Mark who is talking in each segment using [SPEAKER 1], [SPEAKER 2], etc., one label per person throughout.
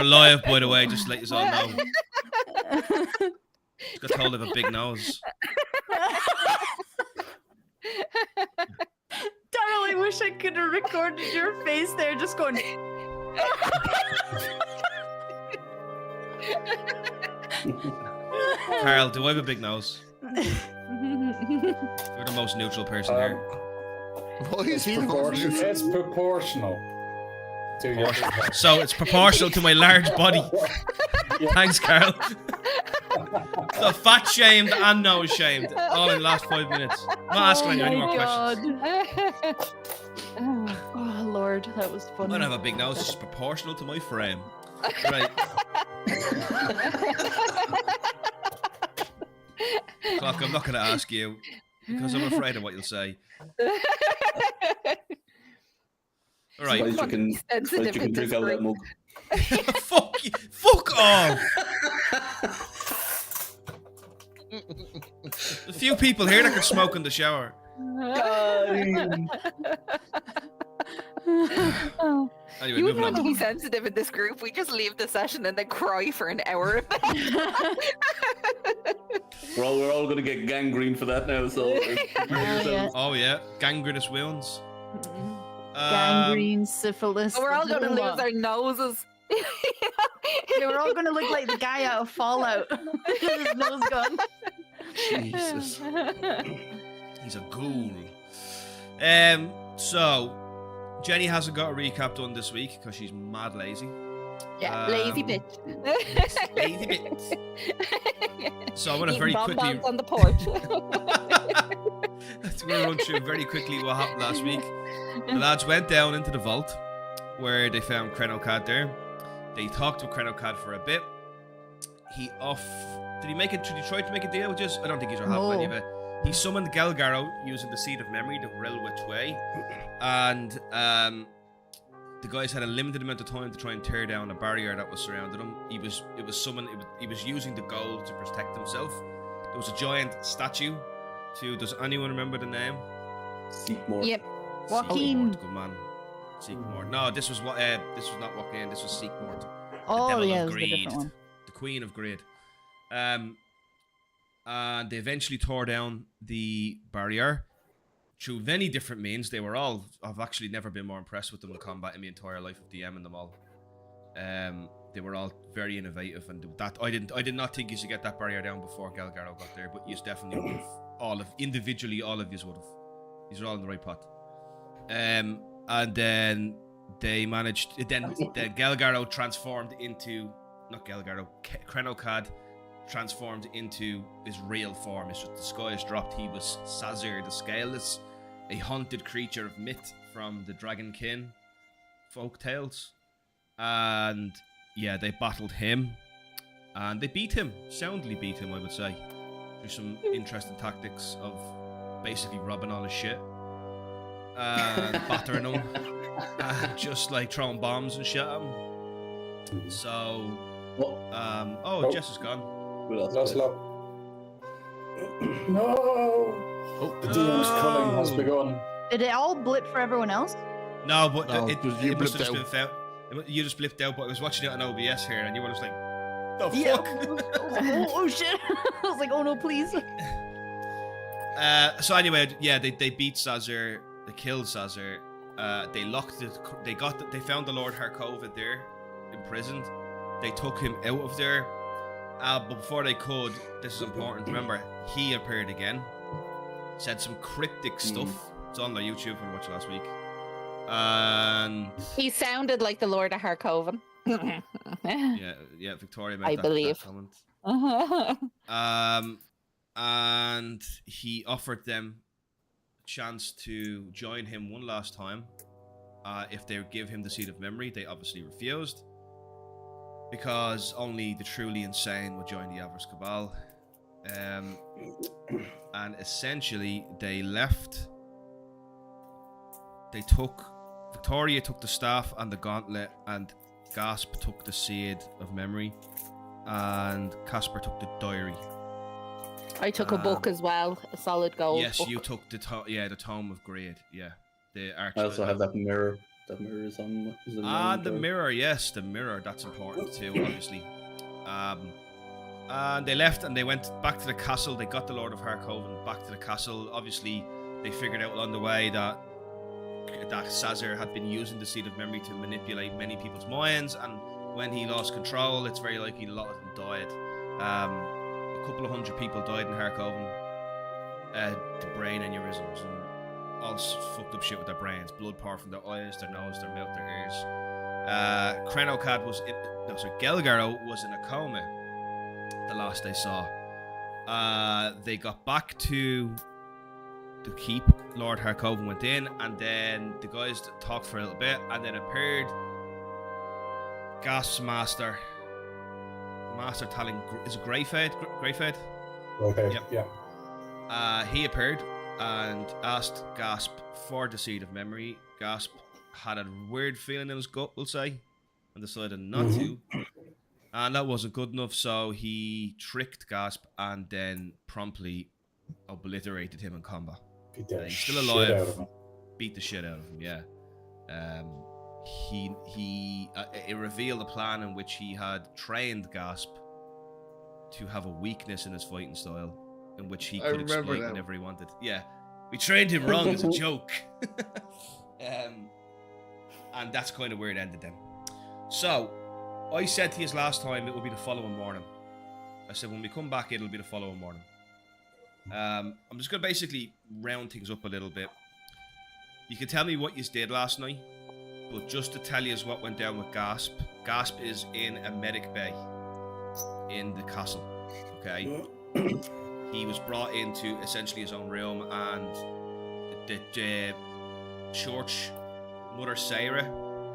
[SPEAKER 1] We're live, by the way, just to let you all know. Just got told I have a big nose.
[SPEAKER 2] Daryl, I wish I could have recorded your face there, just going.
[SPEAKER 1] Carl, do I have a big nose? You're the most neutral person here.
[SPEAKER 3] Why is he the most
[SPEAKER 4] It's
[SPEAKER 3] neutral?
[SPEAKER 4] proportional to your
[SPEAKER 1] So it's proportional to my large body. Thanks, Carl. So fat shamed and nose shamed, all in the last 5 minutes. I'm not asking you any more questions.
[SPEAKER 2] Oh Lord, that was
[SPEAKER 1] I
[SPEAKER 2] funny.
[SPEAKER 1] don't have a big nose, it's just proportional to my frame. Right. Clock, I'm not going to ask you because I'm afraid of what you'll say. All right.
[SPEAKER 5] Suppose you can drink out of that mug.
[SPEAKER 1] Fuck you. Fuck off. A few people here that can smoke in the shower. Anyway,
[SPEAKER 6] You wouldn't
[SPEAKER 1] moving
[SPEAKER 6] want to
[SPEAKER 1] on.
[SPEAKER 6] be sensitive in this group. We just leave the session and then cry for an hour.
[SPEAKER 5] We're all going to get gangrene for that now, so prepare yourselves.
[SPEAKER 1] Oh yeah, gangrenous wounds.
[SPEAKER 2] Gangrene, syphilis.
[SPEAKER 6] We're all going to
[SPEAKER 2] lymphoma.
[SPEAKER 6] lose our noses.
[SPEAKER 2] Yeah, we're all going to look like the guy out of Fallout. His nose gone.
[SPEAKER 1] Jesus. He's a ghoul. So Jenny hasn't got a recap done this week because she's mad lazy.
[SPEAKER 6] Yeah, lazy bitch.
[SPEAKER 1] Lazy bitch. So I'm gonna very
[SPEAKER 6] Eating
[SPEAKER 1] quickly.
[SPEAKER 6] bonbons on the porch.
[SPEAKER 1] We're gonna run through very quickly what happened last week. The lads went down into the vault where they found Krenocad there. They talked to Krenocad for a bit. He Did he try to make a deal with us? I don't think he's having any of it. He summoned Gelgaro using the Seed of Memory, the Rilwich Way, and the guys had a limited amount of time to try and tear down a barrier that was surrounding him. He was using the gold to protect himself. There was a giant statue. Does anyone remember the name?
[SPEAKER 5] Seekmore.
[SPEAKER 6] Yep.
[SPEAKER 2] Joaquin.
[SPEAKER 1] Seekmort, good man. Seekmort. No, this was not Joaquin. This was Seekmort.
[SPEAKER 2] Oh
[SPEAKER 1] Devil
[SPEAKER 2] yeah,
[SPEAKER 1] of
[SPEAKER 2] it was a
[SPEAKER 1] Greed,
[SPEAKER 2] different one.
[SPEAKER 1] the Queen of Greed. And they eventually tore down the barrier through many different means. I've actually never been more impressed with them in combat in my entire life of DMing them all. They were all very innovative, and that I did not think you should get that barrier down before Gelgaro got there, but you definitely would have. All of you would have. These are all in the right pot. And then they managed. Then Gelgaro transformed into Krenocad transformed into his real form. His disguise dropped. He was Sazir the Scaleless, a haunted creature of myth from the Dragonkin folk tales. And yeah, they battled him, and they soundly beat him, I would say, through some interesting tactics of basically robbing all his shit and battering him and just like throwing bombs and shit at him. So Jess is gone.
[SPEAKER 4] Lost luck. No! The DM's culling has begun.
[SPEAKER 2] Did it all blip for everyone else?
[SPEAKER 1] No, but
[SPEAKER 3] No,
[SPEAKER 1] it
[SPEAKER 3] you
[SPEAKER 1] must have
[SPEAKER 3] blipped
[SPEAKER 1] just been found. You just blipped out, but I was watching it on OBS here, and you were just like, "The
[SPEAKER 2] Yeah.
[SPEAKER 1] fuck."
[SPEAKER 2] Oh shit! I was like, oh no, please.
[SPEAKER 1] So anyway, yeah, they beat Sazir, they killed Sazir. They locked it. They found the Lord Harkova there, imprisoned. They took him out of there. But before they could, this is important. Remember, he appeared again. Said some cryptic stuff. It's on my YouTube and watched last week. And
[SPEAKER 6] He sounded like the Lord of Harkoven.
[SPEAKER 1] yeah, Victoria made
[SPEAKER 6] I believe.
[SPEAKER 1] that comment. And he offered them a chance to join him one last time if they would give him the Seed of Memory. They obviously refused, because only the truly insane would join the Avars Cabal. And essentially, they left. Victoria took the staff and the gauntlet, and Gasp took the Seed of Memory, and Casper took the diary.
[SPEAKER 6] I took a book as well, a solid gold
[SPEAKER 1] Yes,
[SPEAKER 6] book.
[SPEAKER 1] you took the Tome of Greed. Yeah, the
[SPEAKER 5] I also have that mirror. That mirror is on. Is it
[SPEAKER 1] Ah,
[SPEAKER 5] on
[SPEAKER 1] the mirror, yes, the mirror. That's important too, obviously. And they left and they went back to the castle. They got the Lord of Harkoven back to the castle. Obviously, they figured out along the way that Sazir had been using the Seed of Memory to manipulate many people's minds, and when he lost control, it's very likely a lot of them died. A couple of hundred people died in Harkoven. The brain aneurysms and all fucked up shit with their brains. Blood poured from their eyes, their nose, their mouth, their ears. Krenocad was Gelgaro was in a coma. The last they saw. They got back to the keep. Lord Harkoven went in, and then the guys talked for a little bit, and then appeared Gasp's Master Talon. Is it Greyfade? Greyfade?
[SPEAKER 4] Okay.
[SPEAKER 1] Yep.
[SPEAKER 4] Yeah.
[SPEAKER 1] He appeared and asked Gasp for the Seed of Memory. Gasp had a weird feeling in his gut, we'll say, and decided not to. And that wasn't good enough, so he tricked Gasp and then promptly obliterated him in combat.
[SPEAKER 4] Beat the
[SPEAKER 1] He's still
[SPEAKER 4] shit
[SPEAKER 1] alive.
[SPEAKER 4] out of him.
[SPEAKER 1] Beat the shit out of him, yeah. It revealed a plan in which he had trained Gasp to have a weakness in his fighting style, in which he could exploit whenever he wanted. Yeah, we trained him wrong as a joke. And that's kind of where it ended then. So, I said to you last time it would be the following morning. I said when we come back, it'll be the following morning. I'm just going to basically round things up a little bit. You can tell me what you did last night, but just to tell you what went down with Gasp. Gasp is in a medic bay in the castle, okay? He was brought into essentially his own room, and the church, Mother Sarah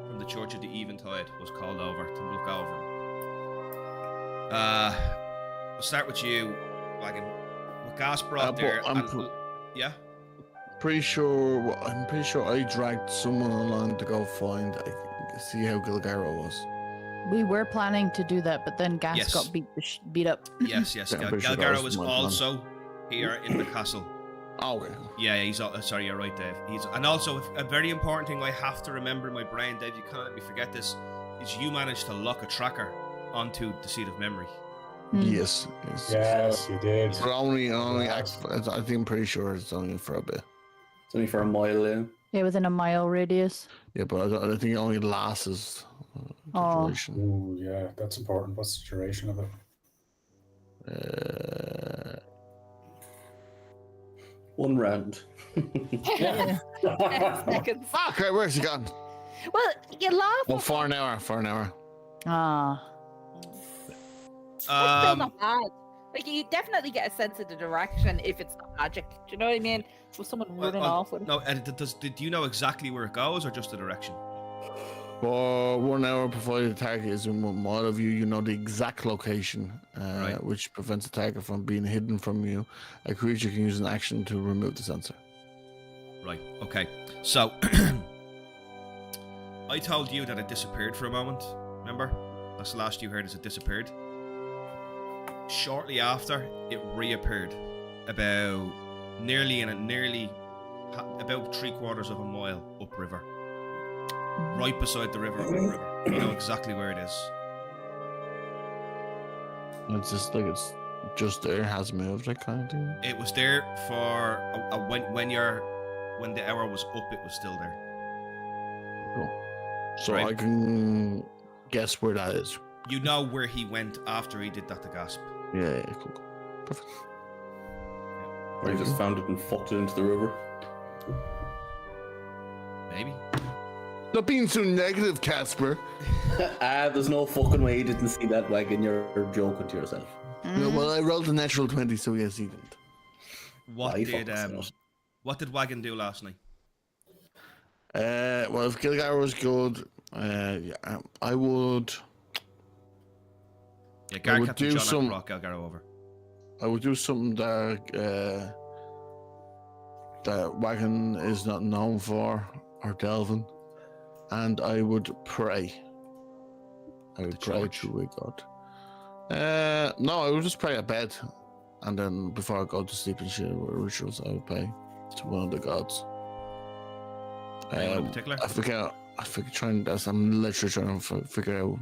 [SPEAKER 1] from the Church of the Eventide was called over to look over him. I'll start with you, Wagon. What Gasp brought there, yeah?
[SPEAKER 3] I'm pretty sure I dragged someone along to go see how Gilgaro was.
[SPEAKER 2] We were planning to do that, but then Gas
[SPEAKER 1] Yes.
[SPEAKER 2] got beat up.
[SPEAKER 1] Yes.
[SPEAKER 3] Yeah, I'm pretty sure that
[SPEAKER 1] Galgaro
[SPEAKER 3] was
[SPEAKER 1] is
[SPEAKER 3] my plan.
[SPEAKER 1] also here in the castle.
[SPEAKER 3] Oh, okay.
[SPEAKER 1] Yeah, he's sorry, you're right, Dave. And also a very important thing I have to remember in my brain, Dave. You can't let me forget this. Is you managed to lock a tracker onto the Seed of Memory.
[SPEAKER 3] Yes.
[SPEAKER 4] Yes, you did.
[SPEAKER 3] But only
[SPEAKER 4] Yes.
[SPEAKER 3] I think I'm pretty sure it's only for a bit.
[SPEAKER 5] It's only for a mile. Yeah.
[SPEAKER 2] Yeah, within a mile radius.
[SPEAKER 3] Yeah, but I think it only lasts the
[SPEAKER 2] Oh.
[SPEAKER 3] duration.
[SPEAKER 4] Ooh, yeah, that's important. What's the duration of it?
[SPEAKER 5] One round.
[SPEAKER 4] Yeah.
[SPEAKER 6] 10 seconds.
[SPEAKER 3] Fuck! Right, where's he gone?
[SPEAKER 6] Well, you laugh.
[SPEAKER 3] Oh, for an hour.
[SPEAKER 2] Ah.
[SPEAKER 6] That's still not bad. Like, you definitely get a sense of the direction if it's not magic. Do you know what I mean? With someone running off with it.
[SPEAKER 1] No, do you know exactly where it goes, or just the direction?
[SPEAKER 3] For 1 hour, provided the target is in 1 mile of you, you know the exact location,
[SPEAKER 1] Right.
[SPEAKER 3] which prevents the target from being hidden from you. A creature can use an action to remove the sensor.
[SPEAKER 1] Right. Okay. So I told you that it disappeared for a moment. Remember? That's the last you heard. Is it disappeared? Shortly after, it reappeared about about 3/4 of a mile upriver, right beside the river. You know exactly where it is.
[SPEAKER 3] It's just there, hasn't moved, that kind of thing.
[SPEAKER 1] It was there for when the hour was up. It was still there.
[SPEAKER 3] Cool. So
[SPEAKER 1] Right.
[SPEAKER 3] I can guess where that is.
[SPEAKER 1] You know where he went after he did that to Gasp.
[SPEAKER 3] Yeah, cool. Perfect.
[SPEAKER 5] Or you just found it and fucked it into the river.
[SPEAKER 1] Maybe.
[SPEAKER 3] Not being so negative, Casper.
[SPEAKER 5] There's no fucking way you didn't see that wagon. You're joking to yourself.
[SPEAKER 3] No, well, I rolled a natural 20, so yes, he didn't.
[SPEAKER 1] What
[SPEAKER 5] Aye,
[SPEAKER 1] did
[SPEAKER 5] fuck myself.
[SPEAKER 1] what did Wagon do last night?
[SPEAKER 3] Well, if Gilgar was good, I would.
[SPEAKER 1] Yeah,
[SPEAKER 3] I
[SPEAKER 1] Gar
[SPEAKER 3] would
[SPEAKER 1] Captain
[SPEAKER 3] do
[SPEAKER 1] John
[SPEAKER 3] some-
[SPEAKER 1] brought Galgaro over.
[SPEAKER 3] I would do something that Wagon is not known for, or Delvin, and I would pray. I would
[SPEAKER 1] the
[SPEAKER 3] pray
[SPEAKER 1] church?
[SPEAKER 3] to a god. No, I would just pray at bed, and then before I go to sleep and shit rituals, I would pray to one of the gods.
[SPEAKER 1] Anyone in particular?
[SPEAKER 3] I I figure I'm literally trying to figure out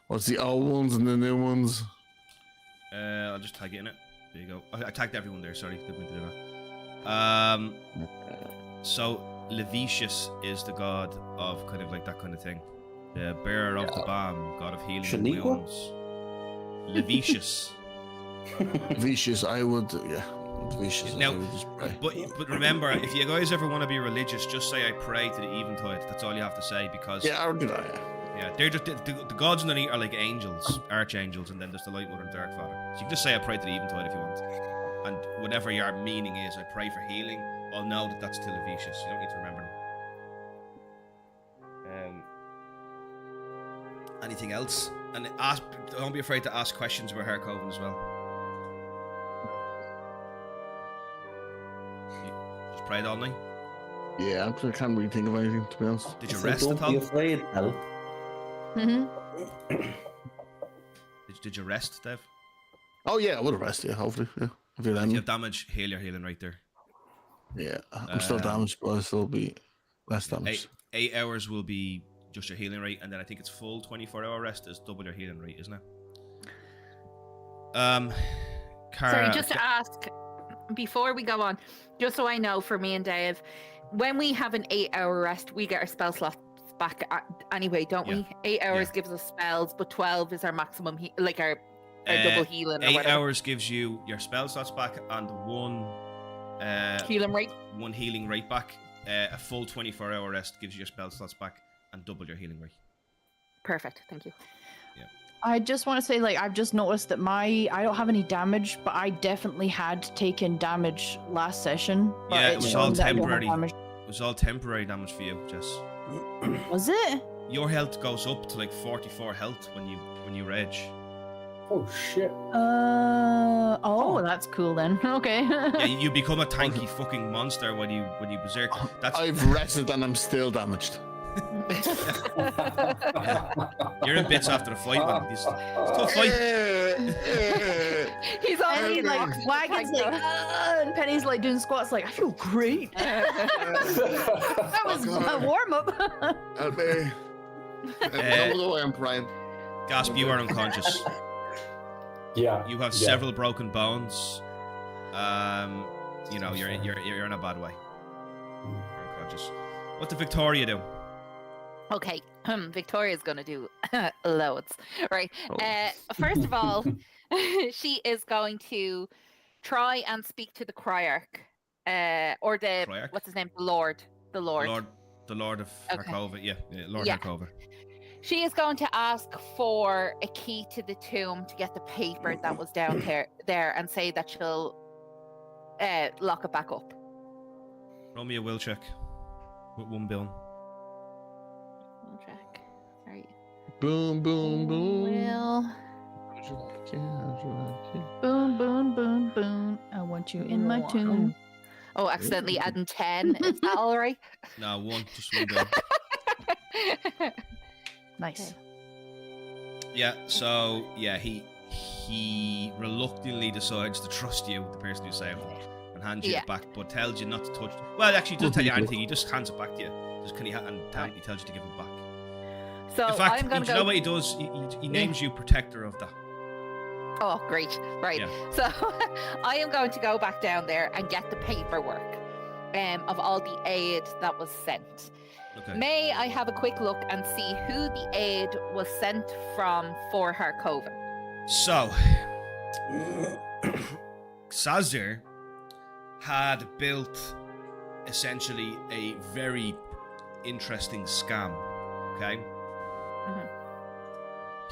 [SPEAKER 3] what's the old ones and the new ones.
[SPEAKER 1] I'll just tag it in it. There you go. I tagged everyone there. Sorry, didn't mean to do that. So Levitius is the god of kind of like that kind of thing. The bearer of the balm, god of healing and
[SPEAKER 5] Shaniqua?
[SPEAKER 1] wounds. Levitius.
[SPEAKER 3] Vicious, I would, Vicious.
[SPEAKER 1] Now,
[SPEAKER 3] I would just pray.
[SPEAKER 1] but remember, if you guys ever want to be religious, just say I pray to the Eventide. That's all you have to say because
[SPEAKER 3] Yeah, I would do that.
[SPEAKER 1] yeah, they're just the gods underneath are like angels, archangels, and then there's the Light Mother and Dark Father. So you can just say I pray to the Eventide if you want, and whatever your meaning is, I pray for healing. I'll know that that's to Levitius. You don't need to remember them. Anything else? And don't be afraid to ask questions about Harkoven as well. Just prayed all night.
[SPEAKER 3] Yeah, I can't really think of anything, to be honest.
[SPEAKER 1] Did you
[SPEAKER 5] So
[SPEAKER 1] rest
[SPEAKER 5] don't
[SPEAKER 1] at all?
[SPEAKER 5] be afraid, pal.
[SPEAKER 1] Did you rest, Dev?
[SPEAKER 3] Oh, yeah, I would have rested, yeah, hopefully. Yeah, if you're
[SPEAKER 1] If you
[SPEAKER 3] then,
[SPEAKER 1] have damage, heal your healing right there.
[SPEAKER 3] yeah, I'm still
[SPEAKER 1] Um,
[SPEAKER 3] damaged, but I'll still be less damaged.
[SPEAKER 1] 8 hours will be just your healing rate, and then I think it's full 24-hour rest is double your healing rate, isn't it? Cara,
[SPEAKER 6] Sorry, just to ask before we go on, just so I know for me and Dave, when we have an 8-hour rest, we get our spell slots back anyway, don't we? 8 hours gives us spells, but 12 is our maximum, our double healing or
[SPEAKER 1] 8
[SPEAKER 6] whatever.
[SPEAKER 1] hours gives you your spell slots back and one
[SPEAKER 6] Healing rate.
[SPEAKER 1] one healing rate back. A full 24-hour rest gives you your spell slots back and double your healing rate.
[SPEAKER 6] Perfect, thank you.
[SPEAKER 2] I just want to say, like, I've just noticed that I don't have any damage, but I definitely had taken damage last session. But
[SPEAKER 1] Yeah, it
[SPEAKER 2] it's
[SPEAKER 1] was all
[SPEAKER 2] showing that I don't have
[SPEAKER 1] temporary.
[SPEAKER 2] damage.
[SPEAKER 1] It was all temporary damage for you, Jess.
[SPEAKER 2] Was it?
[SPEAKER 1] Your health goes up to like 44 health when you rage.
[SPEAKER 4] Oh shit.
[SPEAKER 2] Oh, that's cool then. Okay.
[SPEAKER 1] Yeah, you become a tanky fucking monster when you berserk. That's
[SPEAKER 3] I've rested and I'm still damaged.
[SPEAKER 1] you're in bits after the fight, man. It's a tough fight.
[SPEAKER 6] He's already
[SPEAKER 2] Penny, like, Wagon's like, and Penny's like doing squats, like, I feel great. That was a warm up.
[SPEAKER 3] Help me. Go away, I'm crying.
[SPEAKER 1] Gasp, you are unconscious.
[SPEAKER 4] Yeah.
[SPEAKER 1] You have
[SPEAKER 4] yeah.
[SPEAKER 1] several broken bones. You know, you're in a bad way. You're unconscious. What did Victoria do?
[SPEAKER 6] Okay, Victoria's gonna do loads, right?
[SPEAKER 3] Oh.
[SPEAKER 6] First of all, she is going to try and speak to the Cryarch, or the
[SPEAKER 1] Cryarch?
[SPEAKER 6] what's his name, the Lord.
[SPEAKER 1] The Lord of
[SPEAKER 6] Okay.
[SPEAKER 1] Harkova. Yeah, Lord
[SPEAKER 6] Yeah.
[SPEAKER 1] Harkova.
[SPEAKER 6] She is going to ask for a key to the tomb to get the paper that was down there, and say that she'll lock it back up.
[SPEAKER 1] Roll me a will check with 1 billion.
[SPEAKER 6] We'll check. Sorry.
[SPEAKER 3] Boom, boom, boom.
[SPEAKER 6] Will.
[SPEAKER 2] Boom, boom, boom, boom. I want you in my tomb.
[SPEAKER 6] Oh, accidentally adding 10. Is that all right?
[SPEAKER 1] No, just 1 billion.
[SPEAKER 2] Nice.
[SPEAKER 1] Yeah, so yeah, he reluctantly decides to trust you, the person who saved him, and hands you
[SPEAKER 6] Yeah.
[SPEAKER 1] it back, but tells you not to touch. Well, actually, he doesn't tell you anything. He just hands it back to you. Just can he he tells you to give it back.
[SPEAKER 6] So
[SPEAKER 1] In fact,
[SPEAKER 6] I'm gonna
[SPEAKER 1] you
[SPEAKER 6] go.
[SPEAKER 1] know what he does? He names you protector of that.
[SPEAKER 6] Oh, great. Right.
[SPEAKER 1] Yeah.
[SPEAKER 6] So I am going to go back down there and get the paperwork of all the aid that was sent.
[SPEAKER 1] Okay.
[SPEAKER 6] May I have a quick look and see who the aid was sent from for Harkoven?
[SPEAKER 1] So, Sazir had built essentially a very interesting scam. Okay.
[SPEAKER 6] Mhm.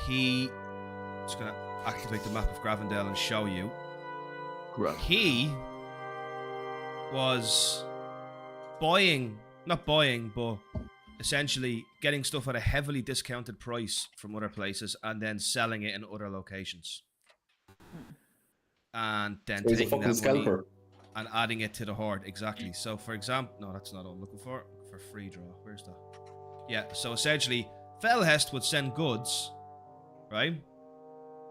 [SPEAKER 1] He just gonna activate the map of Gravendale and show you.
[SPEAKER 3] Right.
[SPEAKER 1] He was not buying, but essentially getting stuff at a heavily discounted price from other places and then selling it in other locations. And then
[SPEAKER 5] He's a
[SPEAKER 1] taking
[SPEAKER 5] fucking
[SPEAKER 1] that money
[SPEAKER 5] scalper.
[SPEAKER 1] and adding it to the horde. Exactly. So, for example, no, that's not what I'm looking for. For free draw. Where's that? Yeah, so essentially, Felhest would send goods, right?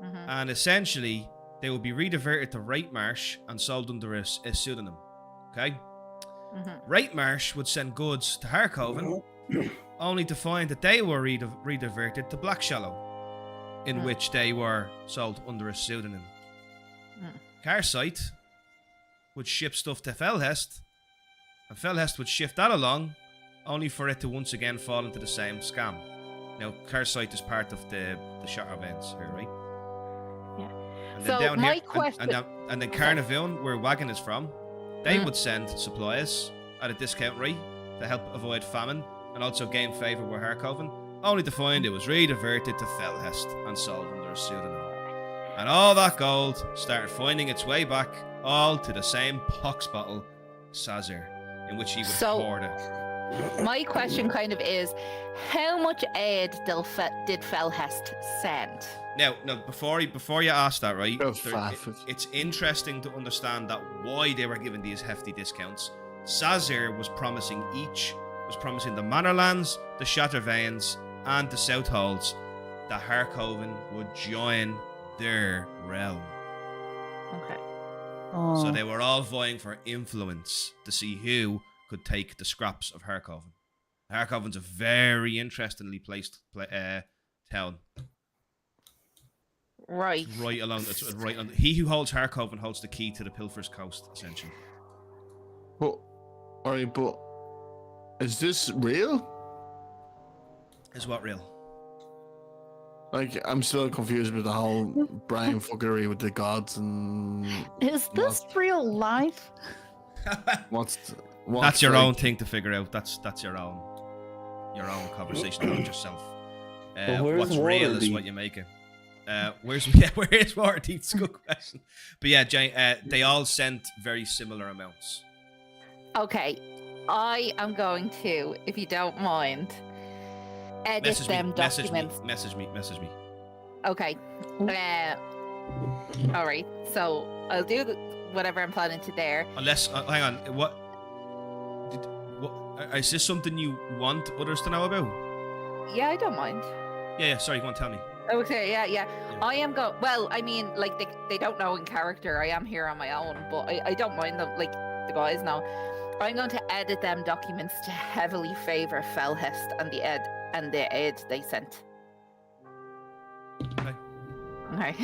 [SPEAKER 6] Mhm.
[SPEAKER 1] And essentially, they would be rediverted to Rightmarsh and sold under a pseudonym. Okay?
[SPEAKER 6] Mhm.
[SPEAKER 1] Rightmarsh would send goods to Harkoven only to find that they were rediverted to Black Shallow, in which they were sold under a pseudonym. Carsight would ship stuff to Felhest, and Felhest would shift that along, only for it to once again fall into the same scam. Now, Carsight is part of the Shatter Veins here, right?
[SPEAKER 6] Yeah.
[SPEAKER 1] And
[SPEAKER 6] So
[SPEAKER 1] then down
[SPEAKER 6] my
[SPEAKER 1] here,
[SPEAKER 6] question-
[SPEAKER 1] and then Carnarvon, where Wagon is from, they would send supplies at a discount rate to help avoid famine and also gain favour with Harkoven, only to find it was rediverted to Felhest and sold under a pseudonym. And all that gold started finding its way back, all to the same pox bottle, Sazir, in which he would
[SPEAKER 6] So-
[SPEAKER 1] hoard it.
[SPEAKER 6] My question kind of is, how much aid did Felhest send?
[SPEAKER 1] Now, before you ask that, right?
[SPEAKER 3] Oh,
[SPEAKER 1] there-
[SPEAKER 3] faff.
[SPEAKER 1] it's interesting to understand that why they were given these hefty discounts. Sazir was promising the Manorlands, the Shattervanes, and the Southolds that Harkoven would join their realm.
[SPEAKER 6] Okay.
[SPEAKER 2] Oh.
[SPEAKER 1] So they were all vying for influence to see who could take the scraps of Harkoven. Harkoven's a very interestingly placed town.
[SPEAKER 6] Right.
[SPEAKER 1] It's right along. It's right on. He who holds Harkoven holds the key to the Pilfer's Coast, essentially.
[SPEAKER 3] But, alright, but is this real?
[SPEAKER 1] Is what real?
[SPEAKER 3] Like, I'm still confused with the whole Brian fuckery with the gods and
[SPEAKER 2] Is this real life?
[SPEAKER 3] what's
[SPEAKER 1] That's your
[SPEAKER 3] like-
[SPEAKER 1] own thing to figure out. That's your own conversation about yourself.
[SPEAKER 5] But where's
[SPEAKER 1] What's real is
[SPEAKER 5] Waterdeep?
[SPEAKER 1] what you make it. Where's Waterdeep? It's a good question. But yeah, Jane, they all sent very similar amounts.
[SPEAKER 6] Okay. I am going to, if you don't mind, edit
[SPEAKER 1] Message me.
[SPEAKER 6] them documents.
[SPEAKER 1] Message me.
[SPEAKER 6] Okay. All right. So I'll do whatever I'm planning to there.
[SPEAKER 1] Unless, hang on, what? Is this something you want others to know about?
[SPEAKER 6] Yeah, I don't mind.
[SPEAKER 1] Yeah. Sorry, go on, tell me.
[SPEAKER 6] Okay, yeah. I am well, I mean, like, they don't know in character. I am here on my own, but I don't mind them, like, the guys know. I'm going to edit them documents to heavily favour Felhest and the aid they sent.
[SPEAKER 1] Okay.
[SPEAKER 6] Okay.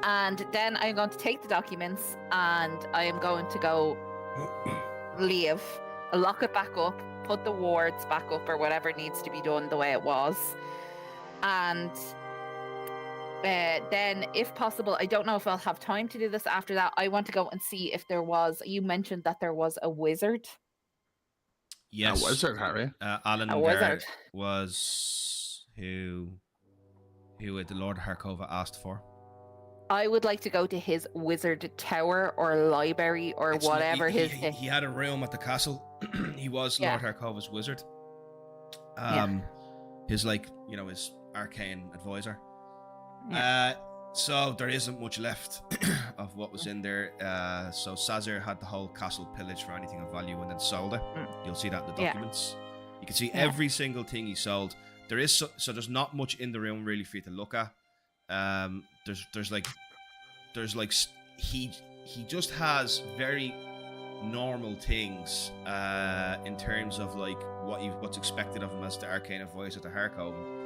[SPEAKER 6] And then I'm going to take the documents and I am going to go leave, lock it back up, put the wards back up or whatever needs to be done the way it was. And then, if possible, I don't know if I'll have time to do this after that. I want to go and see if there was. You mentioned that there was a wizard.
[SPEAKER 1] Yes.
[SPEAKER 3] A wizard, Harry.
[SPEAKER 1] Alan
[SPEAKER 6] A
[SPEAKER 1] Gar
[SPEAKER 6] wizard.
[SPEAKER 1] was who the Lord Harkova asked for.
[SPEAKER 6] I would like to go to his wizard tower or library or
[SPEAKER 1] It's not-
[SPEAKER 6] whatever
[SPEAKER 1] he,
[SPEAKER 6] his.
[SPEAKER 1] he had a room at the castle. He was
[SPEAKER 6] Yeah.
[SPEAKER 1] Lord Harkova's wizard.
[SPEAKER 6] Yeah.
[SPEAKER 1] His his arcane advisor.
[SPEAKER 6] Yeah.
[SPEAKER 1] So there isn't much left of what was in there. So Sazir had the whole castle pillaged for anything of value and then sold it. You'll see that in the
[SPEAKER 6] Yeah.
[SPEAKER 1] documents. You can see
[SPEAKER 6] Yeah.
[SPEAKER 1] every single thing he sold. There is so there's not much in the room really for you to look at. He just has very normal things in terms of like what's expected of him as the arcane advisor to Harkoven.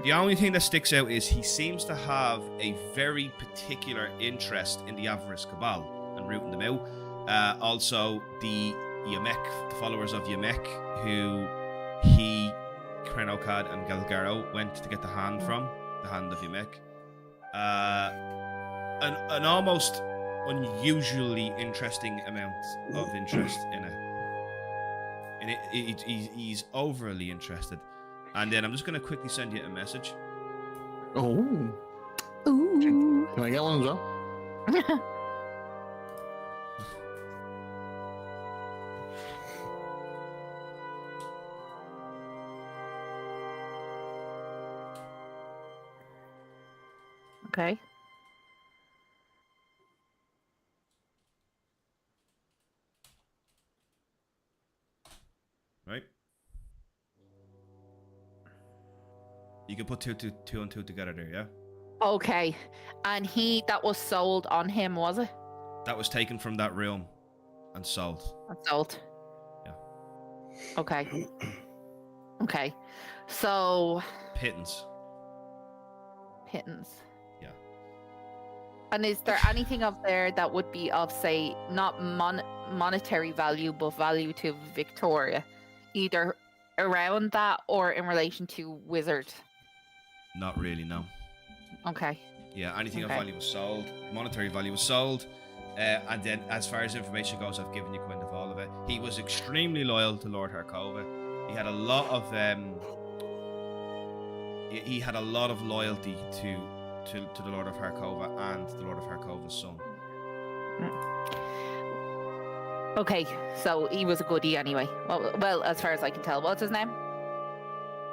[SPEAKER 1] The only thing that sticks out is he seems to have a very particular interest in the Avarice Cabal and rooting them out. Also, the Yamek, the followers of Yamek, who he, Krenokad, and Galgaro went to get the hand from, the hand of Yamek. An almost unusually interesting amount of interest in it. And he's overly interested. And then I'm just going to quickly send you a message.
[SPEAKER 3] Oh,
[SPEAKER 2] Ooh.
[SPEAKER 3] can I get one as well?
[SPEAKER 6] Okay.
[SPEAKER 1] Right? You can put two and two together there, yeah?
[SPEAKER 6] Okay. And that was sold on him, was it?
[SPEAKER 1] That was taken from that room and sold.
[SPEAKER 6] Sold.
[SPEAKER 1] Yeah.
[SPEAKER 6] Okay. Okay. So
[SPEAKER 1] Pittance.
[SPEAKER 6] pittance.
[SPEAKER 1] Yeah.
[SPEAKER 6] And is there anything up there that would be of, say, not monetary value, but value to Victoria, either around that or in relation to Wizard?
[SPEAKER 1] Not really, no.
[SPEAKER 6] Okay.
[SPEAKER 1] Yeah, anything of
[SPEAKER 6] Okay.
[SPEAKER 1] value was sold. Monetary value was sold. And then, as far as information goes, I've given you kind of all of it. He was extremely loyal to Lord Harkova. He had a lot of he had a lot of loyalty to the Lord of Harkova and the Lord of Harkova's son.
[SPEAKER 6] Okay, so he was a goodie anyway. Well, as far as I can tell. What's his name?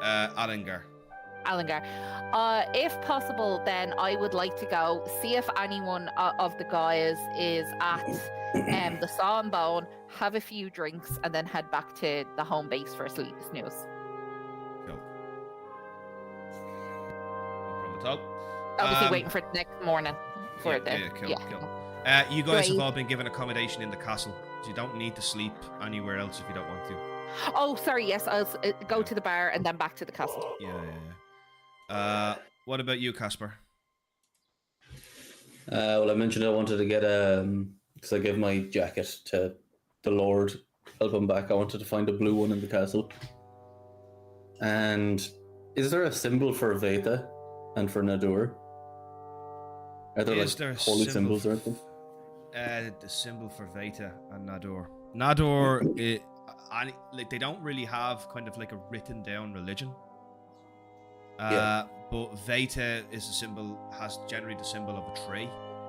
[SPEAKER 1] Alingar.
[SPEAKER 6] Alingar. If possible, then I would like to go see if anyone of the guys is at the Saw and Bone, have a few drinks, and then head back to the home base for a snooze.
[SPEAKER 1] Cool. No problem at all.
[SPEAKER 6] Obviously, waiting for the next morning for it.
[SPEAKER 1] Cool.
[SPEAKER 6] Yeah.
[SPEAKER 1] You guys have
[SPEAKER 6] Great.
[SPEAKER 1] all been given accommodation in the castle, so you don't need to sleep anywhere else if you don't want to.
[SPEAKER 6] Oh, sorry. Yes, I'll go to the bar and then back to the castle.
[SPEAKER 1] Yeah. What about you, Casper?
[SPEAKER 5] Well, I mentioned I wanted to get because I gave my jacket to the Lord, help him back. I wanted to find a blue one in the castle. And is there a symbol for Veta and for Nadur? Are there
[SPEAKER 1] Is there a
[SPEAKER 5] holy
[SPEAKER 1] symbol
[SPEAKER 5] symbols or anything?
[SPEAKER 1] The symbol for Veta and Nador. Nador, they don't really have kind of like a written down religion. But Veta is a symbol, has generally the symbol of a tree,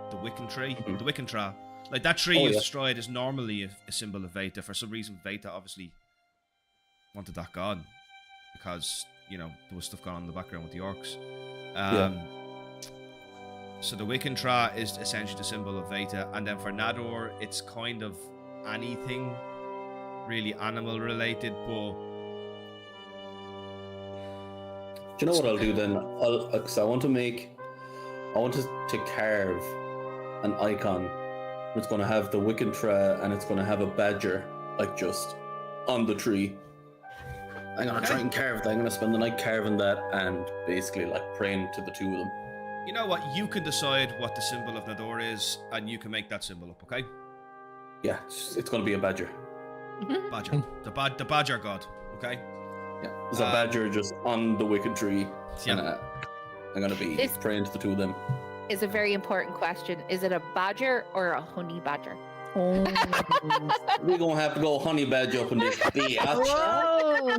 [SPEAKER 1] the Wiccan tree, the Wiccan Tra. Like that tree you destroyed is normally a symbol of Veta. For some reason, Veta obviously wanted that gone because, there was stuff going on in the background with the orcs. So the Wiccan Tra is essentially the symbol of Veta, and then for Nador, it's kind of anything really animal related, but
[SPEAKER 5] Do you know what I'll do then? Because I want to carve an icon. It's going to have the Wiccan Tra and it's going to have a badger, like just on the tree. I'm going to try and carve that. I'm going to spend the night carving that and basically like praying to the two of them.
[SPEAKER 1] you know what? You can decide what the symbol of Nador is, and you can make that symbol up, okay?
[SPEAKER 5] Yeah, it's going to be a badger.
[SPEAKER 1] Badger. The badger god, okay?
[SPEAKER 5] Yeah, there's a badger just on the Wiccan tree.
[SPEAKER 1] Yeah.
[SPEAKER 5] And I'm going to be
[SPEAKER 6] This-
[SPEAKER 5] praying to the two of them.
[SPEAKER 6] Is a very important question. Is it a badger or a honey badger?
[SPEAKER 2] Oh.
[SPEAKER 5] We're going to have to go honey badger up in this bitch.
[SPEAKER 2] Whoa!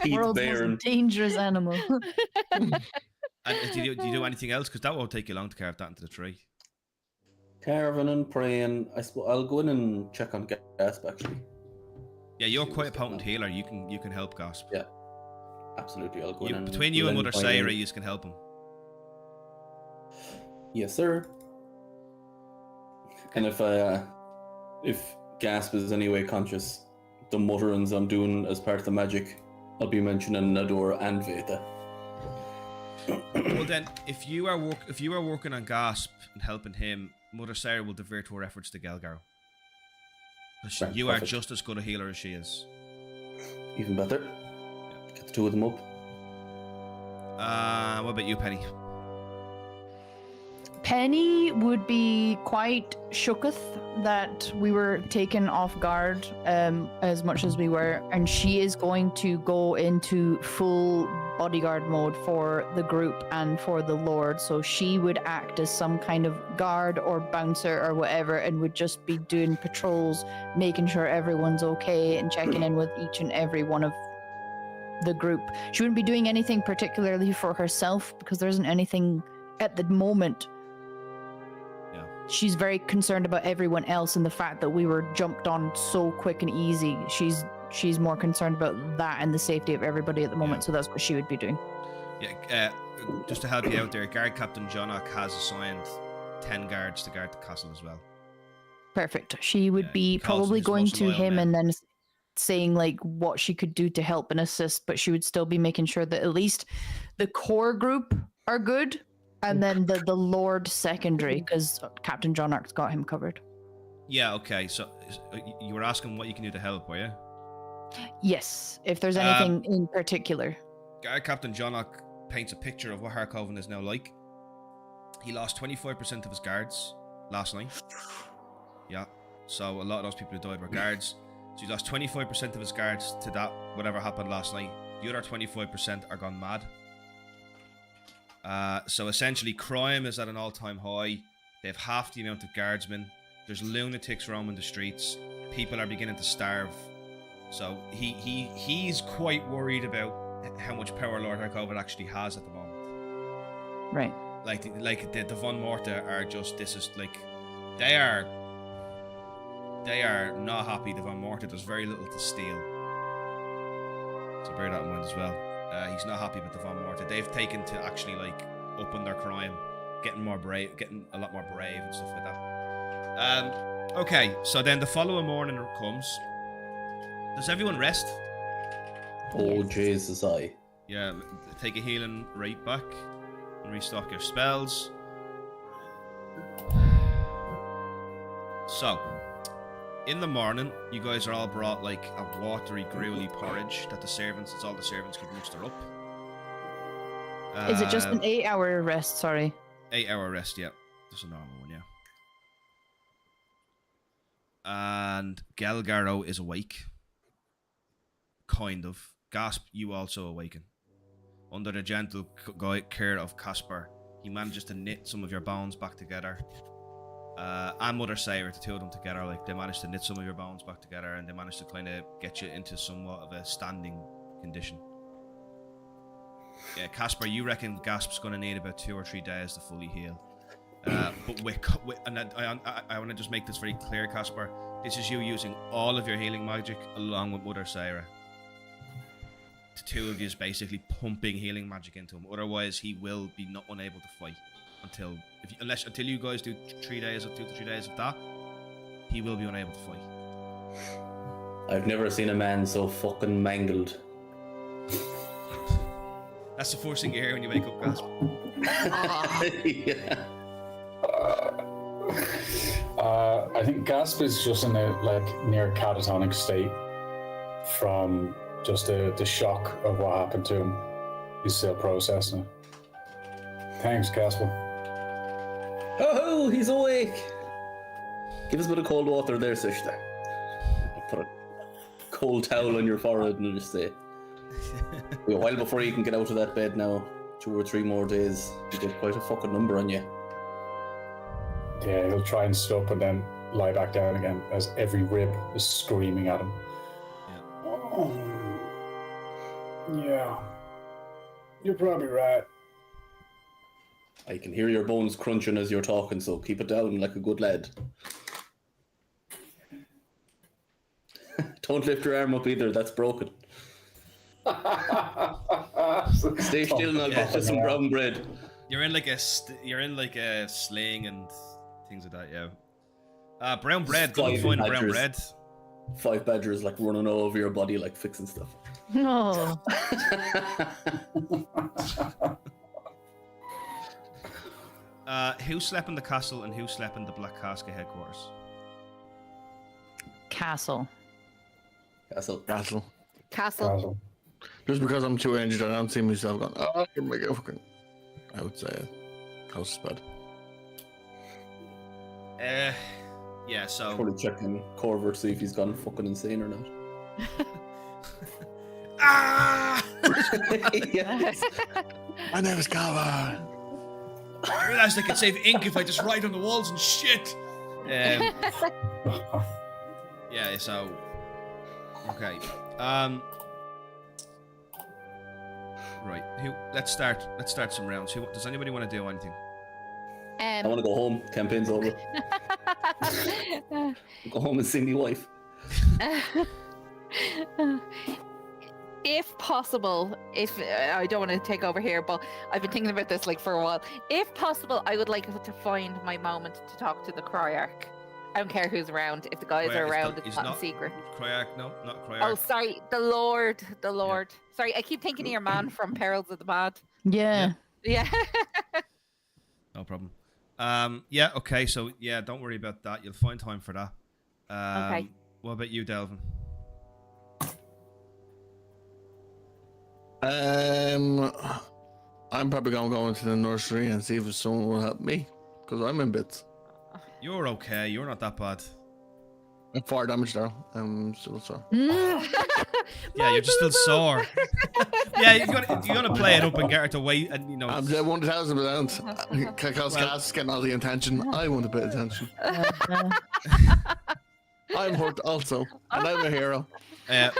[SPEAKER 5] Keith
[SPEAKER 2] World's
[SPEAKER 5] Baron.
[SPEAKER 2] most dangerous animal.
[SPEAKER 1] And do you do anything else? Because that won't take you long to carve that into the tree.
[SPEAKER 5] Carving and praying. I suppose I'll go in and check on Gasp actually.
[SPEAKER 1] Yeah, you're quite a potent healer. You can help Gasp.
[SPEAKER 5] Yeah, absolutely. I'll go in and
[SPEAKER 1] Between you and
[SPEAKER 5] lend
[SPEAKER 1] Mother
[SPEAKER 5] my
[SPEAKER 1] Sayra,
[SPEAKER 5] aid.
[SPEAKER 1] you can help him.
[SPEAKER 5] Yes, sir. And if Gasp is anyway conscious, the mutterings I'm doing as part of the magic, I'll be mentioning Nador and Veta.
[SPEAKER 1] Well then, if you are working on Gasp and helping him, Mother Sayra will divert her efforts to Gelgaro. Because
[SPEAKER 5] Right,
[SPEAKER 1] you are
[SPEAKER 5] perfect.
[SPEAKER 1] just as good a healer as she is.
[SPEAKER 5] Even better. Get the two of them up.
[SPEAKER 1] What about you, Penny?
[SPEAKER 2] Penny would be quite shooketh that we were taken off guard as much as we were, and she is going to go into full bodyguard mode for the group and for the Lord. So she would act as some kind of guard or bouncer or whatever, and would just be doing patrols, making sure everyone's okay and checking in with each and every one of the group. She wouldn't be doing anything particularly for herself because there isn't anything at the moment. She's very concerned about everyone else and the fact that we were jumped on so quick and easy. She's more concerned about that and the safety of everybody at the moment, so that's what she would be doing.
[SPEAKER 1] Yeah, just to help you out there, Guard Captain Jonock has assigned 10 guards to guard the castle as well.
[SPEAKER 2] Perfect. She would be
[SPEAKER 1] Carlson
[SPEAKER 2] probably
[SPEAKER 1] is
[SPEAKER 2] going
[SPEAKER 1] most
[SPEAKER 2] to
[SPEAKER 1] loyal
[SPEAKER 2] him
[SPEAKER 1] man.
[SPEAKER 2] and then saying like what she could do to help and assist, but she would still be making sure that at least the core group are good, and then the Lord secondary, because Captain John Ark's got him covered.
[SPEAKER 1] Yeah, okay, so you were asking what you can do to help, were you?
[SPEAKER 2] Yes, if there's
[SPEAKER 1] Um,
[SPEAKER 2] anything in particular.
[SPEAKER 1] Guard Captain Jonock paints a picture of what Harkoven is now like. He lost 25% of his guards last night. Yeah. So a lot of those people who died were guards. So he lost 25% of his guards to that, whatever happened last night. The other 25% are gone mad. So essentially, crime is at an all-time high. They have half the amount of guardsmen. There's lunatics roaming the streets. People are beginning to starve. So he's quite worried about how much power Lord Harkoven actually has at the moment.
[SPEAKER 2] Right.
[SPEAKER 1] Like the Von Morta are just, this is like, they are not happy. The Von Morta does very little to steal. So bear that in mind as well. He's not happy with the Von Morta. They've taken to actually like upping their crime, getting a lot more brave and stuff like that. Okay, so then the following morning comes. Does everyone rest?
[SPEAKER 5] Oh, Jesus,
[SPEAKER 1] Yeah, take a healing right back and restock your spells. So, in the morning, you guys are all brought like a watery, gruely porridge that all the servants could muster up.
[SPEAKER 2] Is it just an 8-hour rest? Sorry.
[SPEAKER 1] 8-hour rest, yeah. Just a normal one, yeah. And Gelgaro is awake. Kind of. Gasp, you also awaken. Under the gentle care of Caspar, he manages to knit some of your bones back together. And Mother Sayre, the two of them together, like they managed to knit some of your bones back together, and they managed to kind of get you into somewhat of a standing condition. Yeah, Caspar, you reckon Gasp's going to need about 2 or 3 days to fully heal. But and I want to just make this very clear, Caspar. This is you using all of your healing magic along with Mother Sayre. The two of you is basically pumping healing magic into him. Otherwise, he will be unable to fight until you guys do 3 days or 2 to 3 days of that. He will be unable to fight.
[SPEAKER 5] I've never seen a man so fucking mangled.
[SPEAKER 1] That's the first thing you hear when you wake up, Gasp.
[SPEAKER 5] Yeah.
[SPEAKER 4] I think Gasp is just in a near catatonic state from just the shock of what happened to him. He's still processing it. Thanks, Casper.
[SPEAKER 5] Oh, he's awake. Give us a bit of cold water there, sister. Put a cold towel on your forehead and just say, a while before you can get out of that bed now. 2 or 3 more days. You get quite a fucking number on you.
[SPEAKER 4] Yeah, he'll try and sit up and then lie back down again as every rib is screaming at him.
[SPEAKER 1] Yeah.
[SPEAKER 4] Oh, yeah. You're probably right.
[SPEAKER 5] I can hear your bones crunching as you're talking, so keep it down like a good lad. Don't lift your arm up either, that's broken. Stay still and I'll get you some brown bread.
[SPEAKER 1] You're in like a sling and things like that, yeah. Brown bread, go and find brown bread.
[SPEAKER 5] 5 badgers running all over your body, fixing stuff.
[SPEAKER 2] No.
[SPEAKER 1] Who slept in the castle and who slept in the Black Casca headquarters?
[SPEAKER 2] Castle.
[SPEAKER 6] Castle.
[SPEAKER 3] Just because I'm too injured, I don't see myself going, I can make it fucking. I would say house is bad.
[SPEAKER 1] Yeah, so.
[SPEAKER 5] Probably checking Corver to see if he's gone fucking insane or not.
[SPEAKER 1] Ah!
[SPEAKER 5] Yes.
[SPEAKER 3] My name is Calvin.
[SPEAKER 1] I realised I could save ink if I just write on the walls and shit. Yeah, so. Okay. Right. Let's start some rounds. Does anybody want to do anything?
[SPEAKER 5] I want to go home. Campaign's over. Go home and see my wife.
[SPEAKER 6] If possible, I don't want to take over here, but I've been thinking about this for a while. If possible, I would like to find my moment to talk to the Cryarch. I don't care who's around. If the guys are around, it's not in secret.
[SPEAKER 1] Cryarch, no, not Cryarch.
[SPEAKER 6] Oh, sorry, the Lord. Yeah. Sorry, I keep thinking of your man from Perils of the Mad.
[SPEAKER 2] Yeah.
[SPEAKER 6] Yeah.
[SPEAKER 1] No problem. Yeah, okay, so yeah, don't worry about that. You'll find time for that.
[SPEAKER 6] Okay.
[SPEAKER 1] What about you, Delvin?
[SPEAKER 3] I'm probably gonna go into the nursery and see if someone will help me, because I'm in bits.
[SPEAKER 1] You're okay. You're not that bad.
[SPEAKER 3] I'm 4 damage there. I'm still sore.
[SPEAKER 1] Yeah, you're just still sore. Yeah, you're gonna play it up and get her to wait, and you know.
[SPEAKER 3] I'm 1,000%. Because Cass is getting all the attention. I want a bit of attention. I'm hurt also, and I'm a hero.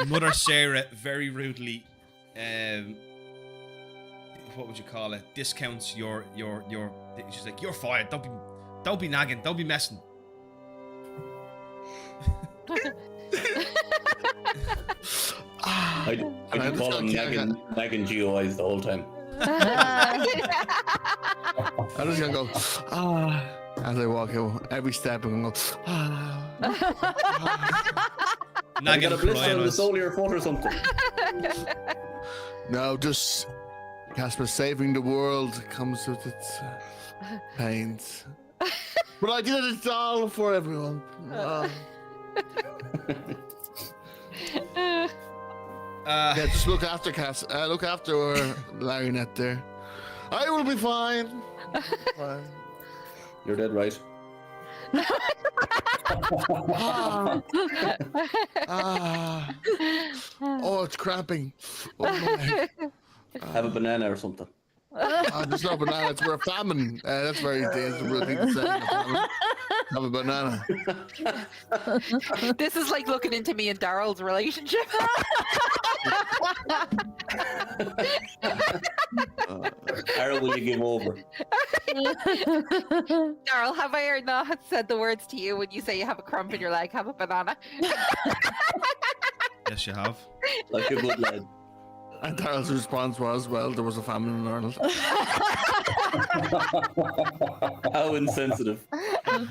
[SPEAKER 1] Mother Sarah very rudely, what would you call it? Discounts your. She's like, you're fired. Don't be nagging. Don't be messing.
[SPEAKER 5] I
[SPEAKER 3] And
[SPEAKER 5] call him nagging GOIs the whole time.
[SPEAKER 3] I'm just gonna go as I walk out. Every step I'm gonna go
[SPEAKER 5] I
[SPEAKER 1] Nagging,
[SPEAKER 5] got a blister
[SPEAKER 1] crying
[SPEAKER 5] on the
[SPEAKER 1] us.
[SPEAKER 5] sole of your foot or something.
[SPEAKER 3] No, just Casper saving the world comes with its pains. But I did it all for everyone. Yeah, just look after Cass. Look after Larionette there. I will be fine. Fine.
[SPEAKER 5] You're dead right.
[SPEAKER 3] Oh, it's cramping. Oh my.
[SPEAKER 5] Have a banana or something.
[SPEAKER 3] There's no banana. We're a famine. That's very dangerous thing to say. Have a banana.
[SPEAKER 6] This is like looking into me and Daryl's relationship.
[SPEAKER 5] Arrow, will you give over?
[SPEAKER 6] Daryl, have I or not said the words to you when you say you have a cramp in your leg? Have a banana.
[SPEAKER 1] Yes, you have.
[SPEAKER 5] Like a good lad.
[SPEAKER 3] And Daryl's response was, well, there was a famine in Ireland.
[SPEAKER 5] How insensitive.
[SPEAKER 3] I'm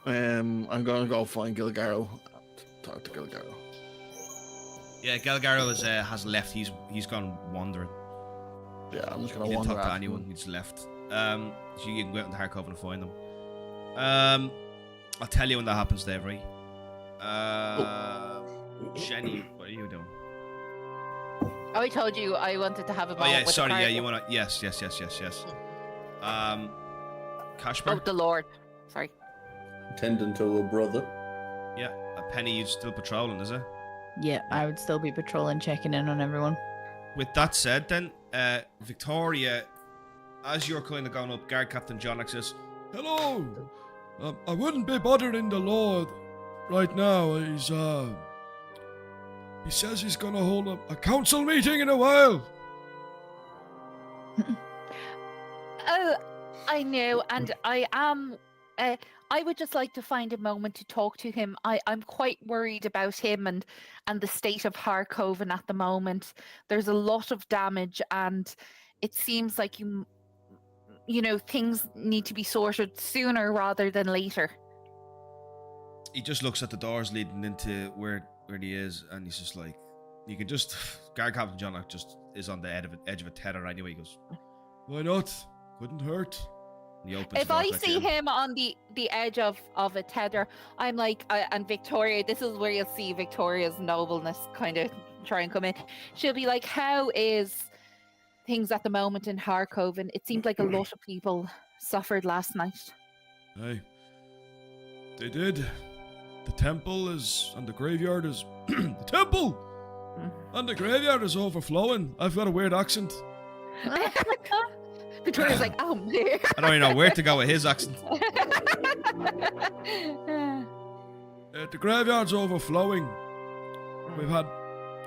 [SPEAKER 3] going to go find Gilgaro. Talk to Gilgaro.
[SPEAKER 1] Yeah, Galgaro has left. He's gone wandering.
[SPEAKER 3] Yeah, I'm just
[SPEAKER 1] He
[SPEAKER 3] going to
[SPEAKER 1] didn't
[SPEAKER 3] wander
[SPEAKER 1] talk to
[SPEAKER 3] after
[SPEAKER 1] anyone.
[SPEAKER 3] him.
[SPEAKER 1] He just left. So you can go out into Harkov and find them. I'll tell you when that happens, Dave. Right? Jenny, what are you doing?
[SPEAKER 6] Oh, I told you I wanted to have a
[SPEAKER 1] Oh
[SPEAKER 6] moment
[SPEAKER 1] yeah,
[SPEAKER 6] with the
[SPEAKER 1] sorry. Yeah,
[SPEAKER 6] card.
[SPEAKER 1] you wanna? Yes. Kashmir.
[SPEAKER 6] Oh, the Lord. Sorry.
[SPEAKER 5] Tending to a brother.
[SPEAKER 1] Yeah, a Penny. You still patrolling, is it?
[SPEAKER 2] Yeah, I would still be patrolling, checking in on everyone.
[SPEAKER 1] With that said, then Victoria, as you're kind of going up, Guard Captain Jonak says,
[SPEAKER 7] Hello. I wouldn't be bothering the Lord right now. He says he's gonna hold a council meeting in a while.
[SPEAKER 6] Oh, I know, and I am. I would just like to find a moment to talk to him. I'm quite worried about him and the state of Harkoven at the moment. There's a lot of damage, and it seems like you know things need to be sorted sooner rather than later.
[SPEAKER 1] he just looks at the doors leading into where he is, and he's just like, you can just. Guard Captain Jonak just is on the edge of a tether anyway. He goes,
[SPEAKER 7] Why not? Couldn't hurt.
[SPEAKER 1] and he opens
[SPEAKER 6] If
[SPEAKER 1] the door
[SPEAKER 6] I
[SPEAKER 1] back
[SPEAKER 6] see
[SPEAKER 1] in.
[SPEAKER 6] him on the edge of a tether, I'm like, and Victoria, this is where you'll see Victoria's nobleness kind of try and come in. She'll be like, how is things at the moment in Harkoven? It seemed like a lot of people suffered last night.
[SPEAKER 7] Aye. They did. The temple is, and the graveyard is, the temple! And the graveyard is overflowing. I've got a weird accent.
[SPEAKER 6] Victoria's like, oh, man.
[SPEAKER 1] I don't even know where to go with his accent.
[SPEAKER 7] The graveyard's overflowing. We've had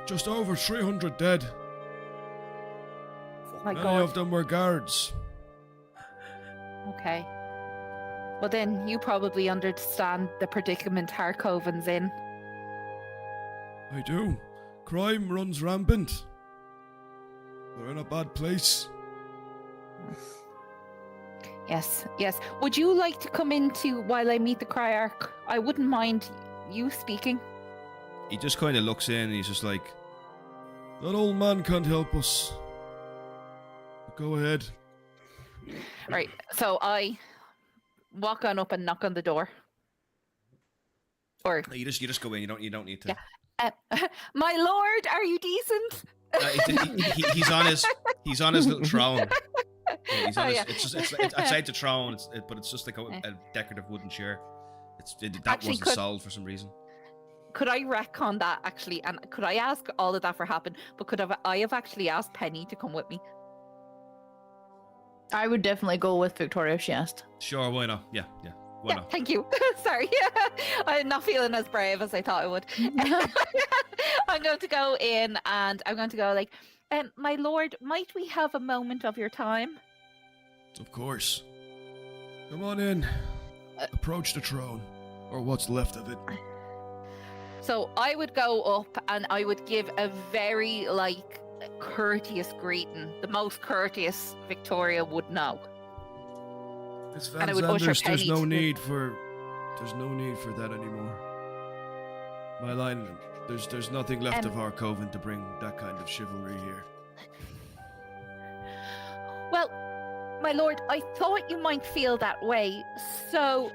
[SPEAKER 7] just over 300 dead.
[SPEAKER 6] My
[SPEAKER 7] Many
[SPEAKER 6] God.
[SPEAKER 7] of them were guards.
[SPEAKER 6] Okay. Well, then you probably understand the predicament Harkoven's in.
[SPEAKER 7] I do. Crime runs rampant. We're in a bad place.
[SPEAKER 6] Yes, yes. Would you like to come into while I meet the Cryarch? I wouldn't mind you speaking.
[SPEAKER 1] He just kind of looks in and he's just like,
[SPEAKER 7] That old man can't help us. Go ahead.
[SPEAKER 6] Right, so I walk on up and knock on the door. Or
[SPEAKER 1] No, you just go in. You don't need to.
[SPEAKER 6] yeah. My lord, are you decent?
[SPEAKER 1] He's on his little throne. Yeah, he's on
[SPEAKER 6] Oh,
[SPEAKER 1] his,
[SPEAKER 6] yeah.
[SPEAKER 1] it's outside the throne, but it's just like a decorative wooden chair. That
[SPEAKER 6] Actually,
[SPEAKER 1] wasn't sold for some reason.
[SPEAKER 6] Could I retcon that actually? And could I ask all of that for happen? But I have actually asked Penny to come with me?
[SPEAKER 2] I would definitely go with Victoria if she asked.
[SPEAKER 1] Sure, why not? Yeah, why
[SPEAKER 6] Yeah,
[SPEAKER 1] not?
[SPEAKER 6] thank you. Sorry, I'm not feeling as brave as I thought I would. I'm going to go in and I'm going to go like, my lord, might we have a moment of your time?
[SPEAKER 7] Of course. Come on in. Approach the throne. Or what's left of it.
[SPEAKER 6] So I would go up and I would give a very courteous greeting, the most courteous Victoria would know.
[SPEAKER 7] Miss
[SPEAKER 6] And
[SPEAKER 7] Van
[SPEAKER 6] I would usher
[SPEAKER 7] Zanders,
[SPEAKER 6] Penny
[SPEAKER 7] there's no
[SPEAKER 6] to the-
[SPEAKER 7] need for that anymore. My line, there's nothing left of Harkoven to bring that kind of chivalry here.
[SPEAKER 6] Well, my lord, I thought you might feel that way, so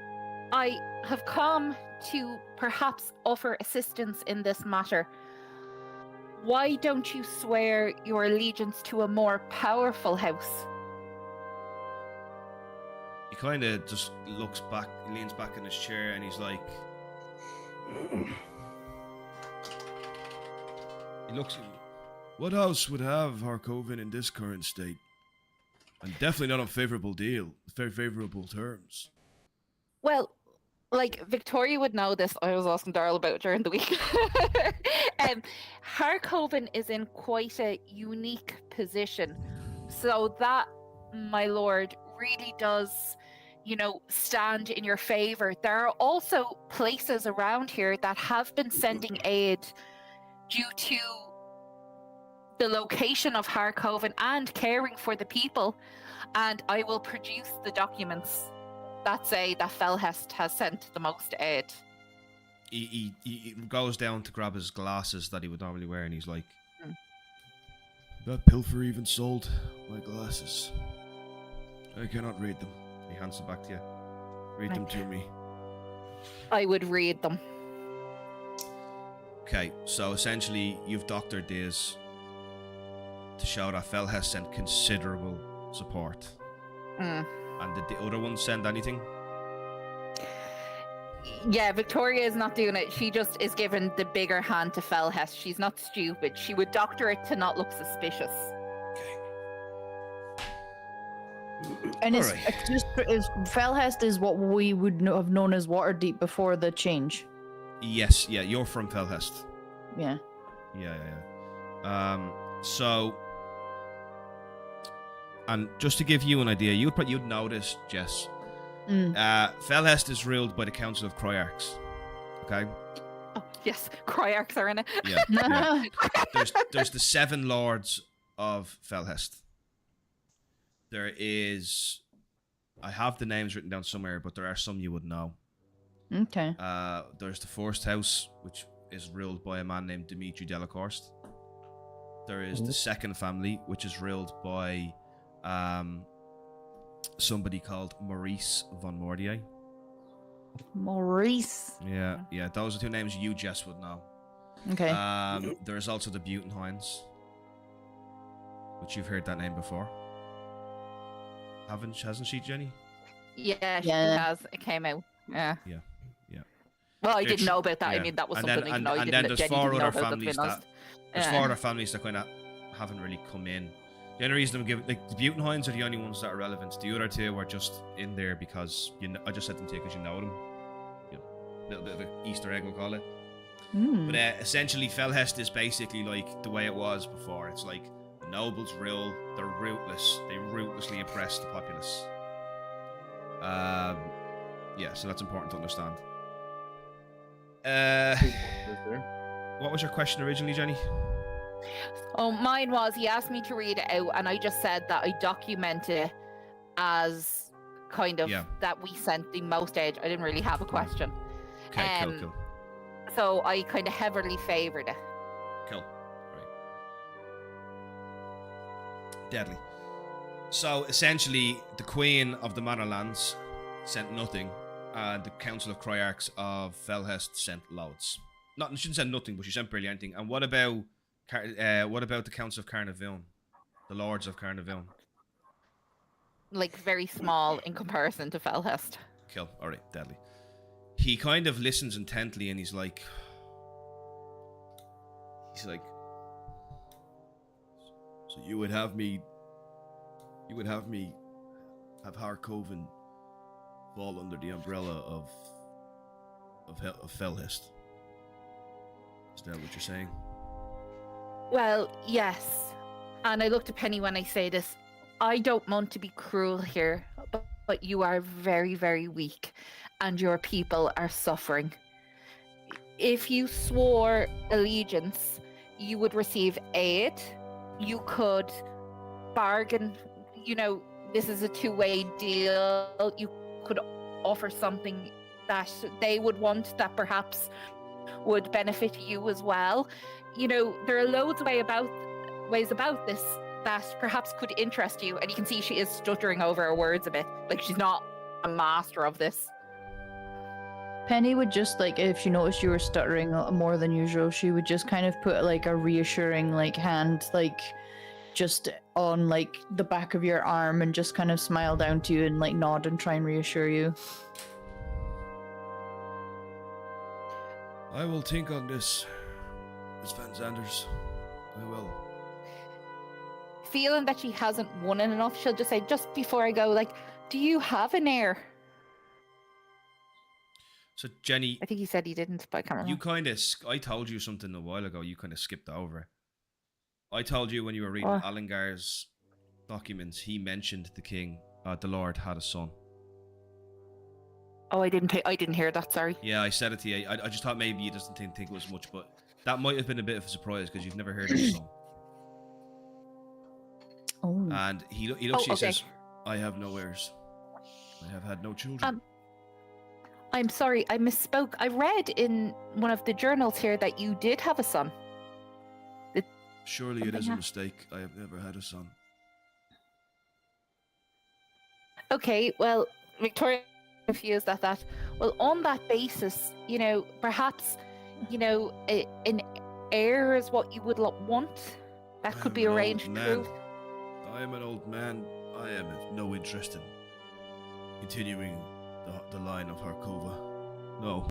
[SPEAKER 6] I have come to perhaps offer assistance in this matter. Why don't you swear your allegiance to a more powerful house?
[SPEAKER 1] He kind of just looks back, leans back in his chair, and he's like, he looks.
[SPEAKER 7] What house would have Harkoven in this current state? And definitely not on favorable terms.
[SPEAKER 6] Well, Victoria would know this. I was asking Darrell about it during the week. Harkoven is in quite a unique position. So that, my lord, really does, stand in your favor. There are also places around here that have been sending aid due to the location of Harkoven and caring for the people. And I will produce the documents that say that Felhest has sent the most aid.
[SPEAKER 1] He goes down to grab his glasses that he would normally wear, and he's like,
[SPEAKER 7] That pilfer even sold my glasses. I cannot read them.
[SPEAKER 1] he hands them back to you.
[SPEAKER 7] Read them to me.
[SPEAKER 6] I would read them.
[SPEAKER 1] Okay, so essentially, you've doctored these to show that Felhest sent considerable support.
[SPEAKER 6] Mm.
[SPEAKER 1] And did the other one send anything?
[SPEAKER 6] Yeah, Victoria is not doing it. She just is giving the bigger hand to Felhest. She's not stupid. She would doctor it to not look suspicious.
[SPEAKER 2] And
[SPEAKER 1] Alright.
[SPEAKER 2] Felhest is what we would have known as Waterdeep before the change.
[SPEAKER 1] Yes, yeah, you're from Felhest.
[SPEAKER 2] Yeah.
[SPEAKER 1] Yeah. So, and just to give you an idea, you'd know this, Jess. Felhest is ruled by the Council of Croyarchs. Okay.
[SPEAKER 6] Oh, yes, Croyarchs are in it.
[SPEAKER 1] Yeah. yeah. There's the 7 lords of Felhest. There is, I have the names written down somewhere, but there are some you would know.
[SPEAKER 2] Okay.
[SPEAKER 1] There's the First House, which is ruled by a man named Dimitri Delacourse. There is the Second Family, which is ruled by somebody called Maurice von Mordier.
[SPEAKER 2] Maurice.
[SPEAKER 1] Yeah, those are 2 names you, Jess, would know.
[SPEAKER 2] Okay.
[SPEAKER 1] There's also the Butenhoins, which you've heard that name before. Hasn't she, Jenny?
[SPEAKER 6] Yeah, she
[SPEAKER 2] Yeah.
[SPEAKER 6] has. It came out. Yeah.
[SPEAKER 1] Yeah.
[SPEAKER 6] Well, I
[SPEAKER 1] It's-
[SPEAKER 6] didn't know about that.
[SPEAKER 1] yeah.
[SPEAKER 6] I mean, that was
[SPEAKER 1] And
[SPEAKER 6] something
[SPEAKER 1] then-
[SPEAKER 6] I
[SPEAKER 1] and-
[SPEAKER 6] know.
[SPEAKER 1] and then there's
[SPEAKER 6] Jenny
[SPEAKER 1] 4
[SPEAKER 6] didn't know
[SPEAKER 1] other
[SPEAKER 6] about,
[SPEAKER 1] families
[SPEAKER 6] let's be honest.
[SPEAKER 1] There's 4 other families that kind of haven't really come in. The only reason I'm giving, the Butenhoins are the only ones that are relevant. The other 2 were just in there because I just said them to you because you know them. A little bit of an Easter egg, we'll call it. But essentially, Felhest is basically like the way it was before. It's like the nobles rule, they're ruthless. They ruthlessly oppress the populace. Yeah, so that's important to understand. What was your question originally, Jenny?
[SPEAKER 6] Oh, mine was he asked me to read it out, and I just said that I document it as kind of
[SPEAKER 1] Yeah.
[SPEAKER 6] that we sent the most aid. I didn't really have a question.
[SPEAKER 1] Okay, cool.
[SPEAKER 6] So I kind of heavily favoured it.
[SPEAKER 1] Cool. Right. Deadly. So essentially, the Queen of the Manor Lands sent nothing, the Council of Cryarchs of Felhest sent loads. Not, she didn't send nothing, but she sent barely anything. And what about the Council of Carnarvon? The Lords of Carnarvon?
[SPEAKER 6] Like very small in comparison to Felhest.
[SPEAKER 1] Kill. Alright, deadly. He kind of listens intently and he's like, so
[SPEAKER 7] you would have me have Harkoven fall under the umbrella of Felhest. Is that what you're saying?
[SPEAKER 6] Well, yes. And I looked at Penny when I say this. I don't want to be cruel here, but you are very, very weak, and your people are suffering. If you swore allegiance, you would receive aid. You could bargain, this is a two-way deal. You could offer something that they would want that perhaps would benefit you as well. There are loads of ways about this that perhaps could interest you. And you can see she is stuttering over her words a bit. Like she's not a master of this.
[SPEAKER 2] Penny would just, if she noticed you were stuttering more than usual, she would just kind of put a reassuring hand just on the back of your arm and just kind of smile down to you and nod and try and reassure you.
[SPEAKER 7] I will think on this, Miss Van Zanders. I will.
[SPEAKER 6] Feeling that she hasn't won enough, she'll just say, just before I go, do you have an heir?
[SPEAKER 1] So Jenny,
[SPEAKER 6] I think he said he didn't, but I can't remember.
[SPEAKER 1] I told you something a while ago, you kind of skipped over it. I told you when you were reading Alangar's documents, he mentioned the king, the Lord had a son.
[SPEAKER 6] Oh, I didn't hear that, sorry.
[SPEAKER 1] Yeah, I said it to you. I just thought maybe you just didn't think it was much, but that might have been a bit of a surprise because you've never heard of his son.
[SPEAKER 2] Oh.
[SPEAKER 1] And he looks at you and says,
[SPEAKER 7] I have no heirs. I have had no children.
[SPEAKER 6] I'm sorry, I misspoke. I read in one of the journals here that you did have a son.
[SPEAKER 7] Surely it is a mistake. I have never had a son.
[SPEAKER 6] Okay, well, Victoria confused at that. Well, on that basis, perhaps, an heir is what you would want. That could be arranged through.
[SPEAKER 7] I am an old man. I am of no interest in continuing the line of Harkova. No.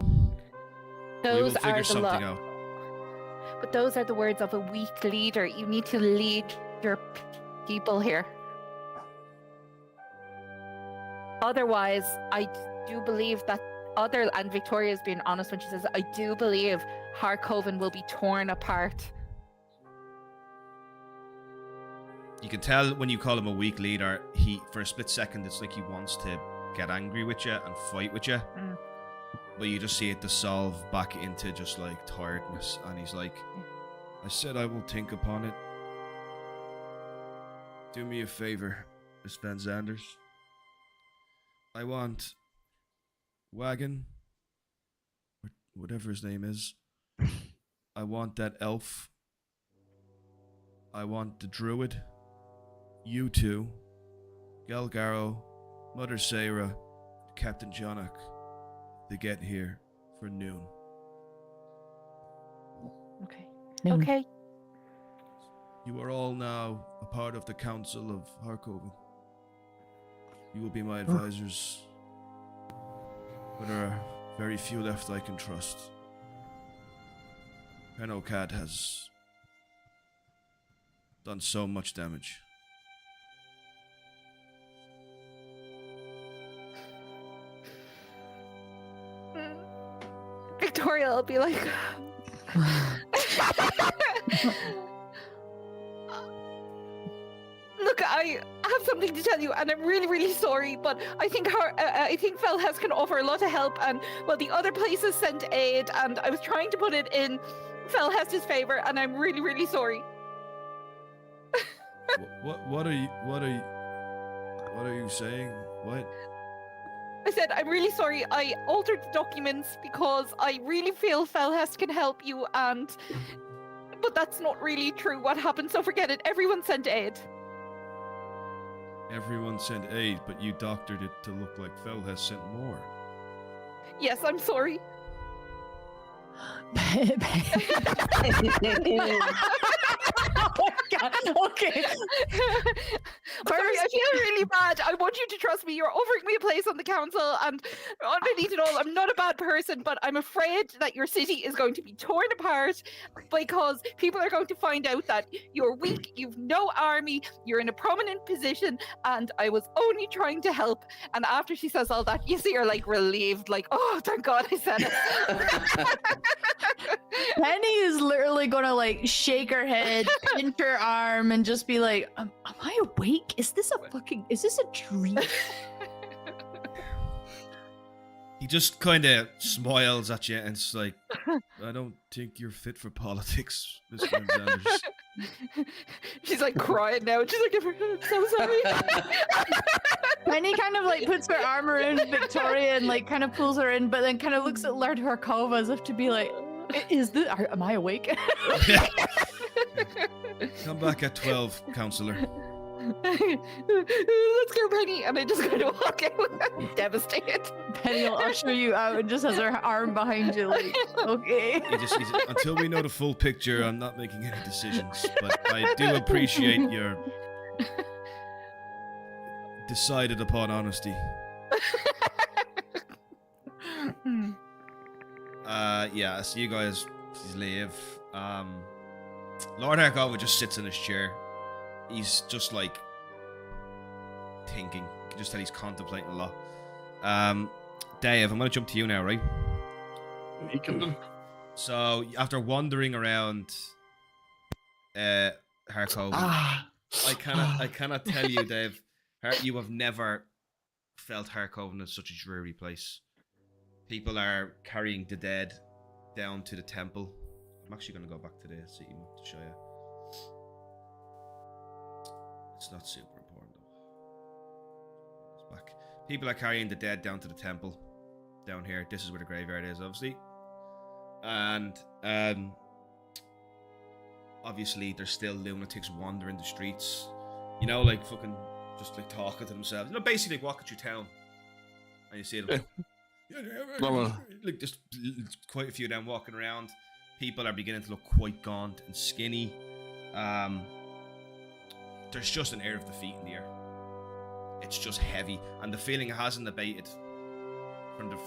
[SPEAKER 1] We will figure something out.
[SPEAKER 6] But those are the words of a weak leader. You need to lead your people here. Otherwise, I do believe that and Victoria's being honest when she says, I do believe Harkoven will be torn apart.
[SPEAKER 1] You can tell when you call him a weak leader, for a split second, it's like he wants to get angry with you and fight with you.
[SPEAKER 6] Mm.
[SPEAKER 1] But you just see it dissolve back into just tiredness. And he's like,
[SPEAKER 7] I said I will think upon it. Do me a favor, Miss Van Zanders. I want Wagon, or whatever his name is. I want that elf. I want the druid. You two, Galgaro, Mother Sarah, Captain Jonak. They get here for noon.
[SPEAKER 6] Okay.
[SPEAKER 2] Noon.
[SPEAKER 6] Okay.
[SPEAKER 7] You are all now a part of the Council of Harkoven. You will be my advisors. But there are very few left I can trust. Penokad has done so much damage.
[SPEAKER 6] Victoria will be like... Look, I have something to tell you, and I'm really, really sorry, but I think Felhest can offer a lot of help, and, well, the other places sent aid, and I was trying to put it in Felhest's favor, and I'm really, really sorry.
[SPEAKER 7] What are you saying? What?
[SPEAKER 6] I said, I'm really sorry. I altered the documents because I really feel Felhest can help you, but that's not really true what happened, so forget it. Everyone sent aid.
[SPEAKER 7] Everyone sent aid, but you doctored it to look like Felhest sent more.
[SPEAKER 6] Yes, I'm sorry.
[SPEAKER 2] Oh my God. Okay.
[SPEAKER 6] Sorry, I feel really bad. I want you to trust me. You're offering me a place on the council, and underneath it all, I'm not a bad person, but I'm afraid that your city is going to be torn apart because people are going to find out that you're weak, you've no army, you're in a prominent position, and I was only trying to help. And after she says all that, you see her like relieved, like, oh, thank God I said it.
[SPEAKER 2] Penny is literally gonna like shake her head, pinch her arm, and just be like, am I awake? Is this a dream?
[SPEAKER 7] He just kind of smiles at you and it's like, I don't think you're fit for politics, Miss Sanders.
[SPEAKER 6] She's like crying now. She's like, I'm so sorry.
[SPEAKER 2] Penny kind of like puts her arm around Victoria and like kind of pulls her in, but then kind of looks at Lord Harkova as if to be like, am I awake?
[SPEAKER 7] Come back at 12, counselor.
[SPEAKER 6] Let's go, Penny. And I just kind of walk out, devastated.
[SPEAKER 2] Penny will usher you out and just has her arm behind you, like, okay.
[SPEAKER 7] He's until we know the full picture, I'm not making any decisions. But I do appreciate your decided upon honesty. Yeah, so you guys leave. Lord Harkova just sits in his chair. He's just like thinking. You can just tell he's contemplating a lot. Dave, I'm gonna jump to you now, right? So after wandering around Harkova, I cannot tell you, Dave, you have never felt Harkoven as such a dreary place. People are carrying the dead down to the temple. I'm actually going to go back to the city map to show you. It's not super important though. It's back. People are carrying the dead down to the temple. Down here. This is where the graveyard is, obviously. And obviously there's still lunatics wandering the streets. You know, like fucking just like talking to themselves. You know, basically like walking through town. And you see them. Like just quite a few of them walking around. People are beginning to look quite gaunt and skinny. There's just an air of defeat in the air. It's just heavy, and the feeling hasn't abated.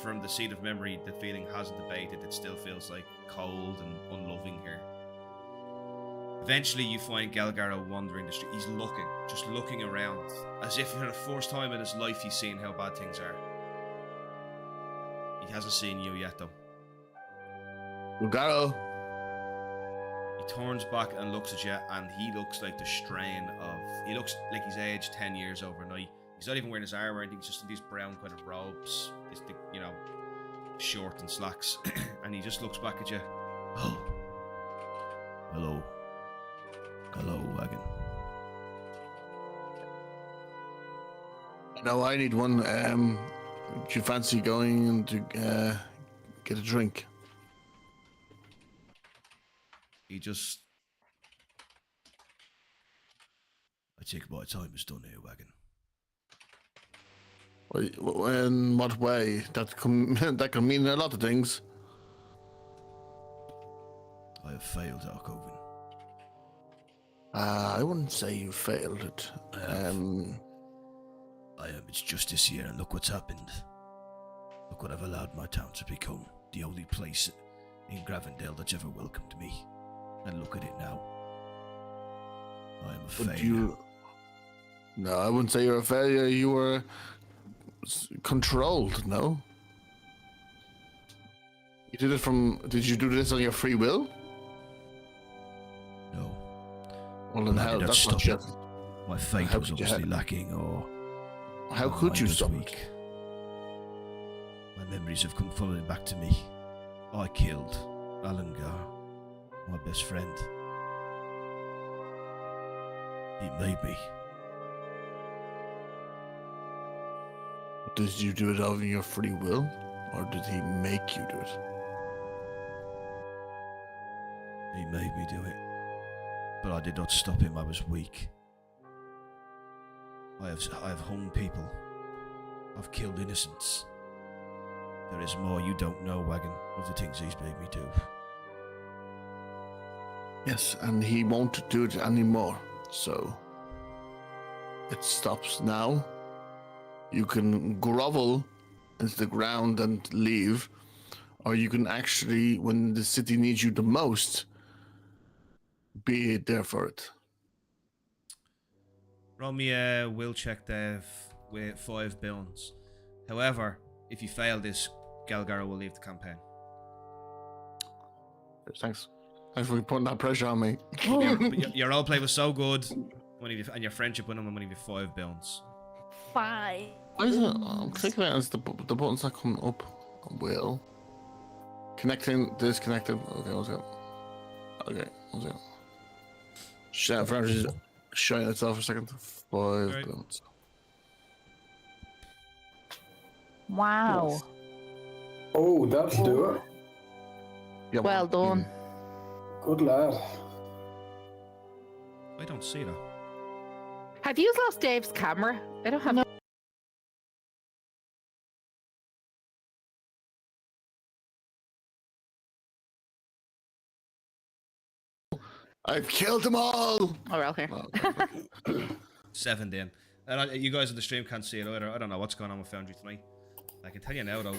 [SPEAKER 7] From the seat of memory, the feeling hasn't abated. It still feels like cold and unloving here. Eventually, you find Gelgaro wandering the street. He's just looking around, as if for the first time in his life he's seen how bad things are. He hasn't seen you yet, though.
[SPEAKER 3] Gelgaro.
[SPEAKER 7] He turns back and looks at you, and he looks like the strain of... He looks like he's aged 10 years overnight. He's not even wearing his armor, and he's just in these brown kind of robes, you know, short and slacks. And he just looks back at you. Oh. Hello. Hello, Wagon.
[SPEAKER 3] No, I need one. Do you fancy going to get a drink?
[SPEAKER 7] He just... I take my time, it's done here, Wagon.
[SPEAKER 3] In what way? That can mean a lot of things.
[SPEAKER 7] I have failed, Harkoven.
[SPEAKER 3] I wouldn't say you failed it.
[SPEAKER 7] I am. It's justice here, and look what's happened. Look what I've allowed my town to become. The only place in Gravendale that's ever welcomed me. And look at it now. I am a failure.
[SPEAKER 3] No, I wouldn't say you're a failure. You were controlled, no? You did it from... Did you do this on your free will?
[SPEAKER 7] No.
[SPEAKER 3] Well, then how? That's not just...
[SPEAKER 7] My faith was obviously lacking, or...
[SPEAKER 3] How could you stop it?
[SPEAKER 7] My memories have come flooding back to me. I killed Alangar, my best friend. He made me.
[SPEAKER 3] Did you do it of your free will? Or did he make you do it?
[SPEAKER 7] He made me do it. But I did not stop him, I was weak. I have hung people. I've killed innocents. There is more you don't know, Wagon, of the things he's made me do.
[SPEAKER 3] Yes, and he won't do it anymore. So it stops now. You can grovel into the ground and leave, or you can actually, when the city needs you the most, be there for it.
[SPEAKER 1] Roll me a will check, Dave, with 5 bones. However, if you fail this, Galgaro will leave the campaign.
[SPEAKER 3] Thanks. Thanks for putting that pressure on me.
[SPEAKER 1] Your roleplay was so good, and your friendship with him, I'm going to give you 5 bones.
[SPEAKER 2] 5.
[SPEAKER 3] Why is it? I'm clicking it as the buttons that come up. Will. Connecting, disconnecting. Okay, what's it? Okay, what's it? Shut for just showing itself for a second. 5
[SPEAKER 1] Right.
[SPEAKER 3] buttons.
[SPEAKER 2] Wow.
[SPEAKER 4] Oh, that'll do it.
[SPEAKER 3] Yeah,
[SPEAKER 2] Well done.
[SPEAKER 4] Good lad.
[SPEAKER 1] I don't see that.
[SPEAKER 6] Have you lost Dave's camera? I don't have.
[SPEAKER 2] No.
[SPEAKER 3] I've killed them all.
[SPEAKER 6] Oh, we're all here.
[SPEAKER 3] Oh,
[SPEAKER 1] 7 then. And you guys on the stream can't see it either. I don't know what's going on with Foundry tonight. I can tell you now, though.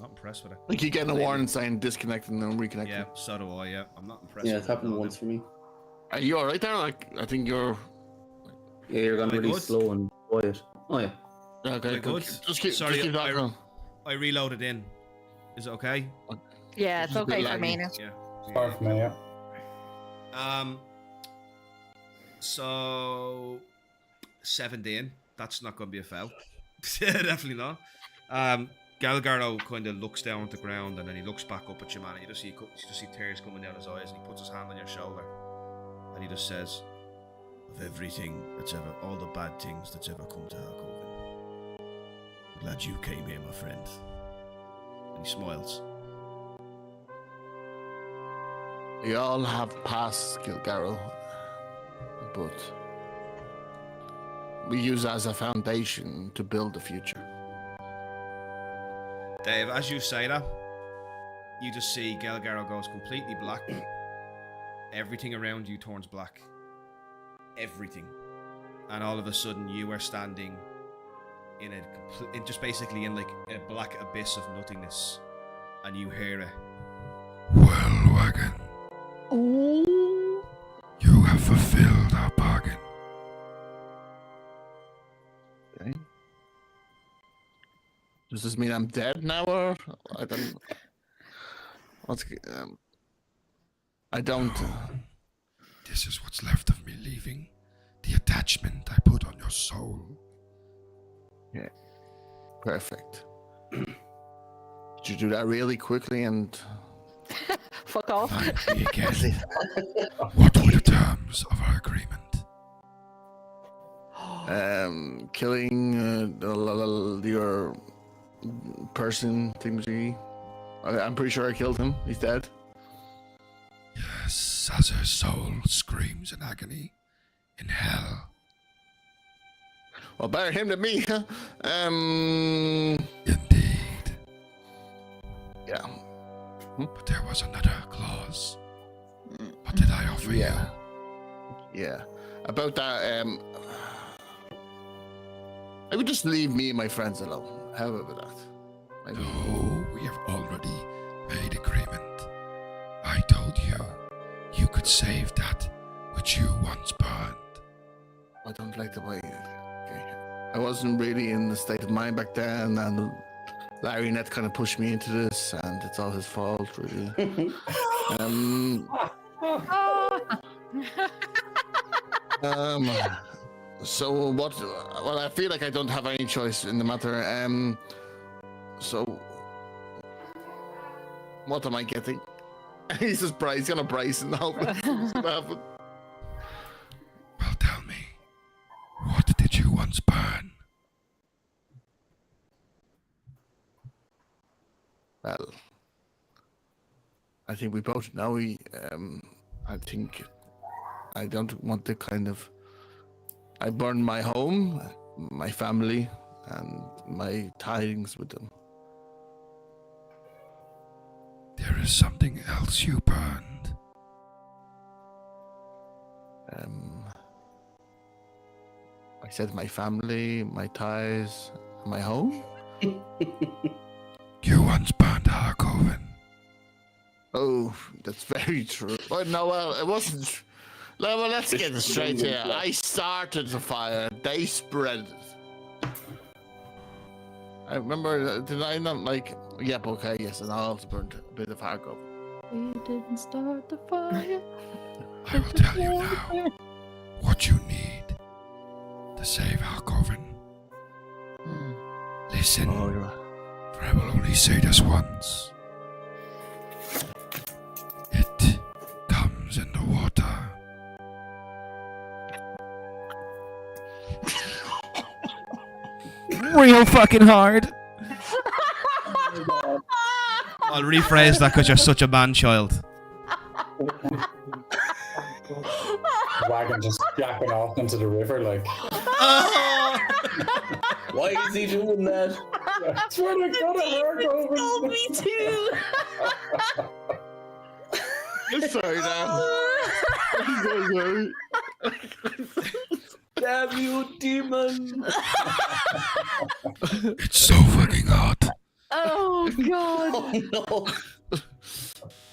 [SPEAKER 1] Not impressed with it.
[SPEAKER 3] like you getting a warning saying disconnecting and reconnecting.
[SPEAKER 1] Yeah, so do I, yeah. I'm not impressed
[SPEAKER 5] Yeah,
[SPEAKER 1] with
[SPEAKER 5] it's
[SPEAKER 1] it.
[SPEAKER 5] happened once for me.
[SPEAKER 3] Are you alright there? Like, I think you're.
[SPEAKER 5] Yeah, you're going
[SPEAKER 1] Am I
[SPEAKER 5] really
[SPEAKER 1] good?
[SPEAKER 5] slow and quiet. Oh yeah.
[SPEAKER 3] Okay,
[SPEAKER 1] Very good.
[SPEAKER 3] Just keep,
[SPEAKER 1] Sorry,
[SPEAKER 3] just keep that going.
[SPEAKER 1] I reloaded in. Is it okay?
[SPEAKER 6] Yeah, it's
[SPEAKER 3] Just a bit
[SPEAKER 6] okay for me
[SPEAKER 3] laggy.
[SPEAKER 6] now.
[SPEAKER 1] Yeah.
[SPEAKER 4] Sorry for me, yeah.
[SPEAKER 1] So 7 in. That's not going to be a foul. Definitely not. Galgardo kind of looks down at the ground and then he looks back up at you, man. And you just see tears coming down his eyes, and he puts his hand on your shoulder and he just says, "Of everything that's ever, all the bad things that's ever come to Harkoven, I'm glad you came here, my friend." And he smiles.
[SPEAKER 3] We all have past, Gilgaro, but we use it as a foundation to build the future.
[SPEAKER 1] Dave, as you say that, you just see Galgaro goes completely black. Everything around you turns black. Everything. And all of a sudden you are standing in just basically in like a black abyss of nothingness. And you hear it.
[SPEAKER 7] Well, Wagon,
[SPEAKER 2] Oh.
[SPEAKER 7] you have fulfilled our bargain.
[SPEAKER 3] Okay. Does this mean I'm dead now, or I don't? What's I don't.
[SPEAKER 7] This is what's left of me leaving. The attachment I put on your soul.
[SPEAKER 3] Perfect. Did you do that really quickly and?
[SPEAKER 6] Fuck off.
[SPEAKER 7] Thank me again. What were the terms of our agreement?
[SPEAKER 3] Killing your person thingy. I'm pretty sure I killed him. He's dead.
[SPEAKER 7] Yes, as her soul screams in agony in hell.
[SPEAKER 3] Well, better him than me.
[SPEAKER 7] Indeed.
[SPEAKER 3] Yeah.
[SPEAKER 7] But there was another clause. What did I offer
[SPEAKER 3] Yeah. Yeah. About that, I would just leave me and my friends alone. How about that?
[SPEAKER 7] you?
[SPEAKER 3] Maybe.
[SPEAKER 7] No, we have already made agreement. I told you you could save that which you once burned.
[SPEAKER 3] I don't like the way. Okay. I wasn't really in the state of mind back then, and Larry Net kind of pushed me into this, and it's all his fault, really. So what? Well, I feel like I don't have any choice in the matter. So what am I getting? He's just Bryce. He's gonna Bryce and hope it's gonna happen.
[SPEAKER 7] Well, tell me, what did you once burn?
[SPEAKER 3] Well, I think we both know. I think I don't want to kind of. I burned my home, my family, and my tidings with them.
[SPEAKER 7] There is something else you burned.
[SPEAKER 3] I said my family, my ties, my home.
[SPEAKER 7] You once burned Harkoven.
[SPEAKER 3] Oh, that's very true. Well, no, well, it wasn't. Well, let's get it straight here. I started the fire. They spread it. I remember, did I not like? Yep, okay, yes, and I also burned a bit of Harkoven.
[SPEAKER 2] We didn't start the fire.
[SPEAKER 7] I will tell you now what you need to save Harkoven. Listen,
[SPEAKER 3] Oh, you're
[SPEAKER 7] for I will only say this once. It comes in the water.
[SPEAKER 1] Real fucking hard. I'll rephrase that because you're such a man-child.
[SPEAKER 4] Wagon just jacking off into the river, like.
[SPEAKER 5] Why is he doing that?
[SPEAKER 4] I swear to God, it
[SPEAKER 2] told me to.
[SPEAKER 3] I'm sorry, Dan. I'm so sorry.
[SPEAKER 5] Damn you, demon!
[SPEAKER 7] It's so fucking hot.
[SPEAKER 2] Oh god.
[SPEAKER 5] Oh no!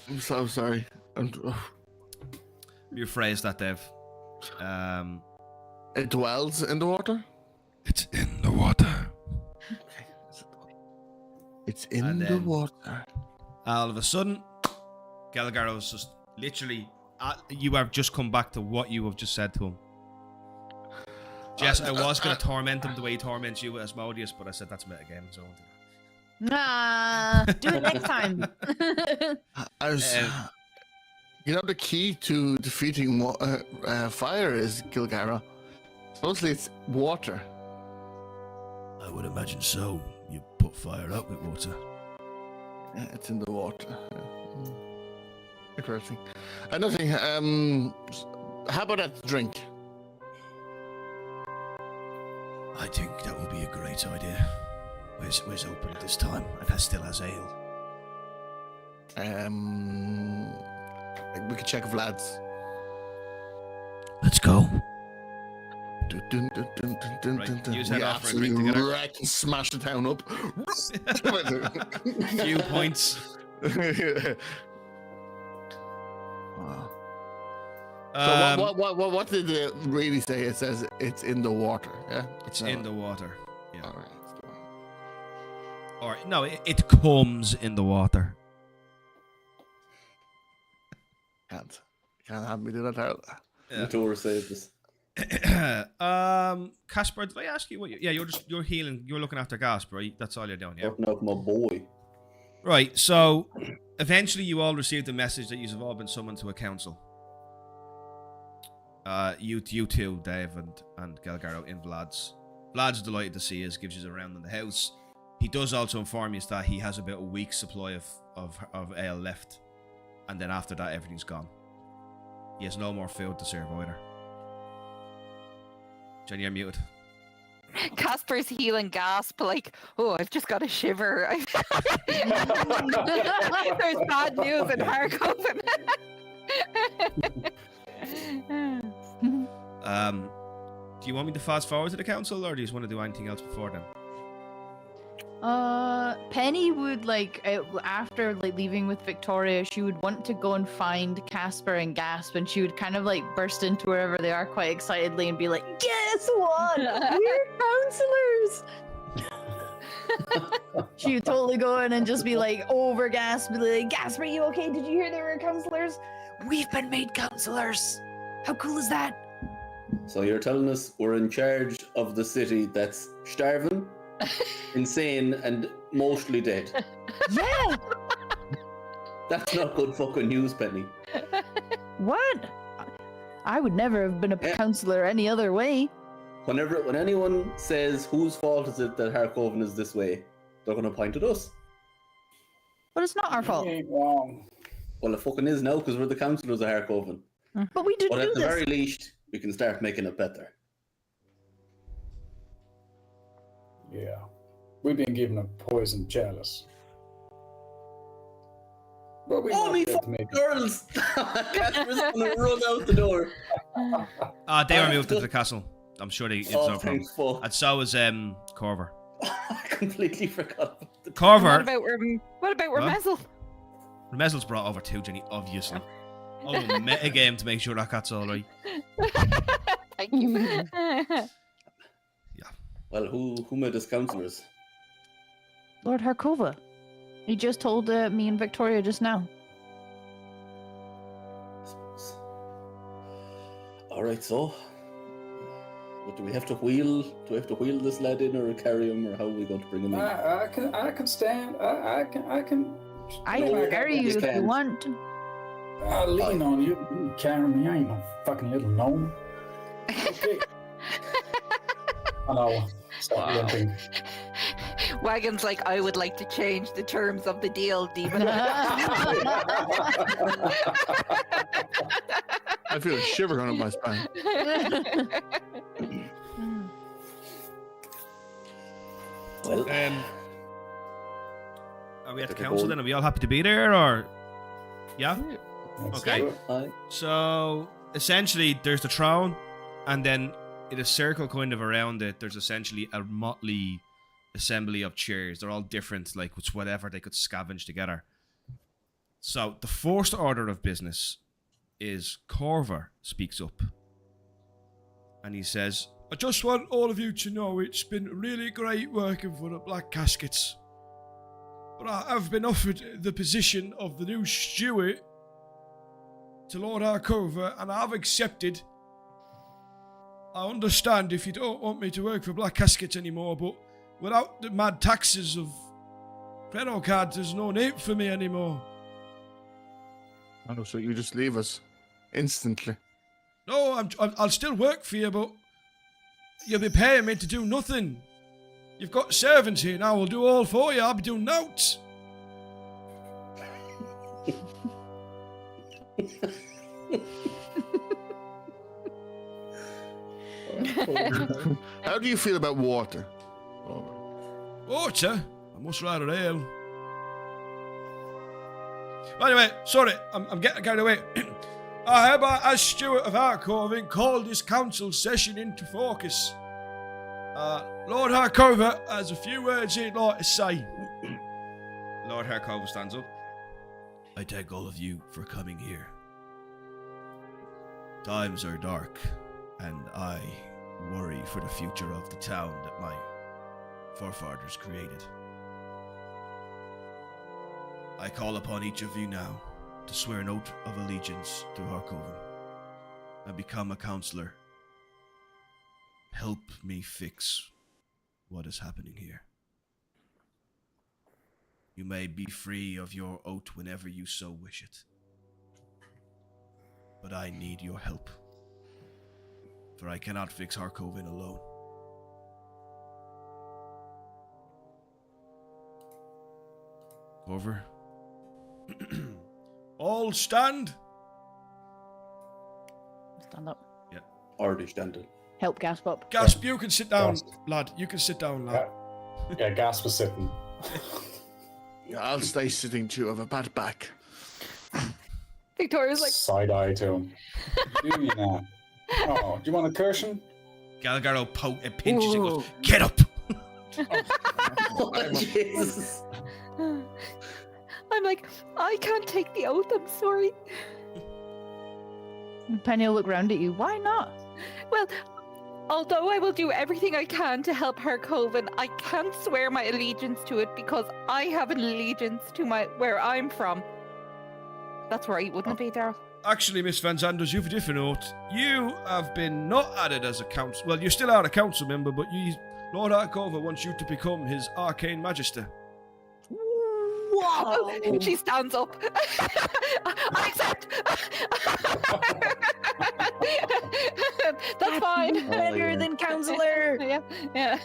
[SPEAKER 3] I'm so sorry.
[SPEAKER 1] Rephrase that, Dev.
[SPEAKER 3] It dwells in the water?
[SPEAKER 7] It's in the water.
[SPEAKER 3] It's in
[SPEAKER 1] And
[SPEAKER 3] the
[SPEAKER 1] then-
[SPEAKER 3] water.
[SPEAKER 1] All of a sudden, Galgaro's just literally. You have just come back to what you have just said to him. Jess, I was going to torment him the way he torments you with Asmodeus, but I said that's metagame, so I won't do that.
[SPEAKER 2] Nah, do it next time.
[SPEAKER 3] I was, you know, the key to defeating fire is Gilgara. Mostly it's water.
[SPEAKER 7] I would imagine so. You put fire out with water.
[SPEAKER 3] Yeah, it's in the water. Yeah. Interesting. Another thing, how about that drink?
[SPEAKER 7] I think that would be a great idea. Where's open at this time and still has ale.
[SPEAKER 3] We could check Vlad's.
[SPEAKER 7] Let's go.
[SPEAKER 1] Right, use head
[SPEAKER 3] We
[SPEAKER 1] off for a drink
[SPEAKER 3] absolutely
[SPEAKER 1] together.
[SPEAKER 3] wreck and smash the town up.
[SPEAKER 1] Few points.
[SPEAKER 3] Wow.
[SPEAKER 1] Um,
[SPEAKER 3] So what did it really say? It says it's in the water. Yeah,
[SPEAKER 1] It's in the water. Yeah.
[SPEAKER 3] All right.
[SPEAKER 1] Or no, it comes in the water.
[SPEAKER 3] Can't have me do that. Harold.
[SPEAKER 5] The tour saved this.
[SPEAKER 1] Casper, did I ask you what? You're healing. You're looking after Gasper, right? That's all you're doing, yeah.
[SPEAKER 5] Looking up my boy.
[SPEAKER 1] Right. So, eventually, you all received a message that you've all been summoned to a council. You two, Dave and Galgaro in Vlad's. Vlad's delighted to see us. Gives you a round in the house. He does also inform you that he has about a week's supply of ale left, and then after that, everything's gone. He has no more food to serve either. Jenny, you're muted.
[SPEAKER 6] Casper's healing gasp like, oh, I've just got a shiver. There's bad news in Harkoven.
[SPEAKER 1] Do you want me to fast forward to the council, or do you just want to do anything else before then?
[SPEAKER 2] Penny would after leaving with Victoria, she would want to go and find Casper and Gasp, and she would kind of burst into wherever they are quite excitedly and be like, "Guess what? We're counselors!" She would totally go in and just be over Gasp, be like, "Gasp, are you okay? Did you hear there were counselors? We've been made counselors. How cool is that?"
[SPEAKER 5] So you're telling us we're in charge of the city that's starving, insane, and mostly dead.
[SPEAKER 2] Yeah.
[SPEAKER 5] That's not good fucking news, Penny.
[SPEAKER 2] What? I would never have been a counselor any other way.
[SPEAKER 5] When anyone says whose fault is it that Harkoven is this way, they're gonna point at us.
[SPEAKER 2] But it's not our fault.
[SPEAKER 4] Ain't wrong.
[SPEAKER 5] Well, it fucking is now because we're the councillors of Harkoven.
[SPEAKER 2] But we didn't
[SPEAKER 5] But
[SPEAKER 2] do
[SPEAKER 5] at the
[SPEAKER 2] this.
[SPEAKER 5] very least, we can start making it better.
[SPEAKER 4] Yeah. We've been given a poison chalice. But we
[SPEAKER 5] Oh,
[SPEAKER 4] might
[SPEAKER 5] me
[SPEAKER 4] be able to make it.
[SPEAKER 5] girls! Casper's gonna run out the door.
[SPEAKER 1] They were moved into the castle. I'm sure it's no problem.
[SPEAKER 5] Thank fuck.
[SPEAKER 1] And so was Corver.
[SPEAKER 5] I completely forgot about the
[SPEAKER 6] What
[SPEAKER 1] Corver,
[SPEAKER 6] about Remezel?
[SPEAKER 1] Remezel's brought over too, Jenny, obviously. Oh, meta game to make sure that cat's all right.
[SPEAKER 6] Thank you.
[SPEAKER 5] Well, who made us counselors?
[SPEAKER 2] Lord Harkova. He just told me and Victoria just now.
[SPEAKER 5] Alright, so. What, do we have to wheel? Do we have to wheel this lad in or carry him, or how are we going to bring him in?
[SPEAKER 4] I can stand. I can.
[SPEAKER 2] I
[SPEAKER 5] No,
[SPEAKER 2] can carry
[SPEAKER 5] you
[SPEAKER 2] you if you
[SPEAKER 5] can't.
[SPEAKER 2] want.
[SPEAKER 4] I'll lean on you. You carry me. I ain't no fucking little gnome. Okay. I know. Stop limping.
[SPEAKER 6] Wagon's like, I would like to change the terms of the deal, Demon.
[SPEAKER 3] I feel a shiver going up my spine.
[SPEAKER 5] Well,
[SPEAKER 1] Are we at the
[SPEAKER 5] Take a
[SPEAKER 1] council
[SPEAKER 5] board.
[SPEAKER 1] then? Are we all happy to be there, or? Yeah?
[SPEAKER 4] Let's
[SPEAKER 1] Okay.
[SPEAKER 4] do it.
[SPEAKER 5] aye.
[SPEAKER 1] So, essentially, there's the throne, and then in a circle kind of around it, there's essentially a motley assembly of chairs. They're all different, like, it's whatever they could scavenge together. So, the first order of business is Corver speaks up. And he says, I just want all of you to know it's been really great working for the Black Caskets. But I have been offered the position of the new steward to Lord Harkova, and I've accepted. I understand if you don't want me to work for Black Caskets anymore, but without the mad taxes of Crenocard, there's no need for me anymore.
[SPEAKER 3] Oh, so you just leave us instantly.
[SPEAKER 1] No, I'll still work for you, but you'll be paying me to do nothing. You've got servants here now, I'll do all for you. I'll be doing notes.
[SPEAKER 3] How do you feel about water?
[SPEAKER 1] Water? I must rather ale. Anyway, sorry, I'm getting carried away. I hereby, as Steward of Harkoven, call this council session into focus. Lord Harkova has a few words he'd like to say. Lord Harkova stands up. I thank all of you for coming here. Times are dark, and I worry for the future of the town that my forefathers created. I call upon each of you now to swear an oath of allegiance to Harkoven and become a counselor. Help me fix what is happening here. You may be free of your oath whenever you so wish it. But I need your help, for I cannot fix Harkoven alone. Over. All stand.
[SPEAKER 2] Stand up.
[SPEAKER 5] Already standing.
[SPEAKER 2] Help gasp up.
[SPEAKER 1] Gasp, you can sit down,
[SPEAKER 4] Gasp.
[SPEAKER 1] lad. You can sit down, lad.
[SPEAKER 4] Yeah, Gas was sitting.
[SPEAKER 3] Yeah, I'll stay sitting too. I have a bad back.
[SPEAKER 6] Victoria's like,
[SPEAKER 4] Side eye to him. Do you now? Oh, do you want a cushion?
[SPEAKER 1] Galgaro pinches and goes, get up!
[SPEAKER 5] Oh, Jesus.
[SPEAKER 6] I'm like, I can't take the oath, I'm sorry.
[SPEAKER 2] Penny will look round at you. Why not?
[SPEAKER 6] Well, although I will do everything I can to help Harkoven, I can't swear my allegiance to it because I have an allegiance to where I'm from. That's right, wouldn't it be, Daryl?
[SPEAKER 1] Actually, Miss Van Zanders, you've a different note. You have been not added as a council. Well, you still are a council member, but Lord Arkova wants you to become his arcane magister.
[SPEAKER 2] Wow.
[SPEAKER 6] Oh, she stands up. I accept. That's fine.
[SPEAKER 2] Better
[SPEAKER 5] yeah.
[SPEAKER 2] than counselor.
[SPEAKER 6] Yeah, yeah.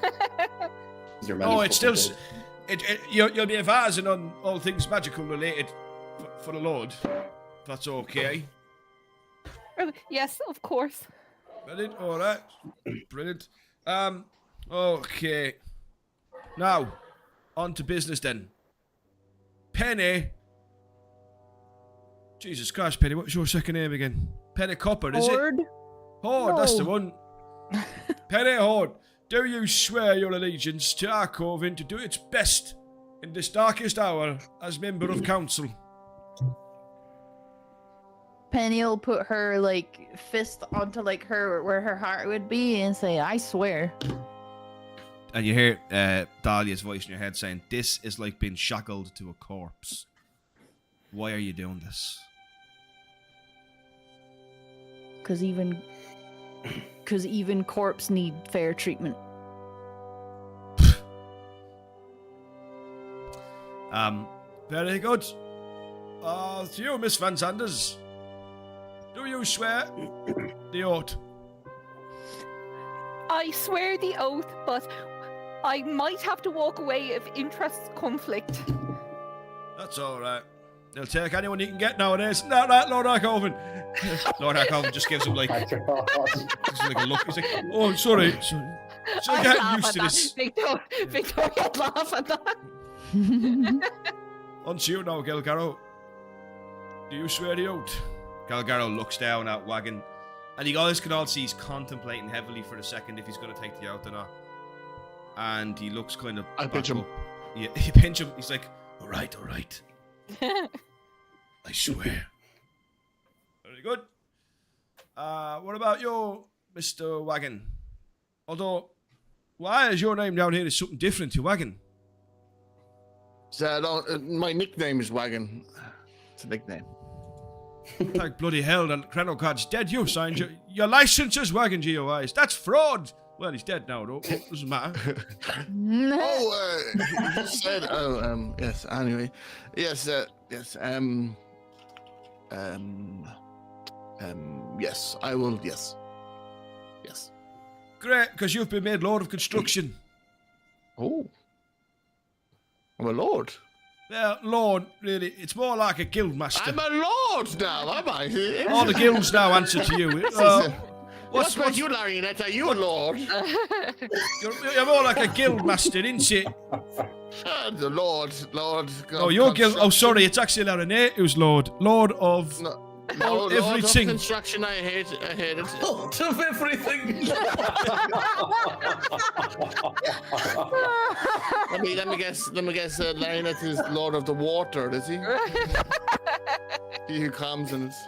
[SPEAKER 5] Is your
[SPEAKER 1] Oh,
[SPEAKER 5] man
[SPEAKER 1] it's still.
[SPEAKER 5] fucking
[SPEAKER 1] You'll be advising on all things magical related for the Lord. If that's okay.
[SPEAKER 6] Yes, of course.
[SPEAKER 1] Brilliant. All right. Brilliant. Okay. Now, on to business then. Penny
[SPEAKER 7] Jesus Christ, Penny, what's your second name again? Penny Copper, is
[SPEAKER 2] Horde?
[SPEAKER 7] it? Horde, that's the
[SPEAKER 2] No.
[SPEAKER 7] one. Penny Horde, do you swear your allegiance to our coven to do its best in this darkest hour as member of council?
[SPEAKER 2] Penny will put her like fist onto like her where her heart would be and say, "I swear."
[SPEAKER 1] And you hear Dahlia's voice in your head saying, "This is like being shackled to a corpse. Why are you doing this?"
[SPEAKER 2] Cause even corpse need fair treatment.
[SPEAKER 7] Very good. To you, Miss Van Sanders. Do you swear the oath?
[SPEAKER 6] I swear the oath, but I might have to walk away if interests conflict.
[SPEAKER 7] That's all right. They'll take anyone you can get nowadays. Isn't that right, Lord Arkoven?
[SPEAKER 1] Lord Harkoven just gives him like,
[SPEAKER 4] My God.
[SPEAKER 1] just like a look. He's like,
[SPEAKER 7] Oh, sorry. So
[SPEAKER 6] I
[SPEAKER 7] getting
[SPEAKER 6] laugh
[SPEAKER 7] used
[SPEAKER 6] at
[SPEAKER 7] to
[SPEAKER 6] that.
[SPEAKER 7] this.
[SPEAKER 6] Victoria laugh at that.
[SPEAKER 7] On to you now, Gelgaro. Do you swear the oath?
[SPEAKER 1] Galgaro looks down at Wagon, and you guys can all see he's contemplating heavily for a second if he's going to take the oath or not. And he looks kind of.
[SPEAKER 3] I pinch
[SPEAKER 1] back
[SPEAKER 3] him.
[SPEAKER 1] up. Yeah, you pinch him. He's like, all right. I swear.
[SPEAKER 7] Very good. What about you, Mr. Wagon? Although, why is your name down here is something different to Wagon?
[SPEAKER 3] So my nickname is Wagon. It's a nickname.
[SPEAKER 7] Thank bloody hell that Krenocard's dead. You signed your license as Wagon GOIs. That's fraud. Well, he's dead now, though. Doesn't matter.
[SPEAKER 3] Oh, you said. Oh, yes. Anyway, yes, yes. Yes. I will. Yes. Yes.
[SPEAKER 7] Great, because you've been made Lord of Construction.
[SPEAKER 3] Oh, I'm a lord.
[SPEAKER 7] Well, Lord, really, it's more like a guild master.
[SPEAKER 3] I'm a lord now, am I?
[SPEAKER 7] All the guilds now answer to you.
[SPEAKER 3] What's with you, Larionette? Are you a lord?
[SPEAKER 7] You're more like a guild master, isn't it?
[SPEAKER 3] The Lord.
[SPEAKER 7] Oh, your guild. Oh, sorry, it's actually Larinate who's Lord. Lord of.
[SPEAKER 3] No, Lord of
[SPEAKER 7] everything.
[SPEAKER 3] Construction. I hate it.
[SPEAKER 5] Out of everything.
[SPEAKER 3] Let me guess. Larionette is Lord of the Water, is he? He who comes and it's.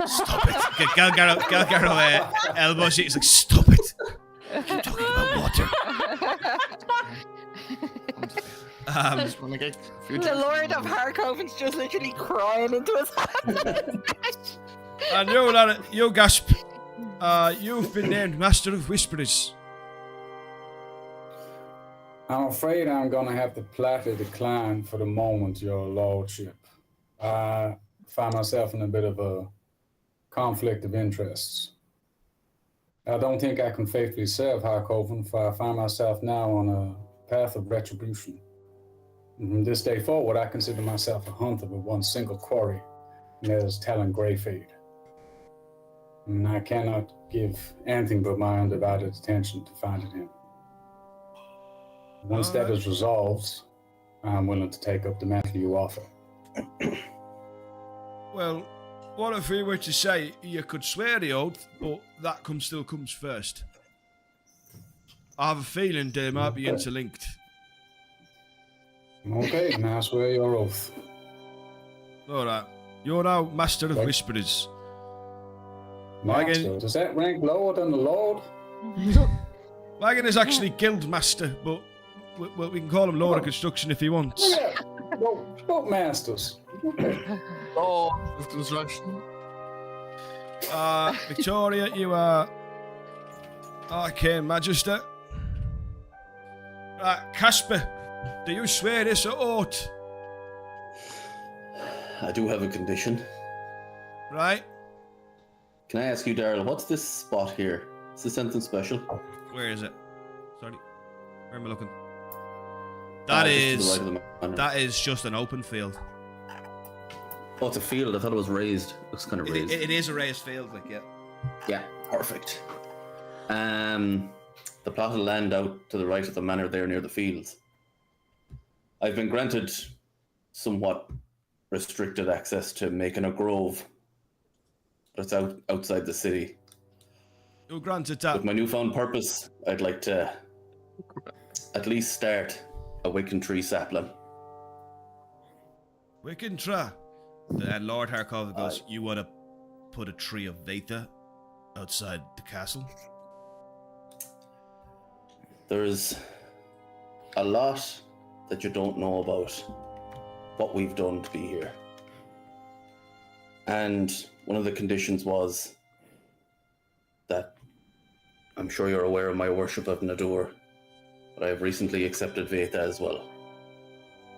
[SPEAKER 1] Stop it. Galgaro elbows you. He's like, stop it. Keep talking about water.
[SPEAKER 3] Just wanna get
[SPEAKER 6] The Lord of Harkoven's just literally crying into his hands.
[SPEAKER 7] And you Gasp. You've been named Master of Whisperers.
[SPEAKER 4] I'm afraid I'm gonna have to politely decline for the moment, Your Lordship. I find myself in a bit of a conflict of interests. I don't think I can faithfully serve Harkoven, for I find myself now on a path of retribution. And from this day forward, I consider myself a hunter with one single quarry, and that is Talon Greyfade. And I cannot give anything but my undivided attention to finding him. Once that is resolved, I'm willing to take up the mantle you offer.
[SPEAKER 7] Well, what if we were to say you could swear the oath, but that still comes first? I have a feeling they might be interlinked.
[SPEAKER 4] Okay, now I swear your oath.
[SPEAKER 7] Alright. You're now Master of
[SPEAKER 4] Right.
[SPEAKER 7] Whisperers.
[SPEAKER 4] Master, does that rank lower than the Lord?
[SPEAKER 7] Wagon is actually Guild Master, but we can call him Lord of Construction if he wants.
[SPEAKER 4] Yeah, both masters.
[SPEAKER 3] Lord of Construction.
[SPEAKER 7] Victoria, you are Arcane Magister. Casper, do you swear this oath?
[SPEAKER 5] I do have a condition.
[SPEAKER 7] Right?
[SPEAKER 5] Can I ask you, Daryl, what's this spot here? Is this something special?
[SPEAKER 1] Where is it? Sorry. Where am I looking?
[SPEAKER 5] Just
[SPEAKER 1] That
[SPEAKER 5] to the
[SPEAKER 1] is.
[SPEAKER 5] right of the manor.
[SPEAKER 1] That is just an open field.
[SPEAKER 5] Oh, it's a field. I thought it was raised. Looks kind of raised.
[SPEAKER 1] It is a raised field, like, yeah.
[SPEAKER 5] Yeah, perfect. The plot of land out to the right of the manor there near the fields. I've been granted somewhat restricted access to making a grove. But it's outside the city.
[SPEAKER 7] Who granted that?
[SPEAKER 5] With my newfound purpose, I'd like to at least start a Wiccan tree sapling.
[SPEAKER 7] Wiccan Tra.
[SPEAKER 1] The Lord Harkova goes, you want to put a tree of Veta outside the castle?
[SPEAKER 5] There's a lot that you don't know about what we've done to be here. And one of the conditions was that I'm sure you're aware of my worship of Nadur, but I have recently accepted Veta as well.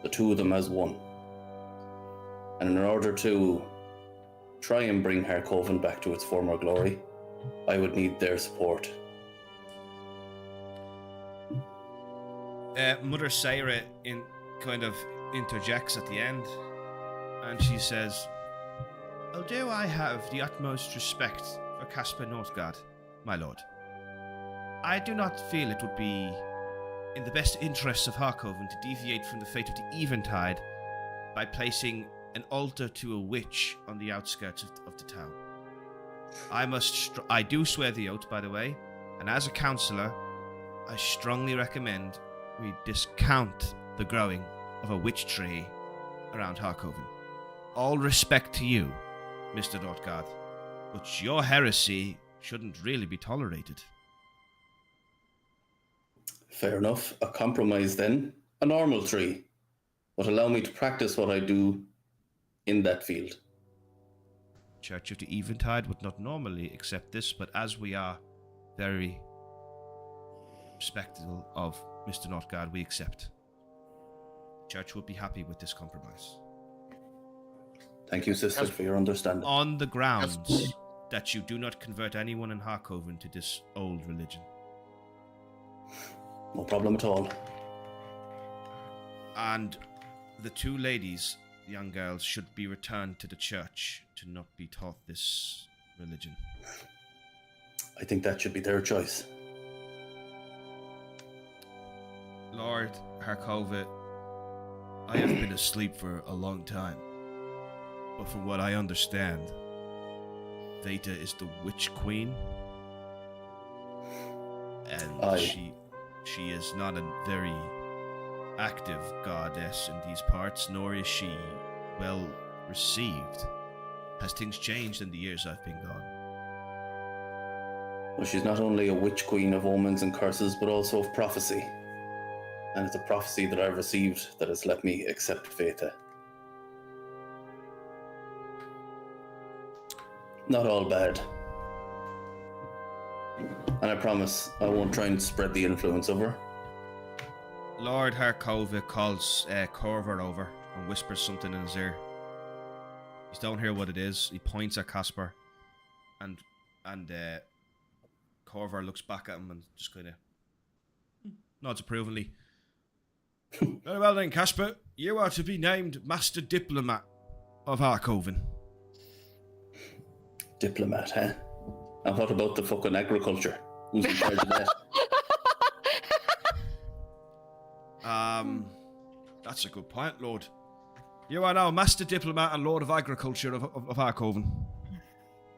[SPEAKER 5] The two of them as one. And in order to try and bring Harkoven back to its former glory, I would need their support.
[SPEAKER 1] Mother Sarah kind of interjects at the end, and she says, although I have the utmost respect for Caspar Northgard, my lord, I do not feel it would be in the best interests of Harkoven to deviate from the fate of the Eventide by placing an altar to a witch on the outskirts of the town. I do swear the oath, by the way, and as a counsellor, I strongly recommend we discount the growing of a witch tree around Harkoven. All respect to you, Mr. Northgard, but your heresy shouldn't really be tolerated.
[SPEAKER 5] Fair enough. A compromise then. A normal tree. But allow me to practice what I do in that field.
[SPEAKER 1] Church of the Eventide would not normally accept this, but as we are very respectful of Mr. Northgard, we accept. Church would be happy with this compromise.
[SPEAKER 5] Thank you, sister, for your understanding.
[SPEAKER 1] On the grounds that you do not convert anyone in Harkoven to this old religion.
[SPEAKER 5] No problem at all.
[SPEAKER 1] And the two ladies, young girls, should be returned to the church to not be taught this religion.
[SPEAKER 5] I think that should be their choice.
[SPEAKER 1] Lord Harkova, I have been asleep for a long time, but from what I understand, Veta is the witch queen, and
[SPEAKER 5] Aye.
[SPEAKER 1] she is not a very active goddess in these parts, nor is she well received. Has things changed in the years I've been gone?
[SPEAKER 5] Well, she's not only a witch queen of omens and curses, but also of prophecy. And it's a prophecy that I've received that has let me accept Veta. Not all bad. And I promise I won't try and spread the influence of her.
[SPEAKER 1] Lord Harkova calls Corver over and whispers something in his ear. You don't hear what it is. He points at Caspar, and Corver looks back at him and just kind of nods approvingly. Very well then, Caspar. You are to be named Master Diplomat of Harkoven.
[SPEAKER 5] Diplomat, huh? And what about the fucking agriculture? Who's in charge of that?
[SPEAKER 1] That's a good point, Lord. You are now Master Diplomat and Lord of Agriculture of Harkoven.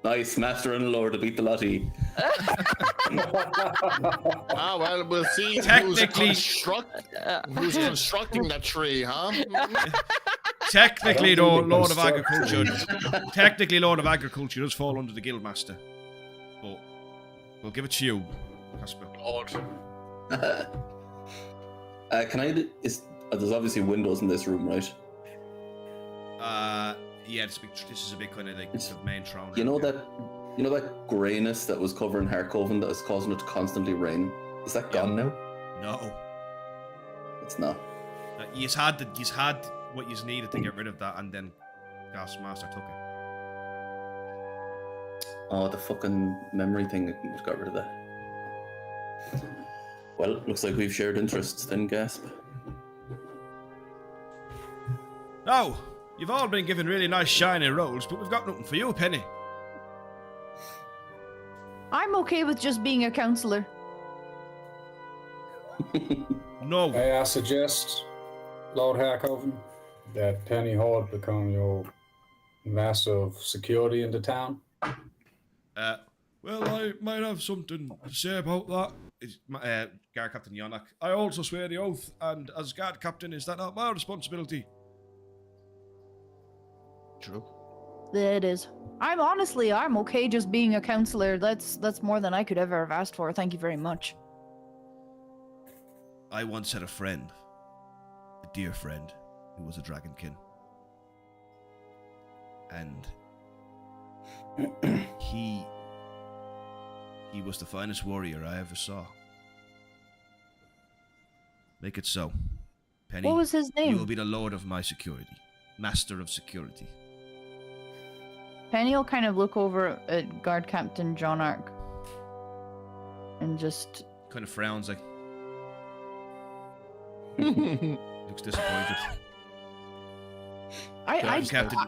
[SPEAKER 5] Nice, Master and Lord to beat the lottie.
[SPEAKER 3] Well, we'll see
[SPEAKER 1] Technically-
[SPEAKER 3] who's constructing that tree, huh?
[SPEAKER 1] Technically,
[SPEAKER 4] I don't think
[SPEAKER 1] Lord
[SPEAKER 4] they
[SPEAKER 1] of Agriculture. Technically, Lord of Agriculture does fall under the Guildmaster. But we'll give it to you, Caspar.
[SPEAKER 3] Lord.
[SPEAKER 5] Can I... there's obviously windows in this room, right?
[SPEAKER 1] Yeah, this is a big kind of like
[SPEAKER 5] It's-
[SPEAKER 1] sort of main throne.
[SPEAKER 5] You know
[SPEAKER 1] room
[SPEAKER 5] that greyness that was covering Harkoven that is causing it to constantly rain? Is that gone now?
[SPEAKER 1] here? No.
[SPEAKER 5] It's not.
[SPEAKER 1] He's had what you needed to get rid of that, and then Gasmaster took it.
[SPEAKER 5] Oh, the fucking memory thing got rid of that. Well, looks like we've shared interests then, Gasp.
[SPEAKER 1] No, you've all been given really nice shiny rolls, but we've got nothing for you, Penny.
[SPEAKER 2] I'm okay with just being a counselor.
[SPEAKER 1] No.
[SPEAKER 4] May I suggest, Lord Harkoven, that Penny Horde become your master of security in the town?
[SPEAKER 7] Well, I might have something to say about that.
[SPEAKER 1] Guard Captain Yonak.
[SPEAKER 7] I also swear the oath, and as guard captain, is that not my responsibility?
[SPEAKER 3] True.
[SPEAKER 2] It is. I'm okay just being a counselor. That's more than I could ever have asked for. Thank you very much.
[SPEAKER 7] I once had a friend, a dear friend, who was a dragonkin. And he was the finest warrior I ever saw. Make it so. Penny,
[SPEAKER 2] What was his
[SPEAKER 7] you will
[SPEAKER 2] name?
[SPEAKER 7] be the lord of my security. Master of security.
[SPEAKER 2] Penny will kind of look over at Guard Captain John Ark and just
[SPEAKER 1] Kind of frowns like. Looks disappointed. Captain.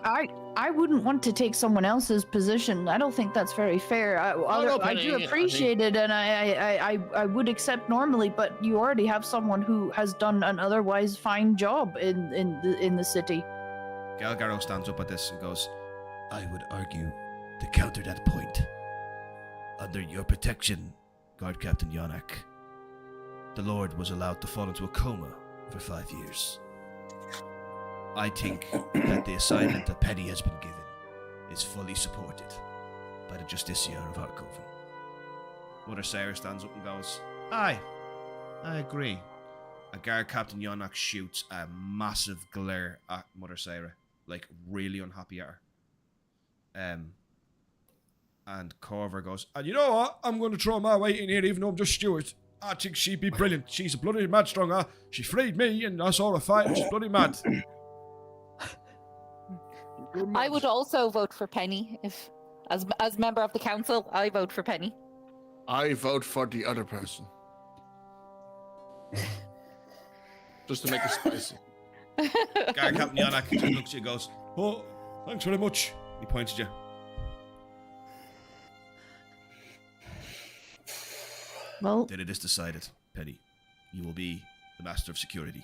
[SPEAKER 2] I wouldn't want to take someone else's position. I don't think that's very fair. I do appreciate it, and I would accept normally, but you already have someone who has done an otherwise fine job in the city.
[SPEAKER 1] Galgaro stands up at this and goes,
[SPEAKER 7] I would argue to counter that point. Under your protection, Guard Captain Yonak, the Lord was allowed to fall into a coma for 5 years. I think that the assignment that Penny has been given is fully supported by the Justiciar of Harkoven.
[SPEAKER 1] Mother Sarah stands up and goes, Aye, I agree. And Guard Captain Yonak shoots a massive glare at Mother Sarah, like really unhappy at her. And Corver goes,
[SPEAKER 7] And you know what? I'm going to throw my weight in here even though I'm just steward. I think she'd be brilliant. She's a bloody mad strong, huh? She freed me and I saw her fight and she's bloody mad.
[SPEAKER 6] I would also vote for Penny if, as member of the council, I vote for Penny.
[SPEAKER 3] I vote for the other person. Just to make it spicy.
[SPEAKER 1] Guard Captain Yonak just looks at you and goes,
[SPEAKER 7] Oh, thanks very much.
[SPEAKER 1] he points at you.
[SPEAKER 2] Well,
[SPEAKER 7] Then it is decided, Penny. You will be the master of security.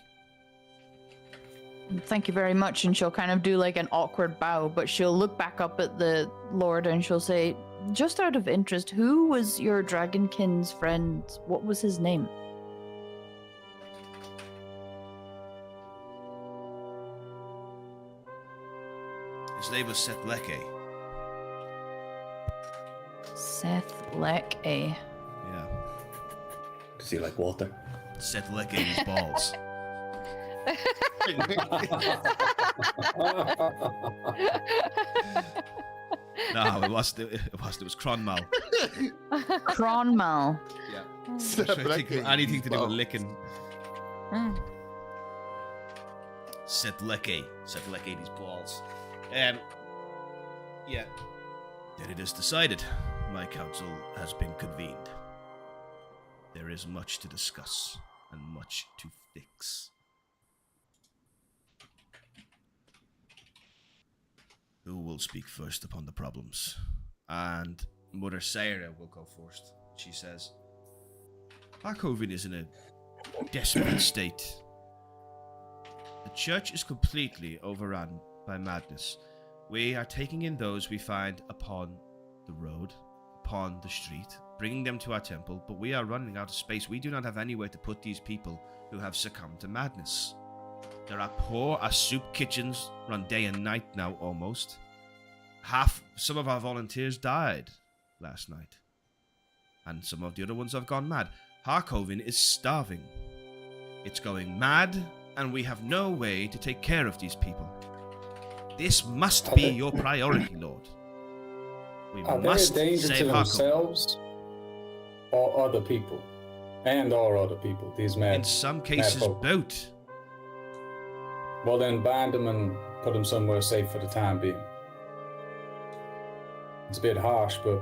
[SPEAKER 2] thank you very much. And she'll kind of do like an awkward bow, but she'll look back up at the Lord and she'll say, just out of interest, who was your Dragonkin's friend? What was his name?
[SPEAKER 7] His name was Seth Leke.
[SPEAKER 2] Seth Leke.
[SPEAKER 7] Yeah.
[SPEAKER 5] Does he like water?
[SPEAKER 7] Seth Leke's balls.
[SPEAKER 1] No, it was Cronmal.
[SPEAKER 2] Cronmal.
[SPEAKER 1] Yeah.
[SPEAKER 3] Seth
[SPEAKER 1] Trying to think of
[SPEAKER 3] Leke.
[SPEAKER 1] anything to do with
[SPEAKER 3] Wow.
[SPEAKER 1] licking.
[SPEAKER 6] Mm.
[SPEAKER 1] Seth Leke these balls. Yeah.
[SPEAKER 7] Then it is decided. My council has been convened. There is much to discuss and much to fix. Who will speak first upon the problems?
[SPEAKER 1] And Mother Sarah will go first. She says,
[SPEAKER 7] Harkoven is in a desperate state. The church is completely overrun by madness.
[SPEAKER 1] We are taking in those we find upon the road, upon the street, bringing them to our temple, but we are running out of space. We do not have anywhere to put these people who have succumbed to madness. There are our soup kitchens run day and night now almost. Some of our volunteers died last night. And some of the other ones have gone mad. Harkoven is starving. It's going mad, and we have no way to take care of these people. This must be your priority, Lord. We
[SPEAKER 4] Are they a
[SPEAKER 1] must
[SPEAKER 4] danger
[SPEAKER 1] save
[SPEAKER 4] to
[SPEAKER 1] Harkoven.
[SPEAKER 4] themselves or other people? Or other people, these men.
[SPEAKER 1] In some cases,
[SPEAKER 4] folk.
[SPEAKER 1] both.
[SPEAKER 4] Well, then bind them and put them somewhere safe for the time being. It's a bit harsh, but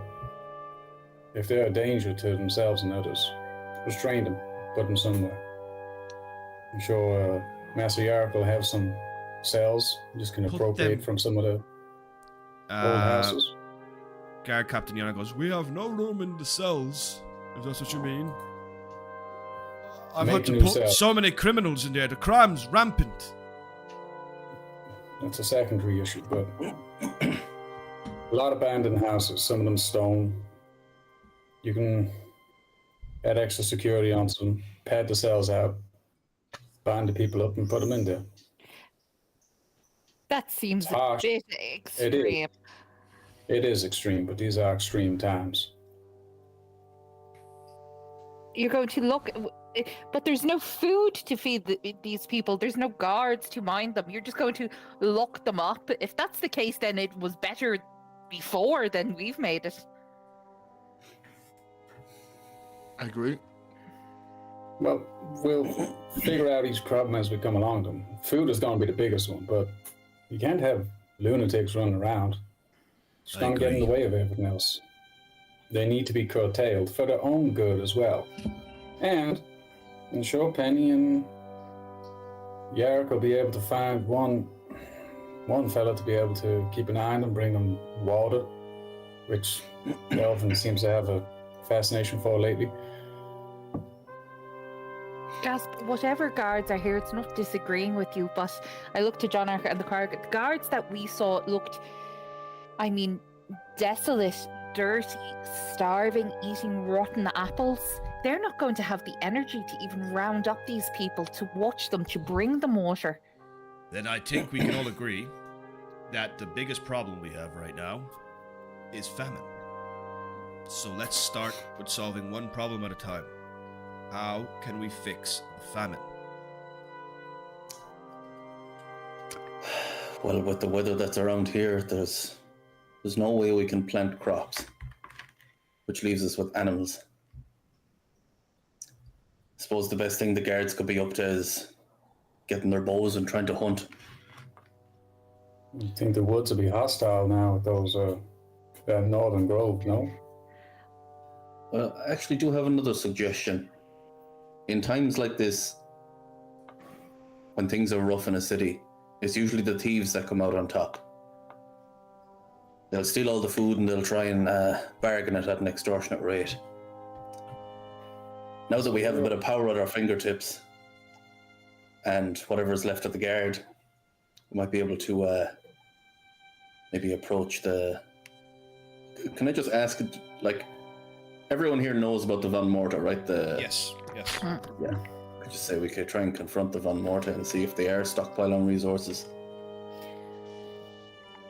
[SPEAKER 4] if they're a danger to themselves and others, restrain them, put them somewhere. I'm sure Master Yark will have some cells. You just can
[SPEAKER 1] Put
[SPEAKER 4] appropriate
[SPEAKER 1] them-
[SPEAKER 4] from some of the old houses.
[SPEAKER 1] Guard Captain Yana goes,
[SPEAKER 7] We have no room in the cells, if that's what you mean. I've
[SPEAKER 4] Make
[SPEAKER 7] had to
[SPEAKER 4] new
[SPEAKER 7] put
[SPEAKER 4] cells.
[SPEAKER 7] so many criminals in there. The crime's rampant.
[SPEAKER 4] That's a secondary issue, but a lot of abandoned houses, some of them stone. You can add extra security onto them, pad the cells out, bind the people up, and put them in there.
[SPEAKER 6] That seems
[SPEAKER 4] It's
[SPEAKER 6] a
[SPEAKER 4] harsh.
[SPEAKER 6] bit extreme.
[SPEAKER 4] It is extreme, but these are extreme times.
[SPEAKER 6] You're going to look, but there's no food to feed these people. There's no guards to mind them. You're just going to lock them up. If that's the case, then it was better before than we've made it.
[SPEAKER 3] I agree.
[SPEAKER 4] Well, we'll figure out each problem as we come along them. Food is going to be the biggest one, but you can't have lunatics running around. It's
[SPEAKER 1] I
[SPEAKER 4] going to get in the
[SPEAKER 1] agree.
[SPEAKER 4] way of everything else. They need to be curtailed for their own good as well. And I'm sure Penny and Yarrick will be able to find one fella to be able to keep an eye on them, bring them water, which Delvin seems to have a fascination for lately.
[SPEAKER 6] Gasp, whatever guards are here, it's not disagreeing with you, but I looked to John Archer and the guards that we saw looked, I mean, desolate, dirty, starving, eating rotten apples. They're not going to have the energy to even round up these people, to watch them, to bring them water.
[SPEAKER 1] Then I think we can all agree that the biggest problem we have right now is famine. So let's start with solving one problem at a time. How can we fix the famine?
[SPEAKER 5] Well, with the weather that's around here, there's no way we can plant crops, which leaves us with animals. I suppose the best thing the guards could be up to is getting their bows and trying to hunt.
[SPEAKER 4] I think the woods will be hostile now with those that northern grove, no?
[SPEAKER 5] Well, I actually do have another suggestion. In times like this, when things are rough in a city, it's usually the thieves that come out on top. They'll steal all the food and they'll try and bargain it at an extortionate rate. Now that we have a bit of power at our fingertips, and whatever's left of the guard, we might be able to maybe approach the... Can I just ask, like, everyone here knows about the Van Morta, right?
[SPEAKER 1] Yes.
[SPEAKER 5] Yeah. I just say we could try and confront the Van Morta and see if they are stockpiling resources.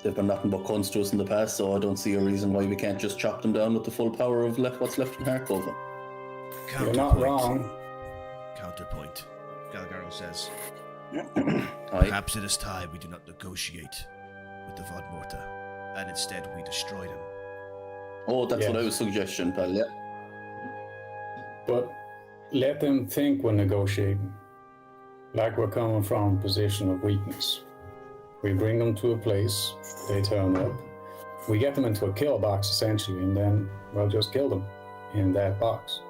[SPEAKER 5] They've been nothing but cunts to us in the past, so I don't see a reason why we can't just chop them down with the full power of what's left in Harkoven.
[SPEAKER 4] You're not wrong.
[SPEAKER 1] Counterpoint. Galgaro says,
[SPEAKER 5] Aye.
[SPEAKER 1] perhaps it is time we do not negotiate with the Von Morta, and instead we destroy them.
[SPEAKER 5] Oh, that's what I
[SPEAKER 4] Yes.
[SPEAKER 5] was suggesting, pal, yeah.
[SPEAKER 4] But let them think when negotiating, like we're coming from a position of weakness. We bring them to a place, they turn up, we get them into a kill box essentially, and then we'll just kill them in that box.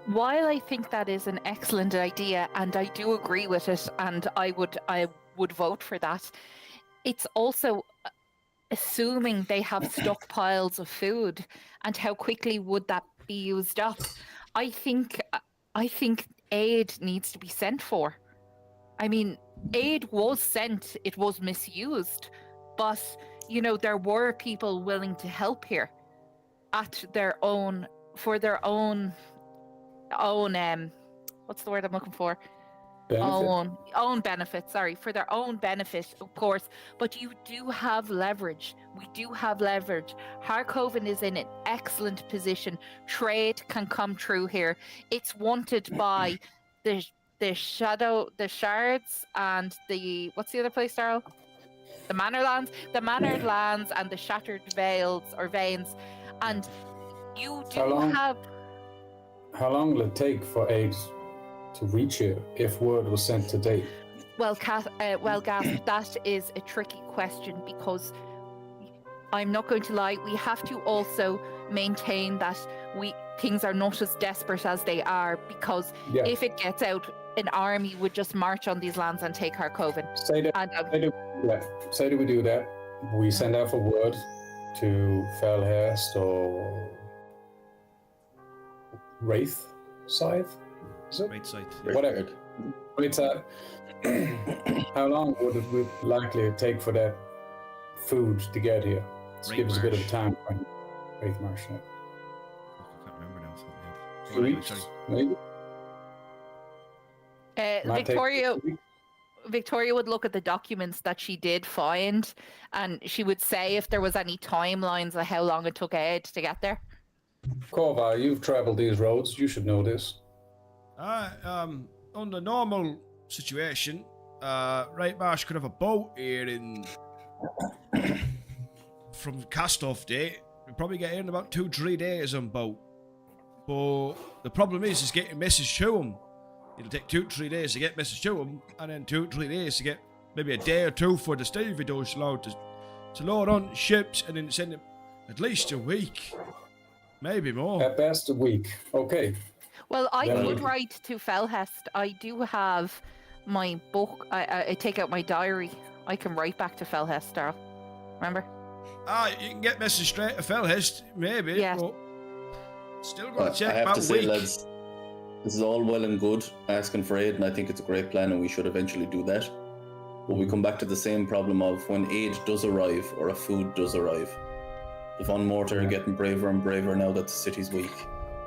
[SPEAKER 6] While I think that is an excellent idea, and I do agree with it, and I would vote for that, it's also assuming they have stockpiles of food, and how quickly would that be used up? I think aid needs to be sent for. I mean, aid was sent, it was misused, but you know, there were people willing to help here at their own, for their own what's the word I'm looking for?
[SPEAKER 4] Benefit.
[SPEAKER 6] Own benefit, sorry, for their own benefit, of course. But you do have leverage. We do have leverage. Harkoven is in an excellent position. Trade can come true here. It's wanted by the shards and the, what's the other place, Daryl? The Manorlands and the Shattered Veils or Veins. And you do have...
[SPEAKER 4] How long will it take for aid to reach here if word was sent today?
[SPEAKER 6] Well, Gas, that is a tricky question, because I'm not going to lie, we have to also maintain that things are not as desperate as they are, because if it gets out, an army would just march on these lands and take Harkoven.
[SPEAKER 4] Say that we do that. We send out for word to Felhurst or Wraith Scythe. Is it?
[SPEAKER 1] Great sight.
[SPEAKER 4] Whatever. Wait, how long would it would likely take for that food to get here? Let's give us a bit of
[SPEAKER 1] Marsh.
[SPEAKER 4] time. Wraith Marsh, yeah.
[SPEAKER 1] I can't remember now. off the top of my head.
[SPEAKER 4] 2 weeks,
[SPEAKER 1] Sorry.
[SPEAKER 4] maybe? Might take
[SPEAKER 6] Victoria
[SPEAKER 4] 2 weeks.
[SPEAKER 6] Victoria would look at the documents that she did find, and she would say if there was any timelines of how long it took Ed to get there.
[SPEAKER 4] Korva, you've traveled these roads. You should know this.
[SPEAKER 7] Under normal situation, Right Marsh could have a boat here in from cast-off day. We'd probably get here in about 2-3 days on boat. But the problem is getting message to him. It'll take 2-3 days to get message to him, and then 2-3 days to get maybe a day or two for the stevedores load to load on ships, and then send him at least a week, maybe more.
[SPEAKER 4] At best, a week. Okay.
[SPEAKER 6] Well, I
[SPEAKER 4] Yeah.
[SPEAKER 6] could write to Felhest. I do have my book. I take out my diary. I can write back to Felhest, Daryl. Remember?
[SPEAKER 7] You can get message straight to Felhest, maybe.
[SPEAKER 6] Yes.
[SPEAKER 7] But still
[SPEAKER 5] But
[SPEAKER 7] gonna
[SPEAKER 5] I
[SPEAKER 7] check
[SPEAKER 5] have
[SPEAKER 7] about
[SPEAKER 5] to
[SPEAKER 7] a
[SPEAKER 5] say,
[SPEAKER 7] week.
[SPEAKER 5] lads, this is all well and good asking for aid, and I think it's a great plan, and we should eventually do that. But we come back to the same problem of when aid does arrive, or a food does arrive. The Von Mortar are getting braver and braver now that the city's weak.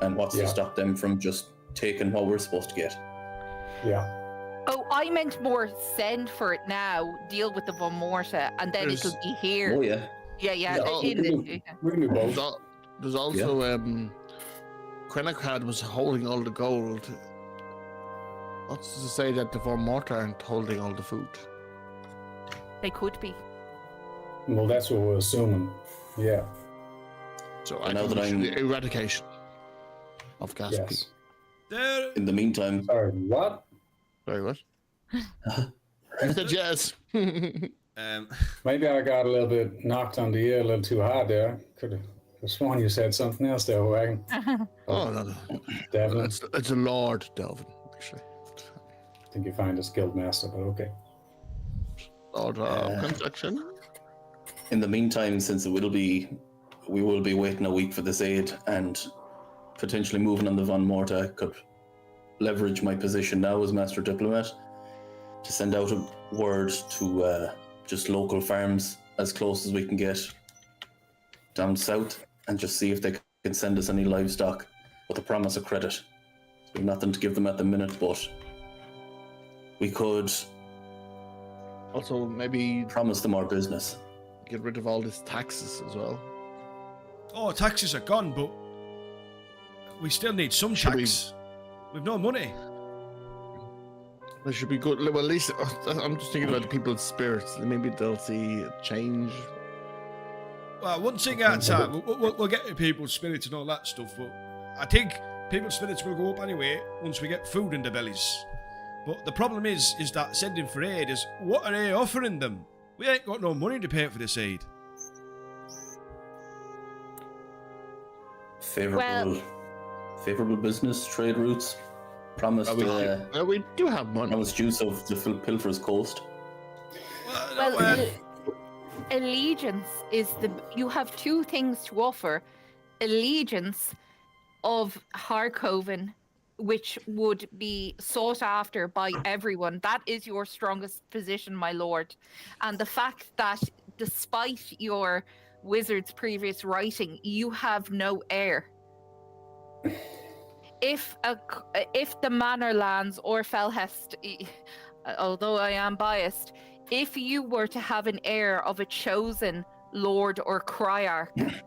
[SPEAKER 5] And what's
[SPEAKER 4] Yeah.
[SPEAKER 5] to stop them from just taking what we're supposed to get?
[SPEAKER 4] Yeah.
[SPEAKER 6] Oh, I meant more send for it now, deal with the Von Morta, and then
[SPEAKER 3] There's-
[SPEAKER 6] it'll be here.
[SPEAKER 5] Oh yeah.
[SPEAKER 6] Yeah, yeah.
[SPEAKER 3] Yeah,
[SPEAKER 4] we can do- We can do both.
[SPEAKER 3] There's also Quenacad was holding all the gold. What's to say that the Von Mortar aren't holding all the food?
[SPEAKER 6] They could be.
[SPEAKER 4] Well, that's what we're assuming. Yeah.
[SPEAKER 3] So
[SPEAKER 5] I
[SPEAKER 3] I
[SPEAKER 5] know
[SPEAKER 3] think
[SPEAKER 5] that
[SPEAKER 3] we
[SPEAKER 5] I'm-
[SPEAKER 3] should eradication of Gaspy.
[SPEAKER 4] Yes.
[SPEAKER 7] There,
[SPEAKER 5] In the meantime,
[SPEAKER 4] Sorry, what?
[SPEAKER 3] Very good. You said yes.
[SPEAKER 4] Maybe I got a little bit knocked on the ear a little too hard there. Could have sworn you said something else there, Wagon.
[SPEAKER 3] Oh, no.
[SPEAKER 4] Devlin.
[SPEAKER 3] It's a Lord Delvin, actually.
[SPEAKER 4] I think you find a skilled master, but okay.
[SPEAKER 3] Lord Construction.
[SPEAKER 5] in the meantime, since we will be waiting a week for this aid and potentially moving on the Von Morta, I could leverage my position now as Master Diplomat to send out a word to just local farms as close as we can get down south, and just see if they can send us any livestock with a promise of credit. We have nothing to give them at the minute, but we could
[SPEAKER 3] Also, maybe
[SPEAKER 5] promise them our business.
[SPEAKER 3] get rid of all these taxes as well.
[SPEAKER 7] oh, taxes are gone, but we still need some
[SPEAKER 3] Should we-
[SPEAKER 7] tax. We've no money.
[SPEAKER 3] They should be good. Well, at least I'm just thinking about the people's spirits. Maybe they'll see a change.
[SPEAKER 7] Well, one thing at a time. We'll get to people's spirits and all that stuff, but I think people's spirits will go up anyway once we get food in their bellies. But the problem is that sending for aid is, what are they offering them? We ain't got no money to pay for this aid.
[SPEAKER 5] Favorable business trade routes. Promised
[SPEAKER 3] We do have money.
[SPEAKER 5] promised juice of the Pilfer's Coast.
[SPEAKER 6] Well, allegiance is you have two things to offer. Allegiance of Harkoven, which would be sought after by everyone. That is your strongest position, my lord. And the fact that despite your wizard's previous writing, you have no heir. If the Manor Lands or Felhest, although I am biased, if you were to have an heir of a chosen lord or criarch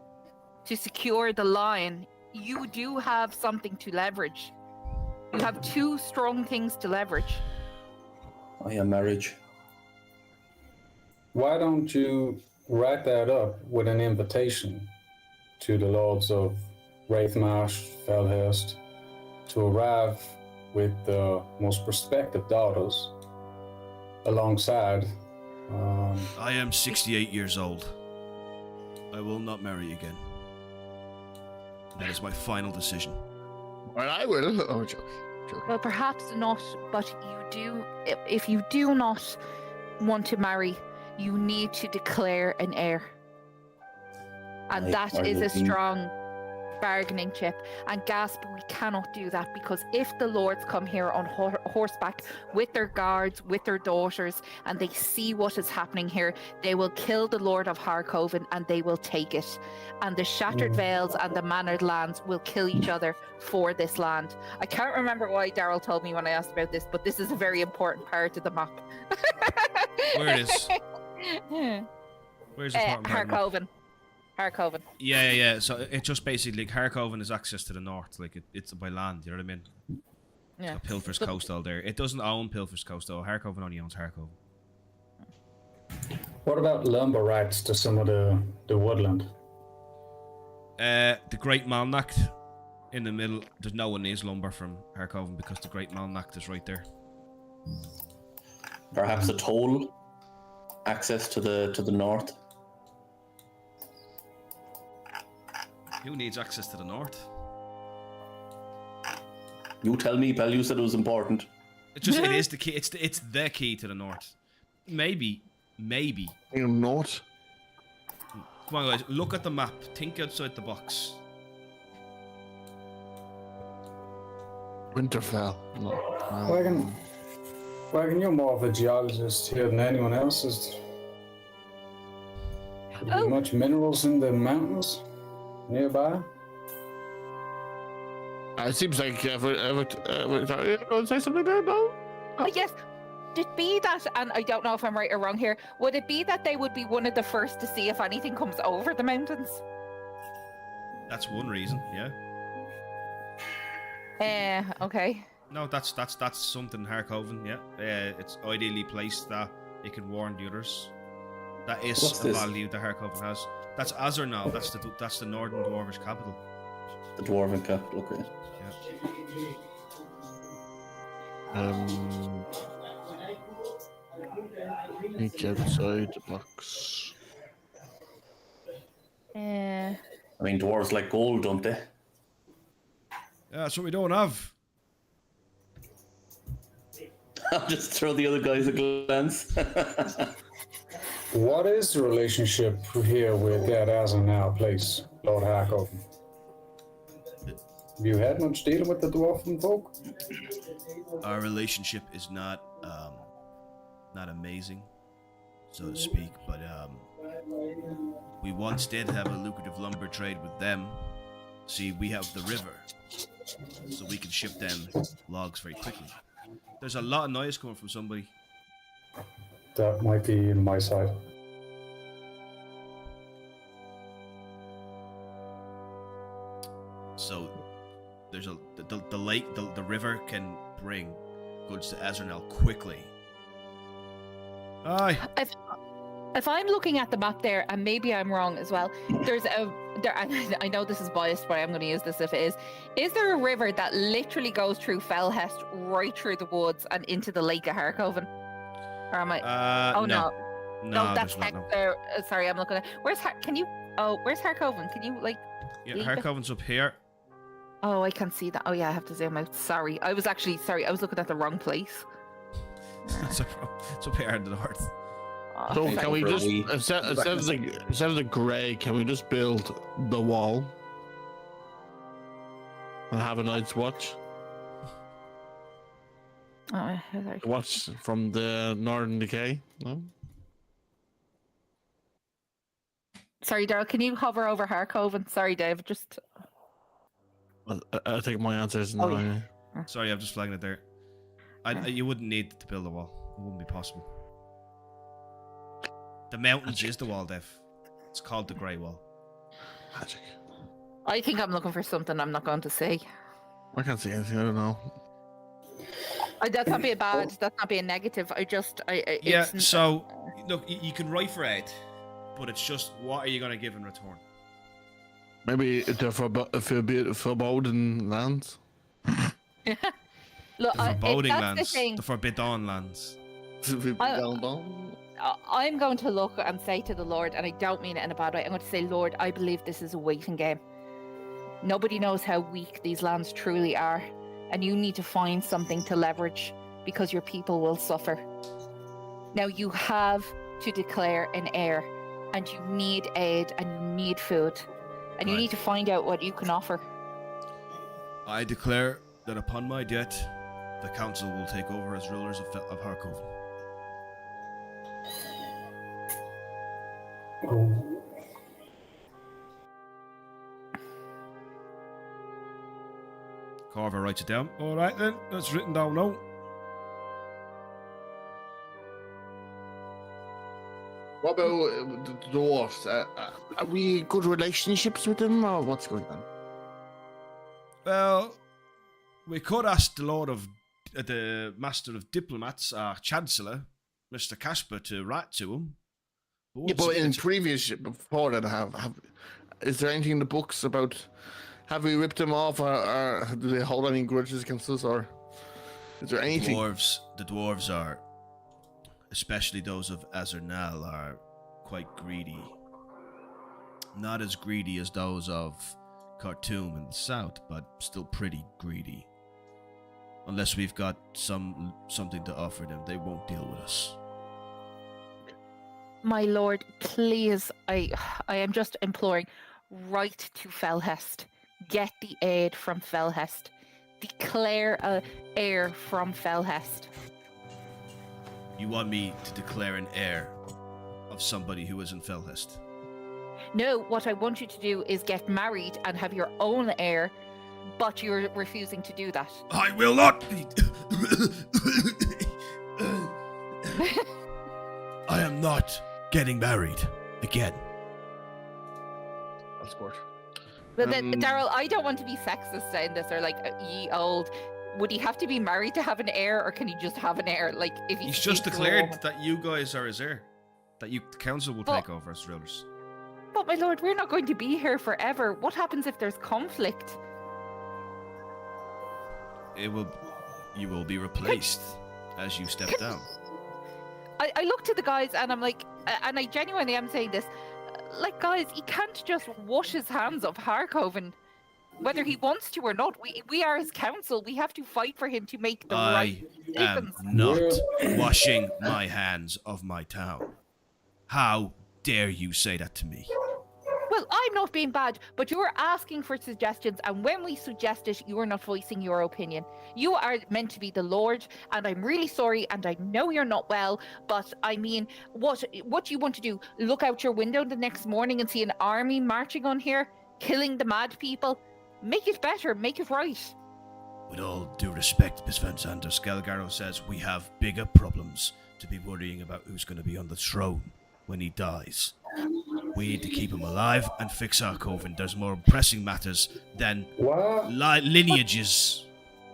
[SPEAKER 6] to secure the line, you do have something to leverage. You have two strong things to leverage.
[SPEAKER 5] I am marriage.
[SPEAKER 4] Why don't you write that up with an invitation to the lords of Wraithmarsh, Felhurst, to arrive with the most prospective daughters alongside.
[SPEAKER 7] I am 68 years old. I will not marry again. That is my final decision.
[SPEAKER 3] Well, I will. Oh, joke.
[SPEAKER 6] Well, perhaps not, but you do. If you do not want to marry, you need to declare an heir, and
[SPEAKER 5] I
[SPEAKER 6] that is a
[SPEAKER 5] will be-
[SPEAKER 6] strong bargaining chip, and Gasp, we cannot do that, because if the lords come here on horseback with their guards, with their daughters, and they see what is happening here, they will kill the Lord of Harkoven and they will take it. And the Shattered Vales and the Mannered Lands will kill each other for this land. I can't remember why Daryl told me when I asked about this, but this is a very important part of the map.
[SPEAKER 1] Where it is? Where's the important part of the map?
[SPEAKER 6] Harkoven. Harkoven.
[SPEAKER 1] Yeah. So it just basically, like, Harkoven is access to the north. Like, it's by land, you know what I mean?
[SPEAKER 6] Yeah.
[SPEAKER 1] Got Pilfer's Coastal there. It doesn't own Pilfer's Coastal. Harkoven only owns Harkoven.
[SPEAKER 4] What about lumber rights to some of the woodland?
[SPEAKER 1] The Great Malnacht in the middle. There's no one needs lumber from Harkoven because the Great Malnacht is right there.
[SPEAKER 5] Perhaps a toll access to the north.
[SPEAKER 1] Who needs access to the north?
[SPEAKER 5] You tell me, pal. You said it was important.
[SPEAKER 1] It is the key. It's the key to the north. Maybe.
[SPEAKER 3] North.
[SPEAKER 1] Come on, guys. Look at the map. Think outside the box.
[SPEAKER 3] Winterfell. No.
[SPEAKER 4] Wagon, you're more of a geologist here than anyone else. Is there much minerals in the mountains nearby?
[SPEAKER 3] It seems like ever say something there, no?
[SPEAKER 6] Oh, yes. Would it be that, and I don't know if I'm right or wrong here, would it be that they would be one of the first to see if anything comes over the mountains?
[SPEAKER 1] That's one reason. Yeah.
[SPEAKER 6] Okay.
[SPEAKER 1] No, that's something Harkoven. Yeah. It's ideally placed that it can warn the others. That is
[SPEAKER 5] What's
[SPEAKER 1] a
[SPEAKER 5] this?
[SPEAKER 1] value that Harkoven has. That's Azernal. That's the Northern Dwarvish capital.
[SPEAKER 5] The dwarven capital. Okay.
[SPEAKER 1] Yeah.
[SPEAKER 3] Think outside the box.
[SPEAKER 5] I mean, dwarves like gold, don't they?
[SPEAKER 1] Yeah, that's what we don't have.
[SPEAKER 5] I'll just throw the other guys a glance.
[SPEAKER 4] What is the relationship here with that Azernal place, Lord Harkoven? Have you had much dealing with the dwarven folk?
[SPEAKER 7] Our relationship is not amazing, so to speak, but we once did have a lucrative lumber trade with them. See, we have the river, so we can ship them logs very quickly. There's a lot of noise coming from somebody.
[SPEAKER 4] That might be in my side.
[SPEAKER 7] So there's the lake, the river can bring goods to Azernal quickly.
[SPEAKER 1] Aye.
[SPEAKER 6] If I'm looking at the map there, and maybe I'm wrong as well, I know this is biased, but I'm going to use this if it is there a river that literally goes through Felhest, right through the woods and into the Lake of Harkoven? Or am I?
[SPEAKER 1] No,
[SPEAKER 6] that's
[SPEAKER 1] there's not,
[SPEAKER 6] Hector. Sorry, I'm looking at. Where's Harkoven? Can you
[SPEAKER 1] Yeah,
[SPEAKER 6] lead
[SPEAKER 1] Harkoven's up here.
[SPEAKER 6] Oh, I can see that. Oh yeah, I have to zoom out. Sorry, I was looking at the wrong place.
[SPEAKER 1] It's up here in the north.
[SPEAKER 6] Oh,
[SPEAKER 3] So
[SPEAKER 6] sorry.
[SPEAKER 3] can we
[SPEAKER 5] for a
[SPEAKER 3] just
[SPEAKER 5] wee-
[SPEAKER 3] instead of the grey, can we just build the wall and have a night's watch?
[SPEAKER 6] Oh, sorry.
[SPEAKER 3] Watch from the northern decay. No.
[SPEAKER 6] Sorry, Daryl, can you hover over Harkoven? Sorry, Dave, just...
[SPEAKER 3] I think my answer is no.
[SPEAKER 6] Oh, yeah.
[SPEAKER 1] Sorry, I'm just flagging it there. You wouldn't need to build a wall. It wouldn't be possible. The mountains is the wall, Dev. It's called the Grey Wall.
[SPEAKER 3] Magic.
[SPEAKER 6] I think I'm looking for something I'm not going to say.
[SPEAKER 3] I can't see anything. I don't know.
[SPEAKER 6] That's not being bad. That's not being negative.
[SPEAKER 1] Yeah,
[SPEAKER 6] it's-
[SPEAKER 1] so, look, you can write for Ed, but it's just, what are you going to give in return?
[SPEAKER 3] Maybe the forbidden lands.
[SPEAKER 6] Look,
[SPEAKER 1] The foreboding
[SPEAKER 6] that's
[SPEAKER 1] lands.
[SPEAKER 6] the thing.
[SPEAKER 1] The forbidden lands.
[SPEAKER 6] I'm going to look and say to the Lord, and I don't mean it in a bad way, I'm going to say, Lord, I believe this is a waiting game. Nobody knows how weak these lands truly are, and you need to find something to leverage because your people will suffer. Now, you have to declare an heir, and you need aid and you need food. and you
[SPEAKER 1] Right.
[SPEAKER 6] need to find out what you can offer.
[SPEAKER 7] I declare that upon my death, the council will take over as rulers of Harkoven. Carver writes it down. All right then, that's written down now.
[SPEAKER 3] What about the dwarves? Are we in good relationships with them, or what's going on?
[SPEAKER 7] Well, we could ask the Master of Diplomats, our Chancellor, Mr. Casper, to write to him.
[SPEAKER 3] Yeah, but in previous, before that, is there anything in the books about, have we ripped them off, or do they hold any grudges against us, or is there anything?
[SPEAKER 7] The dwarves are, especially those of Azernal, are quite greedy. Not as greedy as those of Khartoum in the south, but still pretty greedy. Unless we've got something to offer them, they won't deal with us.
[SPEAKER 6] My lord, please, I am just imploring, write to Felhest. Get the aid from Felhest. Declare a heir from Felhest.
[SPEAKER 7] You want me to declare an heir of somebody who is in Felhest?
[SPEAKER 6] No, what I want you to do is get married and have your own heir, but you're refusing to do that.
[SPEAKER 7] I will not! I am not getting married again.
[SPEAKER 3] That's sport.
[SPEAKER 6] But then, Daryl, I don't want to be sexist in this, or like, ye old. Would he have to be married to have an heir, or can he just have an heir? Like, if
[SPEAKER 7] He's just declared that you guys are his heir. That the council will take over as rulers.
[SPEAKER 6] But my lord, we're not going to be here forever. What happens if there's conflict?
[SPEAKER 7] You will be replaced as you step down.
[SPEAKER 6] I look to the guys and I'm like, and I genuinely am saying this, like, guys, he can't just wash his hands of Harkoven, whether he wants to or not. We are his council. We have to fight for him to make the right
[SPEAKER 7] I am
[SPEAKER 6] decisions.
[SPEAKER 7] not washing my hands of my town. How dare you say that to me?
[SPEAKER 6] Well, I'm not being bad, but you're asking for suggestions, and when we suggest it, you are not voicing your opinion. You are meant to be the Lord, and I'm really sorry, and I know you're not well, but I mean, what you want to do? Look out your window the next morning and see an army marching on here, killing the mad people? Make it better, make it right.
[SPEAKER 7] With all due respect, Miss Van Zander, Skelgaro says we have bigger problems to be worrying about who's going to be on the throne when he dies. We need to keep him alive and fix our coven. There's more pressing matters than
[SPEAKER 4] What?
[SPEAKER 7] lineages.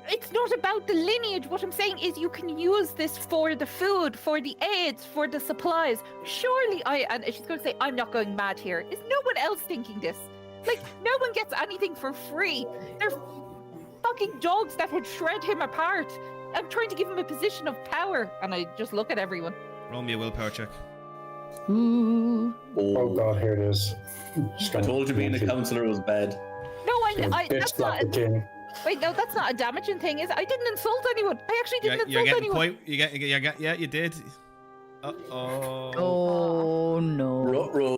[SPEAKER 6] It's not about the lineage. What I'm saying is you can use this for the food, for the aids, for the supplies. Surely and she's going to say, I'm not going mad here. Is no one else thinking this? Like, no one gets anything for free. They're fucking dogs that would shred him apart. I'm trying to give him a position of power. And I just look at everyone.
[SPEAKER 7] Roll me a willpower check.
[SPEAKER 2] Ooh.
[SPEAKER 4] Oh god, here it is.
[SPEAKER 5] I told you being a councillor was bad.
[SPEAKER 6] No, that's
[SPEAKER 4] Bitch
[SPEAKER 6] not.
[SPEAKER 4] slap the king.
[SPEAKER 6] Wait, no, that's not a damaging thing, is it? I didn't insult anyone. I actually didn't
[SPEAKER 7] You're
[SPEAKER 6] insult
[SPEAKER 7] getting
[SPEAKER 6] anyone.
[SPEAKER 7] yeah, you did. Uh-oh.
[SPEAKER 2] Oh no.
[SPEAKER 5] Ruh-roh.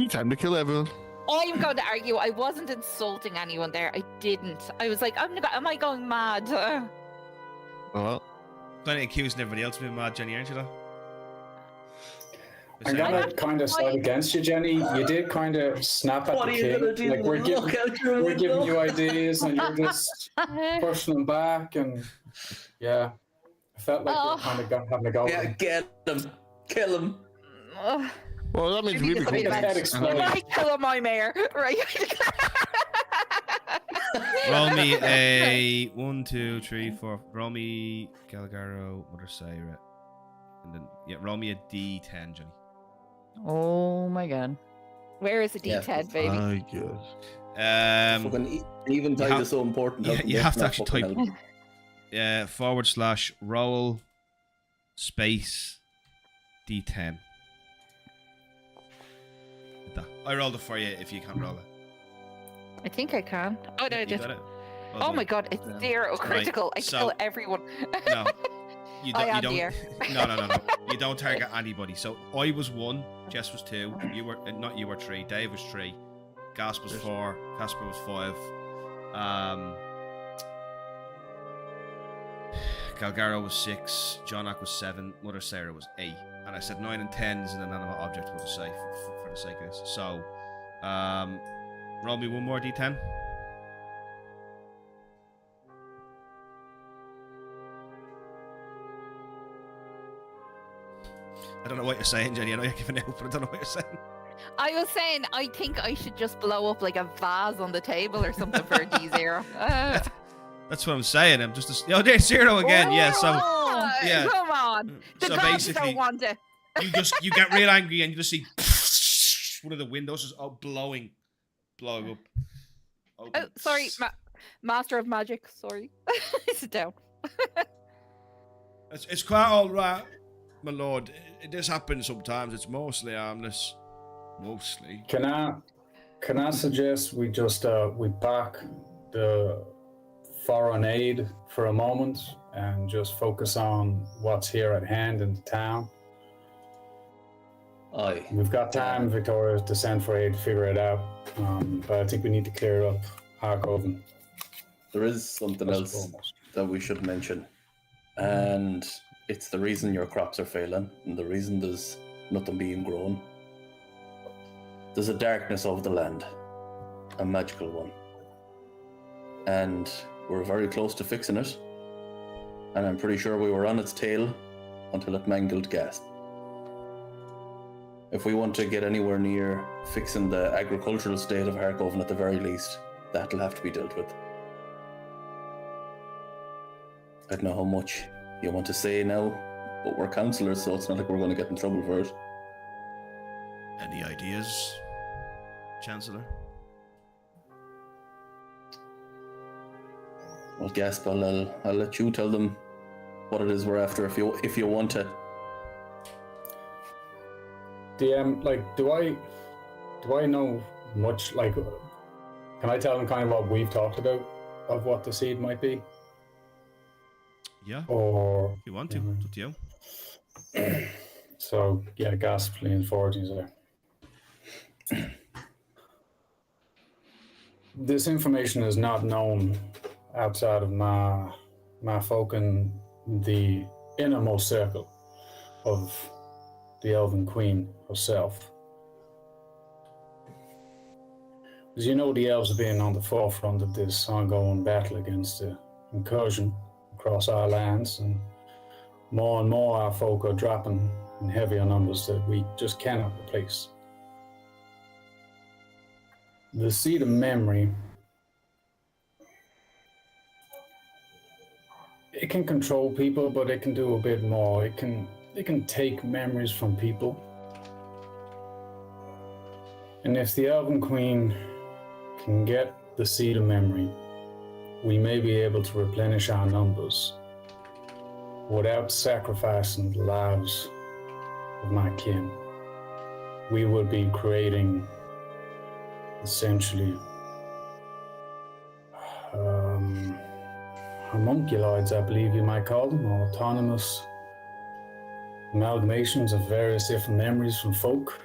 [SPEAKER 3] Time to kill everyone.
[SPEAKER 6] I'm going to argue I wasn't insulting anyone there. I didn't. I was like, am I going mad?
[SPEAKER 3] Well,
[SPEAKER 7] Kind of accusing everybody else of being mad, Jenny, aren't you, though?
[SPEAKER 4] I'm gonna kind of side against you, Jenny. You did kind of snap at
[SPEAKER 5] What
[SPEAKER 4] the
[SPEAKER 5] are you gonna
[SPEAKER 4] king.
[SPEAKER 5] do?
[SPEAKER 4] Like we're
[SPEAKER 5] Look out your
[SPEAKER 4] we're
[SPEAKER 5] window.
[SPEAKER 4] giving you ideas, and you're just pushing them back, and yeah, I felt like
[SPEAKER 6] Oh.
[SPEAKER 4] you're kind of having a go.
[SPEAKER 5] Yeah, get him. Kill him.
[SPEAKER 6] Ugh.
[SPEAKER 3] well, that means
[SPEAKER 6] Maybe
[SPEAKER 3] we
[SPEAKER 6] just
[SPEAKER 3] become
[SPEAKER 6] a bit of
[SPEAKER 4] head
[SPEAKER 3] friends.
[SPEAKER 4] exploded.
[SPEAKER 6] You might kill my mayor, right?
[SPEAKER 7] Roll me a 1, 2, 3, 4. Roll me Calgaro, Mother Syra. And then, yeah, roll me a D10, Johnny.
[SPEAKER 2] Oh my god.
[SPEAKER 6] Where is the
[SPEAKER 5] Yeah.
[SPEAKER 6] D10, baby?
[SPEAKER 3] I guess.
[SPEAKER 5] Fucking even tide
[SPEAKER 7] have-
[SPEAKER 5] is so important.
[SPEAKER 7] yeah,
[SPEAKER 5] How can
[SPEAKER 7] you
[SPEAKER 5] they
[SPEAKER 7] have to
[SPEAKER 5] not
[SPEAKER 7] actually
[SPEAKER 5] fucking
[SPEAKER 7] type-
[SPEAKER 5] help?
[SPEAKER 7] / roll space D10. I rolled it for you if you can't roll it.
[SPEAKER 6] I think I can. Oh, no, I
[SPEAKER 7] You
[SPEAKER 6] did.
[SPEAKER 7] got it?
[SPEAKER 6] Oh my god, it's
[SPEAKER 3] Yeah.
[SPEAKER 6] 0 critical. I
[SPEAKER 7] so-
[SPEAKER 6] kill everyone.
[SPEAKER 7] No. You
[SPEAKER 6] I
[SPEAKER 7] don't, you
[SPEAKER 6] am
[SPEAKER 7] don't
[SPEAKER 6] here.
[SPEAKER 7] no. You don't target anybody. So I was 1, Jess was 2, you were not you were 3, Dave was 3,
[SPEAKER 1] Gasp was 4. Casper was 5. Galgaro was 6. Jonak was 7. Mother Sarah was 8. And I said 9 and 10 is an inanimate object, we'll say, for the sake of this. So, roll me one more d10. I don't know what you're saying, Jenny. I know you're giving out, but I don't know what you're saying.
[SPEAKER 6] I was saying, I think I should just blow up like a vase on the table or something for a D0.
[SPEAKER 1] That's what I'm saying. I'm just there's 0 again. Yeah. So yeah.
[SPEAKER 6] Come on. The
[SPEAKER 1] So
[SPEAKER 6] gods
[SPEAKER 1] basically,
[SPEAKER 6] don't want it.
[SPEAKER 1] you get real angry and you just see one of the windows just blowing up.
[SPEAKER 6] Oh,
[SPEAKER 1] Open.
[SPEAKER 6] sorry, Master of Magic. Sorry. Sit down.
[SPEAKER 7] It's quite all right, my lord. It does happen sometimes. It's mostly harmless. Mostly.
[SPEAKER 4] Can I suggest we just we back the foreign aid for a moment and just focus on what's here at hand in the town?
[SPEAKER 5] Aye.
[SPEAKER 4] We've got time, Victoria, to send for aid to figure it out. But I think we need to clear up Harkoven.
[SPEAKER 5] There is something else that we should mention. And it's the reason your crops are failing and the reason there's nothing being grown. There's a darkness over the land, a magical one. And we're very close to fixing it. And I'm pretty sure we were on its tail until it mangled Gasp. If we want to get anywhere near fixing the agricultural state of Harkoven at the very least, that'll have to be dealt with. I don't know how much you want to say now, but we're councillors, so it's not like we're going to get in trouble for it.
[SPEAKER 7] Any ideas, Chancellor?
[SPEAKER 5] Well, Gasp, I'll let you tell them what it is we're after if you want to.
[SPEAKER 4] DM, do I know much, can I tell them kind of what we've talked about of what the seed might be?
[SPEAKER 1] Yeah.
[SPEAKER 4] Or
[SPEAKER 1] If you want to, it's up to you.
[SPEAKER 4] so yeah, Gasp leans forward. He's there. This information is not known outside of my folk in the innermost circle of the Elven Queen herself. As you know, the elves have been on the forefront of this ongoing battle against the incursion across our lands, and more our folk are dropping in heavier numbers that we just cannot replace. The seed of memory, it can control people, but it can do a bit more. It can take memories from people. And if the Elven Queen can get the seed of memory, we may be able to replenish our numbers without sacrificing the lives of my kin. We would be creating essentially homunculoids, I believe you might call them, or autonomous amalgamations of various different memories from folk.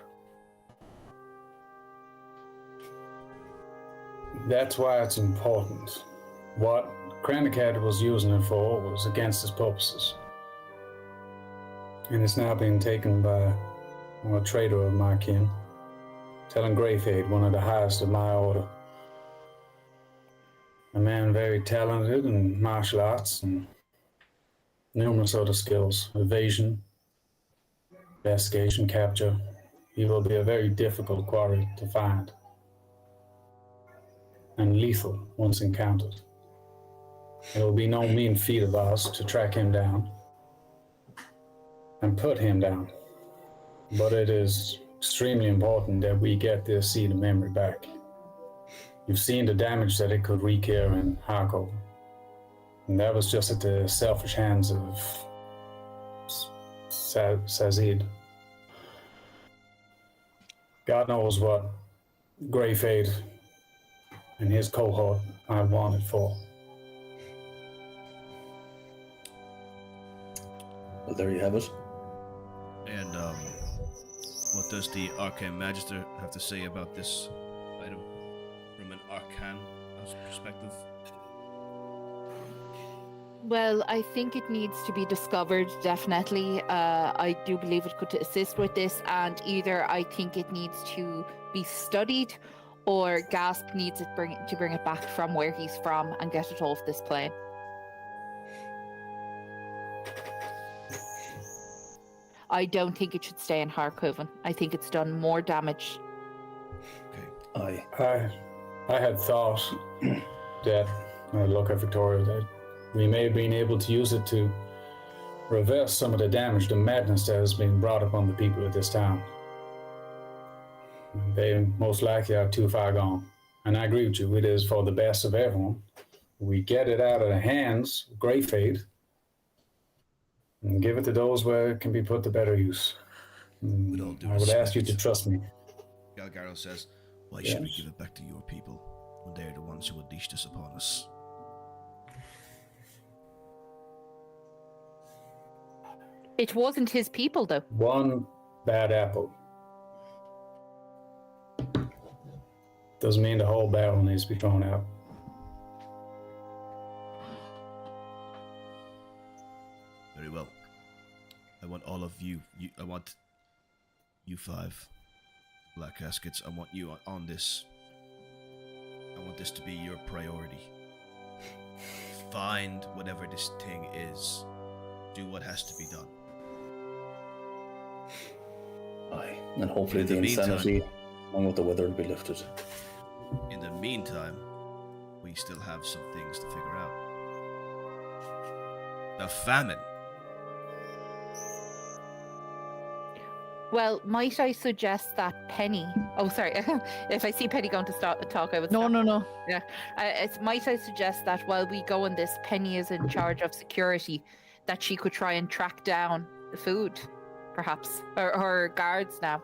[SPEAKER 4] That's why it's important. What Kranakad was using it for was against his purposes. And it's now being taken by a traitor of my kin, telling Greyfade, one of the highest of my order. A man very talented in martial arts and numerous other skills, evasion, investigation, capture. He will be a very difficult quarry to find, and lethal once encountered. It will be no mean feat of ours to track him down and put him down, but it is extremely important that we get this seed of memory back. You've seen the damage that it could wreak here in Harkoven, and that was just at the selfish hands of Sazid. God knows what Greyfade and his cohort I wanted for.
[SPEAKER 5] Well, there you have it.
[SPEAKER 1] And what does the Arcane Magister have to say about this item? Arcan as perspective?
[SPEAKER 6] Well, I think it needs to be discovered, definitely. I do believe it could assist with this, and either I think it needs to be studied, or Gasp needs it to bring it back from where he's from and get it off this plane. I don't think it should stay in Harkoven. I think it's done more damage.
[SPEAKER 1] Okay.
[SPEAKER 4] I had thought that, look at Victoria, that we may have been able to use it to reverse some of the damage, the madness that has been brought upon the people of this town. They most likely are too far gone. And I agree with you, it is for the best of everyone. We get it out of the hands, great fate, and give it to those where it can be put to better use.
[SPEAKER 1] With all due
[SPEAKER 4] I would ask you to
[SPEAKER 1] respect.
[SPEAKER 4] trust me.
[SPEAKER 1] Galgaro says, why should we
[SPEAKER 4] Yes.
[SPEAKER 1] give it back to your people when they're the ones who unleashed this upon us?
[SPEAKER 6] It wasn't his people, though.
[SPEAKER 4] One bad apple doesn't mean the whole barrel needs to be thrown out.
[SPEAKER 1] Very well. I want all of you. I want you 5 Black Caskets. I want you on this. I want this to be your priority. Find whatever this thing is. Do what has to be done.
[SPEAKER 5] Aye, and hopefully
[SPEAKER 1] In
[SPEAKER 5] the
[SPEAKER 1] the meantime-
[SPEAKER 5] insanity along with the weather will be lifted.
[SPEAKER 1] In the meantime, we still have some things to figure out. The famine.
[SPEAKER 6] Well, might I suggest that Penny... Oh, sorry. If I see Penny going to talk, I would
[SPEAKER 2] No,
[SPEAKER 6] stop.
[SPEAKER 2] no.
[SPEAKER 6] Might I suggest that while we go on this, Penny is in charge of security, that she could try and track down the food, perhaps, or her guards now.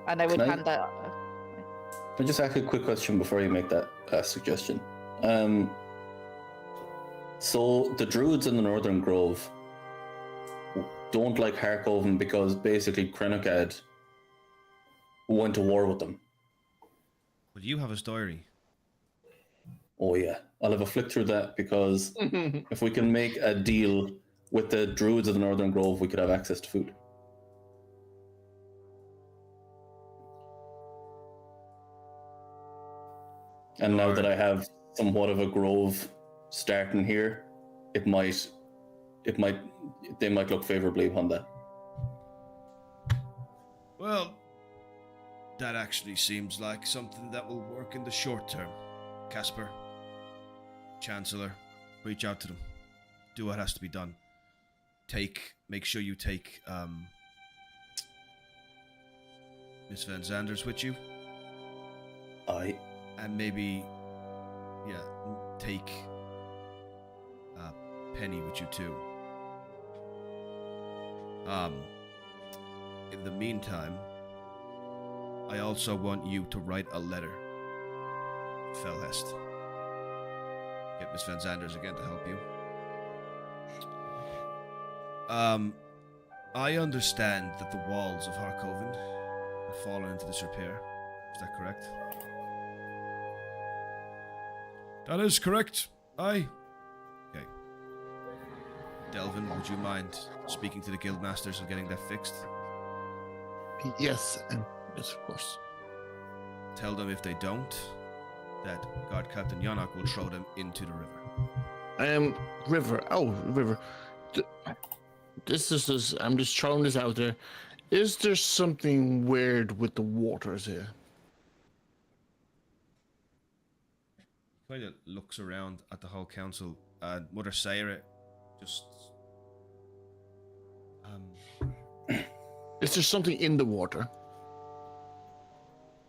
[SPEAKER 6] And I would
[SPEAKER 5] Can I-
[SPEAKER 6] hand that.
[SPEAKER 5] Can I just ask a quick question before you make that suggestion? So the druids in the Northern Grove don't like Harkoven because basically Krenogad went to war with them.
[SPEAKER 1] But you have his diary.
[SPEAKER 5] Oh yeah, I'll have a flick through that because if we can make a deal with the druids of the Northern Grove, we could have access to food. And now that I have somewhat of a grove starting here, they might look favorably upon that.
[SPEAKER 1] Well, that actually seems like something that will work in the short term. Casper, Chancellor, reach out to them. Do what has to be done. Make sure you take Miss Van Zanders with you,
[SPEAKER 5] Aye.
[SPEAKER 1] and maybe, take Penny with you too. In the meantime, I also want you to write a letter, Felhest. Get Miss Van Zanders again to help you. I understand that the walls of Harkoven have fallen into disrepair. Is that correct? That is correct. Aye. Okay. Delvin, would you mind speaking to the guildmasters and getting that fixed?
[SPEAKER 3] Yes, yes, of course.
[SPEAKER 1] Tell them if they don't, that Guard Captain Yannock will throw them into the river.
[SPEAKER 3] River. Oh, river. This is. I'm just throwing this out there. Is there something weird with the waters here?
[SPEAKER 1] Kind of looks around at the whole council, and Mother Sayre just
[SPEAKER 3] Is there something in the water?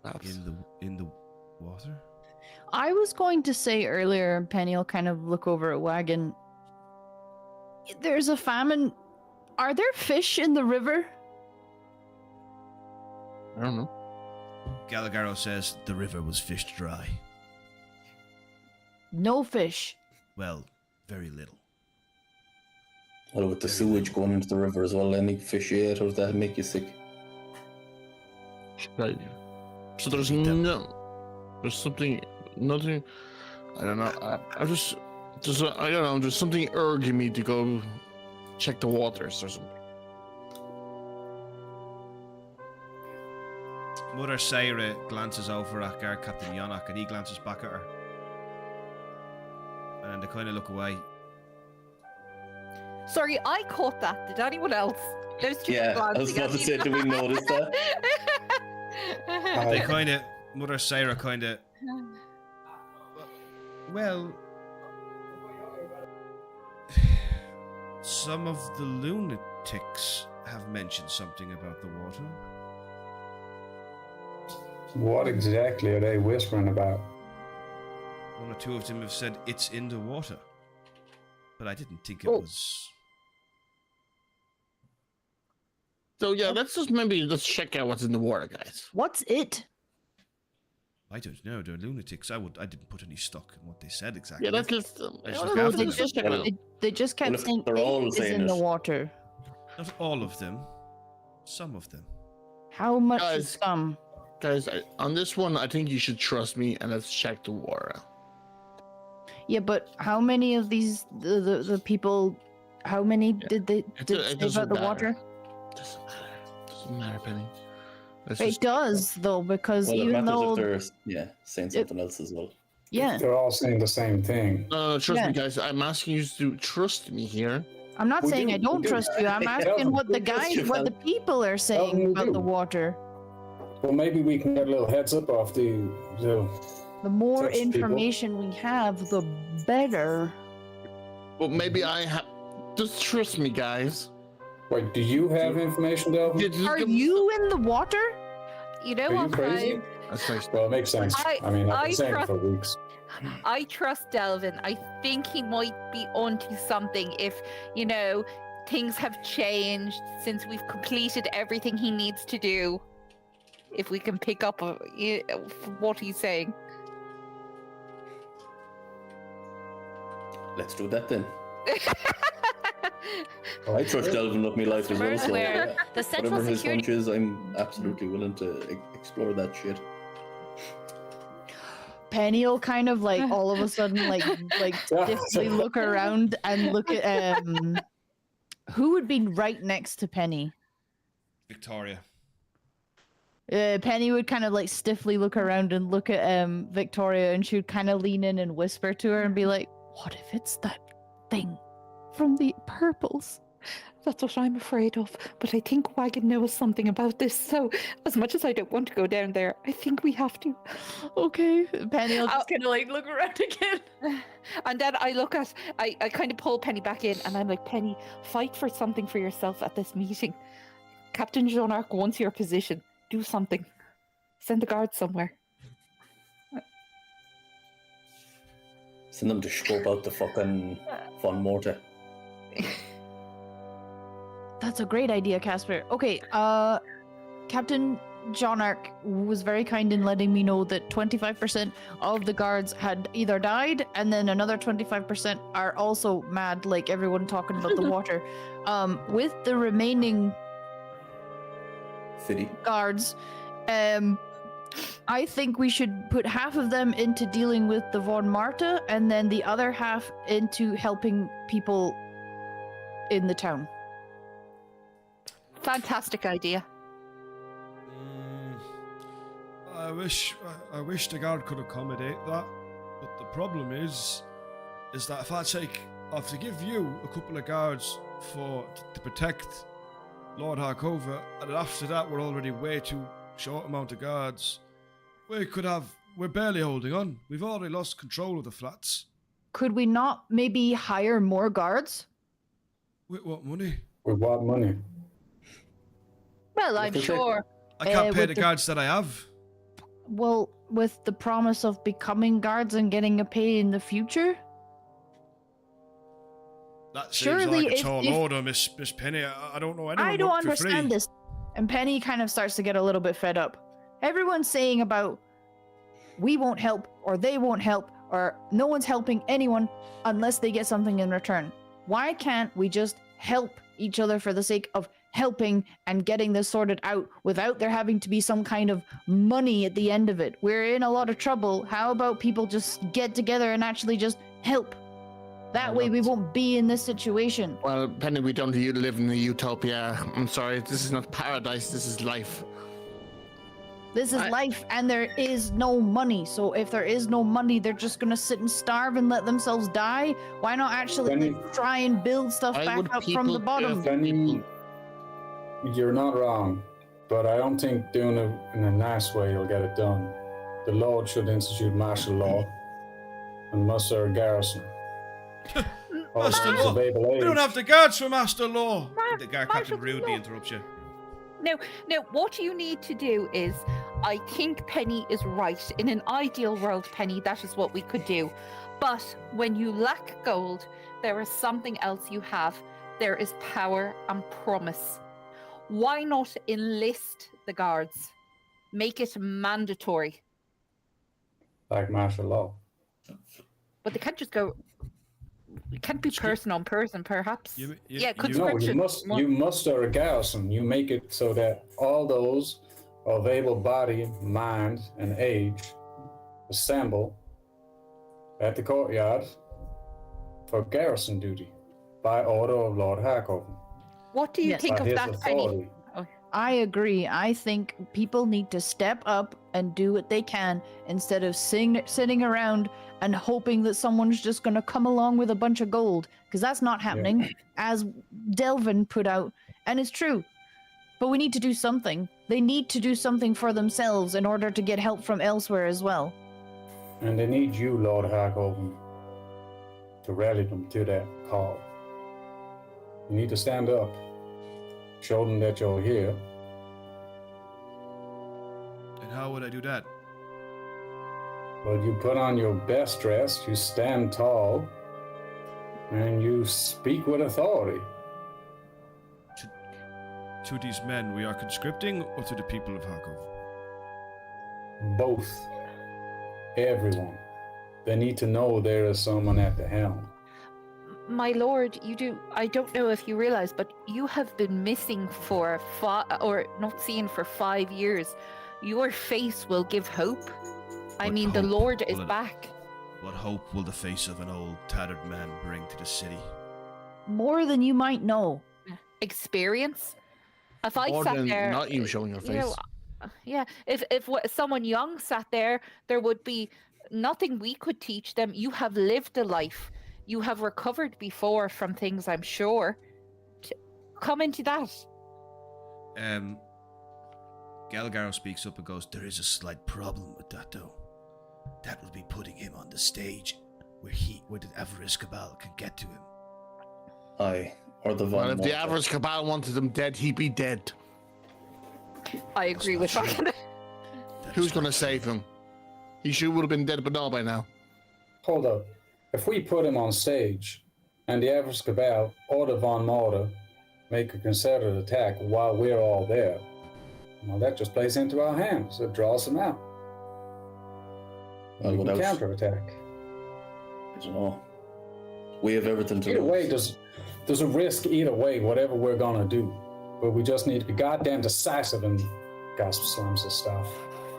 [SPEAKER 3] Perhaps.
[SPEAKER 1] in the water.
[SPEAKER 2] I was going to say earlier, and Penny will kind of look over at Wagon. There's a famine. Are there fish in the river?
[SPEAKER 3] I don't know.
[SPEAKER 1] Galagaro says the river was fished dry.
[SPEAKER 2] No fish.
[SPEAKER 1] Well, very little.
[SPEAKER 5] Well, with the sewage going into the river as well, any fish you ate out of that make you sick.
[SPEAKER 3] Right. So there's
[SPEAKER 1] Eat them.
[SPEAKER 3] no. There's something nothing. I don't know. I just I don't know. There's something urging me to go check the waters or something.
[SPEAKER 1] Mother Sarah glances over at Guard Captain Yannock and he glances back at her. And they kind of look away.
[SPEAKER 6] Sorry, I caught that. Did anyone else? There's two
[SPEAKER 5] Yeah, I was
[SPEAKER 6] glancing
[SPEAKER 5] about
[SPEAKER 6] at
[SPEAKER 5] to say,
[SPEAKER 6] me.
[SPEAKER 5] did we notice that?
[SPEAKER 1] They kind of, Mother Sarah kind of, well, some of the lunatics have mentioned something about the water.
[SPEAKER 4] What exactly are they whispering about?
[SPEAKER 1] One or two of them have said it's in the water. But I didn't think it
[SPEAKER 3] Oh.
[SPEAKER 1] was...
[SPEAKER 3] So yeah, let's check out what's in the water, guys.
[SPEAKER 2] What's it?
[SPEAKER 1] I don't know, they're lunatics. I didn't put any stock in what they said exactly.
[SPEAKER 3] Yeah, let's
[SPEAKER 1] I just look
[SPEAKER 3] let's
[SPEAKER 1] after
[SPEAKER 3] just
[SPEAKER 1] them.
[SPEAKER 3] check it out.
[SPEAKER 2] They just kept
[SPEAKER 5] Well, if
[SPEAKER 2] saying
[SPEAKER 5] they're all
[SPEAKER 2] it is
[SPEAKER 5] saying
[SPEAKER 2] in the
[SPEAKER 5] it.
[SPEAKER 2] water.
[SPEAKER 1] Not all of them. Some of them.
[SPEAKER 2] How much
[SPEAKER 3] Guys.
[SPEAKER 2] is some?
[SPEAKER 3] Guys, on this one, I think you should trust me, and let's check the water out.
[SPEAKER 2] Yeah, but how many of these the people? How many did they
[SPEAKER 3] It
[SPEAKER 2] did
[SPEAKER 3] do- it
[SPEAKER 2] say
[SPEAKER 3] doesn't
[SPEAKER 2] about the
[SPEAKER 3] matter.
[SPEAKER 2] water?
[SPEAKER 3] Doesn't matter. Doesn't matter, Penny. Let's
[SPEAKER 2] It
[SPEAKER 3] just-
[SPEAKER 2] does though, because
[SPEAKER 5] Well, it
[SPEAKER 2] even
[SPEAKER 5] matters
[SPEAKER 2] though
[SPEAKER 5] if they're saying something else as well.
[SPEAKER 2] yeah,
[SPEAKER 4] They're all saying the same thing.
[SPEAKER 3] No, trust
[SPEAKER 2] Yeah.
[SPEAKER 3] me, guys. I'm asking you to trust me here.
[SPEAKER 2] I'm not
[SPEAKER 4] We
[SPEAKER 2] saying
[SPEAKER 4] do,
[SPEAKER 2] I don't
[SPEAKER 4] we do.
[SPEAKER 2] trust you. I'm
[SPEAKER 4] Yeah,
[SPEAKER 2] asking what the
[SPEAKER 5] we trust
[SPEAKER 2] guys,
[SPEAKER 5] you,
[SPEAKER 2] what the
[SPEAKER 5] fam.
[SPEAKER 2] people are saying
[SPEAKER 4] we
[SPEAKER 2] about
[SPEAKER 4] do.
[SPEAKER 2] the water.
[SPEAKER 4] Well, maybe we can get a little heads up off the
[SPEAKER 2] The more
[SPEAKER 4] Touch people.
[SPEAKER 2] information we have, the better.
[SPEAKER 3] Well, maybe I have. Just trust me, guys.
[SPEAKER 4] Wait, do you have information, Delvin?
[SPEAKER 3] Just
[SPEAKER 2] Are
[SPEAKER 3] give-
[SPEAKER 2] you in the water?
[SPEAKER 6] You know
[SPEAKER 4] Are you
[SPEAKER 6] what,
[SPEAKER 4] crazy?
[SPEAKER 6] guys?
[SPEAKER 3] That's nice.
[SPEAKER 4] Well, it makes sense. I mean, I've
[SPEAKER 6] I
[SPEAKER 4] been saying it
[SPEAKER 6] trust-
[SPEAKER 4] for weeks.
[SPEAKER 6] I trust Delvin. I think he might be onto something if, things have changed since we've completed everything he needs to do. If we can pick up what he's saying.
[SPEAKER 5] Let's do that then. I trust Delvin with my life as well,
[SPEAKER 8] Customers
[SPEAKER 5] so
[SPEAKER 8] where the central
[SPEAKER 5] whatever his
[SPEAKER 8] security
[SPEAKER 5] hunch is, I'm absolutely willing to explore that shit.
[SPEAKER 2] Penny will kind of like all of a sudden like stiffly look around and look at who would be right next to Penny.
[SPEAKER 1] Victoria.
[SPEAKER 2] Penny would kind of like stiffly look around and look at Victoria, and she would kind of lean in and whisper to her and be like, "What if it's that thing from the purples?"
[SPEAKER 6] That's what I'm afraid of. But I think Wagon knows something about this. So as much as I don't want to go down there, I think we have to.
[SPEAKER 2] Okay, Penny will
[SPEAKER 6] I'll-
[SPEAKER 2] just kind of like look around again.
[SPEAKER 6] And then I kind of pull Penny back in, and I'm like, Penny, fight for something for yourself at this meeting. Captain Jean Arc wants your position. Do something. Send the guards somewhere.
[SPEAKER 5] Send them to scope out the fucking Von Morta.
[SPEAKER 2] That's a great idea, Casper. Okay, Captain John Arc was very kind in letting me know that 25% of the guards had either died, and then another 25% are also mad, like everyone talking about the water. With the remaining
[SPEAKER 5] Fiddy.
[SPEAKER 2] guards, I think we should put half of them into dealing with the Von Marta, and then the other half into helping people in the town.
[SPEAKER 6] Fantastic idea.
[SPEAKER 7] I wish the guard could accommodate that, but the problem is that if I have to give you a couple of guards to protect Lord Harkova, and after that we're already way too short amount of guards. We're barely holding on. We've already lost control of the flats.
[SPEAKER 2] Could we not maybe hire more guards?
[SPEAKER 7] With what money?
[SPEAKER 4] With what money?
[SPEAKER 6] Well, I'm
[SPEAKER 5] If they take-
[SPEAKER 6] sure.
[SPEAKER 7] I can't pay
[SPEAKER 2] with
[SPEAKER 7] the
[SPEAKER 2] the-
[SPEAKER 7] guards that I have.
[SPEAKER 2] Well, with the promise of becoming guards and getting a pay in the future?
[SPEAKER 7] That seems
[SPEAKER 2] Surely
[SPEAKER 7] like a
[SPEAKER 2] if-
[SPEAKER 7] tall
[SPEAKER 2] if-
[SPEAKER 7] order, Miss Penny. I don't know anyone
[SPEAKER 2] I don't
[SPEAKER 7] work for
[SPEAKER 2] understand
[SPEAKER 7] free.
[SPEAKER 2] this. And Penny kind of starts to get a little bit fed up. Everyone's saying about we won't help, or they won't help, or no one's helping anyone unless they get something in return. Why can't we just help each other for the sake of helping and getting this sorted out without there having to be some kind of money at the end of it. We're in a lot of trouble. How about people just get together and actually just help? That way we won't be in this situation.
[SPEAKER 3] Well, Penny, we don't live in a utopia. I'm sorry, this is not paradise, this is life.
[SPEAKER 2] This is life, and there is no money. So if there is no money, they're just gonna sit and starve and let themselves die. Why not actually try and build stuff back up from the bottom?
[SPEAKER 4] Penny, you're not wrong, but I don't think doing it in a nice way will get it done. The Lord should institute martial law and muster a garrison.
[SPEAKER 1] Master Law. We don't have the guards for Master Law. The guard captain rudely interrupts you.
[SPEAKER 6] No, what you need to do is, I think Penny is right. In an ideal world, Penny, that is what we could do. But when you lack gold, there is something else you have. There is power and promise. Why not enlist the guards? Make it mandatory.
[SPEAKER 4] Like martial law.
[SPEAKER 6] But they can't just go... It can't be person on person, perhaps.
[SPEAKER 4] No,
[SPEAKER 6] conscription.
[SPEAKER 4] you muster a garrison. You make it so that all those of able body, mind, and age assemble at the courtyard for garrison duty by order of Lord Harkoven.
[SPEAKER 6] What do you think of that, Penny?
[SPEAKER 2] I agree. I think people need to step up and do what they can instead of sitting around and hoping that someone's just going to come along with a bunch of gold, because that's not happening, as Delvin put out, and it's true. But we need to do something. They need to do something for themselves in order to get help from elsewhere as well.
[SPEAKER 4] And they need you, Lord Harkoven, to rally them to that call. You need to stand up, show them that you're here.
[SPEAKER 7] And how would I do that?
[SPEAKER 4] Well, you put on your best dress, you stand tall, and you speak with authority.
[SPEAKER 7] To these men we are conscripting, or to the people of Harkov?
[SPEAKER 4] Both. Everyone. They need to know there is someone at the helm.
[SPEAKER 6] My lord, I don't know if you realize, but you have been missing or not seen for 5 years. Your face will give hope. I mean, the Lord is back.
[SPEAKER 7] What hope will the face of an old, tattered man bring to the city?
[SPEAKER 2] More than you might know.
[SPEAKER 6] Experience. If I
[SPEAKER 3] More
[SPEAKER 6] sat
[SPEAKER 3] than
[SPEAKER 6] there,
[SPEAKER 3] not you showing your face.
[SPEAKER 6] If someone young sat there would be nothing we could teach them. You have lived a life. You have recovered before from things, I'm sure. Come into that.
[SPEAKER 7] Galgaro speaks up and goes, there is a slight problem with that, though. That would be putting him on the stage where the Avarice Cabal can get to him.
[SPEAKER 5] Aye, or the Von
[SPEAKER 3] Well, if the
[SPEAKER 5] Morta.
[SPEAKER 3] Avarice Cabal wanted him dead, he'd be dead.
[SPEAKER 6] I agree with that.
[SPEAKER 3] Who's going to save him? He would have been dead but now by now.
[SPEAKER 4] Hold up. If we put him on stage, and the Avarice Cabal or the Von Morta make a concerted attack while we're all there, well, that just plays into our hands. It draws them out.
[SPEAKER 5] Well,
[SPEAKER 4] We can
[SPEAKER 5] without-
[SPEAKER 4] counterattack.
[SPEAKER 5] I don't know. We have everything to
[SPEAKER 4] Either
[SPEAKER 5] lose.
[SPEAKER 4] way, there's a risk either way, whatever we're gonna do. But we just need to be goddamn decisive, and Gasp slams his staff.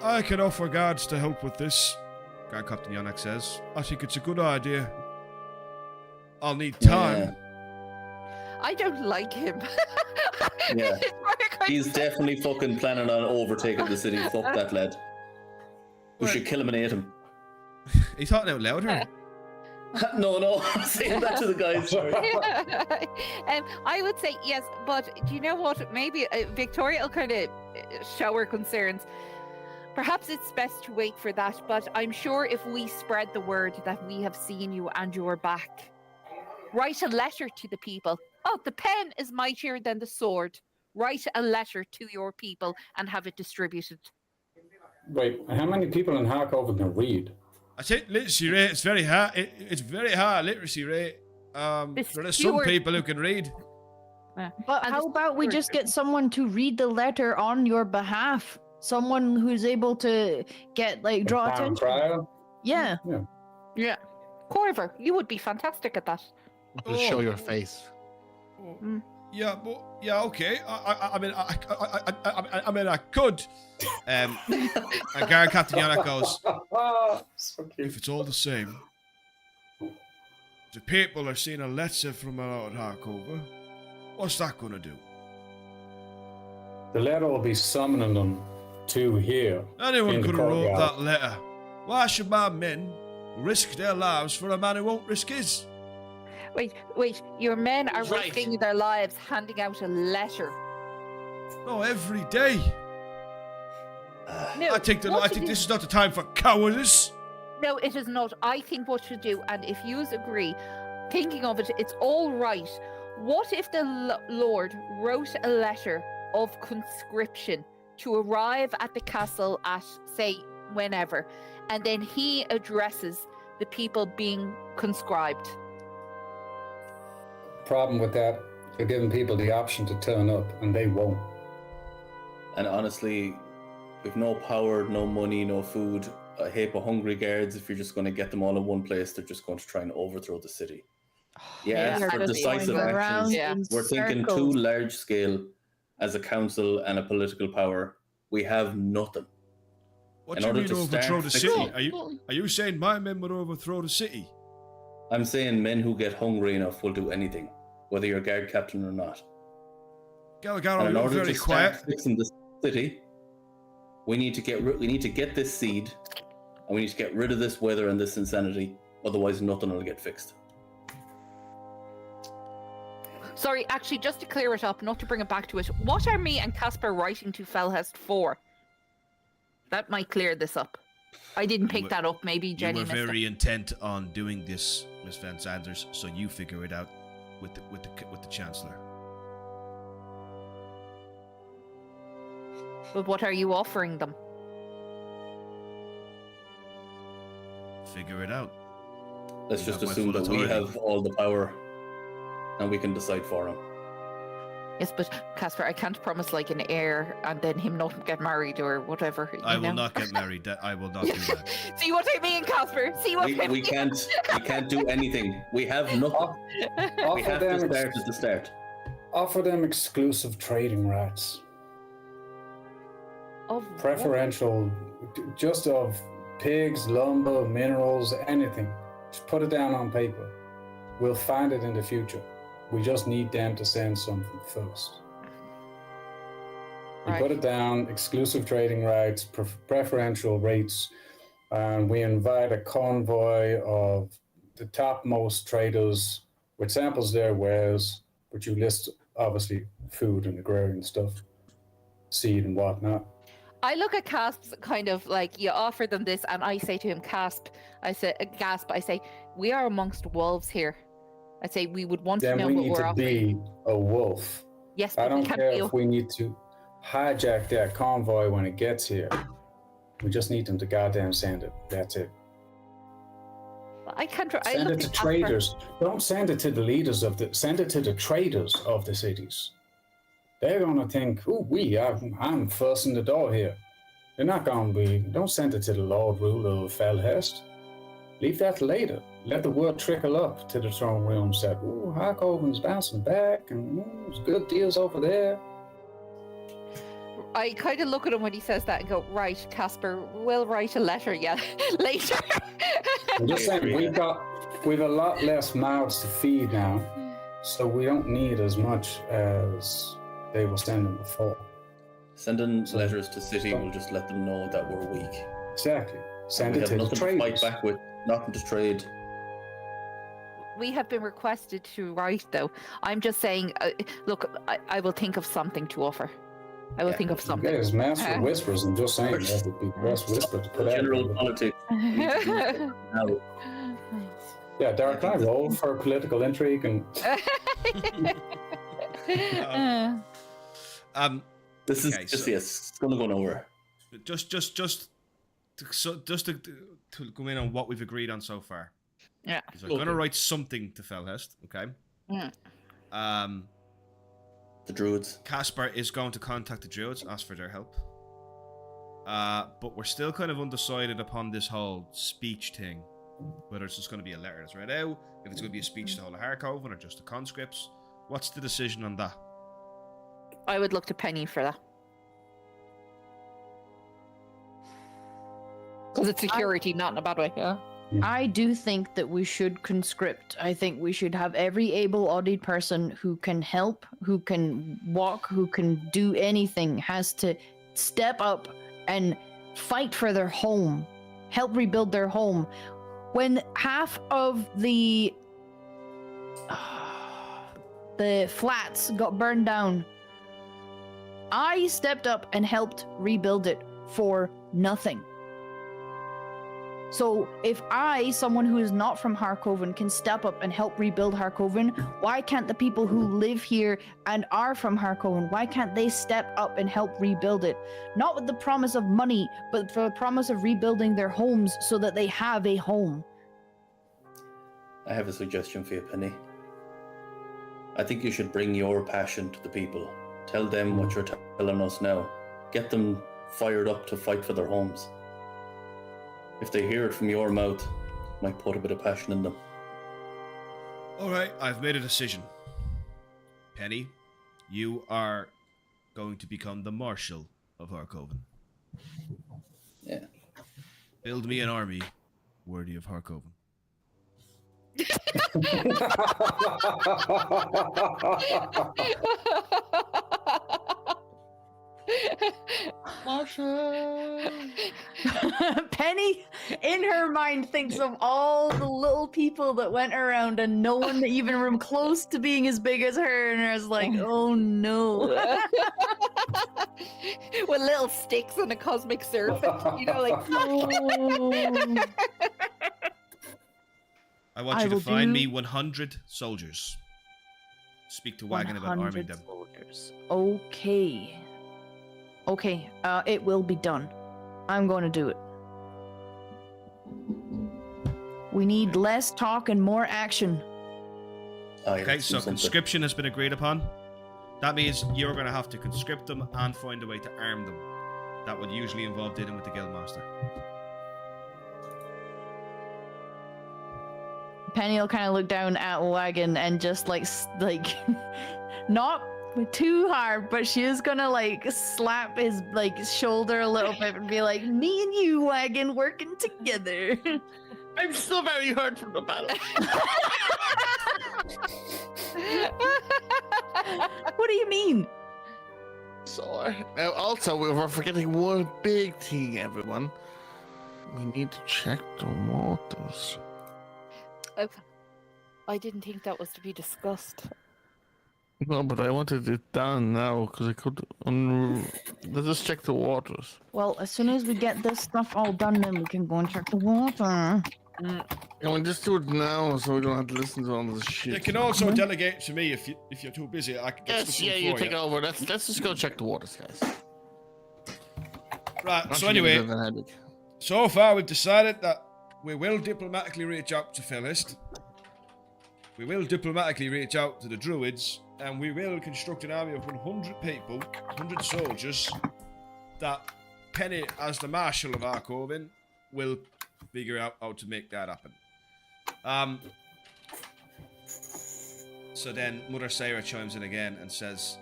[SPEAKER 7] I can offer guards to help with this, Guard Captain Yannick says. I think it's a good idea. I'll need time.
[SPEAKER 6] I don't like him.
[SPEAKER 5] Yeah. He's definitely fucking planning on overtaking the city. Fuck that lad. We should kill him and eat him.
[SPEAKER 7] He talking out louder.
[SPEAKER 5] No, I'm saying that to the guys.
[SPEAKER 6] I would say yes, but do you know what? Maybe Victoria will kind of show her concerns. Perhaps it's best to wait for that, but I'm sure if we spread the word that we have seen you and you're back, write a letter to the people. Oh, the pen is mightier than the sword. Write a letter to your people and have it distributed.
[SPEAKER 4] Wait, how many people in Harkoven can read?
[SPEAKER 7] I think literacy rate is very high. It's very high literacy rate. There are some people who can read.
[SPEAKER 2] But how about we just get someone to read the letter on your behalf? Someone who's able to draw
[SPEAKER 4] Town
[SPEAKER 2] attention.
[SPEAKER 4] crier?
[SPEAKER 2] Yeah.
[SPEAKER 6] Yeah. Corver, you would be fantastic at that.
[SPEAKER 3] Just show your face.
[SPEAKER 7] Yeah, but yeah, okay. I mean, I mean, I could. And Guard Captain Yannick goes,
[SPEAKER 4] So cute.
[SPEAKER 7] if it's all the same, the people are seeing a letter from Lord Harkover. What's that gonna do?
[SPEAKER 4] The letter will be summoning them to here.
[SPEAKER 7] Anyone
[SPEAKER 4] in the
[SPEAKER 7] could have wrote
[SPEAKER 4] courtyard.
[SPEAKER 7] that letter. Why should my men risk their lives for a man who won't risk his?
[SPEAKER 6] Wait, your men are
[SPEAKER 5] Right.
[SPEAKER 6] risking their lives handing out a letter.
[SPEAKER 7] No, every day.
[SPEAKER 6] No,
[SPEAKER 7] I think
[SPEAKER 6] what to do-
[SPEAKER 7] this is not the time for cowardice.
[SPEAKER 6] No, it is not. I think what to do, and if you agree, thinking of it, it's all right. What if the Lord wrote a letter of conscription to arrive at the castle at, say, whenever, and then he addresses the people being conscribed?
[SPEAKER 4] Problem with that, they're giving people the option to turn up, and they won't.
[SPEAKER 5] And honestly, with no power, no money, no food, a heap of hungry guards, if you're just going to get them all in one place, they're just going to try and overthrow the city. Yeah,
[SPEAKER 6] Yeah,
[SPEAKER 5] for
[SPEAKER 6] just
[SPEAKER 5] decisive
[SPEAKER 2] going around
[SPEAKER 5] actions,
[SPEAKER 6] Yeah.
[SPEAKER 2] in
[SPEAKER 5] we're thinking too
[SPEAKER 2] circles.
[SPEAKER 5] large scale as a council and a political power. We have nothing.
[SPEAKER 7] What
[SPEAKER 5] In
[SPEAKER 7] do you
[SPEAKER 5] order
[SPEAKER 7] mean
[SPEAKER 5] to
[SPEAKER 7] overthrow
[SPEAKER 5] start
[SPEAKER 7] the
[SPEAKER 5] fixing
[SPEAKER 7] city?
[SPEAKER 5] it.
[SPEAKER 7] Are you saying my men would overthrow the city?
[SPEAKER 5] I'm saying men who get hungry enough will do anything, whether you're a guard captain or not.
[SPEAKER 7] Galgaro,
[SPEAKER 5] And in
[SPEAKER 7] you're
[SPEAKER 5] order
[SPEAKER 7] very
[SPEAKER 5] to
[SPEAKER 7] quiet.
[SPEAKER 5] start fixing the city, we need to get this seed, and we need to get rid of this weather and this insanity. Otherwise, nothing will get fixed.
[SPEAKER 6] Sorry, actually, just to clear it up, not to bring it back to it, what are me and Casper writing to Felhest for? That might clear this up. I didn't pick
[SPEAKER 7] were-
[SPEAKER 6] that up. Maybe Jenny
[SPEAKER 7] You were
[SPEAKER 6] missed
[SPEAKER 7] very
[SPEAKER 6] it.
[SPEAKER 7] intent on doing this, Miss Van Sanders, so you figure it out with the Chancellor.
[SPEAKER 6] But what are you offering them?
[SPEAKER 7] Figure it out.
[SPEAKER 5] Let's
[SPEAKER 7] You
[SPEAKER 5] just
[SPEAKER 7] have my
[SPEAKER 5] assume
[SPEAKER 7] full
[SPEAKER 5] that we
[SPEAKER 7] authority.
[SPEAKER 5] have all the power, and we can decide for him.
[SPEAKER 6] Yes, but Casper, I can't promise like an heir and then him not get married or whatever.
[SPEAKER 7] I
[SPEAKER 6] you
[SPEAKER 7] will
[SPEAKER 6] know?
[SPEAKER 7] not get married. I will not do that.
[SPEAKER 6] See what I mean, Casper? See what I
[SPEAKER 5] We
[SPEAKER 6] mean?
[SPEAKER 5] can't do anything. We have nothing. We
[SPEAKER 4] Offer
[SPEAKER 5] have to
[SPEAKER 4] them,
[SPEAKER 5] start at the start.
[SPEAKER 4] offer them exclusive trading rights.
[SPEAKER 6] Of what?
[SPEAKER 4] Preferential, just of pigs, lumber, minerals, anything. Just put it down on paper. We'll find it in the future. We just need them to send something first. We
[SPEAKER 6] Right.
[SPEAKER 4] put it down, exclusive trading rights, preferential rates, and we invite a convoy of the topmost traders with samples of their wares, but you list obviously food and agrarian stuff, seed and whatnot.
[SPEAKER 6] I look at Casp kind of like you offer them this, and I say to him, Gasp, I say, we are amongst wolves here. I say we would want to
[SPEAKER 4] Then
[SPEAKER 6] know
[SPEAKER 4] we
[SPEAKER 6] what
[SPEAKER 4] need
[SPEAKER 6] we're
[SPEAKER 4] to
[SPEAKER 6] offering.
[SPEAKER 4] be a wolf.
[SPEAKER 6] Yes,
[SPEAKER 4] I
[SPEAKER 6] but we
[SPEAKER 4] don't
[SPEAKER 6] can't
[SPEAKER 4] care
[SPEAKER 6] be.
[SPEAKER 4] if we need to hijack that convoy when it gets here. We just need them to goddamn send it. That's it.
[SPEAKER 6] I can't. I
[SPEAKER 4] Send
[SPEAKER 6] look
[SPEAKER 4] it to
[SPEAKER 6] at Casper.
[SPEAKER 4] traders. Don't send it to the leaders of the. Send it to the traders of the cities. They're gonna think, "Oh, I'm first in the door here." They're not gonna be. Don't send it to the Lord Ruler of Felhest. Leave that later. Let the word trickle up to the throne room. Said, "Ooh, Harkoven's bouncing back, and there's good deals over there."
[SPEAKER 6] I kind of look at him when he says that and go, right, Casper, we'll write a letter, yeah, later.
[SPEAKER 4] I'm just saying, we've a lot less mouths to feed now, so we don't need as much as they were sending before.
[SPEAKER 5] Sending letters to city will just let them know that we're weak.
[SPEAKER 4] Exactly. Send
[SPEAKER 5] We
[SPEAKER 4] it
[SPEAKER 5] have
[SPEAKER 4] to the
[SPEAKER 5] nothing to fight
[SPEAKER 4] traders.
[SPEAKER 5] back with, nothing to trade.
[SPEAKER 6] We have been requested to write, though. I'm just saying, look, I will think of something to offer. I will
[SPEAKER 5] Yeah,
[SPEAKER 6] think of something.
[SPEAKER 4] Yeah, it's master
[SPEAKER 6] Uh.
[SPEAKER 4] whispers. I'm just saying that would be the best whisper to put out.
[SPEAKER 5] General politics. Now,
[SPEAKER 4] Yeah, Derek, can I roll for political intrigue? And
[SPEAKER 5] this is
[SPEAKER 7] Okay,
[SPEAKER 5] just
[SPEAKER 7] so-
[SPEAKER 5] yes, it's gonna go nowhere.
[SPEAKER 7] Just to go in on what we've agreed on so far.
[SPEAKER 6] Yeah.
[SPEAKER 7] Is we're gonna write something to Felhest, okay?
[SPEAKER 6] Mm.
[SPEAKER 5] The druids.
[SPEAKER 7] Caspar is going to contact the druids, ask for their help. But we're still kind of undecided upon this whole speech thing. Whether it's just going to be a letter that's read out, if it's going to be a speech to the whole of Harkoven, or just the conscripts.
[SPEAKER 1] What's the decision on that?
[SPEAKER 6] I would look to Penny for that. Because it's security, not in a bad way. Yeah.
[SPEAKER 2] I do think that we should conscript. I think we should have every able-bodied person who can help, who can walk, who can do anything, has to step up and fight for their home, help rebuild their home. When half of the flats got burned down, I stepped up and helped rebuild it for nothing. So if I, someone who is not from Harkoven, can step up and help rebuild Harkoven, why can't the people who live here and are from Harkoven, why can't they step up and help rebuild it? Not with the promise of money, but for the promise of rebuilding their homes so that they have a home.
[SPEAKER 5] I have a suggestion for you, Penny. I think you should bring your passion to the people. Tell them what you're telling us now. Get them fired up to fight for their homes. If they hear it from your mouth, it might put a bit of passion in them.
[SPEAKER 1] Alright, I've made a decision. Penny, you are going to become the Marshal of Harkoven.
[SPEAKER 5] Yeah.
[SPEAKER 1] Build me an army worthy of Harkoven.
[SPEAKER 2] Penny, in her mind, thinks of all the little people that went around and no one even room close to being as big as her, and is like, oh no.
[SPEAKER 6] With little sticks and a cosmic serpent, you know, like.
[SPEAKER 2] No.
[SPEAKER 1] I want you to find me 100 soldiers. Speak to Wagon about arming
[SPEAKER 2] 100
[SPEAKER 1] them.
[SPEAKER 2] soldiers. Okay. Okay, it will be done. I'm going to do it. We need less talk and more action.
[SPEAKER 1] Okay, so conscription has been agreed upon. That means you're going to have to conscript them and find a way to arm them. That would usually involve dealing with the guildmaster.
[SPEAKER 2] Penny will kind of look down at Wagon and just like not too hard, but she is gonna like slap his like shoulder a little bit and be like, "Me and you, Wagon, working together."
[SPEAKER 3] I'm still very hurt from the battle.
[SPEAKER 2] What do you mean?
[SPEAKER 3] Sorry. Now, also, we're forgetting one big thing, everyone. We need to check the waters.
[SPEAKER 6] I didn't think that was to be discussed.
[SPEAKER 3] No, but I wanted it done now because I could. Let's just check the waters.
[SPEAKER 2] Well, as soon as we get this stuff all done, then we can go and check the water.
[SPEAKER 3] Can we just do it now so we don't have to listen to all this shit?
[SPEAKER 7] You can also delegate to me if you're too busy. I can get
[SPEAKER 3] Yes,
[SPEAKER 7] stuff
[SPEAKER 3] yeah,
[SPEAKER 7] done
[SPEAKER 3] you
[SPEAKER 7] for
[SPEAKER 3] take over. Let's just go check the waters, guys.
[SPEAKER 7] Right.
[SPEAKER 3] Not
[SPEAKER 7] So
[SPEAKER 3] to give
[SPEAKER 7] anyway,
[SPEAKER 3] you a headache.
[SPEAKER 7] so far we've decided that we will diplomatically reach out to Felist. We will diplomatically reach out to the Druids, and we will construct an army of 100 people, 100 soldiers, that Penny, as the Marshal of Harkoven, will figure out how to make that happen. So then Mother Sarah chimes in again and says,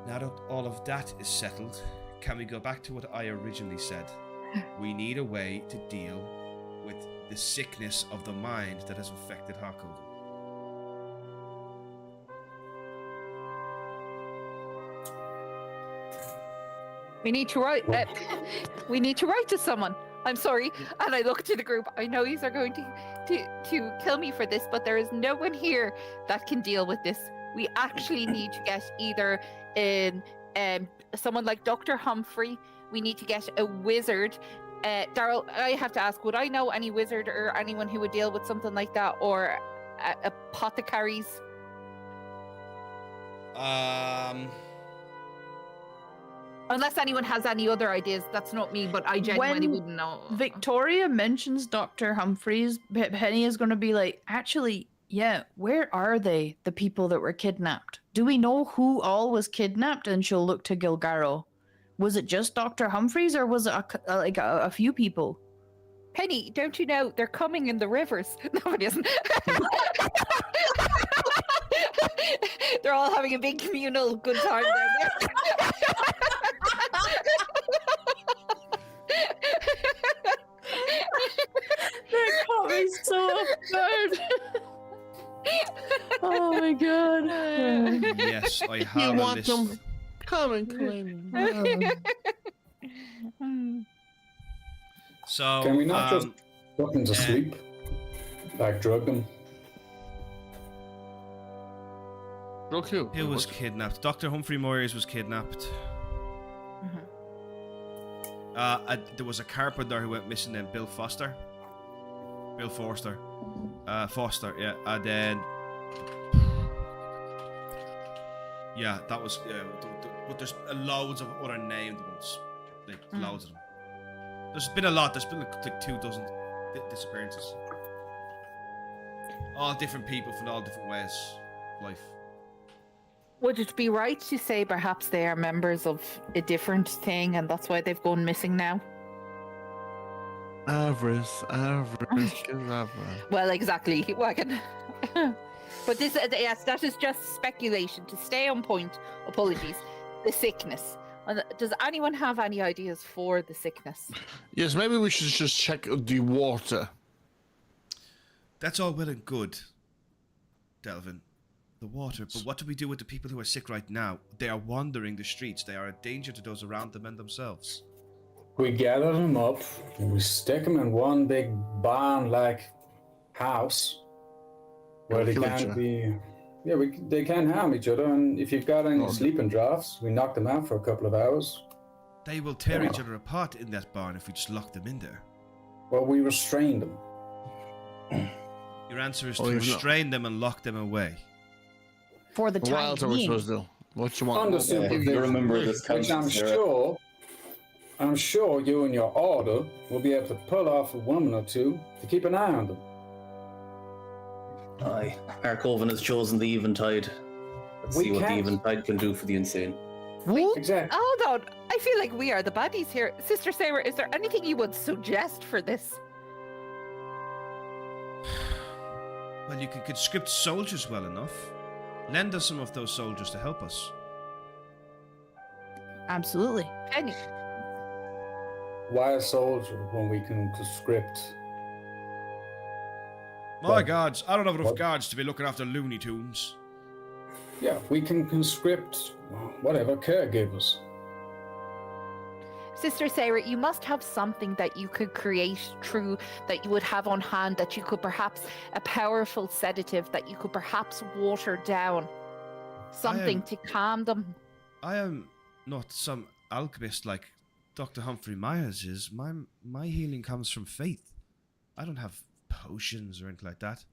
[SPEAKER 7] now that all of that is settled, can we go back to what I originally said? We need a way to deal with the sickness of the mind that has affected Harkoven.
[SPEAKER 6] We need to write. We need to write to someone. I'm sorry, and I look to the group. I know yous are going to kill me for this, but there is no one here that can deal with this. We actually need to get either someone like Dr. Humphrey. We need to get a wizard. Daryl, I have to ask, would I know any wizard or anyone who would deal with something like that, or apothecaries? Unless anyone has any other ideas, that's not me, but I genuinely
[SPEAKER 2] When
[SPEAKER 6] wouldn't know.
[SPEAKER 2] Victoria mentions Dr. Humphreys, Penny is going to be like, actually, yeah, where are they, the people that were kidnapped? Do we know who all was kidnapped? And she'll look to Gilgaro. Was it just Dr. Humphreys, or was it a few people?
[SPEAKER 6] Penny, don't you know they're coming in the rivers? No, it isn't. They're all having a big communal good time down there.
[SPEAKER 2] That caught me so off guard. Oh my god.
[SPEAKER 1] Yes, I
[SPEAKER 3] You
[SPEAKER 1] have a
[SPEAKER 3] want
[SPEAKER 1] list.
[SPEAKER 3] them? Come and claim them.
[SPEAKER 1] So,
[SPEAKER 4] Can we not just put them to
[SPEAKER 1] yeah.
[SPEAKER 4] sleep? Like drug them?
[SPEAKER 3] Okay.
[SPEAKER 1] who was kidnapped? Dr. Humphrey Moyers was kidnapped. There was a carpenter who went missing named Bill Foster. Bill Forster. Foster, yeah. And then... Yeah, that was... but there's loads of other named ones. Like, loads of them. There's been a lot. There's been like 2 dozen disappearances. All different people from all different ways of life.
[SPEAKER 6] Would it be right to say perhaps they are members of a different thing and that's why they've gone missing now?
[SPEAKER 3] Avarice, avarice.
[SPEAKER 6] Well, exactly. Wagon. But this, yes, that is just speculation. To stay on point, apologies. The sickness. Does anyone have any ideas for the sickness?
[SPEAKER 3] Yes, maybe we should just check the water.
[SPEAKER 1] That's all well and good, Delvin. The water, but what do we do with the people who are sick right now? They are wandering the streets. They are a danger to those around them and themselves.
[SPEAKER 4] We gather them up, and we stick them in one big barn-like house where they
[SPEAKER 3] Kill each
[SPEAKER 4] can't
[SPEAKER 3] other.
[SPEAKER 4] be. Yeah, they can't harm each other, and if you've got any
[SPEAKER 3] Oh.
[SPEAKER 4] sleeping drafts, we knock them out for a couple of hours.
[SPEAKER 1] They will tear each other apart in that barn if we just lock them in there.
[SPEAKER 4] Well, we restrain them.
[SPEAKER 1] Your answer is
[SPEAKER 3] Oh,
[SPEAKER 1] to
[SPEAKER 3] you've not-
[SPEAKER 1] restrain them and lock them away.
[SPEAKER 2] For the
[SPEAKER 3] What
[SPEAKER 2] time
[SPEAKER 3] else are we
[SPEAKER 2] being.
[SPEAKER 3] supposed to do? What you want?
[SPEAKER 4] Under
[SPEAKER 5] Yeah,
[SPEAKER 4] supervision,
[SPEAKER 5] you remember this
[SPEAKER 4] which I'm
[SPEAKER 5] council,
[SPEAKER 4] I'm sure you and your order will be able to pull off a woman or two to keep an eye on them.
[SPEAKER 5] Aye, our coven has chosen the Eventide. Let's
[SPEAKER 4] We
[SPEAKER 5] see what the
[SPEAKER 4] can't-
[SPEAKER 5] Eventide can do for the insane.
[SPEAKER 4] Exactly.
[SPEAKER 6] Hold on. I feel like we are the baddies here. Sister Sarah, is there anything you would suggest for this?
[SPEAKER 1] Well, you can conscript soldiers well enough. Lend us some of those soldiers to help us.
[SPEAKER 2] Absolutely.
[SPEAKER 6] Can you?
[SPEAKER 4] Why a soldier when we can conscript?
[SPEAKER 1] My gods, I don't have enough
[SPEAKER 4] What?
[SPEAKER 1] guards to be looking after Looney Tunes.
[SPEAKER 4] Yeah, we can conscript whatever caregivers.
[SPEAKER 6] Sister Sarah, you must have something that you could create through that you would have on hand that you could perhaps a powerful sedative that you could perhaps water down. Something to calm them.
[SPEAKER 1] I am not some alchemist like Dr. Humphrey Myers is. My healing comes from faith. I don't have potions or anything like that.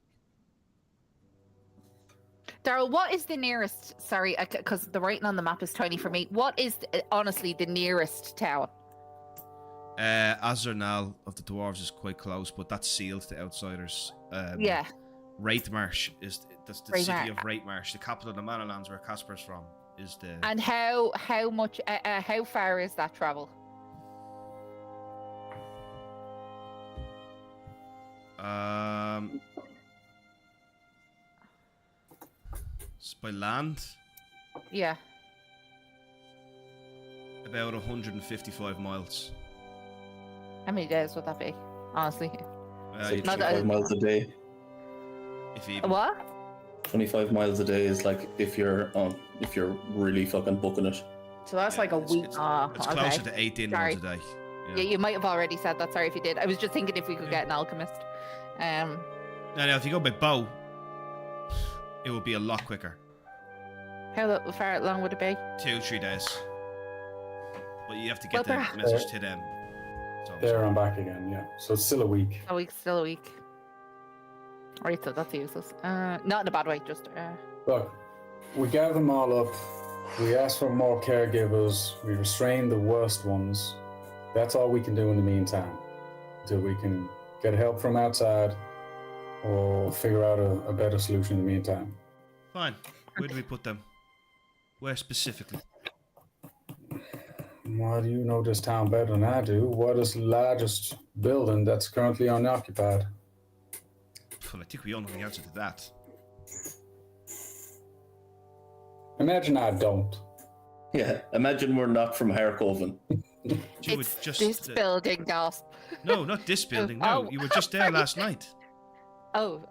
[SPEAKER 6] Daryl, what is the nearest? Sorry, because the writing on the map is tiny for me. What is honestly the nearest town?
[SPEAKER 1] Azernal of the Dwarves is quite close, but that's sealed to outsiders.
[SPEAKER 6] Yeah.
[SPEAKER 1] Wraithmarsh is that's the city of Wraithmarsh, the capital of the Manalands where Casper's from. Is the
[SPEAKER 6] And how much? How far is that travel?
[SPEAKER 1] It's by land
[SPEAKER 6] Yeah.
[SPEAKER 1] about 155 miles.
[SPEAKER 6] How many days would that be? Honestly.
[SPEAKER 5] It's like
[SPEAKER 6] Not
[SPEAKER 5] 25 miles a day.
[SPEAKER 1] If even.
[SPEAKER 6] What?
[SPEAKER 5] 25 miles a day is like if you're really fucking booking it.
[SPEAKER 2] So that's like a
[SPEAKER 1] it's-
[SPEAKER 2] week.
[SPEAKER 1] It's,
[SPEAKER 6] Ah,
[SPEAKER 1] it's
[SPEAKER 6] okay.
[SPEAKER 1] closer to 18 miles a day.
[SPEAKER 6] Yeah, you might have already said that. Sorry if you did. I was just thinking if we could get an alchemist.
[SPEAKER 1] Now, if you go by bow, it will be a lot quicker.
[SPEAKER 6] How far long would it be?
[SPEAKER 1] 2-3 days. But you have to get
[SPEAKER 6] Well,
[SPEAKER 1] the message to them. So,
[SPEAKER 4] There and back again, yeah. So it's still a week.
[SPEAKER 6] A week, still a week. Alright, so that's useless. Not in a bad way, just
[SPEAKER 4] Look, we gather them all up. We ask for more caregivers. We restrain the worst ones. That's all we can do in the meantime. Until we can get help from outside or figure out a better solution in the meantime.
[SPEAKER 1] fine. Where do we put them? Where specifically?
[SPEAKER 4] Why do you know this town better than I do? What is the largest building that's currently unoccupied?
[SPEAKER 1] Well, I think we all know the answer to that.
[SPEAKER 4] Imagine I don't.
[SPEAKER 5] Yeah, imagine we're not from Harkoven.
[SPEAKER 1] You would
[SPEAKER 6] It's
[SPEAKER 1] just
[SPEAKER 6] this building, gasp.
[SPEAKER 1] no, not this building. No,
[SPEAKER 6] Oh.
[SPEAKER 1] you were just there last night.
[SPEAKER 6] Oh.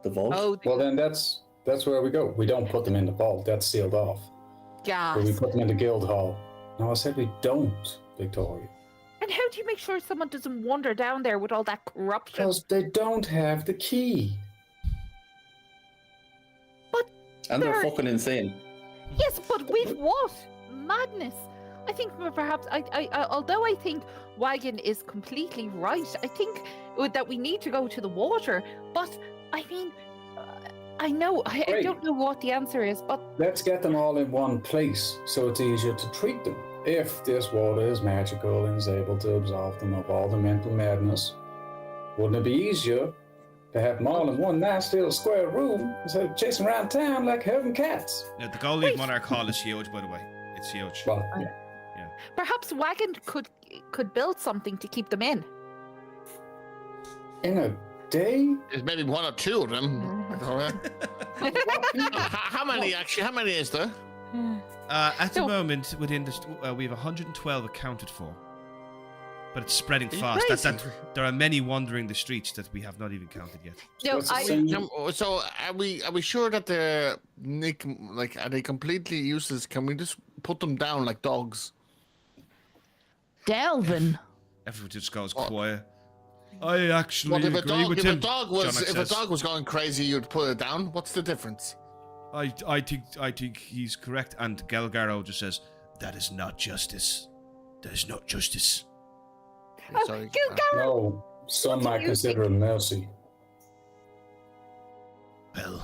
[SPEAKER 5] The vault?
[SPEAKER 6] Oh,
[SPEAKER 4] Well, then that's where we go. We don't put them in the vault. That's sealed off. But we
[SPEAKER 6] gas.
[SPEAKER 4] put them in the guild hall. No, I said we don't, Victoria.
[SPEAKER 6] And how do you make sure someone doesn't wander down there with all that corruption?
[SPEAKER 4] Because they don't have the key.
[SPEAKER 5] And they're
[SPEAKER 6] There-
[SPEAKER 5] fucking insane.
[SPEAKER 6] Yes, but with what? Madness. I think perhaps, although I think Wagon is completely right, I think that we need to go to the water. But, I mean, I know, I
[SPEAKER 4] Right.
[SPEAKER 6] don't know what the answer is, but
[SPEAKER 4] Let's get them all in one place so it's easier to treat them. If this water is magical and is able to absolve them of all the mental madness, wouldn't it be easier to have them all in one nice little square room instead of chasing around town like herding cats?
[SPEAKER 1] Now, the Gold Leaf Monarch Hall is huge, by the way. It's huge.
[SPEAKER 4] Well, yeah.
[SPEAKER 6] perhaps Wagon could build something to keep them in.
[SPEAKER 4] In a day?
[SPEAKER 3] There's maybe one or two of them. Victoria. How many actually? How many is there?
[SPEAKER 1] At the
[SPEAKER 6] So-
[SPEAKER 1] moment, within this, we have 112 accounted for, but it's spreading fast.
[SPEAKER 6] crazy?
[SPEAKER 1] There are many wandering the streets that we have not even counted yet.
[SPEAKER 6] No,
[SPEAKER 4] What's it
[SPEAKER 6] I,
[SPEAKER 4] say?
[SPEAKER 3] So are we sure that they're are they completely useless? Can we just put them down like dogs?
[SPEAKER 2] Delvin.
[SPEAKER 1] Everyone just goes
[SPEAKER 3] What?
[SPEAKER 1] quiet. I actually
[SPEAKER 3] Well,
[SPEAKER 1] agree with
[SPEAKER 3] if
[SPEAKER 1] him.
[SPEAKER 3] a dog
[SPEAKER 1] Jonak
[SPEAKER 3] was
[SPEAKER 1] says.
[SPEAKER 3] going crazy, you'd put it down. What's the difference?
[SPEAKER 1] I think he's correct. And Gelgaro just says, "That is not justice. That is not justice."
[SPEAKER 3] Sorry.
[SPEAKER 6] Gilgar-
[SPEAKER 4] No, some
[SPEAKER 6] What do
[SPEAKER 4] might
[SPEAKER 6] you
[SPEAKER 4] consider it mercy.
[SPEAKER 1] Well,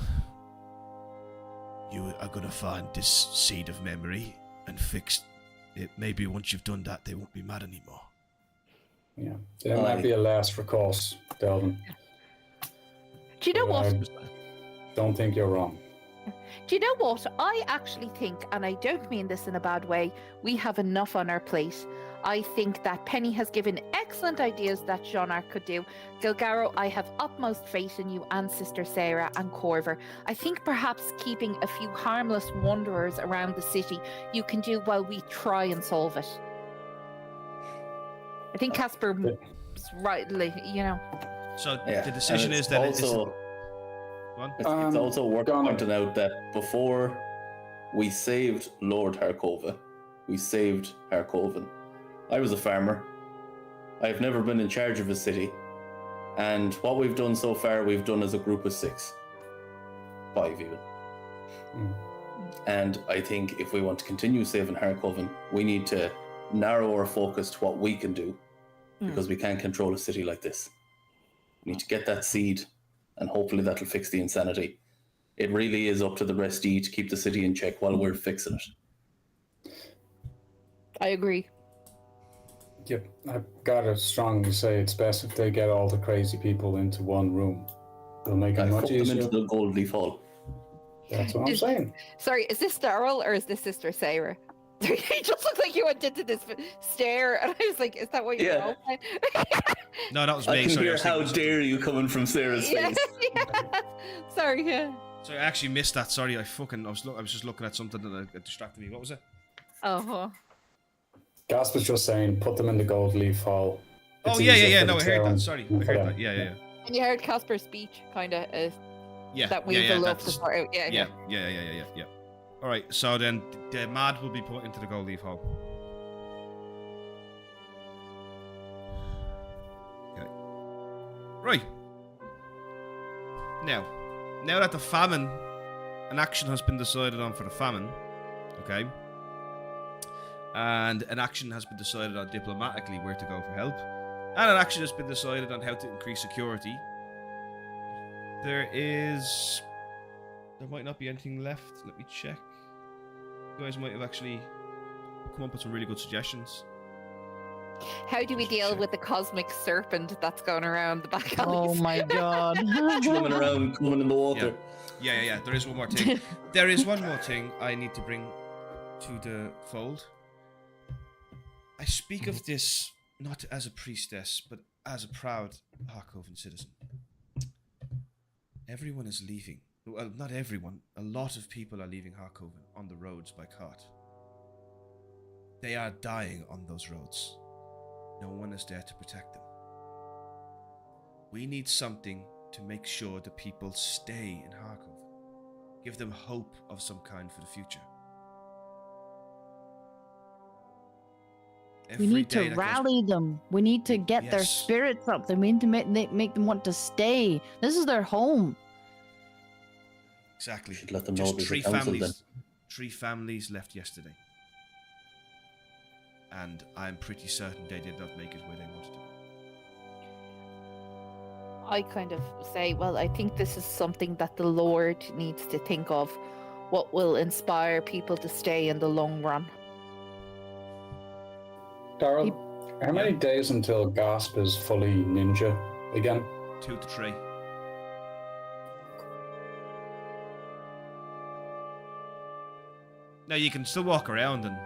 [SPEAKER 1] you are gonna find this seed of memory and fix it. Maybe once you've done that, they won't be mad anymore.
[SPEAKER 4] Yeah, there might be a last recourse, Delvin.
[SPEAKER 6] do you know what?
[SPEAKER 4] I don't think you're wrong.
[SPEAKER 6] Do you know what? I actually think, and I don't mean this in a bad way, we have enough on our plate. I think that Penny has given excellent ideas that Jean-Arc could do. Gilgaro, I have utmost faith in you and Sister Sarah and Corver. I think perhaps keeping a few harmless wanderers around the city you can do while we try and solve it. I think Casper is rightly, you know.
[SPEAKER 1] So
[SPEAKER 5] Yeah.
[SPEAKER 1] the decision
[SPEAKER 5] and
[SPEAKER 1] is
[SPEAKER 5] it's
[SPEAKER 1] that
[SPEAKER 5] also
[SPEAKER 1] Go on.
[SPEAKER 5] it's also worth
[SPEAKER 4] Donna.
[SPEAKER 5] pointing out that before we saved Lord Harkova, we saved Harkoven. I was a farmer. I've never been in charge of a city. And what we've done so far, we've done as a group of 6. 5 even.
[SPEAKER 4] Mm.
[SPEAKER 5] And I think if we want to continue saving Harkoven, we need to narrow our focus to what we can do. Because we can't control a city like this. We need to get that seed, and hopefully that'll fix the insanity. It really is up to the Restee to keep the city in check while we're fixing it.
[SPEAKER 6] I agree.
[SPEAKER 4] Yep, I've got to strongly say it's best if they get all the crazy people into one room. It'll make it
[SPEAKER 5] I
[SPEAKER 4] much
[SPEAKER 5] fucked them
[SPEAKER 4] easier.
[SPEAKER 5] into the Gold Leaf Hall.
[SPEAKER 4] That's what I'm saying.
[SPEAKER 6] Sorry, is this Daryl or is this Sister Sarah? He just looked like you went into this stare, and I was like, "Is that what you're
[SPEAKER 5] Yeah.
[SPEAKER 6] saying?"
[SPEAKER 1] No, that was
[SPEAKER 5] I
[SPEAKER 1] me.
[SPEAKER 5] can
[SPEAKER 1] Sorry, I
[SPEAKER 5] hear
[SPEAKER 1] was
[SPEAKER 5] how
[SPEAKER 1] thinking-
[SPEAKER 5] dare you coming from Sarah's
[SPEAKER 6] Yeah,
[SPEAKER 5] face.
[SPEAKER 6] yeah. Sorry, yeah.
[SPEAKER 1] Sorry, I actually missed that. Sorry, I was just looking at something that distracted me. What was it?
[SPEAKER 6] Oh,
[SPEAKER 4] Gasp was just saying, put them in the Gold Leaf Hall.
[SPEAKER 1] Oh
[SPEAKER 4] It's
[SPEAKER 1] yeah,
[SPEAKER 4] easier for
[SPEAKER 1] No,
[SPEAKER 4] the
[SPEAKER 1] I heard
[SPEAKER 4] town
[SPEAKER 1] that. Sorry, I
[SPEAKER 4] and for
[SPEAKER 1] heard
[SPEAKER 4] them.
[SPEAKER 1] that. Yeah.
[SPEAKER 6] and you heard Casper's speech, kind of,
[SPEAKER 1] Yeah.
[SPEAKER 6] that we
[SPEAKER 1] yeah,
[SPEAKER 6] will love to
[SPEAKER 1] that's-
[SPEAKER 6] sort out. Yeah.
[SPEAKER 1] Yeah. All right, so then the Mad will be put into the Gold Leaf Hall. Okay. Right. Now that the famine, an action has been decided on for the famine, okay, and an action has been decided on diplomatically where to go for help, and an action has been decided on how to increase security. There might not be anything left. Let me check. You guys might have actually come up with some really good suggestions.
[SPEAKER 6] How do we deal with the cosmic serpent that's going around the back alleys?
[SPEAKER 2] Oh my god.
[SPEAKER 5] Swimming around, coming in the water.
[SPEAKER 1] Yeah. There is one more thing. There is one more thing I need to bring to the fold. I speak of this not as a priestess, but as a proud Harkoven citizen. Everyone is leaving Well, not everyone. A lot of people are leaving Harkoven on the roads by cart. They are dying on those roads. No one is there to protect them. We need something to make sure the people stay in Harkoven. Give them hope of some kind for the future.
[SPEAKER 2] We
[SPEAKER 1] Every
[SPEAKER 2] need
[SPEAKER 1] day
[SPEAKER 2] to
[SPEAKER 1] that goes-
[SPEAKER 2] rally them. We need to get their
[SPEAKER 1] Yes.
[SPEAKER 2] spirits up. We need to make them want to stay. This is their home.
[SPEAKER 1] Exactly.
[SPEAKER 5] Should let them know
[SPEAKER 1] Just
[SPEAKER 5] there's a
[SPEAKER 1] three
[SPEAKER 5] council
[SPEAKER 1] families. 3 families left yesterday. And I'm pretty certain they did not make it where they wanted to.
[SPEAKER 6] I kind of say, well, I think this is something that the Lord needs to think of. What will inspire people to stay in the long run?
[SPEAKER 4] Daryl, how many days until Gasp is fully ninja again?
[SPEAKER 1] 2 to 3. Now you can still walk around and,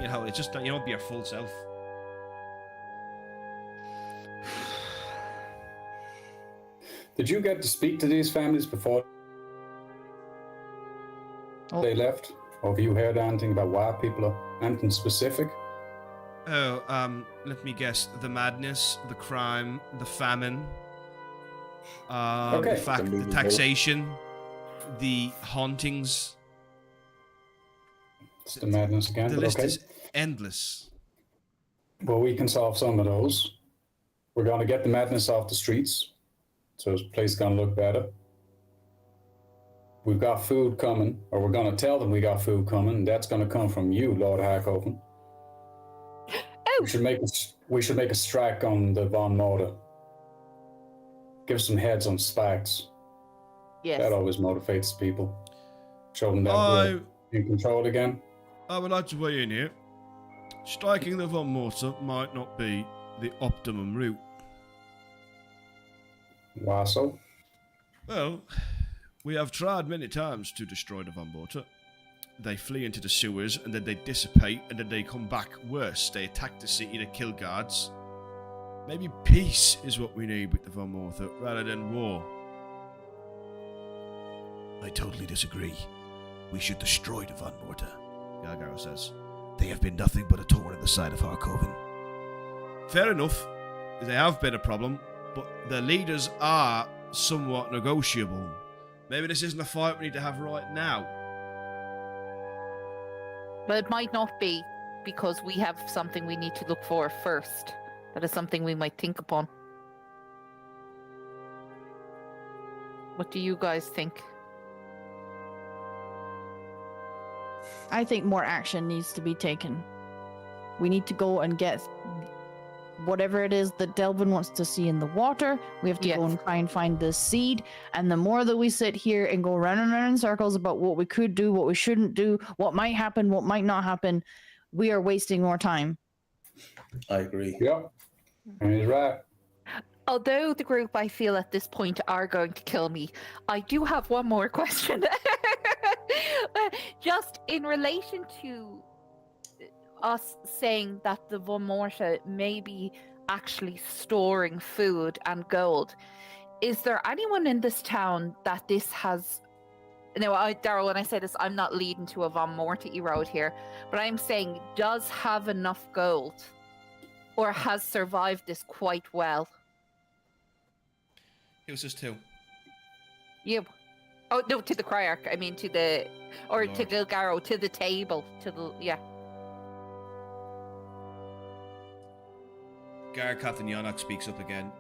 [SPEAKER 1] you know, it's just you don't be your full self.
[SPEAKER 4] Did you get to speak to these families before
[SPEAKER 2] Oh.
[SPEAKER 4] they left? Or have you heard anything about why people are anything specific?
[SPEAKER 1] Oh, let me guess. The madness, the crime, the famine,
[SPEAKER 4] Okay.
[SPEAKER 1] the fact,
[SPEAKER 5] The
[SPEAKER 1] the
[SPEAKER 5] movie
[SPEAKER 1] taxation, the hauntings.
[SPEAKER 4] It's the madness again,
[SPEAKER 1] The
[SPEAKER 4] but
[SPEAKER 1] list
[SPEAKER 4] okay.
[SPEAKER 1] is endless.
[SPEAKER 4] Well, we can solve some of those. We're going to get the madness off the streets, so the place is going to look better. We've got food coming, or we're going to tell them we got food coming, and that's going to come from you, Lord Harkoven.
[SPEAKER 6] Oh.
[SPEAKER 4] We should make a strike on the Von Mortar. Give some heads on spikes.
[SPEAKER 6] Yes.
[SPEAKER 4] That always motivates people. Show them that
[SPEAKER 1] I,
[SPEAKER 4] we're in control again.
[SPEAKER 1] I would like to weigh in here. Striking the Von Mortar might not be the optimum route.
[SPEAKER 4] Why so?
[SPEAKER 1] Well, we have tried many times to destroy the Von Mortar. They flee into the sewers, and then they dissipate, and then they come back worse. They attack the city, they kill guards. Maybe peace is what we need with the Von Mortar, rather than war. I totally disagree. We should destroy the Von Mortar, Galgaro says. They have been nothing but a thorn in the side of Harkoven. Fair enough. They have been a problem, but their leaders are somewhat negotiable. Maybe this isn't a fight we need to have right now.
[SPEAKER 6] But it might not be, because we have something we need to look for first. That is something we might think upon. What do you guys think?
[SPEAKER 2] I think more action needs to be taken. We need to go and get whatever it is that Delvin wants to see in the water. We have to go
[SPEAKER 6] Yes.
[SPEAKER 2] and try and find the seed. And the more that we sit here and go round and round in circles about what we could do, what we shouldn't do, what might happen, what might not happen, we are wasting more time.
[SPEAKER 5] I agree.
[SPEAKER 4] Yep. And he's right.
[SPEAKER 6] Although the group I feel at this point are going to kill me, I do have one more question. Just in relation to us saying that the Von Morta may be actually storing food and gold, is there anyone in this town that this has... No, Daryl, when I say this, I'm not leading to a Von Morta road here, but I'm saying does have enough gold or has survived this quite well.
[SPEAKER 1] It was just 2.
[SPEAKER 6] You. Oh no, to the Cryarch. I mean, to the, or to
[SPEAKER 1] Lord.
[SPEAKER 6] Gilgaro, to the table, to the yeah.
[SPEAKER 1] Garkath and Yanok speaks up again.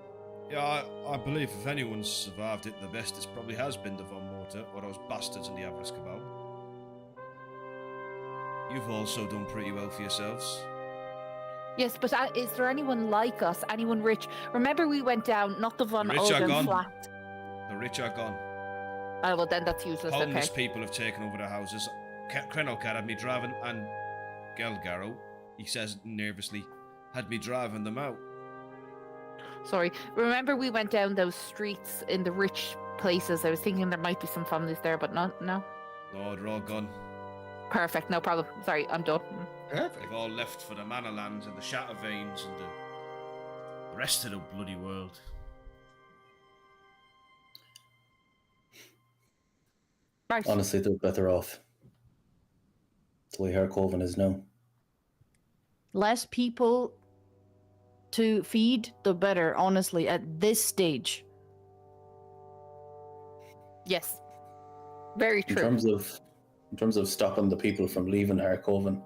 [SPEAKER 1] Yeah, I believe if anyone's survived it the best, it probably has been the Von Mortar, or those bastards in the Avarice Cabal. You've also done pretty well for yourselves.
[SPEAKER 6] Yes, but is there anyone like us? Anyone rich? Remember, we went down not the Von
[SPEAKER 1] The rich are
[SPEAKER 6] Olden
[SPEAKER 1] gone.
[SPEAKER 6] flat.
[SPEAKER 1] The rich are gone.
[SPEAKER 6] Oh well, then that's useless.
[SPEAKER 1] Homeless
[SPEAKER 6] Okay.
[SPEAKER 1] people have taken over their houses. Krenokar had me driving, and Gelgaro, he says nervously, had me driving them out.
[SPEAKER 6] Sorry. Remember, we went down those streets in the rich places. I was thinking there might be some families there, but no.
[SPEAKER 1] No, they're all gone.
[SPEAKER 6] Perfect. No problem. Sorry, I'm done.
[SPEAKER 1] They've all left for the Manorlands and the Shattervanes and the rest of the bloody world.
[SPEAKER 6] Right.
[SPEAKER 5] Honestly, they're better off. The way Harkoven is now.
[SPEAKER 2] Less people to feed, the better, honestly, at this stage.
[SPEAKER 6] Yes. Very
[SPEAKER 5] In
[SPEAKER 6] true.
[SPEAKER 5] terms of stopping the people from leaving Harkoven,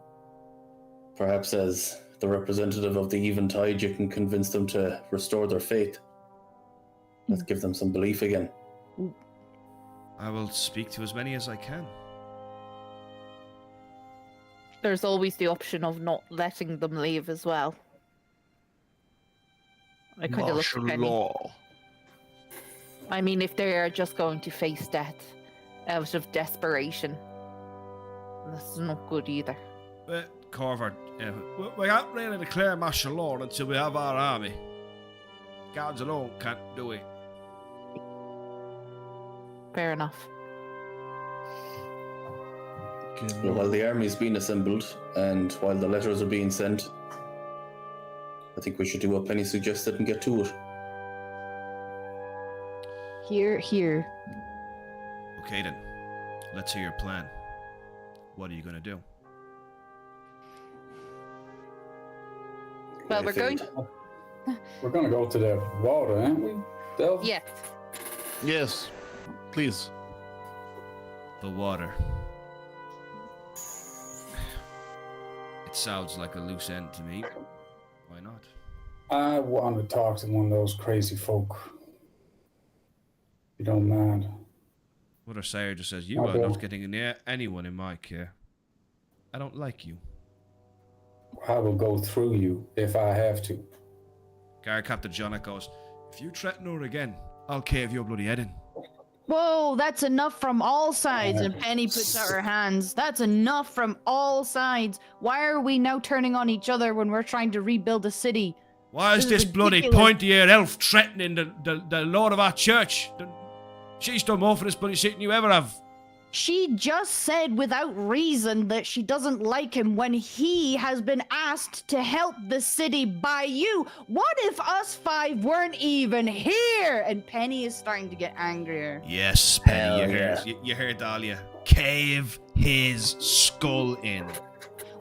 [SPEAKER 5] perhaps as the representative of the Eventide, you can convince them to restore their faith. Let's give them some belief again.
[SPEAKER 1] I will speak to as many as I can.
[SPEAKER 6] There's always the option of not letting them leave as well. I kind of look at
[SPEAKER 3] Martial
[SPEAKER 6] Penny.
[SPEAKER 3] law.
[SPEAKER 6] I mean, if they are just going to face death out of desperation, that's not good either.
[SPEAKER 1] Corver, we can't really declare martial law until we have our army. Guards alone can't do it.
[SPEAKER 6] Fair enough.
[SPEAKER 5] Well, while the army is being assembled and while the letters are being sent, I think we should do what Penny suggested and get to it.
[SPEAKER 2] Here.
[SPEAKER 1] Okay then, let's hear your plan. What are you gonna do?
[SPEAKER 6] Well, we're going.
[SPEAKER 4] We're going to go to the water, aren't we, Delv?
[SPEAKER 6] Yes.
[SPEAKER 3] Yes, please.
[SPEAKER 1] The water. It sounds like a loose end to me. Why not?
[SPEAKER 4] I want to talk to one of those crazy folk. You don't mind.
[SPEAKER 1] Mother Sire just says, you
[SPEAKER 4] I
[SPEAKER 1] are
[SPEAKER 4] don't.
[SPEAKER 1] not getting near anyone in my care. I don't like you.
[SPEAKER 4] I will go through you if I have to.
[SPEAKER 1] Guard Captain Jonak goes, if you threaten her again, I'll cave your bloody head in.
[SPEAKER 2] Whoa, that's enough from all sides. And Penny puts out her hands. That's enough from all sides. Why are we now turning on each other when we're trying to rebuild a city?
[SPEAKER 1] Why is
[SPEAKER 2] This
[SPEAKER 1] this
[SPEAKER 2] is
[SPEAKER 1] bloody
[SPEAKER 2] ridiculous.
[SPEAKER 1] pointy-eared elf threatening the Lord of our church? She's done more for this bloody shit than you ever have.
[SPEAKER 2] She just said without reason that she doesn't like him when he has been asked to help the city by you. What if us five weren't even here? And Penny is starting to get angrier.
[SPEAKER 1] Yes, Penny,
[SPEAKER 5] Hell
[SPEAKER 1] you heard,
[SPEAKER 5] yeah.
[SPEAKER 1] you heard Dahlia. Cave his skull in.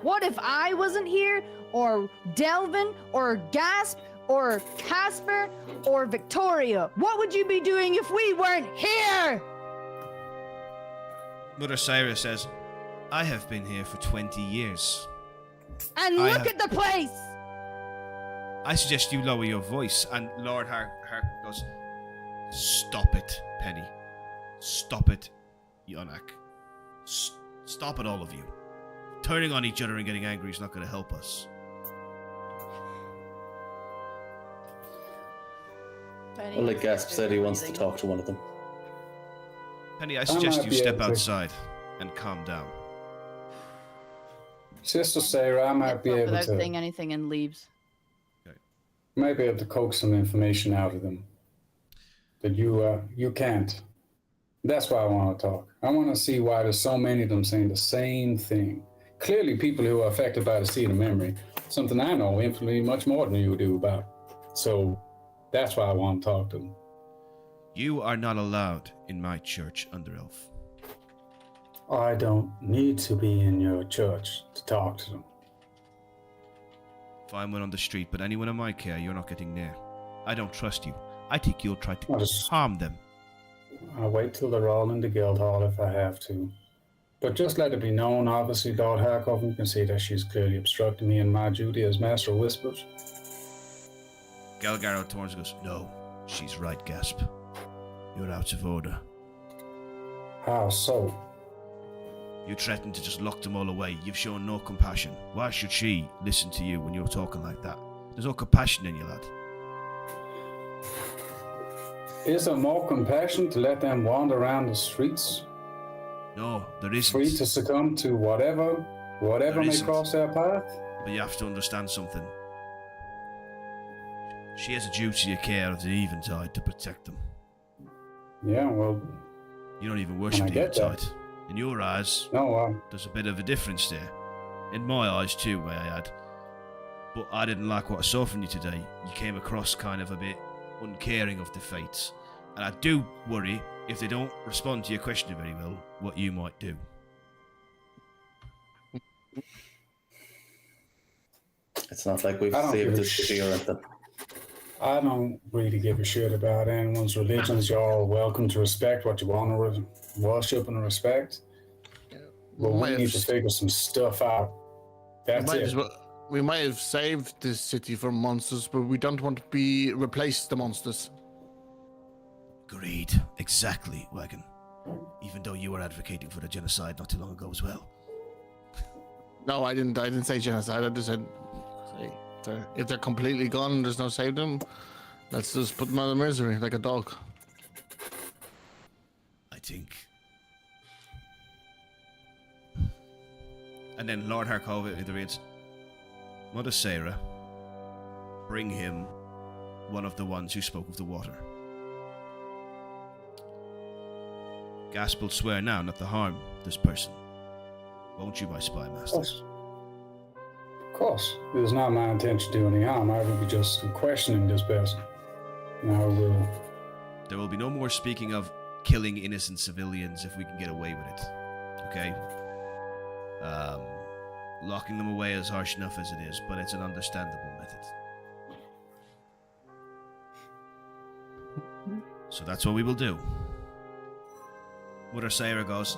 [SPEAKER 2] What if I wasn't here? Or Delvin? Or Gasp? Or Casper? Or Victoria? What would you be doing if we weren't here?
[SPEAKER 1] Mother Cyrus says, I have been here for 20 years.
[SPEAKER 2] And
[SPEAKER 1] I
[SPEAKER 2] look
[SPEAKER 1] have-
[SPEAKER 2] at the place!
[SPEAKER 1] I suggest you lower your voice. And Lord Hark goes, stop it, Penny. Stop it, Yonak. Stop it, all of you. Turning on each other and getting angry is not going to help us.
[SPEAKER 5] Well, like Gasp said, he wants to talk to one of them.
[SPEAKER 1] Penny, I suggest
[SPEAKER 4] might
[SPEAKER 1] you
[SPEAKER 4] be
[SPEAKER 1] step
[SPEAKER 4] able to-
[SPEAKER 1] outside and calm down.
[SPEAKER 4] Sister Sarah, I might be able
[SPEAKER 2] Without
[SPEAKER 4] to
[SPEAKER 2] saying anything and leaves.
[SPEAKER 4] coax some information out of them that you can't. That's why I want to talk. I want to see why there's so many of them saying the same thing. Clearly, people who are affected by the seed of memory, something I know infinitely much more than you do about. So that's why I want to talk to them.
[SPEAKER 1] You are not allowed in my church, Underelf.
[SPEAKER 4] I don't need to be in your church to talk to them.
[SPEAKER 1] Find one on the street, but anyone in my care, you're not getting near. I don't trust you. I think you'll try to
[SPEAKER 4] I'll just-
[SPEAKER 1] harm them.
[SPEAKER 4] I'll wait till they're all in the guild hall if I have to. But just let it be known, obviously, Lord Harkoven can see that she's clearly obstructing me in my duty as Master of Whispers.
[SPEAKER 1] Galgaro turns and goes, no, she's right, Gasp. You're out of order.
[SPEAKER 4] How so?
[SPEAKER 1] You threatened to just lock them all away. You've shown no compassion. Why should she listen to you when you're talking like that? There's no compassion in you, lad.
[SPEAKER 4] Is there more compassion to let them wander around the streets,
[SPEAKER 1] No, there isn't.
[SPEAKER 4] free to succumb to whatever
[SPEAKER 1] There
[SPEAKER 4] may
[SPEAKER 1] isn't.
[SPEAKER 4] cross their path?
[SPEAKER 1] But you have to understand something. She has a duty of care of the Eventide to protect them.
[SPEAKER 4] Yeah, well,
[SPEAKER 1] You don't even worship
[SPEAKER 4] I
[SPEAKER 1] the
[SPEAKER 4] get that.
[SPEAKER 1] Eventide. In your eyes,
[SPEAKER 4] no,
[SPEAKER 1] there's a bit of a difference there. In my eyes too, may I add. But I didn't like what I saw from you today. You came across kind of a bit uncaring of the fates. And I do worry
[SPEAKER 7] if they don't respond to your question very well, what you might do.
[SPEAKER 5] It's not like we've
[SPEAKER 4] I don't give
[SPEAKER 5] saved
[SPEAKER 4] a
[SPEAKER 5] this city or anything.
[SPEAKER 4] I don't really give a shit about anyone's religions. You're all welcome to respect what you want to worship and respect. But we need to figure some stuff out. That's it.
[SPEAKER 3] We might have saved this city from monsters, but we don't want to replace the monsters.
[SPEAKER 7] Agreed. Exactly, Wagon. Even though you were advocating for the genocide not too long ago as well.
[SPEAKER 3] No, I didn't say genocide. I just said, if they're completely gone, there's no saving them. Let's just put them out of misery like a dog.
[SPEAKER 7] I think. And then Lord Harkova intervenes. Mother Sarah, bring him one of the ones who spoke of the water. Gasp will swear now not to harm this person. Won't you, my spy master?
[SPEAKER 4] Of course. It is not my intention to do any harm. I will be just questioning this person. Now will.
[SPEAKER 7] There will be no more speaking of killing innocent civilians if we can get away with it. Okay? Locking them away is harsh enough as it is, but it's an understandable method. So that's what we will do. Mother Sarah goes,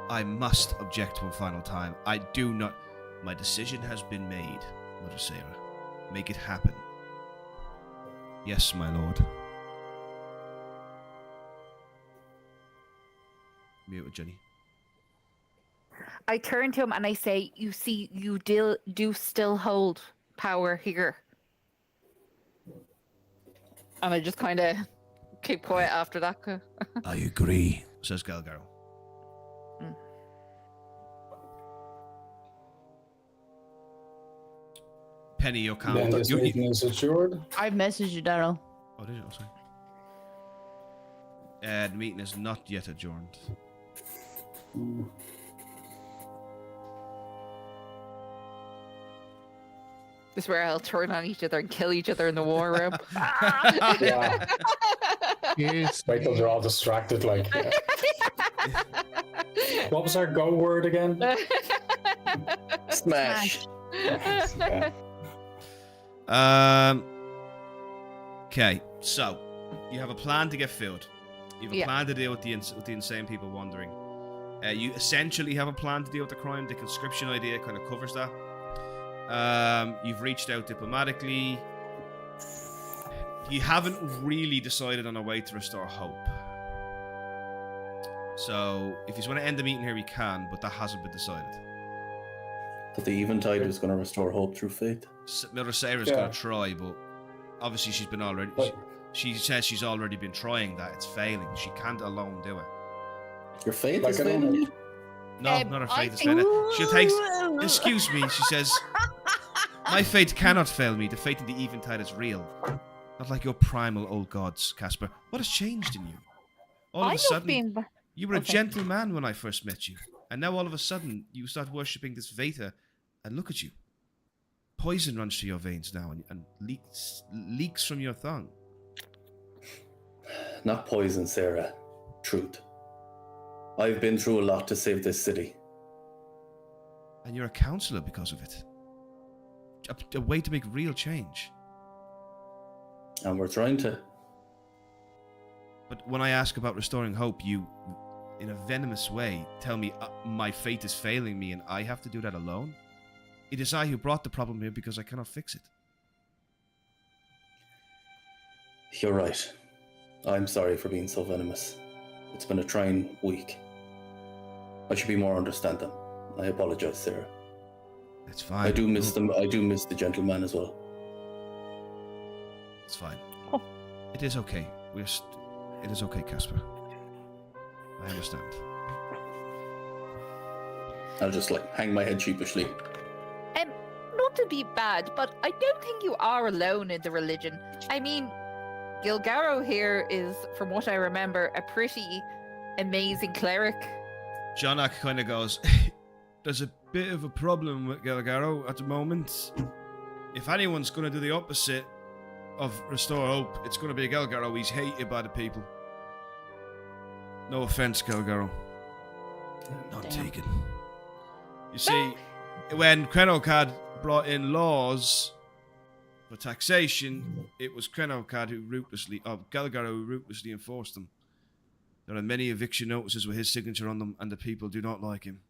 [SPEAKER 7] I must object one final time. I do not... My decision has been made, Mother Sarah. Make it happen. Yes, my lord. Mute with Jenny.
[SPEAKER 6] I turn to him and I say, you see, you do still hold power here. And I just kind of keep quiet after that.
[SPEAKER 7] I agree, says Galgaro. Penny, you're calm.
[SPEAKER 4] Then this meeting is assured.
[SPEAKER 2] I've messaged you, Daryl.
[SPEAKER 7] Oh, did you? Oh, sorry. The meeting is not yet adjourned.
[SPEAKER 6] This is where I'll turn on each other and kill each other in the war room.
[SPEAKER 4] Yeah.
[SPEAKER 3] Yes.
[SPEAKER 4] Wait till they're all distracted. Like, what was our go word again?
[SPEAKER 5] Smash.
[SPEAKER 4] Yeah.
[SPEAKER 7] Okay, so you have a plan to get filled. You have a
[SPEAKER 6] Yeah.
[SPEAKER 7] plan to deal with the insane people wandering. You essentially have a plan to deal with the crime. The conscription idea kind of covers that. You've reached out diplomatically. You haven't really decided on a way to restore hope. So, if you want to end the meeting here, we can, but that hasn't been decided.
[SPEAKER 5] That the Eventide was going to restore hope through faith.
[SPEAKER 7] Mother Sarah's
[SPEAKER 4] Yeah.
[SPEAKER 7] going to try, but obviously she's been already...
[SPEAKER 4] But-
[SPEAKER 7] She says she's already been trying that. It's failing. She can't alone do it.
[SPEAKER 5] Your faith
[SPEAKER 4] Like,
[SPEAKER 5] is
[SPEAKER 4] I don't
[SPEAKER 5] failing
[SPEAKER 4] know.
[SPEAKER 5] you?
[SPEAKER 7] No, not her faith is failing. She'll take... Excuse me, she says... My fate cannot fail me. The fate in the Eventide is real. Not like your primal old gods, Casper. What has changed in you? All of a sudden... You were a
[SPEAKER 6] Okay.
[SPEAKER 7] gentle man when I first met you. And now all of a sudden, you start worshipping this Veta. And look at you. Poison runs through your veins now and leaks from your tongue.
[SPEAKER 5] Not poison, Sarah. Truth. I've been through a lot to save this city.
[SPEAKER 7] And you're a counselor because of it. A way to make real change.
[SPEAKER 5] And we're trying to.
[SPEAKER 7] But when I ask about restoring hope, you, in a venomous way, tell me my fate is failing me and I have to do that alone? It is I who brought the problem here because I cannot fix it.
[SPEAKER 5] You're right. I'm sorry for being so venomous. It's been a trying week. I should be more understanding. I apologize, Sarah.
[SPEAKER 7] It's fine.
[SPEAKER 5] I do miss them. I do miss the gentleman as well.
[SPEAKER 7] It's fine.
[SPEAKER 6] Oh.
[SPEAKER 7] It is okay. It is okay, Casper. I understand.
[SPEAKER 5] I'll just hang my head sheepishly.
[SPEAKER 6] Not to be bad, but I don't think you are alone in the religion. I mean, Gilgaro here is, from what I remember, a pretty amazing cleric.
[SPEAKER 7] Jonak kind of goes, there's a bit of a problem with Galgaro at the moment. If anyone's going to do the opposite of restore hope, it's going to be Galgaro. He's hated by the people. No offense, Calgaro. Not
[SPEAKER 2] Damn.
[SPEAKER 7] taken. You see, when Krenokad brought in laws for taxation, it was Krenokad who Galgaro who ruthlessly enforced them. There are many eviction notices with his signature on them, and the people do not like him.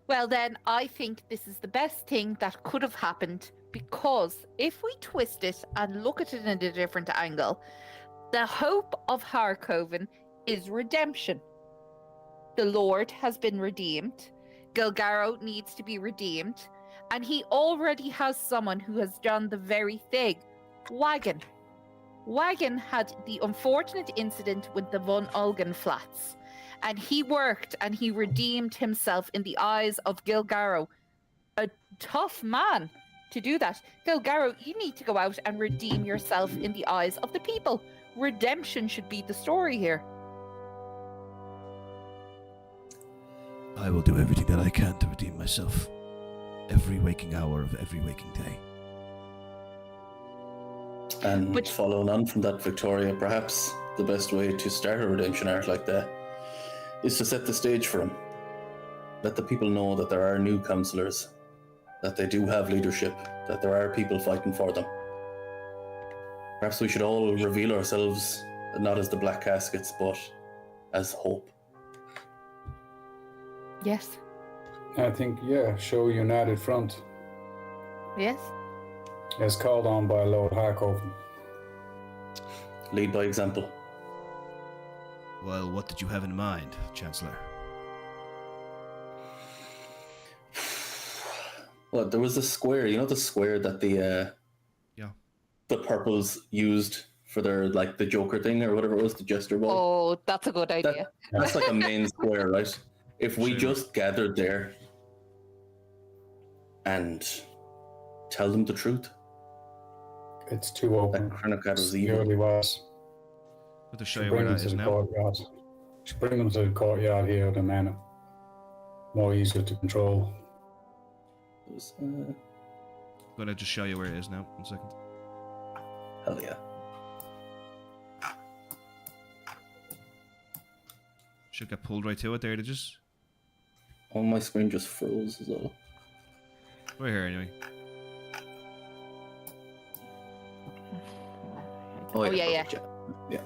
[SPEAKER 6] Well, then, I think this is the best thing that could have happened, because if we twist it and look at it in a different angle, the hope of Harkoven is redemption. The Lord has been redeemed. Gilgaro needs to be redeemed. And he already has someone who has done the very thing. Wagon. Wagon had the unfortunate incident with the Von Olgen flats. And he worked and he redeemed himself in the eyes of Gilgaro. A tough man to do that. Gilgaro, you need to go out and redeem yourself in the eyes of the people. Redemption should be the story here.
[SPEAKER 7] I will do everything that I can to redeem myself. Every waking hour of every waking day.
[SPEAKER 5] And
[SPEAKER 6] But-
[SPEAKER 5] following on from that, Victoria, perhaps the best way to start a redemption arc like that is to set the stage for him. Let the people know that there are new councillors, that they do have leadership, that there are people fighting for them. Perhaps we should all reveal ourselves not as the Black Caskets, but as hope.
[SPEAKER 6] Yes.
[SPEAKER 4] I think, yeah, show a united front,
[SPEAKER 6] Yes.
[SPEAKER 4] as called on by Lord Harkoven.
[SPEAKER 5] Lead by example.
[SPEAKER 7] Well, what did you have in mind, Chancellor?
[SPEAKER 5] Well, there was a square, you know the square that the the purples used for their, like, the Joker thing or whatever it was, the gesture ball?
[SPEAKER 6] Oh, that's a good idea.
[SPEAKER 5] That's like a main square, right? If we
[SPEAKER 7] Sure.
[SPEAKER 5] just gathered there and tell them the truth,
[SPEAKER 4] It's too
[SPEAKER 5] that
[SPEAKER 4] open.
[SPEAKER 5] Krenokad was
[SPEAKER 4] It
[SPEAKER 5] evil.
[SPEAKER 4] really was.
[SPEAKER 7] I'll to show
[SPEAKER 4] Should
[SPEAKER 7] you where
[SPEAKER 4] bring them
[SPEAKER 7] that
[SPEAKER 4] to
[SPEAKER 7] is
[SPEAKER 4] the
[SPEAKER 7] now.
[SPEAKER 4] courtyard. Should bring them to the courtyard here, the manor. More easier to control.
[SPEAKER 5] It was,
[SPEAKER 7] I'm gonna just show you where it is now. 1 second.
[SPEAKER 5] hell yeah.
[SPEAKER 7] Should get pulled right to it there, did you just?
[SPEAKER 5] Oh, my screen just froze as well.
[SPEAKER 7] We're here anyway.
[SPEAKER 6] Oh, yeah.
[SPEAKER 5] perfect, yeah.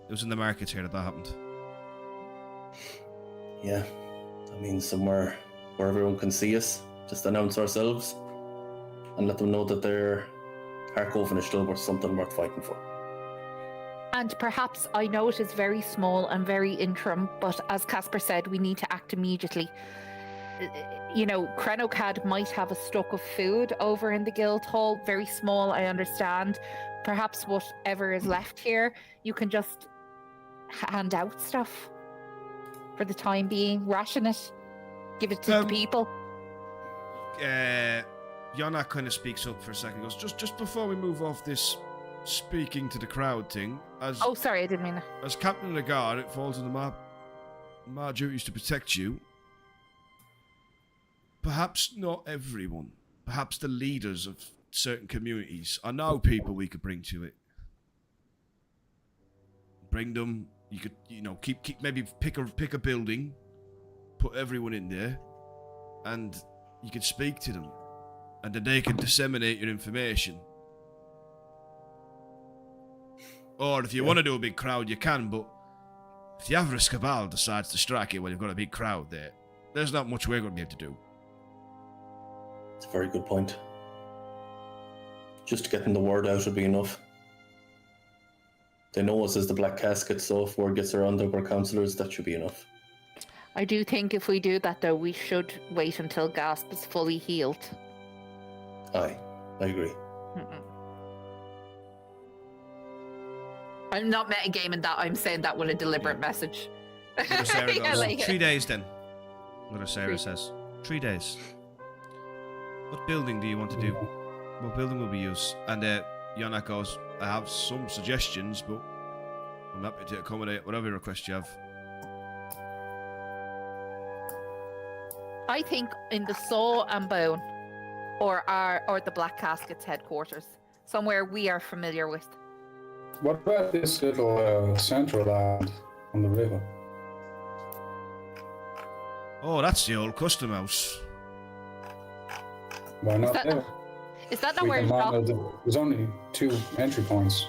[SPEAKER 7] It was in the markets here that happened.
[SPEAKER 5] Yeah. I mean, somewhere where everyone can see us, just announce ourselves and let them know that they're Harkoven is still worth something worth fighting for.
[SPEAKER 6] And perhaps, I know it is very small and very interim, but as Casper said, we need to act immediately. You know, Krenokad might have a stock of food over in the guild hall, very small, I understand. Perhaps whatever is left here, you can just hand out stuff for the time being, ration it, give it to the people.
[SPEAKER 7] Yana kind of speaks up for a second. Goes, just before we move off this speaking to the crowd thing, as
[SPEAKER 6] Oh, sorry, I didn't mean that.
[SPEAKER 7] as captain of the guard, it falls under my duties to protect you. Perhaps not everyone. Perhaps the leaders of certain communities are now people we could bring to it. Bring them. You could, keep maybe pick a building, put everyone in there, and you could speak to them, and then they can disseminate your information. Or if you want to do a big crowd, you can, but if the Avarice Cabal decides to strike you when you've got a big crowd there, there's not much we're going to be able to do.
[SPEAKER 5] It's a very good point. Just getting the word out would be enough. They know us as the Black Casket, so if word gets around that we're councillors, that should be enough.
[SPEAKER 6] I do think if we do that, though, we should wait until Gasp is fully healed.
[SPEAKER 5] Aye, I agree.
[SPEAKER 6] Mm-mm. I'm not metagaming that, I'm saying that with a deliberate message.
[SPEAKER 7] Mother Sarah
[SPEAKER 6] Yeah,
[SPEAKER 7] goes,
[SPEAKER 6] like-
[SPEAKER 7] 3 days then. Mother Sarah
[SPEAKER 6] 3.
[SPEAKER 7] says, 3 days. What building do you want to do? What building will be used? And Yana goes, I have some suggestions, but I'm happy to accommodate whatever request you have.
[SPEAKER 6] I think in the Saw and Bone, or the Black Casket's headquarters, somewhere we are familiar with.
[SPEAKER 4] What about this little central island on the river.
[SPEAKER 7] Oh, that's the old custom house.
[SPEAKER 4] Why not
[SPEAKER 6] that-
[SPEAKER 4] there?
[SPEAKER 6] Is that not
[SPEAKER 4] We
[SPEAKER 6] where
[SPEAKER 4] can
[SPEAKER 6] Jacques?
[SPEAKER 4] manage it. There's only 2 entry points.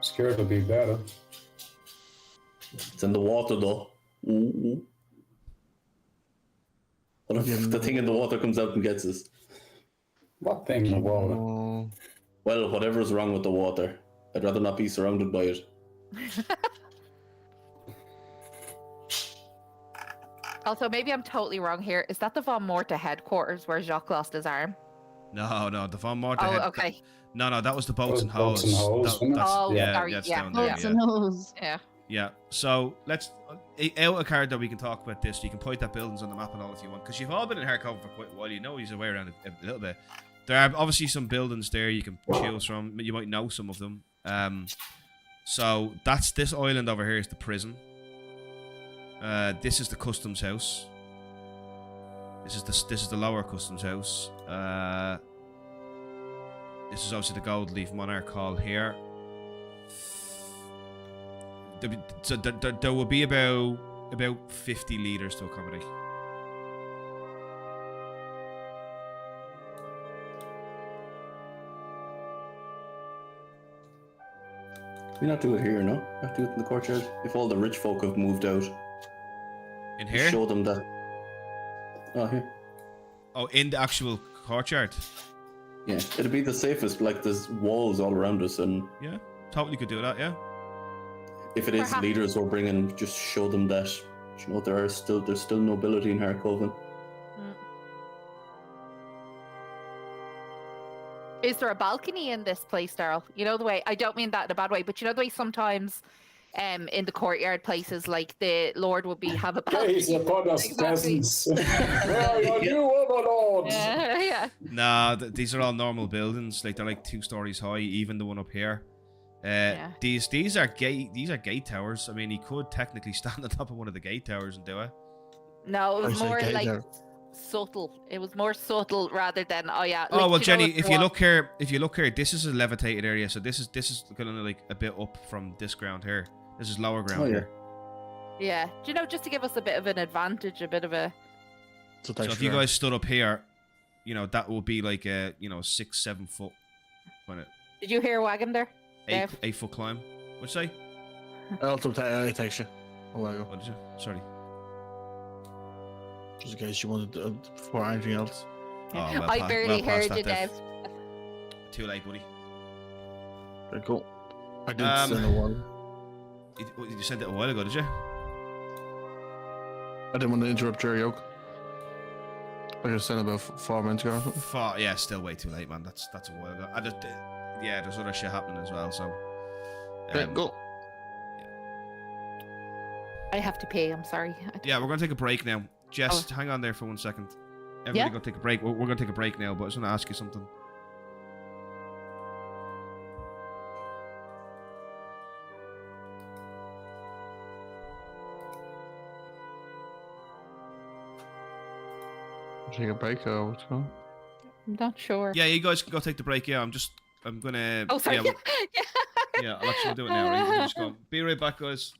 [SPEAKER 4] Security will be better.
[SPEAKER 5] It's in the water though. Ooh. What if the thing in the water comes out and gets us?
[SPEAKER 4] What thing in the water?
[SPEAKER 3] Oh,
[SPEAKER 5] Well, whatever's wrong with the water, I'd rather not be surrounded by it.
[SPEAKER 6] Also, maybe I'm totally wrong here. Is that the Von Morta headquarters where Jacques lost his arm?
[SPEAKER 7] No, the Von Morta
[SPEAKER 6] Oh,
[SPEAKER 7] head.
[SPEAKER 6] okay.
[SPEAKER 7] No, that was the boats and
[SPEAKER 4] Boats
[SPEAKER 7] hose.
[SPEAKER 4] and Hose, wasn't it?
[SPEAKER 7] that's,
[SPEAKER 6] Oh,
[SPEAKER 7] yeah,
[SPEAKER 6] sorry,
[SPEAKER 7] that's
[SPEAKER 6] yeah.
[SPEAKER 7] down there.
[SPEAKER 2] Lots
[SPEAKER 7] Yeah.
[SPEAKER 2] of nose.
[SPEAKER 6] Yeah.
[SPEAKER 7] Yeah, so let's out a card that we can talk about this. You can point at buildings on the map and all if you want, because you've all been in Harkoven for quite a while. You know he's away around a little bit. There are obviously some buildings there you can choose from. You might know some of them. So that's this island over here is the prison. This is the customs house. This is the lower customs house. This is obviously the Gold Leaf Monarch Hall here. There will be about 50 leaders to accommodate.
[SPEAKER 5] We not do it here, no? Not do it in the courtyard. If all the rich folk have moved out,
[SPEAKER 7] In
[SPEAKER 5] just
[SPEAKER 7] here?
[SPEAKER 5] show them that. Oh, here.
[SPEAKER 7] Oh, in the actual courtyard.
[SPEAKER 5] Yeah, it'd be the safest. Like there's walls all around us, and
[SPEAKER 7] Yeah, totally could do that. Yeah.
[SPEAKER 5] if it is
[SPEAKER 6] Perhaps-
[SPEAKER 5] leaders we're bringing, just show them that. You know, there's still nobility in Harkoven.
[SPEAKER 6] Is there a balcony in this place, Daryl? You know the way, I don't mean that in a bad way, but you know the way sometimes in the courtyard places, like the Lord would have a balcony.
[SPEAKER 4] Gaze upon us,
[SPEAKER 6] Exactly.
[SPEAKER 4] peasants. Where are you, overlord?
[SPEAKER 6] Yeah.
[SPEAKER 7] Nah, these are all normal buildings. Like they're like 2 stories high. Even the one up here.
[SPEAKER 6] Yeah.
[SPEAKER 7] These are gate towers. I mean, he could technically stand on top of one of the gate towers and do it.
[SPEAKER 6] No, it
[SPEAKER 3] I
[SPEAKER 6] was
[SPEAKER 3] say
[SPEAKER 6] more
[SPEAKER 3] gate
[SPEAKER 6] like
[SPEAKER 3] there.
[SPEAKER 6] subtle. It was more subtle rather than
[SPEAKER 7] Oh
[SPEAKER 6] like,
[SPEAKER 7] well,
[SPEAKER 6] you know,
[SPEAKER 7] Jenny, if
[SPEAKER 6] there
[SPEAKER 7] you
[SPEAKER 6] was-
[SPEAKER 7] look here, this is a levitated area. So this is kind of like a bit up from this ground here. This is lower ground
[SPEAKER 5] Oh, yeah.
[SPEAKER 7] here.
[SPEAKER 6] Yeah. Do you know, just to give us a bit of an advantage, a bit of a
[SPEAKER 3] so
[SPEAKER 7] So if you guys stood up here, you know that would be like a 6-7 foot, kind of
[SPEAKER 6] Did you hear Wagon there? Dev?
[SPEAKER 7] 8 foot climb. What'd you say?
[SPEAKER 3] Also, it takes you a while,
[SPEAKER 7] What did you? Sorry.
[SPEAKER 3] just in case you wanted before anything else.
[SPEAKER 7] Oh, well
[SPEAKER 6] I
[SPEAKER 7] pa-
[SPEAKER 6] barely
[SPEAKER 7] well past
[SPEAKER 6] heard you,
[SPEAKER 7] that,
[SPEAKER 6] Dev.
[SPEAKER 7] Too late, buddy.
[SPEAKER 3] Very cool. I did
[SPEAKER 7] Um,
[SPEAKER 3] send a one.
[SPEAKER 7] You sent it a while ago, did you?
[SPEAKER 3] I didn't want to interrupt Jerry Oak. I just sent about 4 minutes ago or something.
[SPEAKER 7] Yeah, still way too late, man. That's a while ago. I just, yeah, there's other shit happening as well. So.
[SPEAKER 3] Okay, cool.
[SPEAKER 6] I have to pay, I'm sorry.
[SPEAKER 7] Yeah, we're gonna take a break now. Jess, hang on there for 1 second. Everybody
[SPEAKER 2] Yeah.
[SPEAKER 7] gonna take a break. We're gonna take a break now, but I just wanna ask you something.
[SPEAKER 3] Take a break or what's going on?
[SPEAKER 6] I'm not sure.
[SPEAKER 7] Yeah, you guys can go take the break. Yeah, I'm gonna.
[SPEAKER 6] Oh, sorry.
[SPEAKER 7] Yeah, yeah, I'll actually do it now. Right? You can just go. Be right back, guys.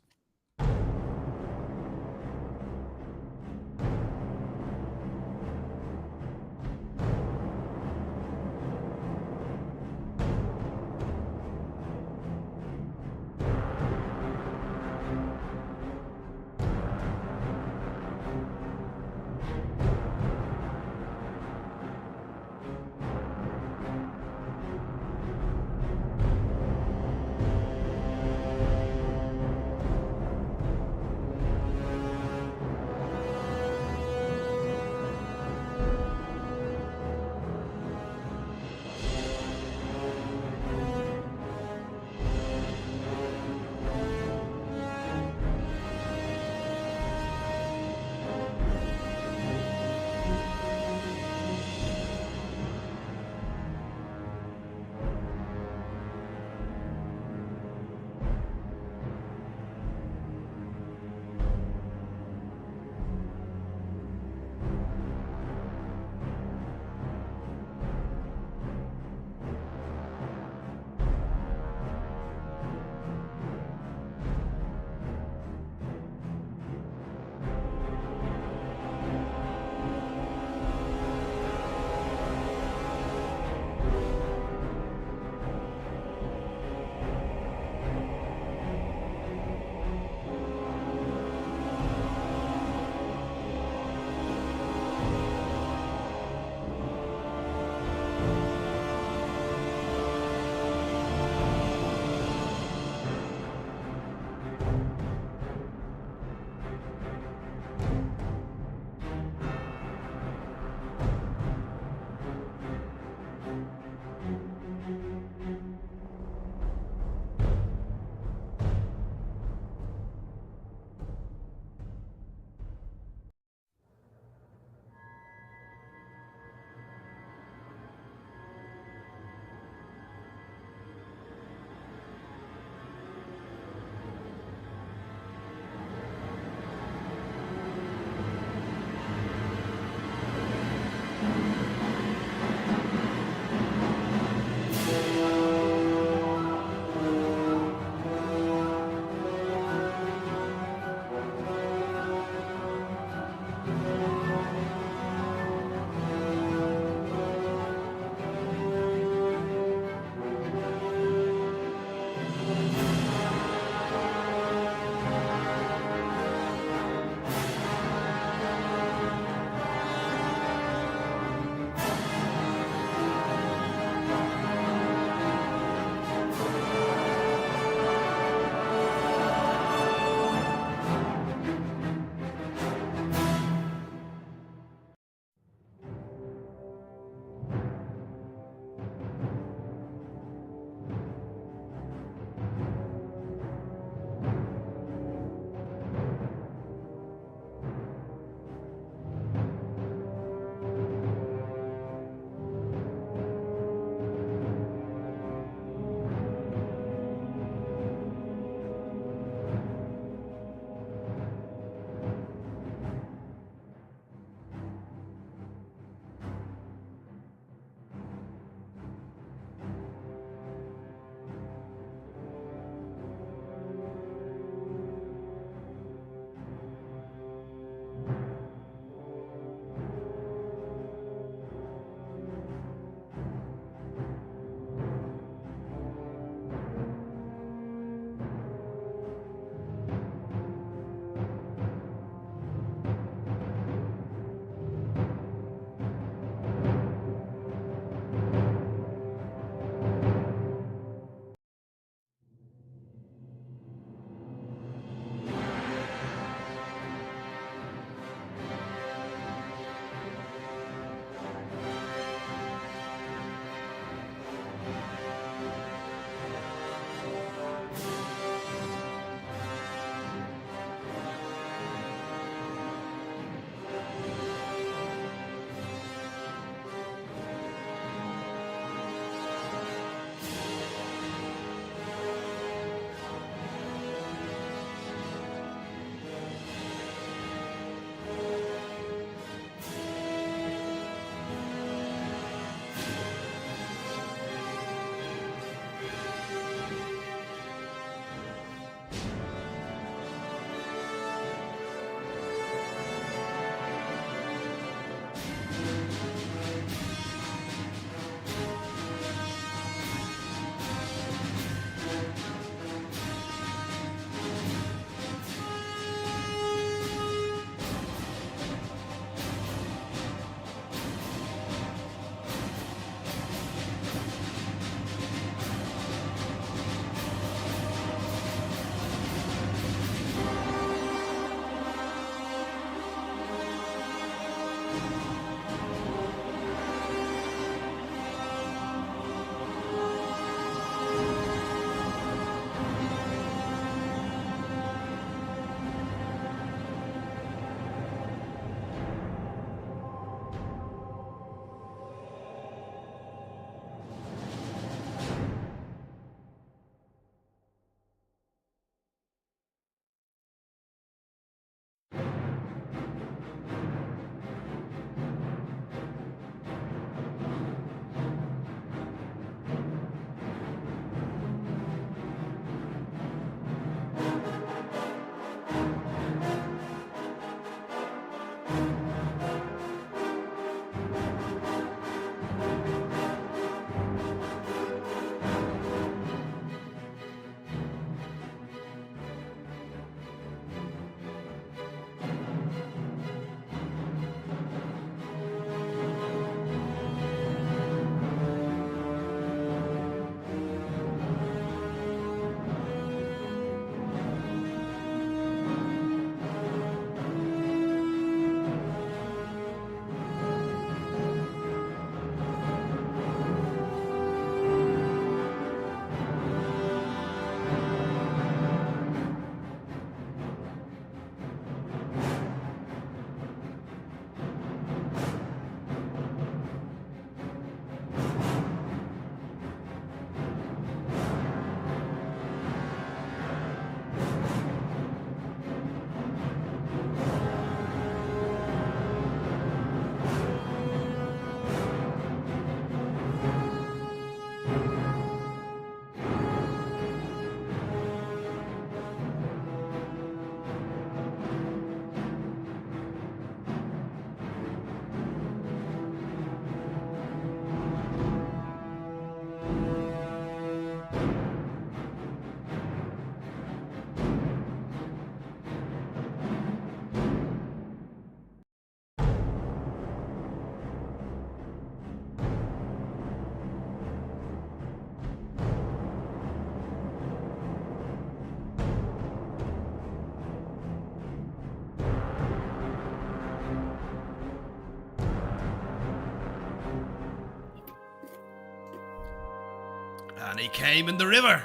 [SPEAKER 1] And he came in the river.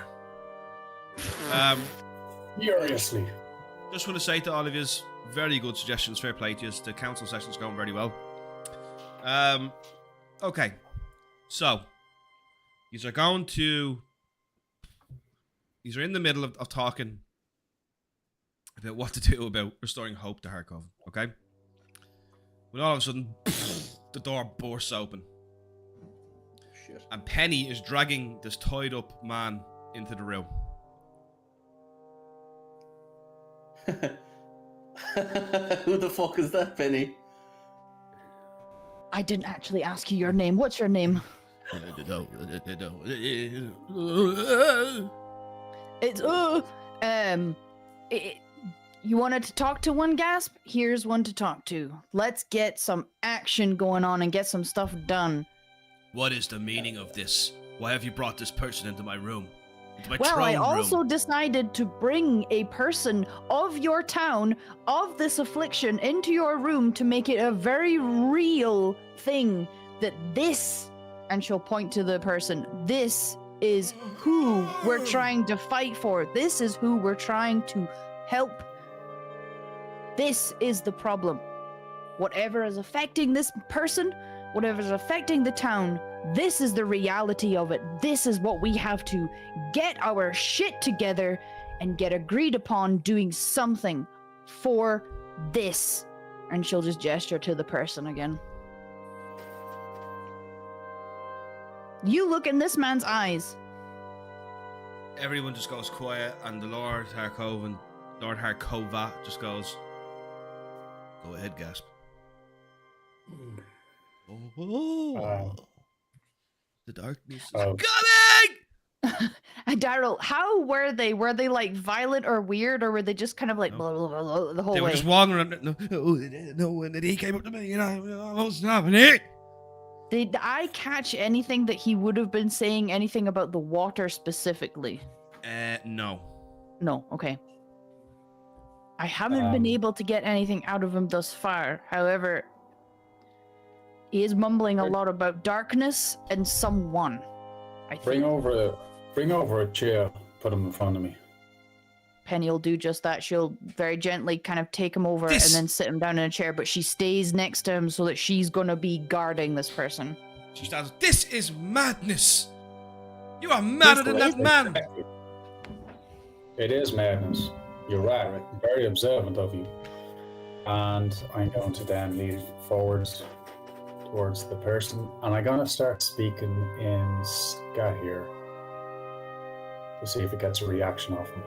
[SPEAKER 4] Furiously.
[SPEAKER 1] Just want to say to all of you, very good suggestions, fair play to you. The council session's going very well. Okay. So, these are going to... These are in the middle of talking about what to do about restoring hope to Harkov, okay? When all of a sudden, the door bursts open.
[SPEAKER 5] Shit.
[SPEAKER 1] And Penny is dragging this tied up man into the room.
[SPEAKER 5] Who the fuck is that, Penny?
[SPEAKER 2] I didn't actually ask you your name. What's your name? It's you wanted to talk to one, Gasp? Here's one to talk to. Let's get some action going on and get some stuff done.
[SPEAKER 1] What is the meaning of this? Why have you brought this person into my room? Into my
[SPEAKER 2] Well, I
[SPEAKER 1] throne
[SPEAKER 2] also
[SPEAKER 1] room?
[SPEAKER 2] decided to bring a person of your town, of this affliction, into your room to make it a very real thing that this, and she'll point to the person, this is who we're trying to fight for. This is who we're trying to help. This is the problem. Whatever is affecting this person, whatever is affecting the town, this is the reality of it. This is what we have to get our shit together and get agreed upon doing something for this. And she'll just gesture to the person again. You look in this man's eyes.
[SPEAKER 1] Everyone just goes quiet, and the Lord Harkova just goes, "Go ahead, Gasp." The darkness is coming!
[SPEAKER 2] Daryl, how were they? Were they like violent or weird, or were they just kind of like
[SPEAKER 1] No.
[SPEAKER 2] blah, blah, blah, blah, the whole
[SPEAKER 1] They were
[SPEAKER 2] way?
[SPEAKER 1] just walking around. No, and then he came up to me, and I was stopping it.
[SPEAKER 2] Did I catch anything that he would have been saying anything about the water specifically?
[SPEAKER 1] No.
[SPEAKER 2] No, okay. I haven't been able to get anything out of him thus far. However, he is mumbling a lot about darkness and someone. I think
[SPEAKER 4] Bring over a chair. Put him in front of me.
[SPEAKER 2] Penny will do just that. She'll very gently kind of take him over
[SPEAKER 1] This-
[SPEAKER 2] and then sit him down in a chair, but she stays next to him so that she's going to be guarding this person.
[SPEAKER 1] She starts, "This is madness! You are madder than that man!"
[SPEAKER 4] It is madness. You're right. Very observant of you. And I'm going to then lead forwards towards the person, and I'm going to start speaking in Scat here to see if it gets a reaction off him.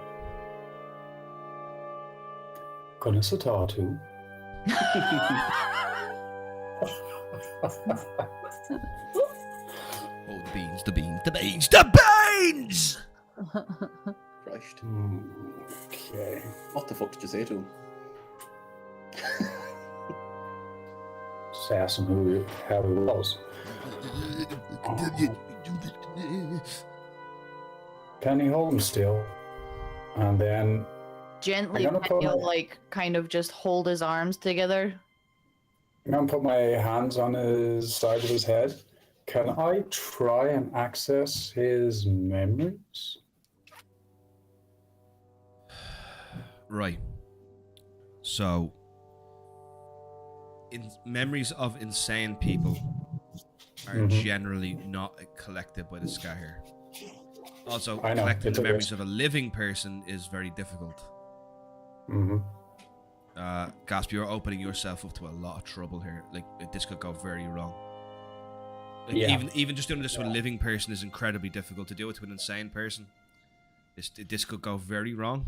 [SPEAKER 4] Kunasatatu.
[SPEAKER 1] Oh, the beans, the beans, the beans, the beans!
[SPEAKER 5] Christ.
[SPEAKER 4] Okay.
[SPEAKER 5] What the fuck did you say to him?
[SPEAKER 4] Just ask him how he was. Penny, hold him still. And then
[SPEAKER 2] Gently,
[SPEAKER 4] I'm gonna
[SPEAKER 2] Penny
[SPEAKER 4] put
[SPEAKER 2] will
[SPEAKER 4] my-
[SPEAKER 2] like kind of just hold his arms together.
[SPEAKER 4] I'm going to put my hands on his side of his head. Can I try and access his memories?
[SPEAKER 1] Right. So, memories of insane people are generally not collected by the Scahier. Also,
[SPEAKER 4] I know,
[SPEAKER 1] collecting
[SPEAKER 4] it's
[SPEAKER 1] the
[SPEAKER 4] a
[SPEAKER 1] memories
[SPEAKER 4] risk.
[SPEAKER 1] of a living person is very difficult.
[SPEAKER 4] Mm-hmm.
[SPEAKER 1] Gasp, you're opening yourself up to a lot of trouble here. Like, this could go very wrong. Like,
[SPEAKER 4] Yeah.
[SPEAKER 1] even just doing this with a living person is incredibly difficult. To do it with an insane person, this could go very wrong.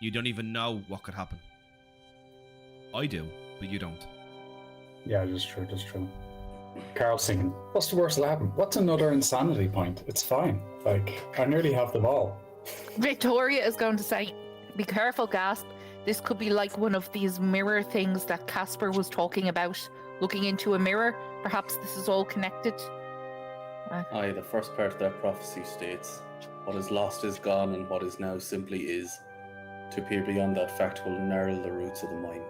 [SPEAKER 1] You don't even know what could happen. I do, but you don't.
[SPEAKER 4] Yeah, that's true, that's true. Carl's thinking, what's the worst that'll happen? What's another insanity point? It's fine. Like, I nearly have them all.
[SPEAKER 6] Victoria is going to say, "Be careful, Gasp. This could be like one of these mirror things that Casper was talking about. Looking into a mirror. Perhaps this is all connected."
[SPEAKER 5] Aye, the first part of that prophecy states, "What is lost is gone, and what is now simply is. To peer beyond that fact will gnarl the roots of the mind."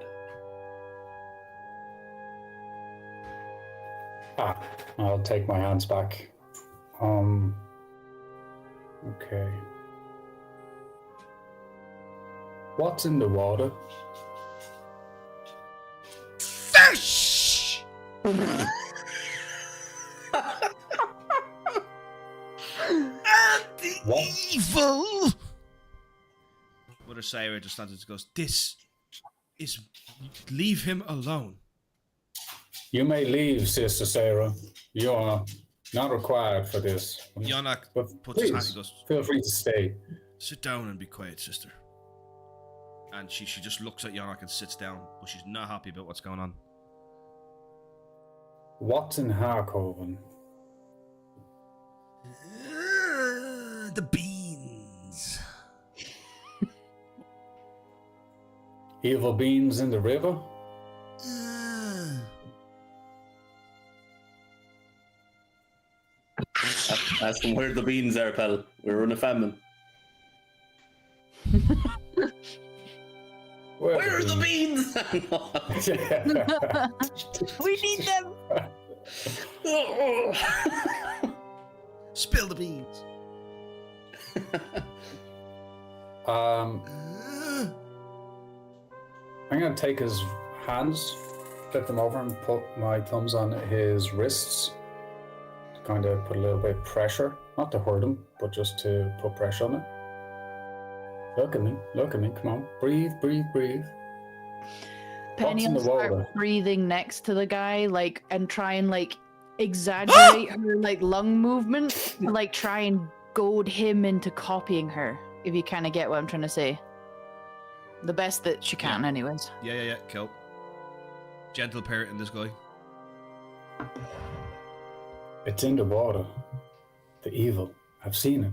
[SPEAKER 4] I'll take my hands back. Okay. What's in the water?
[SPEAKER 1] Fish! And the
[SPEAKER 4] What?
[SPEAKER 1] evil! Mother Sarah just stands and goes, this is... Leave him alone.
[SPEAKER 4] You may leave, Sister Sarah. You are not required for this.
[SPEAKER 1] Yonak
[SPEAKER 4] But
[SPEAKER 1] puts his
[SPEAKER 4] please,
[SPEAKER 1] hand and goes,
[SPEAKER 4] feel free to stay.
[SPEAKER 1] sit down and be quiet, sister. And she just looks at Yonak and sits down, but she's not happy about what's going on.
[SPEAKER 4] What's in Harkoven?
[SPEAKER 1] The beans.
[SPEAKER 4] Evil beings in the river?
[SPEAKER 5] Ask him where the beans are, pal. We're in a famine. Where are the beans?
[SPEAKER 2] We need them.
[SPEAKER 1] Spill the beans.
[SPEAKER 4] I'm gonna take his hands, flip them over, and put my thumbs on his wrists. To kind of put a little bit of pressure, not to hurt him, but just to put pressure on it. Look at me, come on. Breathe, breathe, breathe.
[SPEAKER 2] Penny
[SPEAKER 4] What's in
[SPEAKER 2] will
[SPEAKER 4] the water?
[SPEAKER 2] start breathing next to the guy, like, and try and like exaggerate her like lung movement, to, like try and goad him into copying her. If you kind of get what I'm trying to say. The best that she can, anyways.
[SPEAKER 1] Yeah, cool. Gentle parent in this guy.
[SPEAKER 4] It's in the water. The evil. I've seen it.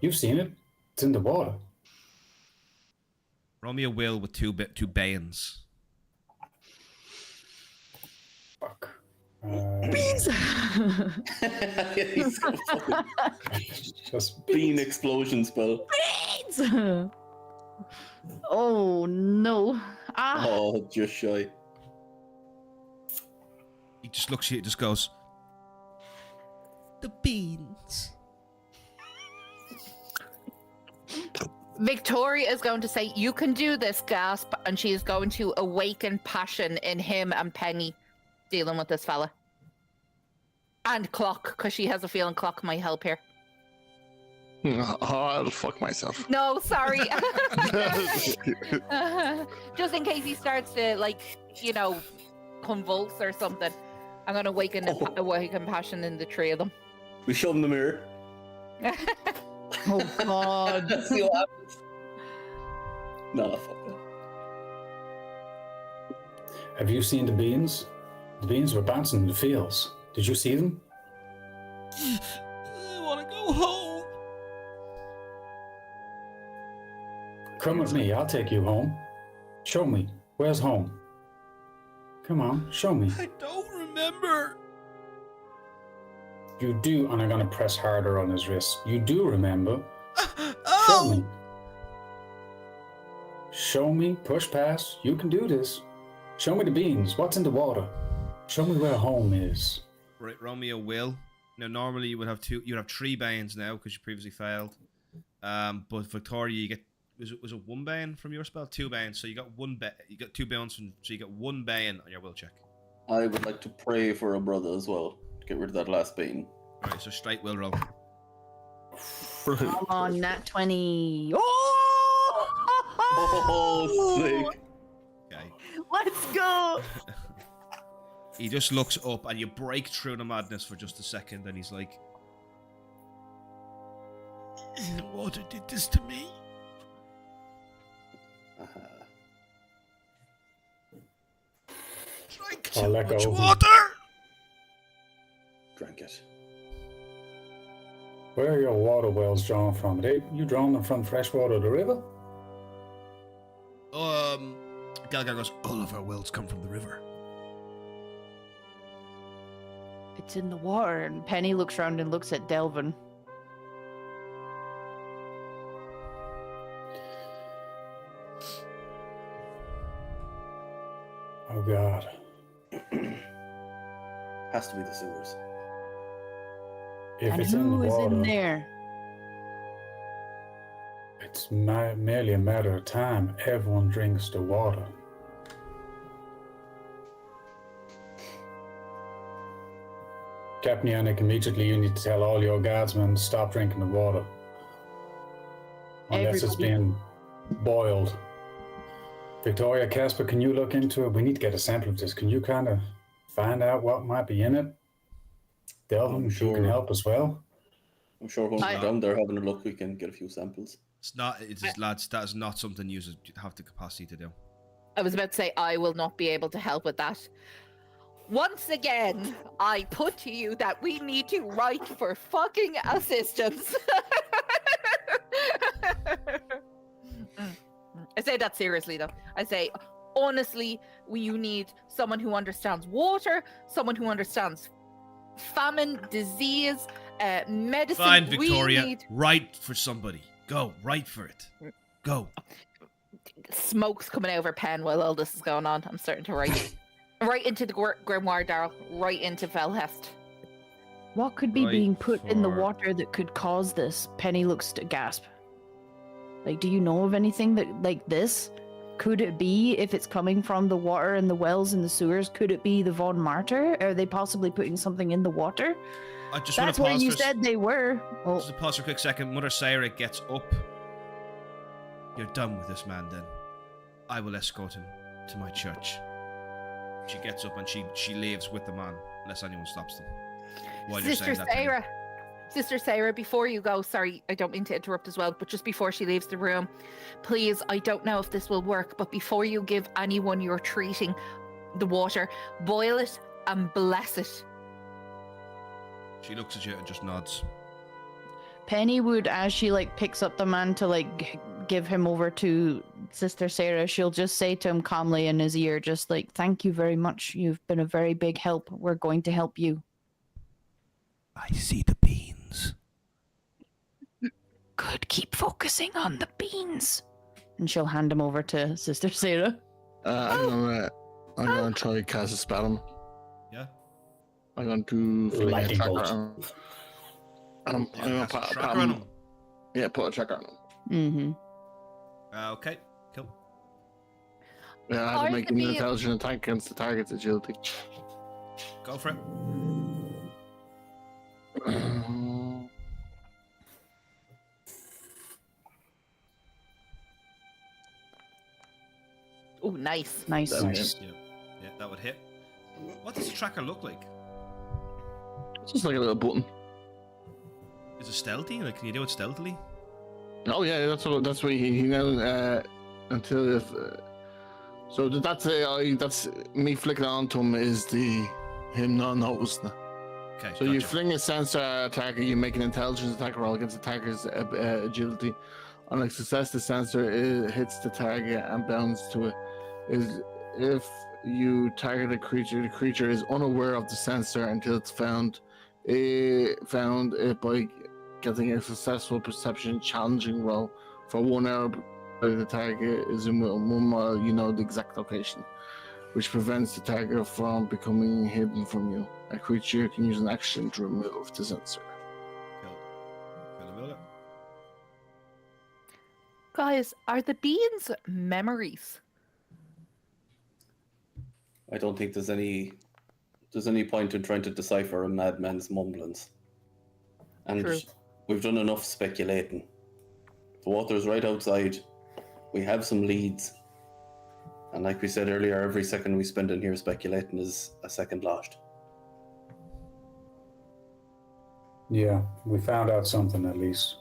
[SPEAKER 4] You've seen it. It's in the water.
[SPEAKER 1] Roll me a will with two banes.
[SPEAKER 4] Fuck.
[SPEAKER 2] Beans!
[SPEAKER 5] He's got a fucking
[SPEAKER 4] Just
[SPEAKER 5] bean explosion spell.
[SPEAKER 2] Beans! Oh no. Ah.
[SPEAKER 5] Oh, just shy.
[SPEAKER 1] He just looks at you, just goes, the beans.
[SPEAKER 6] Victoria is going to say, "You can do this, Gasp," and she is going to awaken passion in him and Penny dealing with this fella. And Clock, because she has a feeling Clock might help here.
[SPEAKER 3] Oh, I'll fuck myself.
[SPEAKER 6] No, sorry. Just in case he starts to, like, you know, convulse or something. I'm going to awaken passion in the three of them.
[SPEAKER 5] We show him the mirror.
[SPEAKER 2] Oh god.
[SPEAKER 5] See what happens. No, fuck that.
[SPEAKER 4] Have you seen the beans? The beans were bouncing in the fields. Did you see them?
[SPEAKER 1] I want to go home.
[SPEAKER 4] Come with me. I'll take you home. Show me. Where's home? Come on, show me.
[SPEAKER 1] I don't remember.
[SPEAKER 4] You do, and I'm gonna press harder on his wrist. You do remember. Show
[SPEAKER 1] Oh!
[SPEAKER 4] me. Show me. Push past. You can do this. Show me the beans. What's in the water? Show me where home is.
[SPEAKER 1] Right, roll me a will. Now, normally you would have you'd have 3 banes now because you previously failed. But Victoria, you get was it 1 bane from your spell? 2 banes. So you got you got 2 banes from, so you get 1 bane on your will check.
[SPEAKER 5] I would like to pray for a brother as well to get rid of that last bean.
[SPEAKER 1] Alright, so straight will roll.
[SPEAKER 2] Come on, nat 20.
[SPEAKER 5] Oh, sick.
[SPEAKER 1] Okay.
[SPEAKER 2] Let's go.
[SPEAKER 1] He just looks up and you break through the madness for just a second and he's like, the water did this to me. Drank
[SPEAKER 4] I'll
[SPEAKER 1] too
[SPEAKER 4] let go
[SPEAKER 1] much
[SPEAKER 4] of him.
[SPEAKER 1] water.
[SPEAKER 5] Drank it.
[SPEAKER 4] Where are your water wells drawn from? You drawn them from freshwater the river?
[SPEAKER 1] Galgar goes, all of our wells come from the river.
[SPEAKER 2] It's in the water. And Penny looks around and looks at Delvin.
[SPEAKER 4] Oh God.
[SPEAKER 5] Has to be the sewers.
[SPEAKER 4] If
[SPEAKER 2] And
[SPEAKER 4] it's in
[SPEAKER 2] who
[SPEAKER 4] the
[SPEAKER 2] is
[SPEAKER 4] water,
[SPEAKER 2] in there?
[SPEAKER 4] It's merely a matter of time. Everyone drinks the water. Captain Yannick, immediately you need to tell all your guardsmen to stop drinking the water. Unless it's
[SPEAKER 2] Everybody.
[SPEAKER 4] being boiled. Victoria, Casper, can you look into it? We need to get a sample of this. Can you kind of find out what might be in it? Delvin, if you can
[SPEAKER 5] sure.
[SPEAKER 4] help as well.
[SPEAKER 5] I'm sure when we're down there having a look, we can get a few samples.
[SPEAKER 1] It's not, lads, that is not something you have the capacity to do.
[SPEAKER 6] I was about to say I will not be able to help with that. Once again, I put to you that we need to write for fucking assistance. I say that seriously, though. I say, honestly, you need someone who understands water, someone who understands famine, disease, medicine.
[SPEAKER 1] Fine, Victoria.
[SPEAKER 6] We need...
[SPEAKER 1] Write for somebody. Go, write for it. Go.
[SPEAKER 6] Smoke's coming over pen while all this is going on. I'm starting to write. Right into the grimoire, Daryl. Right into Felhest.
[SPEAKER 2] What could be
[SPEAKER 1] Right
[SPEAKER 2] being put in the
[SPEAKER 1] for-
[SPEAKER 2] water that could cause this? Penny looks to gasp. Like, do you know of anything that like this? Could it be, if it's coming from the water and the wells and the sewers, could it be the Von Martyr? Are they possibly putting something in the water?
[SPEAKER 1] I just want
[SPEAKER 2] That's
[SPEAKER 1] to
[SPEAKER 2] where
[SPEAKER 1] pause
[SPEAKER 2] you
[SPEAKER 1] for
[SPEAKER 2] said they were. Oh,
[SPEAKER 1] just to pause for a quick second. Mother Sarah gets up. You're done with this man, then. I will escort him to my church. She gets up and she leaves with the man, unless anyone stops them. While you're
[SPEAKER 6] Sister
[SPEAKER 1] saying that to me.
[SPEAKER 6] Sarah. Sister Sarah, before you go, sorry, I don't mean to interrupt as well, but just before she leaves the room, please, I don't know if this will work, but before you give anyone you're treating the water, boil it and bless it.
[SPEAKER 1] She looks at you and just nods.
[SPEAKER 2] Penny would, as she like picks up the man to like give him over to Sister Sarah, she'll just say to him calmly in his ear, just like, "Thank you very much. You've been a very big help. We're going to help you."
[SPEAKER 1] I see the beans.
[SPEAKER 2] Good. Keep focusing on the beans. And she'll hand him over to Sister Sarah.
[SPEAKER 3] I'm gonna try to cast a spell on him.
[SPEAKER 1] Yeah?
[SPEAKER 3] I'm going to fling a
[SPEAKER 4] Lightning
[SPEAKER 3] tracker
[SPEAKER 4] bolt.
[SPEAKER 3] on him. I'm gonna
[SPEAKER 1] Cast a
[SPEAKER 3] put,
[SPEAKER 1] tracker on him.
[SPEAKER 3] Yeah, put a tracker on him.
[SPEAKER 2] Mm-hmm.
[SPEAKER 1] Okay, cool.
[SPEAKER 3] Yeah, I had
[SPEAKER 6] Are
[SPEAKER 3] to make
[SPEAKER 6] the
[SPEAKER 3] an
[SPEAKER 6] beam-
[SPEAKER 3] intelligent attack against the target's agility.
[SPEAKER 1] Go for it.
[SPEAKER 6] Oh, nice.
[SPEAKER 2] Nice.
[SPEAKER 3] Nice.
[SPEAKER 1] Yeah, that would hit. What does the tracker look like?
[SPEAKER 3] It's just like a little button.
[SPEAKER 1] Is it stealthy? Like, can you do it stealthily?
[SPEAKER 3] Oh yeah, that's what he now until if so that's that's me flicking onto him is the him not noticing it.
[SPEAKER 1] Okay.
[SPEAKER 3] So you
[SPEAKER 1] gotcha.
[SPEAKER 3] fling a sensor attacker, you make an intelligence attack roll against the attacker's agility. On a success, the sensor hits the target and bounds to it. If you target a creature, the creature is unaware of the sensor until it's found it by getting a successful perception challenging roll for 1 hour. The target is in 1 mile, you know the exact location, which prevents the target from becoming hidden from you. A creature can use an action to remove the sensor.
[SPEAKER 1] Cool.
[SPEAKER 6] Guys, are the beans memories?
[SPEAKER 5] I don't think there's any point in trying to decipher a madman's mumblings. And
[SPEAKER 6] True.
[SPEAKER 5] we've done enough speculating. The water's right outside. We have some leads. And like we said earlier, every second we spend in here speculating is a second lost.
[SPEAKER 4] Yeah, we found out something at least.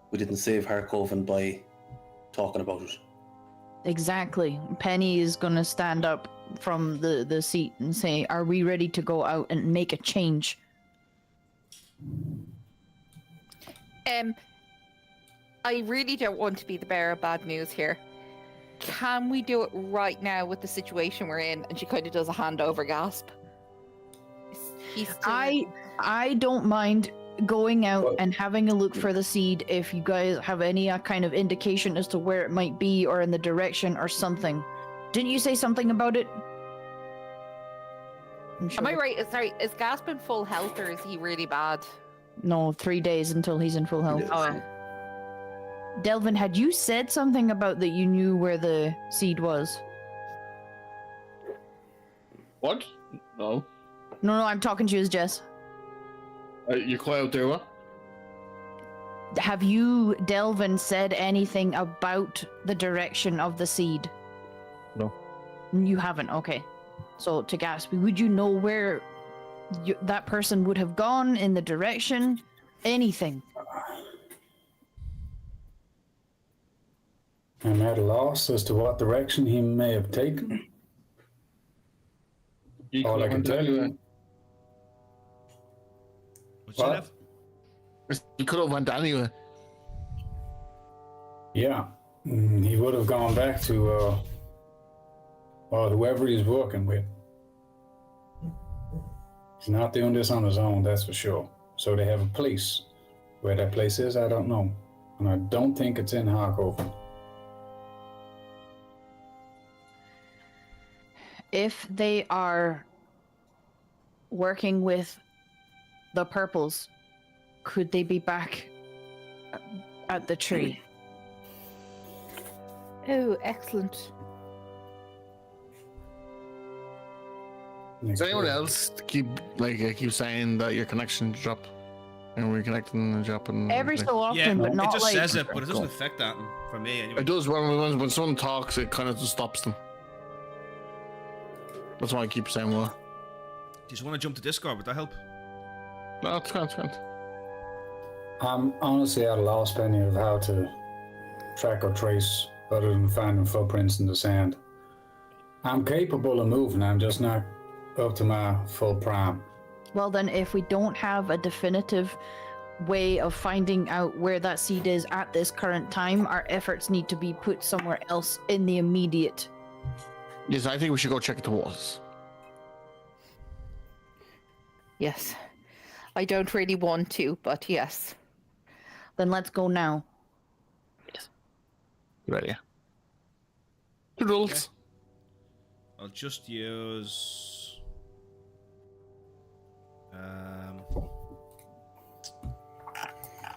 [SPEAKER 5] We didn't save Harkoven by talking about it.
[SPEAKER 2] Exactly. Penny is gonna stand up from the seat and say, "Are we ready to go out and make a change?"
[SPEAKER 6] I really don't want to be the bearer of bad news here. Can we do it right now with the situation we're in? And she kind of does a handover gasp. He's still-
[SPEAKER 2] I don't mind going out
[SPEAKER 4] Well-
[SPEAKER 2] and having a look for the seed if you guys have any kind of indication as to where it might be or in the direction or something. Didn't you say something about it?
[SPEAKER 6] Am I right? Sorry, is Gasp in full health or is he really bad?
[SPEAKER 2] No, 3 days until he's in full health.
[SPEAKER 5] Yes.
[SPEAKER 6] Oh,
[SPEAKER 2] Delvin, had you said something about that you knew where the seed was?
[SPEAKER 3] What? No.
[SPEAKER 2] No, I'm talking to you as Jess.
[SPEAKER 3] You quiet out there, what?
[SPEAKER 2] Have you, Delvin, said anything about the direction of the seed?
[SPEAKER 3] No.
[SPEAKER 2] You haven't, okay. So, to Gatsby, would you know where that person would have gone in the direction? Anything?
[SPEAKER 4] I'm at a loss as to what direction he may have taken.
[SPEAKER 3] You
[SPEAKER 4] All I
[SPEAKER 3] could've
[SPEAKER 4] can
[SPEAKER 3] went
[SPEAKER 4] tell
[SPEAKER 3] anywhere.
[SPEAKER 4] you,
[SPEAKER 1] What's you
[SPEAKER 4] What?
[SPEAKER 1] have?
[SPEAKER 3] You could have went anywhere.
[SPEAKER 4] yeah, he would have gone back to whoever he's working with. He's not doing this on his own, that's for sure. So they have a place. Where that place is, I don't know. And I don't think it's in Harkoven.
[SPEAKER 2] If they are working with the purples, could they be back at the tree?
[SPEAKER 6] Oh, excellent.
[SPEAKER 3] Does anyone else keep saying that your connection dropped? And we're connecting and dropping.
[SPEAKER 2] Every so often,
[SPEAKER 1] Yeah,
[SPEAKER 2] but not
[SPEAKER 1] it just
[SPEAKER 2] like.
[SPEAKER 1] says it, but it doesn't
[SPEAKER 3] Cool.
[SPEAKER 1] affect that for me anyway.
[SPEAKER 3] It does when someone talks, it kind of just stops them. That's why I keep saying well.
[SPEAKER 1] Do you want to jump to Discord? Would that help?
[SPEAKER 3] No, it's fine.
[SPEAKER 4] I'm honestly at a loss, Penny, of how to track or trace other than finding footprints in the sand. I'm capable of moving, I'm just not up to my full prime.
[SPEAKER 2] Well, then, if we don't have a definitive way of finding out where that seed is at this current time, our efforts need to be put somewhere else in the immediate.
[SPEAKER 3] Yes, I think we should go check the walls.
[SPEAKER 6] Yes. I don't really want to, but yes.
[SPEAKER 2] Then let's go now.
[SPEAKER 3] Ready? Rules.
[SPEAKER 1] I'll just use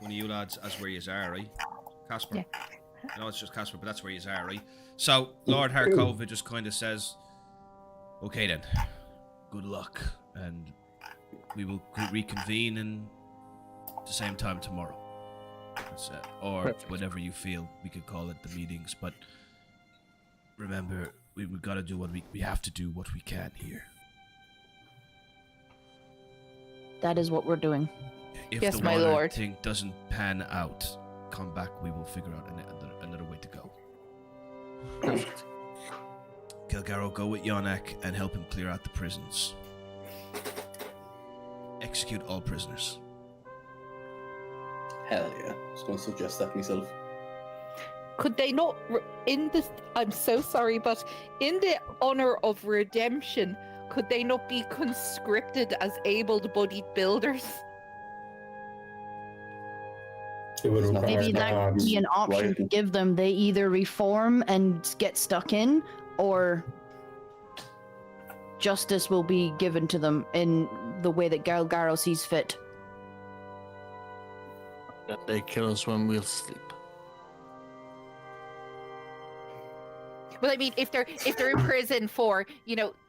[SPEAKER 1] one of you lads as where you are, right? Casper.
[SPEAKER 6] Yeah.
[SPEAKER 1] I know it's just Casper, but that's where you are, right? So Lord Harkova just kind of says, "Okay then, good luck, and we will reconvene in the same time tomorrow, or
[SPEAKER 3] Perfect.
[SPEAKER 1] whatever you feel we could call it, the meetings. But remember, we've got to do what we have to do what we can here.
[SPEAKER 2] That is what we're doing.
[SPEAKER 1] If
[SPEAKER 6] Yes,
[SPEAKER 1] the
[SPEAKER 6] my
[SPEAKER 1] water
[SPEAKER 6] lord.
[SPEAKER 1] thing doesn't pan out, come back. We will figure out another way to go.
[SPEAKER 3] Perfect.
[SPEAKER 1] Gilgaro, go with Yonak and help him clear out the prisons. Execute all prisoners.
[SPEAKER 5] Hell yeah. I was going to suggest that myself.
[SPEAKER 6] Could they not, in this, I'm so sorry, but in the honor of redemption, could they not be conscripted as able-bodied builders?
[SPEAKER 4] It would require
[SPEAKER 2] Maybe that could
[SPEAKER 4] guards.
[SPEAKER 2] be an option
[SPEAKER 5] Right.
[SPEAKER 2] to give them. They either reform and get stuck in, or justice will be given to them in the way that Galgaro sees fit.
[SPEAKER 3] That they kill us when we'll sleep.
[SPEAKER 6] Well, I mean, if they're in prison for,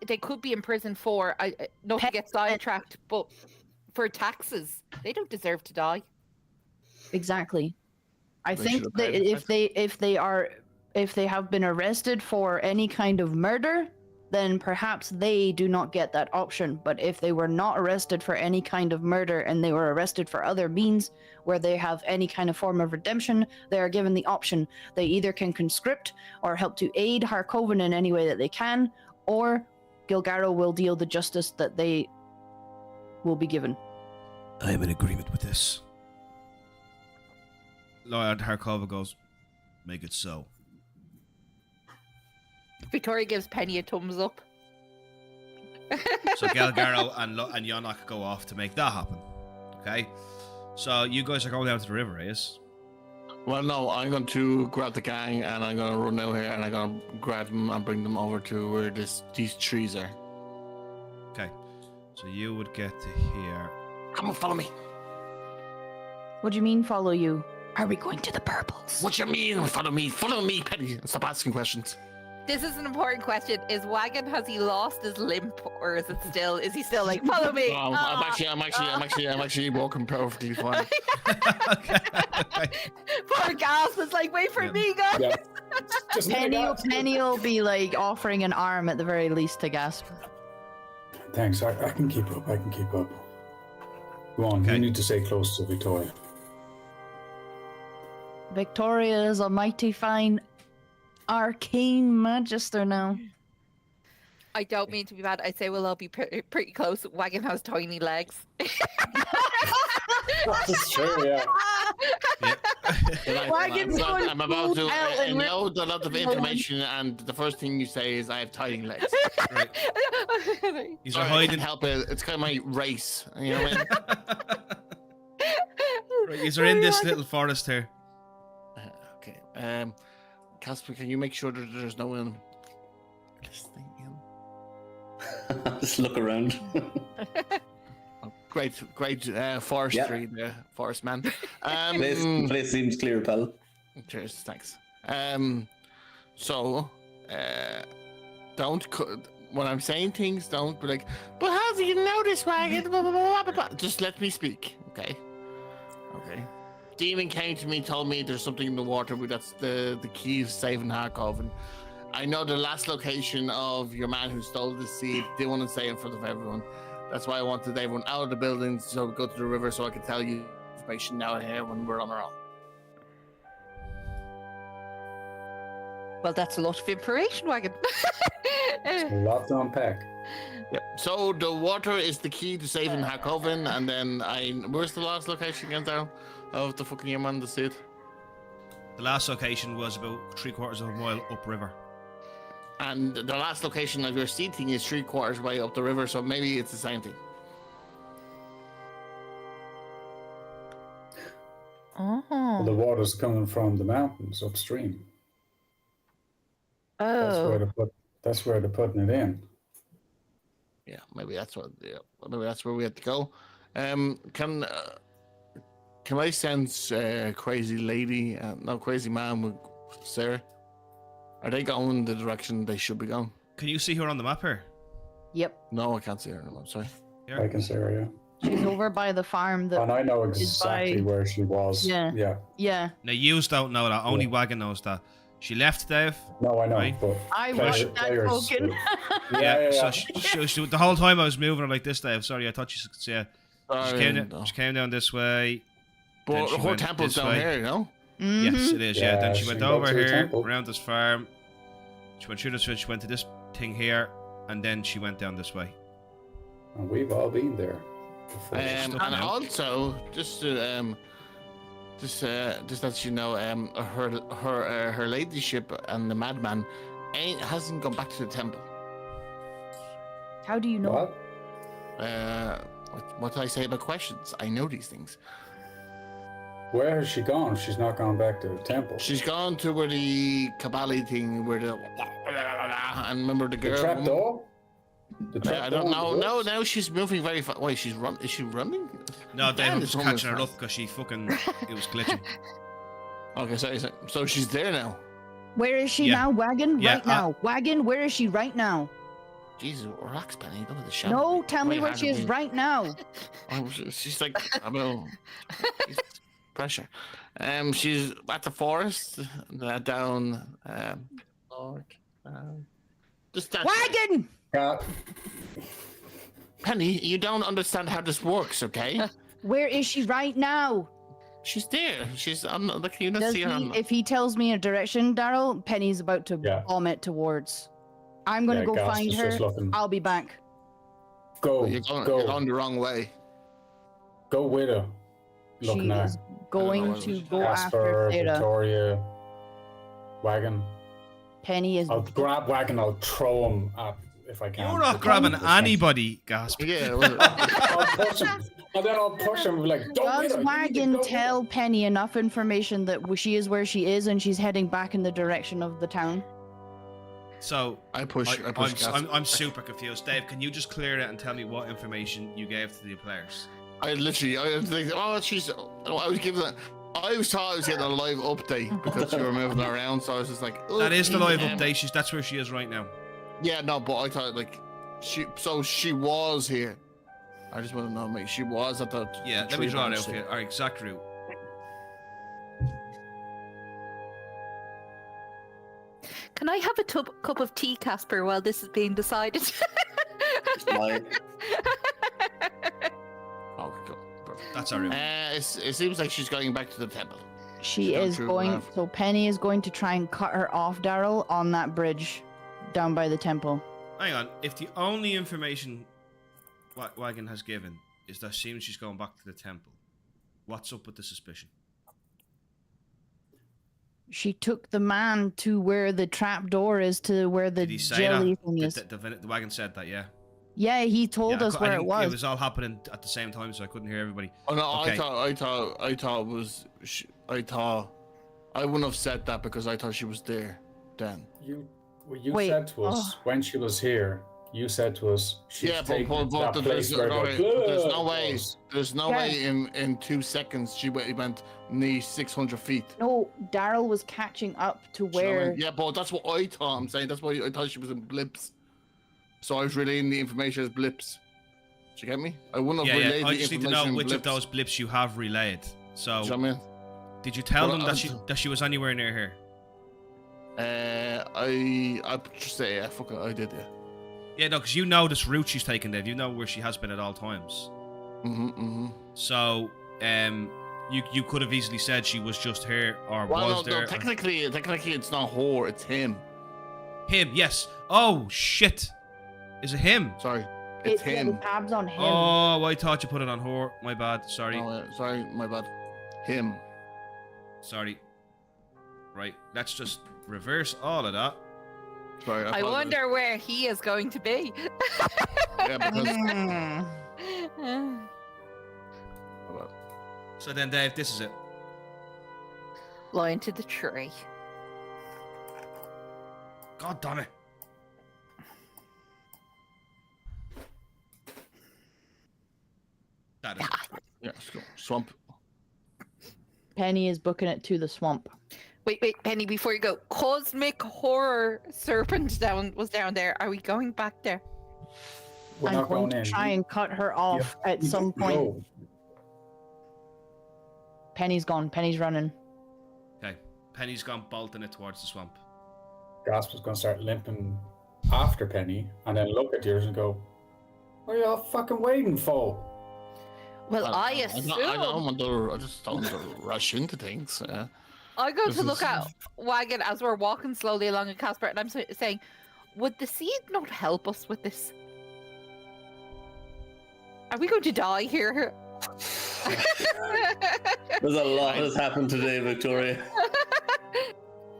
[SPEAKER 6] they could be in prison for, not to get sidetracked, but for taxes, they don't deserve to die.
[SPEAKER 2] Exactly. I
[SPEAKER 3] They
[SPEAKER 2] think
[SPEAKER 3] should have
[SPEAKER 2] that
[SPEAKER 3] paid
[SPEAKER 2] if they have been arrested for any kind of murder, then perhaps they do not get that option. But if they were not arrested for any kind of murder and they were arrested for other means where they have any kind of form of redemption, they are given the option. They either can conscript or help to aid Harkoven in any way that they can, or Gilgaro will deal the justice that they will be given.
[SPEAKER 1] I am in agreement with this. Lord Harkova goes, make it so.
[SPEAKER 6] Victoria gives Penny a thumbs up.
[SPEAKER 1] So Galgaro and Yonak go off to make that happen. Okay? So you guys are going down to the river, yes?
[SPEAKER 3] Well, no, I'm going to grab the gang and I'm going to run out here and I'm going to grab them and bring them over to where these trees are.
[SPEAKER 1] Okay. So you would get to here.
[SPEAKER 3] Come on, follow me.
[SPEAKER 2] What do you mean follow you? Are we going to the purples?
[SPEAKER 3] What you mean? Follow me, Penny. Stop asking questions.
[SPEAKER 6] This is an important question. Is Wagon, has he lost his limp, or is he still like, follow me?
[SPEAKER 3] I'm actually walking perfectly fine.
[SPEAKER 6] Poor Gasp is like, wait for me, guys.
[SPEAKER 4] Yeah. Just
[SPEAKER 2] Penny will be like offering an arm at the very least to Gasp.
[SPEAKER 4] Thanks. I can keep up. Go on.
[SPEAKER 1] Okay.
[SPEAKER 4] You need to stay close to Victoria.
[SPEAKER 2] Victoria is a mighty fine arcane magister now.
[SPEAKER 6] I don't mean to be bad. I'd say we'll all be pretty close. Wagon has tiny legs.
[SPEAKER 4] That's true, yeah.
[SPEAKER 2] Wagon's going
[SPEAKER 3] I'm about to
[SPEAKER 2] full out and
[SPEAKER 3] load a lot of information, and the first thing you say is I have tiny legs.
[SPEAKER 1] Right. He's
[SPEAKER 3] Sorry, I
[SPEAKER 1] hiding.
[SPEAKER 3] can't help it. It's kind of my race. You know what I mean?
[SPEAKER 1] Right, he's in this little forest here.
[SPEAKER 3] Okay. Casper, can you make sure that there's no one listening in?
[SPEAKER 5] Just look around.
[SPEAKER 3] Oh, great forestry there, forest man.
[SPEAKER 5] Place seems clear, pal.
[SPEAKER 3] Cheers, thanks. So, don't when I'm saying things, don't be like, but how do you know this wagon? Blah, blah, blah, blah, blah. Just let me speak, okay? Okay. Demon came to me, told me there's something in the water, but that's the key to saving Harkoven. I know the last location of your man who stole the seed. Didn't want to say in front of everyone. That's why I wanted everyone out of the building so we go to the river so I could tell you information now here when we're on our own.
[SPEAKER 6] Well, that's a lot of information, Wagon.
[SPEAKER 4] A lot to unpack.
[SPEAKER 3] Yep. So the water is the key to saving Harkoven, and then where's the last location again, Daryl? Of the fucking your man, the seed?
[SPEAKER 1] The last location was about 3/4 of a mile upriver.
[SPEAKER 3] And the last location of your seed thing is 3/4 way up the river, so maybe it's the same thing.
[SPEAKER 6] Oh.
[SPEAKER 4] The water's coming from the mountains upstream. That's
[SPEAKER 6] Oh.
[SPEAKER 4] where they're putting it in.
[SPEAKER 3] Yeah, maybe that's what. Yeah, maybe that's where we have to go. Can I sense crazy lady? No, crazy man with Sarah. Are they going the direction they should be going?
[SPEAKER 1] Can you see her on the map here?
[SPEAKER 2] Yep.
[SPEAKER 3] No, I can't see her. No, I'm sorry.
[SPEAKER 1] Here?
[SPEAKER 4] I can see her, yeah.
[SPEAKER 2] She's over by the farm that
[SPEAKER 4] And I know
[SPEAKER 2] is
[SPEAKER 4] exactly
[SPEAKER 2] by-
[SPEAKER 4] where she was.
[SPEAKER 2] Yeah.
[SPEAKER 4] Yeah.
[SPEAKER 2] Yeah.
[SPEAKER 1] Now, yous don't know that. Only
[SPEAKER 4] Yeah.
[SPEAKER 1] Wagon knows that. She left Dave.
[SPEAKER 4] No, I know,
[SPEAKER 1] Right.
[SPEAKER 4] but
[SPEAKER 2] I
[SPEAKER 4] player-
[SPEAKER 2] was that
[SPEAKER 4] players
[SPEAKER 2] token.
[SPEAKER 4] do. Yeah.
[SPEAKER 1] So she, the whole time I was moving her like this, Dave. Sorry, I thought you could see her.
[SPEAKER 3] No.
[SPEAKER 1] She came down this way. then
[SPEAKER 3] But
[SPEAKER 1] she
[SPEAKER 3] her
[SPEAKER 1] went
[SPEAKER 3] temple's
[SPEAKER 1] this
[SPEAKER 3] down
[SPEAKER 1] way.
[SPEAKER 3] here, you know?
[SPEAKER 1] Yes,
[SPEAKER 2] Mhm.
[SPEAKER 1] it is. Yeah. Then
[SPEAKER 4] Yeah,
[SPEAKER 1] she went
[SPEAKER 4] she
[SPEAKER 1] over
[SPEAKER 4] went to the
[SPEAKER 1] here,
[SPEAKER 4] temple.
[SPEAKER 1] around this farm. She went through this way. She went to this thing here, and then she went down this way.
[SPEAKER 4] And we've all been there before.
[SPEAKER 3] And
[SPEAKER 1] now.
[SPEAKER 3] also, just to let you know, her ladyship and the madman hasn't gone back to the temple.
[SPEAKER 2] How do you know?
[SPEAKER 4] What?
[SPEAKER 3] What do I say about questions? I know these things.
[SPEAKER 4] Where has she gone? She's not gone back to the temple.
[SPEAKER 3] She's gone to where the Kabali thing, where the and remember the
[SPEAKER 4] The
[SPEAKER 3] girl.
[SPEAKER 4] trap door? The
[SPEAKER 3] I
[SPEAKER 4] trap
[SPEAKER 3] don't
[SPEAKER 4] door
[SPEAKER 3] know.
[SPEAKER 4] in the
[SPEAKER 3] No,
[SPEAKER 4] woods?
[SPEAKER 3] now she's moving very fast. Wait, is she running?
[SPEAKER 1] No, Dave
[SPEAKER 3] Man,
[SPEAKER 1] was
[SPEAKER 3] this woman is
[SPEAKER 1] catching her up
[SPEAKER 3] fast.
[SPEAKER 1] because she fucking it was glitching.
[SPEAKER 3] Okay, so she's there now.
[SPEAKER 2] Where is she
[SPEAKER 1] Yeah.
[SPEAKER 2] now? Wagon?
[SPEAKER 1] Yeah,
[SPEAKER 2] Right now. Wagon, where is she right now?
[SPEAKER 3] Jesus, relax, Penny. Don't have to shout.
[SPEAKER 2] No, tell me
[SPEAKER 3] Way
[SPEAKER 2] where
[SPEAKER 3] harder
[SPEAKER 2] she is
[SPEAKER 3] than me.
[SPEAKER 2] right now.
[SPEAKER 3] She's like, I know. Pressure. She's at the forest, down, north, just that.
[SPEAKER 2] Wagon!
[SPEAKER 4] Yeah.
[SPEAKER 3] Penny, you don't understand how this works, okay?
[SPEAKER 2] Where is she right now?
[SPEAKER 3] She's there. She's on. Look, you don't
[SPEAKER 2] Does
[SPEAKER 3] see her.
[SPEAKER 2] he, if he tells me a direction, Daryl, Penny's about to
[SPEAKER 4] Yeah.
[SPEAKER 2] vomit towards. I'm gonna
[SPEAKER 4] Yeah,
[SPEAKER 2] go
[SPEAKER 4] Gas
[SPEAKER 2] find
[SPEAKER 4] is
[SPEAKER 2] her.
[SPEAKER 4] just looking.
[SPEAKER 2] I'll be back.
[SPEAKER 4] Go,
[SPEAKER 3] You're going
[SPEAKER 4] go,
[SPEAKER 3] the wrong way.
[SPEAKER 4] go with her. Looking
[SPEAKER 2] She
[SPEAKER 4] at
[SPEAKER 2] is going
[SPEAKER 3] what it
[SPEAKER 2] to
[SPEAKER 3] was.
[SPEAKER 2] go
[SPEAKER 4] Casper,
[SPEAKER 2] after Theta.
[SPEAKER 4] Victoria, Wagon.
[SPEAKER 2] Penny is.
[SPEAKER 4] I'll grab Wagon. I'll throw him at if I can.
[SPEAKER 1] You're not grabbing anybody, Gasp.
[SPEAKER 3] Yeah. Well,
[SPEAKER 4] I'll push him, and then I'll push him like. Don't
[SPEAKER 2] Does
[SPEAKER 4] with her, you need to
[SPEAKER 2] Wagon
[SPEAKER 4] go with
[SPEAKER 2] tell
[SPEAKER 4] her."
[SPEAKER 2] Penny enough information that she is where she is and she's heading back in the direction of the town?
[SPEAKER 1] So
[SPEAKER 3] I push.
[SPEAKER 1] I'm super confused. Dave, can you just clear it and tell me what information you gave to the players?
[SPEAKER 3] I was like, oh, she's. I was giving that. I thought I was getting a live update because you were moving around, so I was just like,
[SPEAKER 1] That is the live
[SPEAKER 3] um,
[SPEAKER 1] update. That's where she is right now.
[SPEAKER 3] Yeah, no, but I thought like she was here. I just want to know, mate. She was at the
[SPEAKER 1] Yeah,
[SPEAKER 3] the
[SPEAKER 1] let me
[SPEAKER 3] tree
[SPEAKER 1] draw it
[SPEAKER 3] branch
[SPEAKER 1] out for you.
[SPEAKER 3] thing.
[SPEAKER 1] Our exact route.
[SPEAKER 6] Can I have a cup of tea, Casper, while this is being decided?
[SPEAKER 5] My-
[SPEAKER 3] Oh, cool. Perfect.
[SPEAKER 1] That's our route.
[SPEAKER 3] It seems like she's going back to the temple.
[SPEAKER 2] She
[SPEAKER 3] Don't
[SPEAKER 2] is
[SPEAKER 3] you
[SPEAKER 2] going.
[SPEAKER 3] laugh.
[SPEAKER 2] So Penny is going to try and cut her off, Daryl, on that bridge down by the temple.
[SPEAKER 1] Hang on. If the only information Wagon has given is that seems she's going back to the temple, what's up with the suspicion?
[SPEAKER 2] She took the man to where the trap door is, to where the
[SPEAKER 1] Did he say
[SPEAKER 2] jelly
[SPEAKER 1] that?
[SPEAKER 2] thing is.
[SPEAKER 1] The Wagon said that, yeah.
[SPEAKER 2] Yeah, he told
[SPEAKER 1] Yeah,
[SPEAKER 2] us
[SPEAKER 1] I
[SPEAKER 2] where it
[SPEAKER 1] think
[SPEAKER 2] was.
[SPEAKER 1] It was all happening at the same time, so I couldn't hear everybody.
[SPEAKER 3] Oh no,
[SPEAKER 1] Okay.
[SPEAKER 3] I thought it was. I thought I wouldn't have said that because I thought she was there then.
[SPEAKER 4] You
[SPEAKER 2] Wait,
[SPEAKER 4] said to us when she was here. You said to us she's
[SPEAKER 3] Yeah,
[SPEAKER 4] taken
[SPEAKER 3] but
[SPEAKER 4] that place
[SPEAKER 3] there's
[SPEAKER 4] where
[SPEAKER 3] no
[SPEAKER 4] the
[SPEAKER 3] way. There's no
[SPEAKER 4] blood
[SPEAKER 3] way.
[SPEAKER 4] was.
[SPEAKER 3] There's no
[SPEAKER 2] Yeah.
[SPEAKER 3] way in 2 seconds she went near 600 feet.
[SPEAKER 2] No, Daryl was catching up to
[SPEAKER 3] Do you know what I
[SPEAKER 2] where.
[SPEAKER 3] mean? Yeah, but that's what I thought. I'm saying that's why I thought she was in blips. So I was relaying the information as blips. Do you get me? I wouldn't have
[SPEAKER 1] Yeah,
[SPEAKER 3] relayed
[SPEAKER 1] yeah. I
[SPEAKER 3] the
[SPEAKER 1] just need to
[SPEAKER 3] information
[SPEAKER 1] know
[SPEAKER 3] in
[SPEAKER 1] which of
[SPEAKER 3] blips.
[SPEAKER 1] those blips you have relayed. So,
[SPEAKER 3] Do you know what I mean?
[SPEAKER 1] did you tell
[SPEAKER 3] Well,
[SPEAKER 1] them
[SPEAKER 3] I-
[SPEAKER 1] that she was anywhere near here?
[SPEAKER 3] I just say yeah, fuck it, I did, yeah.
[SPEAKER 1] Yeah, no, because you know this route she's taken, Dave. You know where she has been at all times. So, you could have easily said she was just here or
[SPEAKER 3] Well,
[SPEAKER 1] was
[SPEAKER 3] no,
[SPEAKER 1] there.
[SPEAKER 3] no, technically it's not her, it's him.
[SPEAKER 1] Him, yes. Oh shit, is it him?
[SPEAKER 3] Sorry, it's
[SPEAKER 2] Yeah,
[SPEAKER 3] him.
[SPEAKER 2] the tabs on him.
[SPEAKER 1] Oh, I thought you put it on her. My bad. Sorry,
[SPEAKER 3] Oh, sorry, my bad. Him.
[SPEAKER 1] sorry. Right, let's just reverse all of that.
[SPEAKER 3] Sorry,
[SPEAKER 6] I
[SPEAKER 3] apologize.
[SPEAKER 6] wonder where he is going to be.
[SPEAKER 3] Yeah, because
[SPEAKER 2] Hmm.
[SPEAKER 3] well,
[SPEAKER 1] So then, Dave, this is it.
[SPEAKER 6] Line to the tree.
[SPEAKER 1] God damn it. That is it.
[SPEAKER 3] yeah, let's go. Swamp.
[SPEAKER 2] Penny is booking it to the swamp.
[SPEAKER 6] Wait, Penny, before you go, cosmic horror serpent was down there. Are we going back there?
[SPEAKER 4] We're
[SPEAKER 2] I'm
[SPEAKER 4] not
[SPEAKER 2] going
[SPEAKER 4] going
[SPEAKER 2] to
[SPEAKER 4] in.
[SPEAKER 2] try and cut her off at some point.
[SPEAKER 4] No.
[SPEAKER 2] Penny's gone. Penny's running.
[SPEAKER 1] Okay, Penny's gone bolting it towards the swamp.
[SPEAKER 4] Gasp was going to start limping after Penny and then look at yours and go, what are y'all fucking waiting for?
[SPEAKER 6] Well, I assume
[SPEAKER 3] I don't want to. I just don't want to rush into things.
[SPEAKER 6] I go
[SPEAKER 3] This
[SPEAKER 6] to look
[SPEAKER 3] is-
[SPEAKER 6] at Wagon as we're walking slowly along in Casper, and I'm saying, would the seed not help us with this? Are we going to die here?
[SPEAKER 5] There's a lot has happened today, Victoria.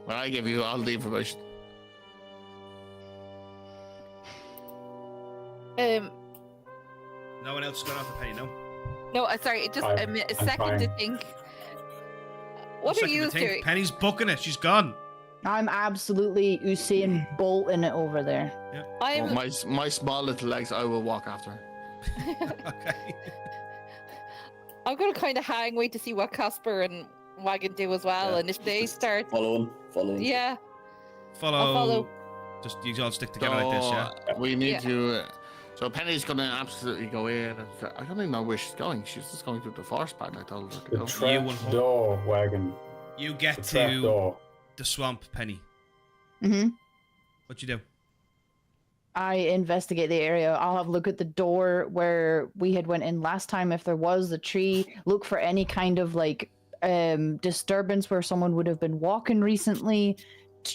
[SPEAKER 3] Well, I give you all the information.
[SPEAKER 1] No one else is going off the Penny, no?
[SPEAKER 6] No, sorry, just
[SPEAKER 4] I'm
[SPEAKER 6] a second to
[SPEAKER 4] fine.
[SPEAKER 6] think. What are
[SPEAKER 1] Second to
[SPEAKER 6] you
[SPEAKER 1] think.
[SPEAKER 6] doing?
[SPEAKER 1] Penny's booking it. She's gone.
[SPEAKER 2] I'm absolutely Usain bolting it over there.
[SPEAKER 6] I'm
[SPEAKER 3] Well, my small little legs, I will walk after.
[SPEAKER 1] Okay.
[SPEAKER 6] I'm gonna kind of hang, wait to see what Casper and Wagon do as well,
[SPEAKER 5] Yeah,
[SPEAKER 6] and if they start,
[SPEAKER 5] Following.
[SPEAKER 6] yeah,
[SPEAKER 1] Follow.
[SPEAKER 6] I'll follow.
[SPEAKER 1] Just you all stick together like this, yeah?
[SPEAKER 3] We need
[SPEAKER 6] Yeah.
[SPEAKER 3] to. So Penny's gonna absolutely go in. I don't even know where she's going. She's just going through the forest part. I told her to
[SPEAKER 4] The
[SPEAKER 3] go.
[SPEAKER 4] trap
[SPEAKER 1] and Hulk.
[SPEAKER 4] door wagon.
[SPEAKER 1] You
[SPEAKER 4] The
[SPEAKER 1] get
[SPEAKER 4] trap
[SPEAKER 1] to
[SPEAKER 4] door.
[SPEAKER 1] the swamp, Penny.
[SPEAKER 2] Mm-hmm.
[SPEAKER 1] What you do?
[SPEAKER 2] I investigate the area. I'll have a look at the door where we had went in last time. If there was a tree, look for any kind of like disturbance where someone would have been walking recently.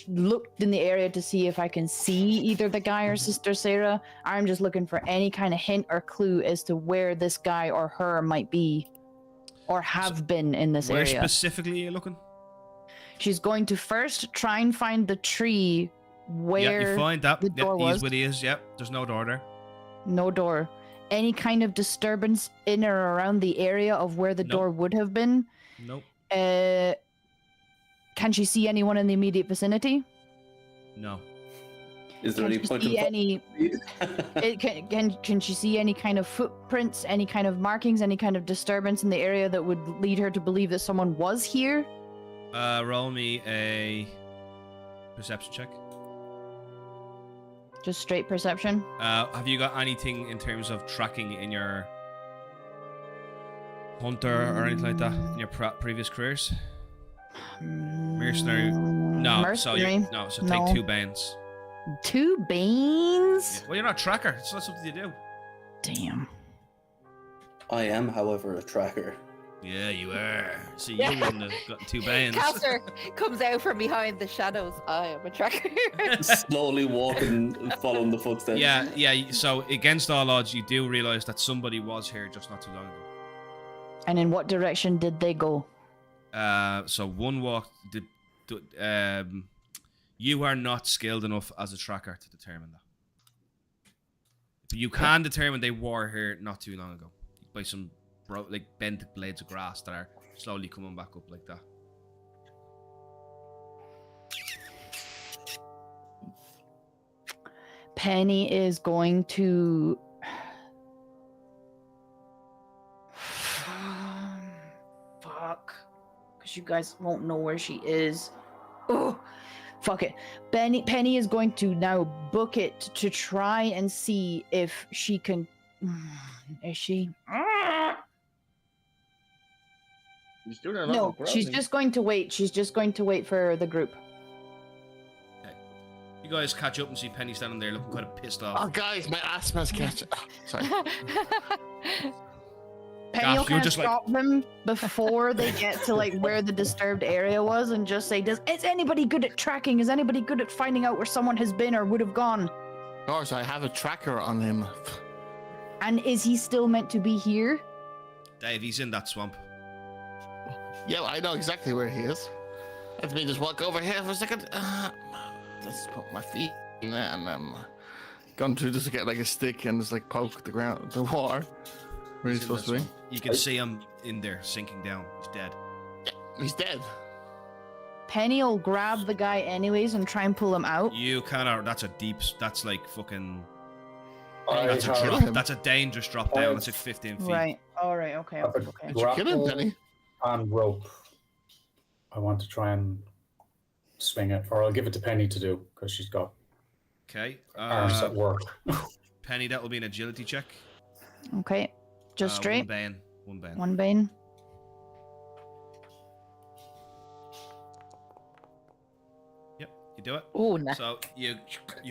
[SPEAKER 2] Looked in the area to see if I can see either the guy or Sister Sarah. I'm just looking for any kind of hint or clue as to where this guy or her might be or have been in this
[SPEAKER 1] Where
[SPEAKER 2] area.
[SPEAKER 1] specifically are you looking?
[SPEAKER 2] She's going to first try and find the tree where
[SPEAKER 1] Yeah, you find that.
[SPEAKER 2] the
[SPEAKER 1] Yep,
[SPEAKER 2] door
[SPEAKER 1] he
[SPEAKER 2] was.
[SPEAKER 1] is what he is. Yep, there's no door there.
[SPEAKER 2] No door. Any kind of disturbance in or around the area of where the
[SPEAKER 1] Nope.
[SPEAKER 2] door would have been.
[SPEAKER 1] Nope.
[SPEAKER 2] Can she see anyone in the immediate vicinity?
[SPEAKER 1] No.
[SPEAKER 5] Is there
[SPEAKER 2] Can
[SPEAKER 5] any
[SPEAKER 2] she
[SPEAKER 5] point
[SPEAKER 2] see
[SPEAKER 5] in
[SPEAKER 2] any? Can she see any kind of footprints, any kind of markings, any kind of disturbance in the area that would lead her to believe that someone was here?
[SPEAKER 1] Roll me a perception check.
[SPEAKER 2] Just straight perception.
[SPEAKER 1] Have you got anything in terms of tracking in your hunter or anything like that in your previous careers? Mercenary? No.
[SPEAKER 2] Mercenary?
[SPEAKER 1] So take
[SPEAKER 2] No.
[SPEAKER 1] 2 banes.
[SPEAKER 2] 2 banes?
[SPEAKER 1] Well, you're not a tracker. It's not something you do.
[SPEAKER 2] Damn.
[SPEAKER 5] I am, however, a tracker.
[SPEAKER 1] Yeah, you are. See, you wouldn't have gotten 2 banes.
[SPEAKER 6] Caster comes out from behind the shadows. I am a tracker.
[SPEAKER 5] Slowly walking, following the footsteps.
[SPEAKER 1] Yeah. So against all odds, you do realize that somebody was here just not too long ago.
[SPEAKER 2] And in what direction did they go?
[SPEAKER 1] So one walked. You are not skilled enough as a tracker to determine that. But you can determine they were here not too long ago by some bent blades of grass that are slowly coming back up like that.
[SPEAKER 2] Penny is going to... Fuck. Because you guys won't know where she is. Oh, fuck it. Penny is going to now book it to try and see if she can... Is she?
[SPEAKER 3] He's doing a lot
[SPEAKER 2] No,
[SPEAKER 3] of
[SPEAKER 2] she's
[SPEAKER 3] browsing.
[SPEAKER 2] just going to wait. She's just going to wait for the group.
[SPEAKER 1] You guys catch up and see Penny standing there looking kind of pissed
[SPEAKER 3] Oh,
[SPEAKER 1] off.
[SPEAKER 3] guys, my asthma's catching. Sorry.
[SPEAKER 2] Penny
[SPEAKER 1] Gaff,
[SPEAKER 2] will
[SPEAKER 1] you're
[SPEAKER 2] kind of
[SPEAKER 1] just like-
[SPEAKER 2] stop them before they get to like where the disturbed area was and just say, is anybody good at tracking? Is anybody good at finding out where someone has been or would have gone?
[SPEAKER 3] Of course, I have a tracker on him.
[SPEAKER 2] And is he still meant to be here?
[SPEAKER 1] Dave, he's in that swamp.
[SPEAKER 3] Yeah, I know exactly where he is. Let me just walk over here for a second. Let's put my feet in there and gone to just get like a stick and just like poke the ground, the water. Where he's
[SPEAKER 1] He's in
[SPEAKER 3] supposed
[SPEAKER 1] that
[SPEAKER 3] to be.
[SPEAKER 1] swamp. You can see him in there sinking down. He's dead.
[SPEAKER 3] He's dead.
[SPEAKER 2] Penny will grab the guy anyways and try and pull him out.
[SPEAKER 1] You cannot. That's a deep. That's like fucking.
[SPEAKER 4] I
[SPEAKER 1] That's a
[SPEAKER 3] kill
[SPEAKER 1] drop.
[SPEAKER 3] him.
[SPEAKER 1] That's a dangerous drop down. That's like 15 feet.
[SPEAKER 2] Right. All right. Okay.
[SPEAKER 4] have a
[SPEAKER 2] Okay.
[SPEAKER 3] Did you kill him,
[SPEAKER 4] grapple
[SPEAKER 3] Penny?
[SPEAKER 4] and rope. I want to try and swing it, or I'll give it to Penny to do because she's got
[SPEAKER 1] Okay.
[SPEAKER 4] arms at work.
[SPEAKER 1] Penny, that will be an agility check.
[SPEAKER 2] Okay. Just straight.
[SPEAKER 1] One bane.
[SPEAKER 2] One bane.
[SPEAKER 1] Yep, you do it.
[SPEAKER 6] Oh, no.
[SPEAKER 1] So you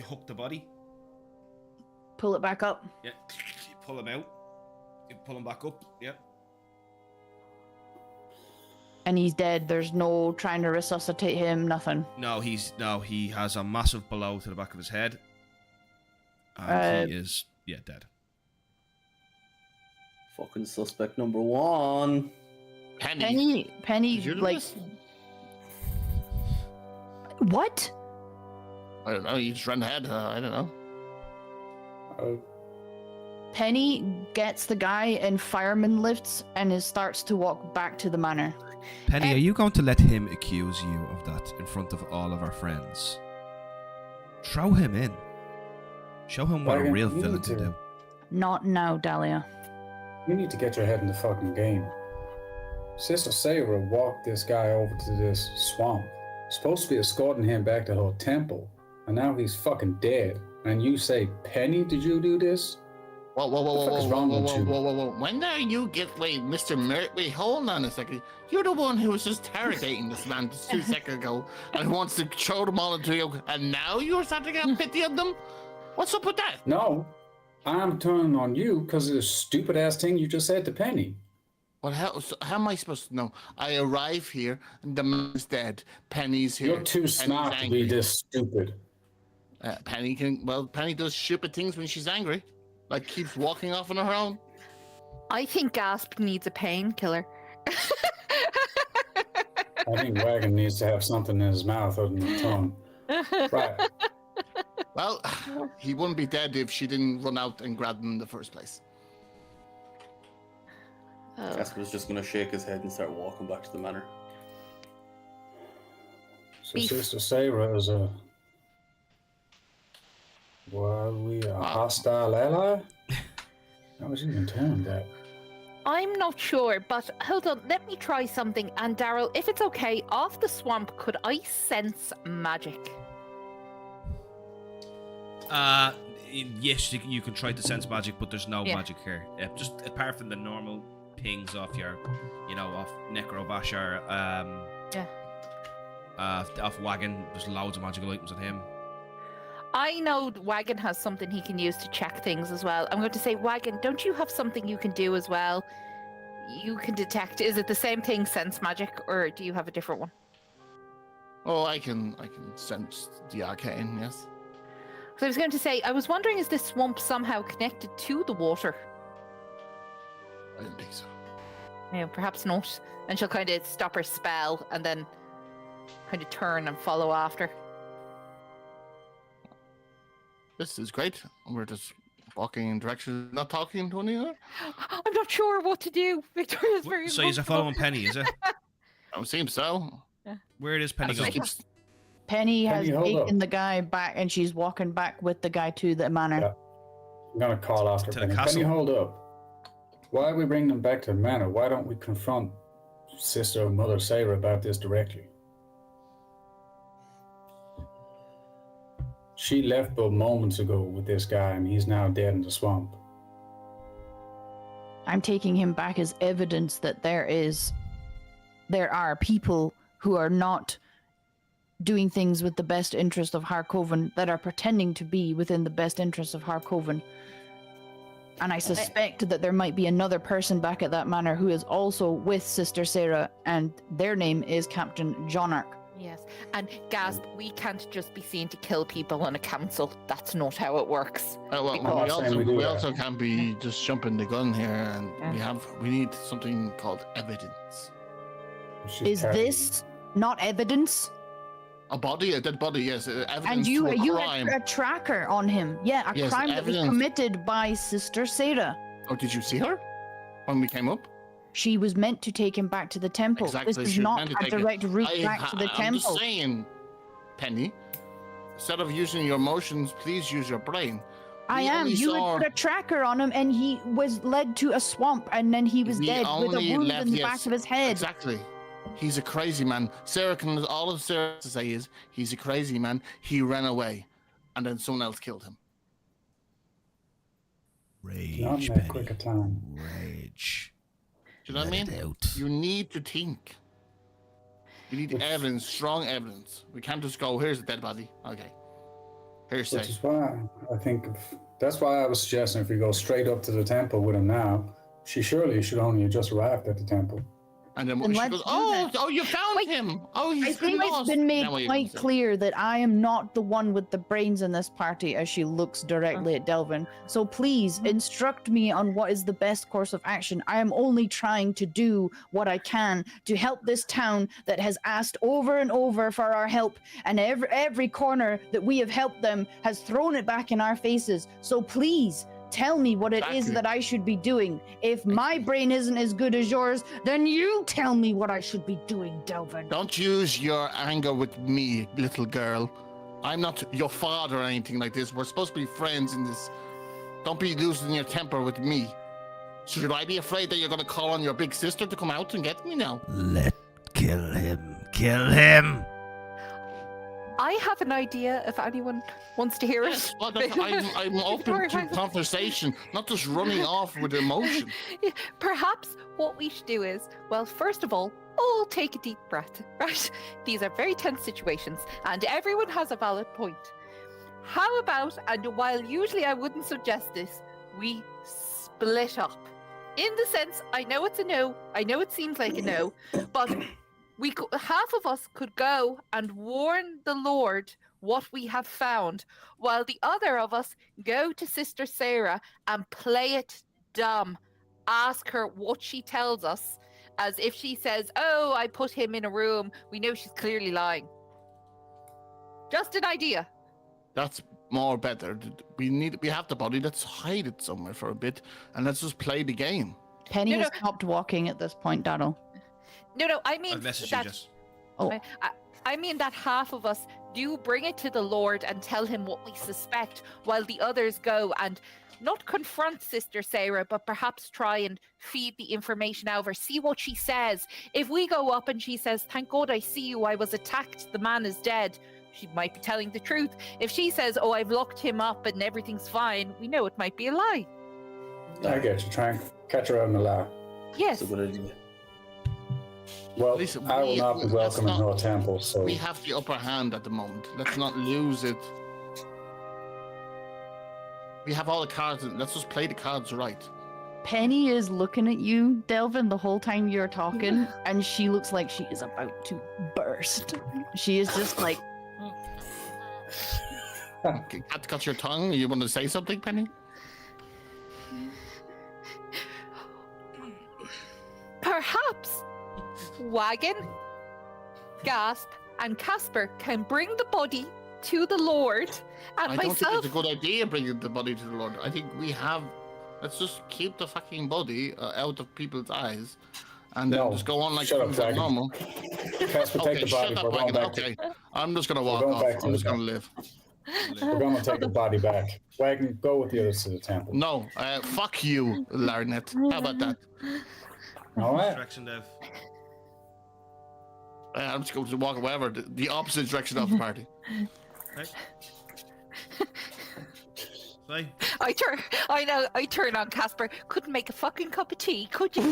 [SPEAKER 1] hook the body.
[SPEAKER 2] Pull it back up.
[SPEAKER 1] Yeah. You pull him out. You pull him back up. Yep.
[SPEAKER 2] And he's dead. There's no trying to resuscitate him. Nothing.
[SPEAKER 1] No, he has a massive blow to the back of his head. And he is dead.
[SPEAKER 5] Fucking suspect number 1.
[SPEAKER 2] Penny,
[SPEAKER 3] Did you do
[SPEAKER 2] like,
[SPEAKER 3] this?
[SPEAKER 2] what?
[SPEAKER 3] I don't know. You just ran ahead. I don't know.
[SPEAKER 2] Penny gets the guy in fireman lifts and starts to walk back to the manor.
[SPEAKER 1] Penny, are you going to let him accuse you of that in front of all of our friends? Throw him in. Show him what a
[SPEAKER 4] Wagon,
[SPEAKER 1] real
[SPEAKER 4] you
[SPEAKER 1] villain
[SPEAKER 4] need
[SPEAKER 1] can
[SPEAKER 4] to-
[SPEAKER 1] do.
[SPEAKER 2] Not now, Dahlia.
[SPEAKER 4] You need to get your head in the fucking game. Sister Sarah walked this guy over to this swamp. Supposed to be escorting him back to her temple, and now he's fucking dead. And you say, Penny, did you do this?
[SPEAKER 3] Whoa, whoa, whoa,
[SPEAKER 4] The fuck
[SPEAKER 3] whoa,
[SPEAKER 4] is
[SPEAKER 3] whoa,
[SPEAKER 4] wrong
[SPEAKER 3] whoa,
[SPEAKER 4] with
[SPEAKER 3] whoa,
[SPEAKER 4] you?
[SPEAKER 3] whoa, whoa, whoa. When are you wait, Mr. Wait, hold on a second. You're the one who was just interrogating this man just 2 seconds ago and who wants to throw them all into you, and now you're starting to have pity of them? What's up with that?
[SPEAKER 4] No, I'm turning on you because of the stupid ass thing you just said to Penny.
[SPEAKER 3] Well, how am I supposed to know? I arrive here and the man's dead. Penny's here.
[SPEAKER 4] You're too
[SPEAKER 3] Penny's
[SPEAKER 4] smart to
[SPEAKER 3] angry.
[SPEAKER 4] be this stupid.
[SPEAKER 3] Penny Penny does stupid things when she's angry. Like keeps walking off on her own.
[SPEAKER 6] I think Gasp needs a painkiller.
[SPEAKER 4] I think Wagon needs to have something in his mouth other than a tongue. Right.
[SPEAKER 3] Well, he wouldn't be dead if she didn't run out and grab him in the first place.
[SPEAKER 6] Oh.
[SPEAKER 5] Casper's just gonna shake his head and start walking back to the manor.
[SPEAKER 4] So
[SPEAKER 6] Beef.
[SPEAKER 4] Sister Sarah is a Were we a hostile ally? I was even telling that.
[SPEAKER 6] I'm not sure, but hold on, let me try something. And Daryl, if it's okay, off the swamp, could I sense magic?
[SPEAKER 1] Yes, you can try to sense magic, but there's no
[SPEAKER 6] Yeah.
[SPEAKER 1] magic here. Just apart from the normal pings off your, off Necrobasher, off Wagon. There's loads of magical items on him.
[SPEAKER 6] I know Wagon has something he can use to check things as well. I'm going to say, Wagon, don't you have something you can do as well? You can detect. Is it the same thing, sense magic, or do you have a different one?
[SPEAKER 3] Oh, I can sense the arcane, yes.
[SPEAKER 6] So I was going to say, I was wondering, is this swamp somehow connected to the water?
[SPEAKER 3] I don't think so.
[SPEAKER 6] Yeah, perhaps not. And she'll kind of stop her spell and then kind of turn and follow after.
[SPEAKER 3] This is great. We're just walking in directions, not talking to one another.
[SPEAKER 6] I'm not sure what to do. Victoria's very
[SPEAKER 1] So you're following Penny, is it?
[SPEAKER 3] It seems so.
[SPEAKER 1] Where does Penny
[SPEAKER 3] I
[SPEAKER 1] go?
[SPEAKER 3] just keeps-
[SPEAKER 2] Penny has
[SPEAKER 4] Penny, hold
[SPEAKER 2] taken
[SPEAKER 4] up.
[SPEAKER 2] the guy back, and she's walking back with the guy to the manor.
[SPEAKER 4] Yeah. I'm gonna call after
[SPEAKER 1] To the
[SPEAKER 4] Penny.
[SPEAKER 1] castle.
[SPEAKER 4] Penny, hold up. Why we bring them back to the manor? Why don't we confront Sister and Mother Sarah about this directly? She left but moments ago with this guy, and he's now dead in the swamp.
[SPEAKER 2] I'm taking him back as evidence that there are people who are not doing things with the best interest of Harkoven, that are pretending to be within the best interest of Harkoven. And I suspect that there might be another person back at that manor who is also with Sister Sarah, and their name is Captain Jonark.
[SPEAKER 6] Yes. And Gasp, we can't just be seen to kill people on a council. That's not how it works.
[SPEAKER 3] Well,
[SPEAKER 6] Because-
[SPEAKER 3] we also can't be just jumping the gun here, and
[SPEAKER 6] Yeah.
[SPEAKER 3] we need something called evidence.
[SPEAKER 4] She's
[SPEAKER 2] Is
[SPEAKER 4] terrible.
[SPEAKER 2] this not evidence?
[SPEAKER 3] A dead body, yes. Evidence
[SPEAKER 2] And
[SPEAKER 3] to
[SPEAKER 2] you
[SPEAKER 3] a
[SPEAKER 2] you
[SPEAKER 3] crime.
[SPEAKER 2] had a tracker on him. Yeah, a
[SPEAKER 3] Yes,
[SPEAKER 2] crime that was
[SPEAKER 3] evidence.
[SPEAKER 2] committed by Sister Sarah.
[SPEAKER 3] Oh, did you see her when we came up?
[SPEAKER 2] She was meant to take him back to the temple.
[SPEAKER 3] Exactly,
[SPEAKER 2] This is
[SPEAKER 3] she was
[SPEAKER 2] not
[SPEAKER 3] meant to
[SPEAKER 2] a
[SPEAKER 3] take it.
[SPEAKER 2] direct route back to the
[SPEAKER 3] I'm
[SPEAKER 2] temple.
[SPEAKER 3] just saying, Penny. Instead of using your emotions, please use your brain.
[SPEAKER 2] I
[SPEAKER 3] We
[SPEAKER 2] am.
[SPEAKER 3] only
[SPEAKER 2] You
[SPEAKER 3] saw-
[SPEAKER 2] had put a tracker on him, and he was led to a swamp, and then he was
[SPEAKER 3] We
[SPEAKER 2] dead with a
[SPEAKER 3] only
[SPEAKER 2] wound
[SPEAKER 3] left-
[SPEAKER 2] in the
[SPEAKER 3] yes,
[SPEAKER 2] back of his head.
[SPEAKER 3] Exactly. He's a crazy man. All of Sarah has to say is, he's a crazy man. He ran away, and then someone else killed him.
[SPEAKER 1] Rage,
[SPEAKER 4] Not in that quick a time.
[SPEAKER 1] Rage.
[SPEAKER 3] Do you know what I
[SPEAKER 1] Let
[SPEAKER 3] mean?
[SPEAKER 1] it out.
[SPEAKER 3] You need to think. You need
[SPEAKER 4] Which-
[SPEAKER 3] evidence, strong evidence. We can't just go, here's a dead body. Okay. Hearsay.
[SPEAKER 4] Which is why I think that's why I was suggesting if we go straight up to the temple with him now, she surely should only have just arrived at the temple.
[SPEAKER 3] And then
[SPEAKER 2] Then
[SPEAKER 3] she
[SPEAKER 2] let's
[SPEAKER 3] goes,
[SPEAKER 2] do
[SPEAKER 3] oh,
[SPEAKER 2] that.
[SPEAKER 3] you found
[SPEAKER 6] Wait.
[SPEAKER 3] him. Oh,
[SPEAKER 2] I
[SPEAKER 3] he's been
[SPEAKER 2] think it's
[SPEAKER 3] lost.
[SPEAKER 2] been made
[SPEAKER 3] Now what are you
[SPEAKER 2] quite
[SPEAKER 3] gonna say?
[SPEAKER 2] clear that I am not the one with the brains in this party, as she looks directly at Delvin. So please instruct me on what is the best course of action. I am only trying to do what I can to help this town that has asked over and over for our help, and every corner that we have helped them has thrown it back in our faces. So please tell me what it is
[SPEAKER 3] Exactly.
[SPEAKER 2] that I should be doing. If my brain isn't as good as yours, then you tell me what I should be doing, Delvin.
[SPEAKER 3] Don't use your anger with me, little girl. I'm not your father or anything like this. We're supposed to be friends in this. Don't be losing your temper with me. Should I be afraid that you're going to call on your big sister to come out and get me now?
[SPEAKER 1] Kill him. Kill him.
[SPEAKER 6] I have an idea if anyone wants to hear
[SPEAKER 3] Yes,
[SPEAKER 6] it.
[SPEAKER 3] well, I'm open to conversation, not just running off with emotion.
[SPEAKER 6] Perhaps what we should do is, well, first of all take a deep breath, right? These are very tense situations, and everyone has a valid point. How about, and while usually I wouldn't suggest this, we split up. In the sense, I know it's a no, I know it seems like a no, but half of us could go and warn the Lord what we have found, while the other of us go to Sister Sarah and play it dumb. Ask her what she tells us, as if she says, "Oh, I put him in a room." We know she's clearly lying. Just an idea.
[SPEAKER 3] That's more better. We have the body. Let's hide it somewhere for a bit, and let's just play the game.
[SPEAKER 2] Penny
[SPEAKER 6] No,
[SPEAKER 2] has
[SPEAKER 6] no.
[SPEAKER 2] stopped walking at this point, Daryl.
[SPEAKER 6] No, I mean
[SPEAKER 1] I've messaged you,
[SPEAKER 6] that.
[SPEAKER 1] Jess.
[SPEAKER 2] Oh,
[SPEAKER 6] I mean that half of us do bring it to the Lord and tell him what we suspect, while the others go and not confront Sister Sarah, but perhaps try and feed the information over, see what she says. If we go up and she says, "Thank God I see you, I was attacked, the man is dead," she might be telling the truth. If she says, "Oh, I've locked him up and everything's fine," we know it might be a lie.
[SPEAKER 4] I get you. Try and catch her out in the lie.
[SPEAKER 6] Yes.
[SPEAKER 5] That's a good idea.
[SPEAKER 4] Well,
[SPEAKER 3] Listen,
[SPEAKER 4] I will not be
[SPEAKER 3] let's
[SPEAKER 4] welcome in
[SPEAKER 3] not-
[SPEAKER 4] her temple, so
[SPEAKER 3] We have the upper hand at the moment. Let's not lose it. We have all the cards. Let's just play the cards right.
[SPEAKER 2] Penny is looking at you, Delvin, the whole time you're talking, and she looks like she is about to burst. She is just like,
[SPEAKER 3] Cut your tongue. You want to say something, Penny?
[SPEAKER 6] Perhaps Wagon, Gasp, and Casper can bring the body to the Lord, and
[SPEAKER 3] I don't think
[SPEAKER 6] myself.
[SPEAKER 3] it's a good idea bringing the body to the Lord. I think we have. Let's just keep the fucking body out of people's eyes, and then
[SPEAKER 4] No,
[SPEAKER 3] just go on like
[SPEAKER 4] shut up,
[SPEAKER 3] things are
[SPEAKER 4] Wagon.
[SPEAKER 3] normal.
[SPEAKER 4] Casper, take the body.
[SPEAKER 3] shut up,
[SPEAKER 4] We're going
[SPEAKER 3] Wagon.
[SPEAKER 4] back
[SPEAKER 3] Okay, I'm just gonna walk
[SPEAKER 4] going
[SPEAKER 3] off.
[SPEAKER 4] back to
[SPEAKER 3] I'm
[SPEAKER 4] the
[SPEAKER 3] just gonna
[SPEAKER 4] back.
[SPEAKER 3] live.
[SPEAKER 4] We're going to take the body back. Wagon, go with the others to the temple.
[SPEAKER 3] No, fuck you, Larnet. How about that?
[SPEAKER 4] All right.
[SPEAKER 1] Direction, Dev.
[SPEAKER 3] I'm just going to walk wherever, the opposite direction of the party.
[SPEAKER 1] Right. Say.
[SPEAKER 6] I turn on Casper. Couldn't make a fucking cup of tea, could you?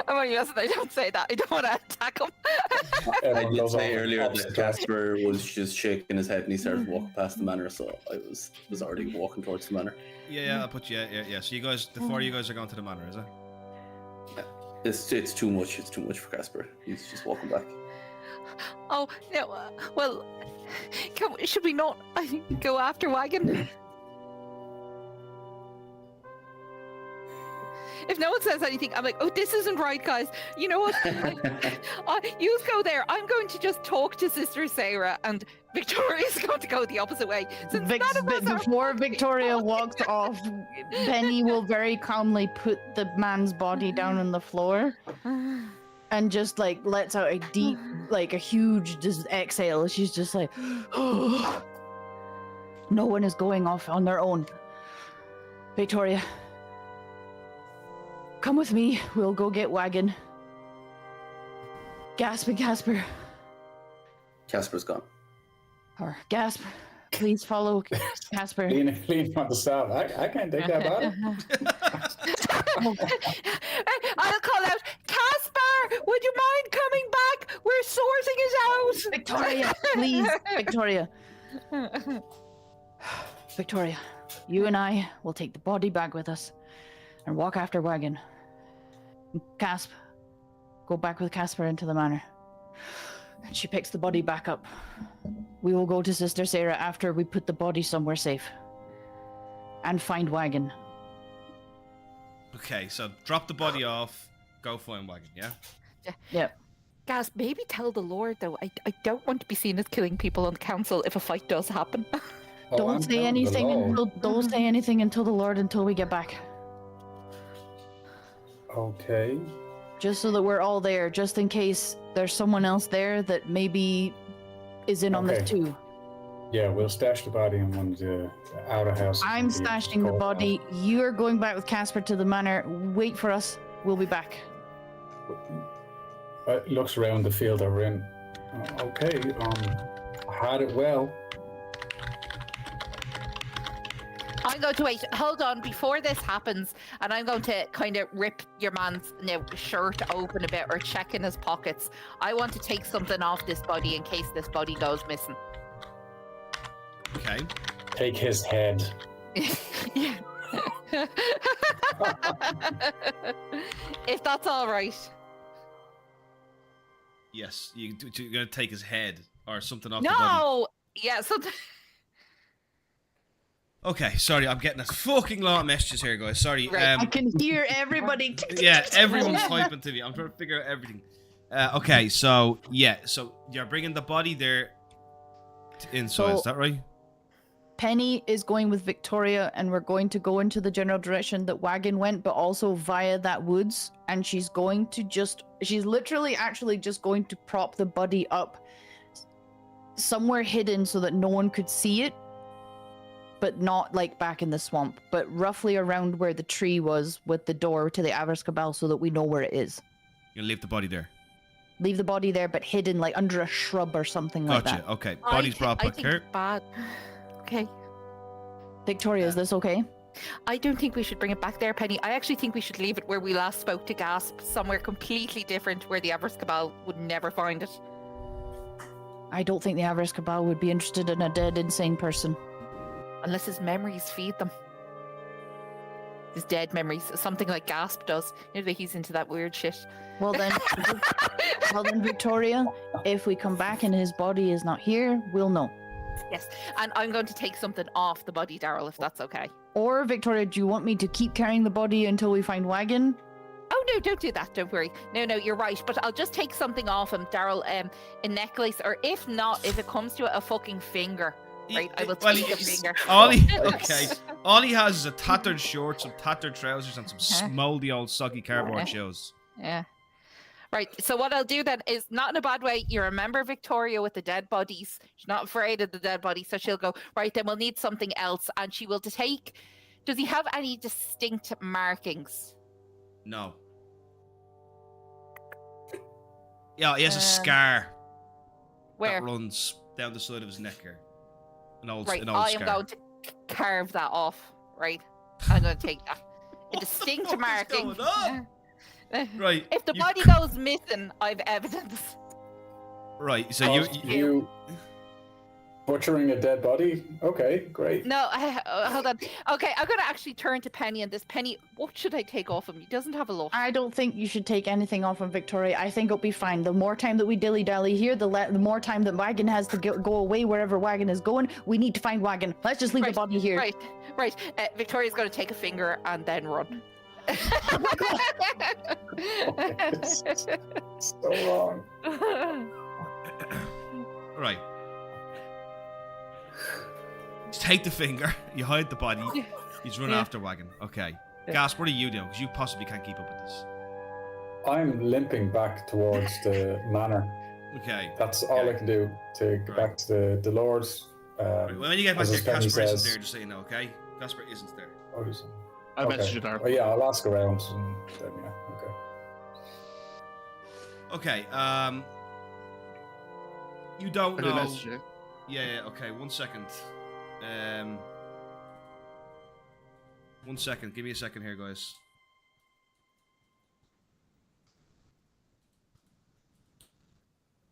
[SPEAKER 6] I'm only messing. I don't say that. I don't want to attack him.
[SPEAKER 5] I
[SPEAKER 4] Everyone
[SPEAKER 5] did
[SPEAKER 4] goes
[SPEAKER 5] say
[SPEAKER 4] on
[SPEAKER 5] earlier
[SPEAKER 4] opposite
[SPEAKER 5] that
[SPEAKER 4] direction.
[SPEAKER 5] Casper was just shaking his head and he started walking past the manor, so I was already walking towards the manor.
[SPEAKER 1] Yeah, I'll put you. Yeah. So you guys, the four of you guys are going to the manor, is it?
[SPEAKER 5] It's too much. It's too much for Casper. He's just walking back.
[SPEAKER 6] Oh no. Well, should we not go after Wagon? If no one says anything, I'm like, "Oh, this isn't right, guys. You know what? You go there. I'm going to just talk to Sister Sarah, and Victoria's going to go the opposite way." Since none of us are
[SPEAKER 2] before Victoria walks off, Penny will very calmly put the man's body down on the floor and just like lets out a deep, like a huge just exhale. She's just like, no one is going off on their own. Victoria, come with me. We'll go get Wagon. Gasp and Casper.
[SPEAKER 5] Casper's gone.
[SPEAKER 2] Or Gasp. Please follow Casper.
[SPEAKER 4] Lean on the staff. I can't take that body.
[SPEAKER 6] I'll call out, "Casper, would you mind coming back? We're sorting it out."
[SPEAKER 2] Victoria, please. Victoria. Victoria, you and I will take the body back with us and walk after Wagon. Casp, go back with Casper into the manor. And she picks the body back up. We will go to Sister Sarah after we put the body somewhere safe. And find Wagon.
[SPEAKER 1] Okay, so drop the body off. Go find Wagon. Yeah.
[SPEAKER 2] Yep.
[SPEAKER 6] Guys, maybe tell the Lord though. I don't want to be seen as killing people on the council if a fight does happen.
[SPEAKER 4] Oh,
[SPEAKER 2] Don't
[SPEAKER 4] I'm
[SPEAKER 2] say
[SPEAKER 4] telling the
[SPEAKER 2] anything
[SPEAKER 4] Lord.
[SPEAKER 2] don't say anything until the Lord until we get back.
[SPEAKER 4] Okay.
[SPEAKER 2] Just so that we're all there, just in case there's someone else there that maybe is in on this
[SPEAKER 4] Okay.
[SPEAKER 2] too.
[SPEAKER 4] Yeah, we'll stash the body in one of the outer houses.
[SPEAKER 2] I'm
[SPEAKER 4] and
[SPEAKER 2] stashing the
[SPEAKER 4] go
[SPEAKER 2] body. You're going back with Casper to the manor. Wait for us. We'll be back.
[SPEAKER 4] Looks around the field that we're in. Okay, I had it well.
[SPEAKER 6] I'm going to wait. Hold on, before this happens, and I'm going to kind of rip your man's shirt open a bit or check in his pockets. I want to take something off this body in case this body goes missing.
[SPEAKER 1] Okay.
[SPEAKER 4] Take his head.
[SPEAKER 6] Yeah. If that's all right.
[SPEAKER 1] Yes. You're gonna take his head or something off the body.
[SPEAKER 6] No. Yeah. So.
[SPEAKER 1] Okay. Sorry, I'm getting a fucking lot of messages here, guys. Sorry.
[SPEAKER 6] Right.
[SPEAKER 2] I can hear everybody.
[SPEAKER 1] Yeah, everyone's typing to me. I'm trying to figure out everything. Okay, so yeah, so you're bringing the body there inside.
[SPEAKER 2] So-
[SPEAKER 1] Is that right?
[SPEAKER 2] Penny is going with Victoria, and we're going to go into the general direction that Wagon went, but also via that woods. And she's going to she's literally actually just going to prop the body up somewhere hidden so that no one could see it, but not like back in the swamp, but roughly around where the tree was with the door to the Avars Cabal so that we know where it is.
[SPEAKER 1] You'll leave the body there.
[SPEAKER 2] Leave the body there, but hidden like under a shrub or something like
[SPEAKER 1] Gotcha.
[SPEAKER 2] that.
[SPEAKER 1] Okay. Body's brought
[SPEAKER 6] I
[SPEAKER 1] back
[SPEAKER 6] think
[SPEAKER 1] here.
[SPEAKER 6] it's bad. Okay.
[SPEAKER 2] Victoria, is this okay?
[SPEAKER 6] I don't think we should bring it back there, Penny. I actually think we should leave it where we last spoke to Gasp, somewhere completely different where the Avars Cabal would never find it.
[SPEAKER 2] I don't think the Avars Cabal would be interested in a dead, insane person.
[SPEAKER 6] Unless his memories feed them. His dead memories. Something like Gasp does. You know, he's into that weird shit.
[SPEAKER 2] Well then, Victoria, if we come back and his body is not here, we'll know.
[SPEAKER 6] Yes. And I'm going to take something off the body, Daryl, if that's okay.
[SPEAKER 2] Or, Victoria, do you want me to keep carrying the body until we find Wagon?
[SPEAKER 6] Oh, no, don't do that. Don't worry. No, you're right. But I'll just take something off him, Daryl. A necklace, or if not, if it comes to it, a fucking finger. Right? I will take a finger.
[SPEAKER 1] All he has is a tattered shorts, some tattered trousers, and some mouldy old soggy cardboard shoes.
[SPEAKER 6] Yeah. Right, so what I'll do then is, not in a bad way, you remember Victoria with the dead bodies. She's not afraid of the dead bodies, so she'll go, right, then we'll need something else. And she will take... Does he have any distinct markings?
[SPEAKER 1] No. Yeah, he has a scar
[SPEAKER 6] Where?
[SPEAKER 1] that runs down the side of his neck here. An old
[SPEAKER 6] Right,
[SPEAKER 1] scar.
[SPEAKER 6] I am going to carve that off, right? I'm going to take that. A distinct
[SPEAKER 1] fuck is
[SPEAKER 6] marking.
[SPEAKER 1] going on? Right.
[SPEAKER 6] If the
[SPEAKER 1] you
[SPEAKER 6] body
[SPEAKER 1] c-
[SPEAKER 6] goes missing, I've evidence.
[SPEAKER 1] Right, so
[SPEAKER 4] You butchering a dead body? Okay, great.
[SPEAKER 6] No, hold on. Okay, I'm going to actually turn to Penny on this. Penny, what should I take off him? He doesn't have a lot.
[SPEAKER 2] I don't think you should take anything off of Victoria. I think it'll be fine. The more time that we dilly-dally here, the more time that Wagon has to go away wherever Wagon is going. We need to find Wagon. Let's just leave the body here.
[SPEAKER 6] Right. Victoria's going to take a finger and then run.
[SPEAKER 4] So wrong.
[SPEAKER 1] Right. You take the finger, you hide the body, you run after Wagon. Okay. Gas, what are you doing? Because you possibly can't keep up with this.
[SPEAKER 4] I'm limping back towards the manor.
[SPEAKER 1] Okay.
[SPEAKER 4] That's all I can do to get back to the Lords.
[SPEAKER 1] Right. When you get back
[SPEAKER 4] as
[SPEAKER 1] there,
[SPEAKER 4] Penny
[SPEAKER 1] Casper isn't
[SPEAKER 4] says-
[SPEAKER 1] there, just so you know, okay? Casper isn't there.
[SPEAKER 4] Oh, is it?
[SPEAKER 8] I
[SPEAKER 4] Okay.
[SPEAKER 8] messaged you, Dark.
[SPEAKER 4] Oh, yeah, I'll ask around. And then, yeah, okay.
[SPEAKER 1] Okay, you don't
[SPEAKER 8] I did
[SPEAKER 1] know.
[SPEAKER 8] message you.
[SPEAKER 1] Yeah, okay, 1 second. 1 second, give me a second here, guys.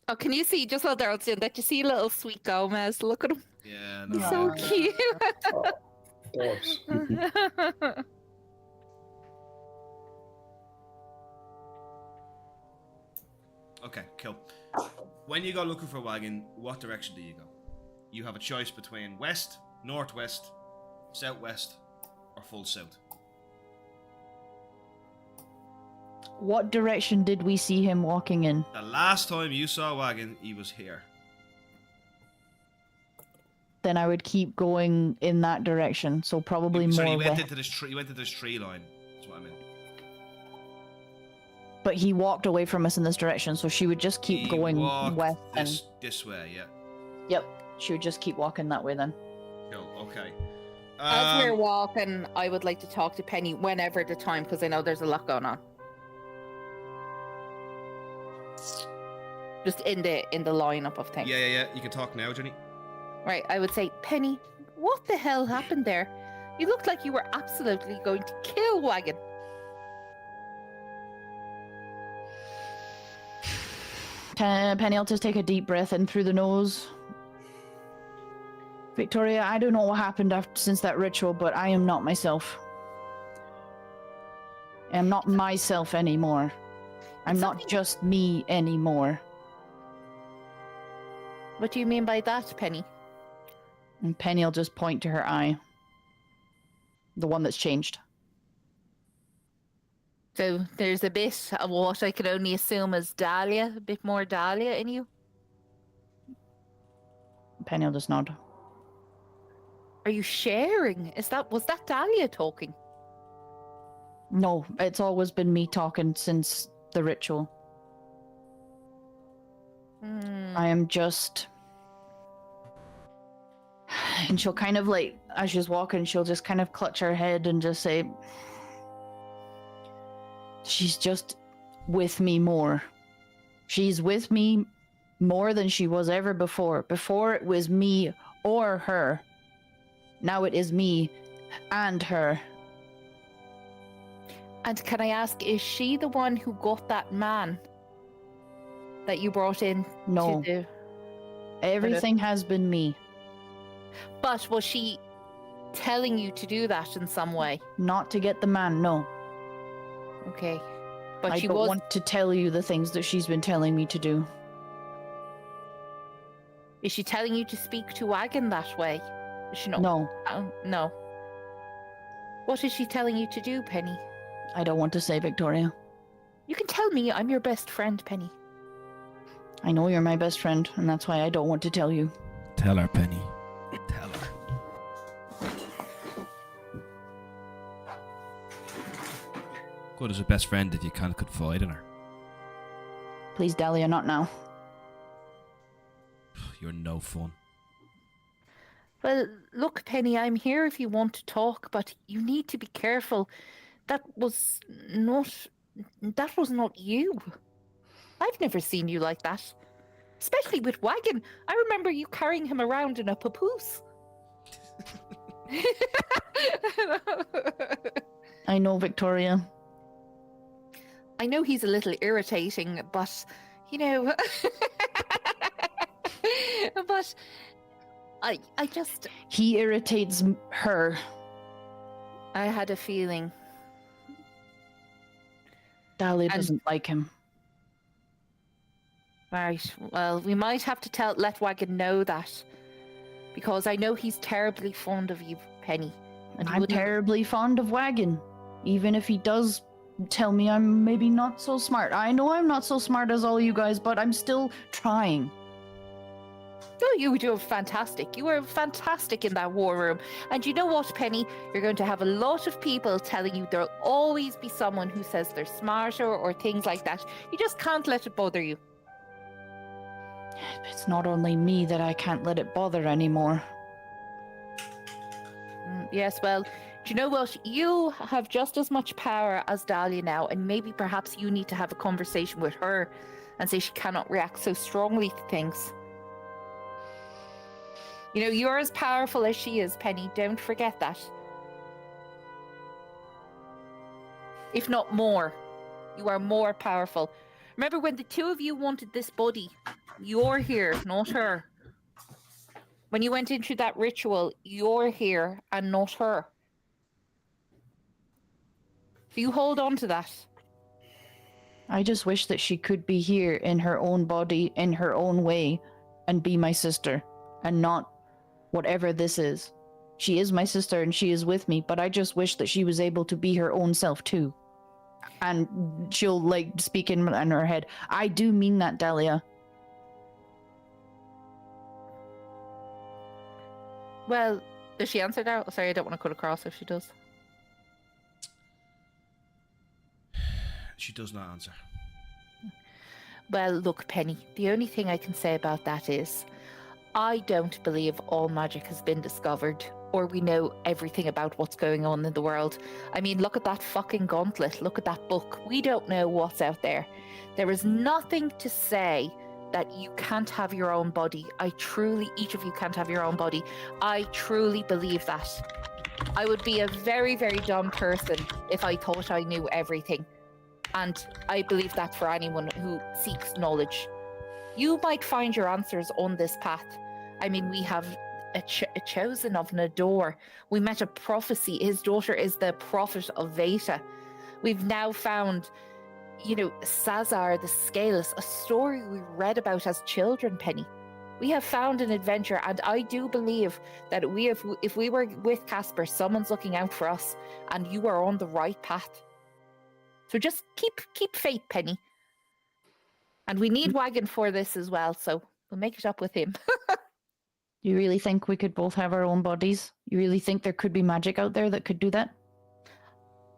[SPEAKER 6] Oh, can you see, just while Daryl's doing that, you see little sweet Gomez? Look at him.
[SPEAKER 1] Yeah,
[SPEAKER 6] He's
[SPEAKER 1] no.
[SPEAKER 6] so cute.
[SPEAKER 4] Oh, dogs.
[SPEAKER 1] Okay, cool. When you go looking for Wagon, what direction do you go? You have a choice between west, northwest, southwest, or full south.
[SPEAKER 2] What direction did we see him walking in?
[SPEAKER 1] The last time you saw Wagon, he was here.
[SPEAKER 2] Then I would keep going in that direction. So probably
[SPEAKER 1] So
[SPEAKER 2] more
[SPEAKER 1] he went
[SPEAKER 2] west.
[SPEAKER 1] into this tree. He went into this tree line. That's what I mean.
[SPEAKER 2] But he walked away from us in this direction, so she would just keep
[SPEAKER 1] He
[SPEAKER 2] going
[SPEAKER 1] walked
[SPEAKER 2] west. And
[SPEAKER 1] this way, yeah.
[SPEAKER 2] yep, she would just keep walking that way then.
[SPEAKER 1] Cool. Okay.
[SPEAKER 6] As we're walking, I would like to talk to Penny whenever the time, because I know there's a lot going on. Just in the lineup of things.
[SPEAKER 1] Yeah. You can talk now, Jenny.
[SPEAKER 6] Right, I would say, Penny, what the hell happened there? You looked like you were absolutely going to kill Wagon.
[SPEAKER 2] Penny, I'll just take a deep breath in through the nose. Victoria, I don't know what happened since that ritual, but I am not myself. I'm not myself anymore. I'm not just me anymore.
[SPEAKER 6] What do you mean by that, Penny?
[SPEAKER 2] And Penny will just point to her eye. The one that's changed.
[SPEAKER 6] So there's a bit of what I could only assume is Dahlia, a bit more Dahlia in you.
[SPEAKER 2] Penny will just nod.
[SPEAKER 6] Are you sharing? Was that Dahlia talking?
[SPEAKER 2] No, it's always been me talking since the ritual. I am just... And she'll kind of like, as she's walking, she'll just kind of clutch her head and just say, she's just with me more. She's with me more than she was ever before. Before it was me or her. Now it is me and her.
[SPEAKER 6] And can I ask, is she the one who got that man that you brought in?
[SPEAKER 2] No.
[SPEAKER 6] To
[SPEAKER 2] Everything has been me.
[SPEAKER 6] But was she telling you to do that in some way?
[SPEAKER 2] Not to get the man, no.
[SPEAKER 6] Okay. But
[SPEAKER 2] I
[SPEAKER 6] she
[SPEAKER 2] don't
[SPEAKER 6] was...
[SPEAKER 2] want to tell you the things that she's been telling me to do.
[SPEAKER 6] Is she telling you to speak to Wagon that way? Is she not?
[SPEAKER 2] No,
[SPEAKER 6] No. What is she telling you to do, Penny?
[SPEAKER 2] I don't want to say, Victoria.
[SPEAKER 6] You can tell me. I'm your best friend, Penny.
[SPEAKER 2] I know you're my best friend, and that's why I don't want to tell you.
[SPEAKER 7] Tell her, Penny. Tell her. Good as a best friend if you can't confide in her.
[SPEAKER 2] Please, Dahlia, not now.
[SPEAKER 7] You're no fun.
[SPEAKER 6] Well, look, Penny, I'm here if you want to talk, but you need to be careful. That was not you. I've never seen you like that. Especially with Wagon. I remember you carrying him around in a papoose.
[SPEAKER 2] I know, Victoria.
[SPEAKER 6] I know he's a little irritating, but, you know... but I just...
[SPEAKER 2] He irritates her.
[SPEAKER 6] I had a feeling.
[SPEAKER 2] Dahlia
[SPEAKER 6] And-
[SPEAKER 2] doesn't like him.
[SPEAKER 6] Right, well, we might have to let Wagon know that. Because I know he's terribly fond of you, Penny. And he
[SPEAKER 2] I'm
[SPEAKER 6] wouldn't-
[SPEAKER 2] terribly fond of Wagon. Even if he does tell me I'm maybe not so smart. I know I'm not so smart as all you guys, but I'm still trying.
[SPEAKER 6] Oh, you do fantastic. You were fantastic in that war room. And you know what, Penny? You're going to have a lot of people telling you there'll always be someone who says they're smarter or things like that. You just can't let it bother you.
[SPEAKER 2] It's not only me that I can't let it bother anymore.
[SPEAKER 6] Yes, well, do you know what? You have just as much power as Dahlia now, and maybe perhaps you need to have a conversation with her and say she cannot react so strongly to things. You know, you're as powerful as she is, Penny. Don't forget that. If not more. You are more powerful. Remember when the two of you wanted this body? You're here, not her. When you went into that ritual, you're here and not her. So you hold on to that.
[SPEAKER 2] I just wish that she could be here in her own body, in her own way, and be my sister, and not whatever this is. She is my sister and she is with me, but I just wish that she was able to be her own self too. And she'll like speak in her head. I do mean that, Dahlia.
[SPEAKER 6] Well, does she answer that? Sorry, I don't want to cut across if she does.
[SPEAKER 7] She does not answer.
[SPEAKER 6] Well, look, Penny, the only thing I can say about that is I don't believe all magic has been discovered or we know everything about what's going on in the world. I mean, look at that fucking gauntlet. Look at that book. We don't know what's out there. There is nothing to say that you can't have your own body. Each of you can't have your own body. I truly believe that. I would be a very, very dumb person if I thought I knew everything. And I believe that for anyone who seeks knowledge. You might find your answers on this path. I mean, we have a chosen of Nador. We met a prophecy. His daughter is the prophet of Veta. We've now found, you know, Sazar the Scaleless, a story we read about as children, Penny. We have found an adventure, and I do believe that if we were with Casper, someone's looking out for us, and you are on the right path. So just keep faith, Penny. And we need Wagon for this as well, so we'll make it up with him.
[SPEAKER 2] You really think we could both have our own bodies? You really think there could be magic out there that could do that?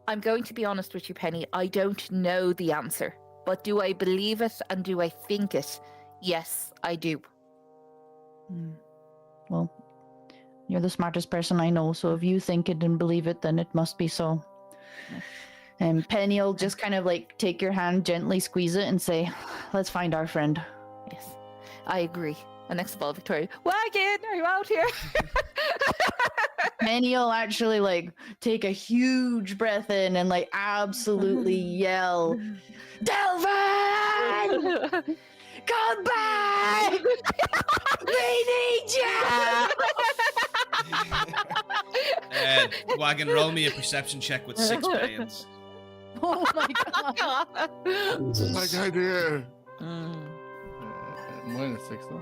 [SPEAKER 6] I'm going to be honest with you, Penny. I don't know the answer. But do I believe it and do I think it? Yes, I do.
[SPEAKER 2] Well, you're the smartest person I know, so if you think it and believe it, then it must be so. And Penny will just kind of like take your hand, gently squeeze it, and say, "Let's find our friend."
[SPEAKER 6] Yes, I agree. And next of all, Victoria, Wagon, are you out here?
[SPEAKER 2] Penny will actually like take a huge breath in and like absolutely yell, "Delvin! Come back! We need you!"
[SPEAKER 1] Wagon, roll me a perception check with 6 pains.
[SPEAKER 2] Oh my god.
[SPEAKER 3] Like idea.
[SPEAKER 6] Mm.
[SPEAKER 3] -6 though.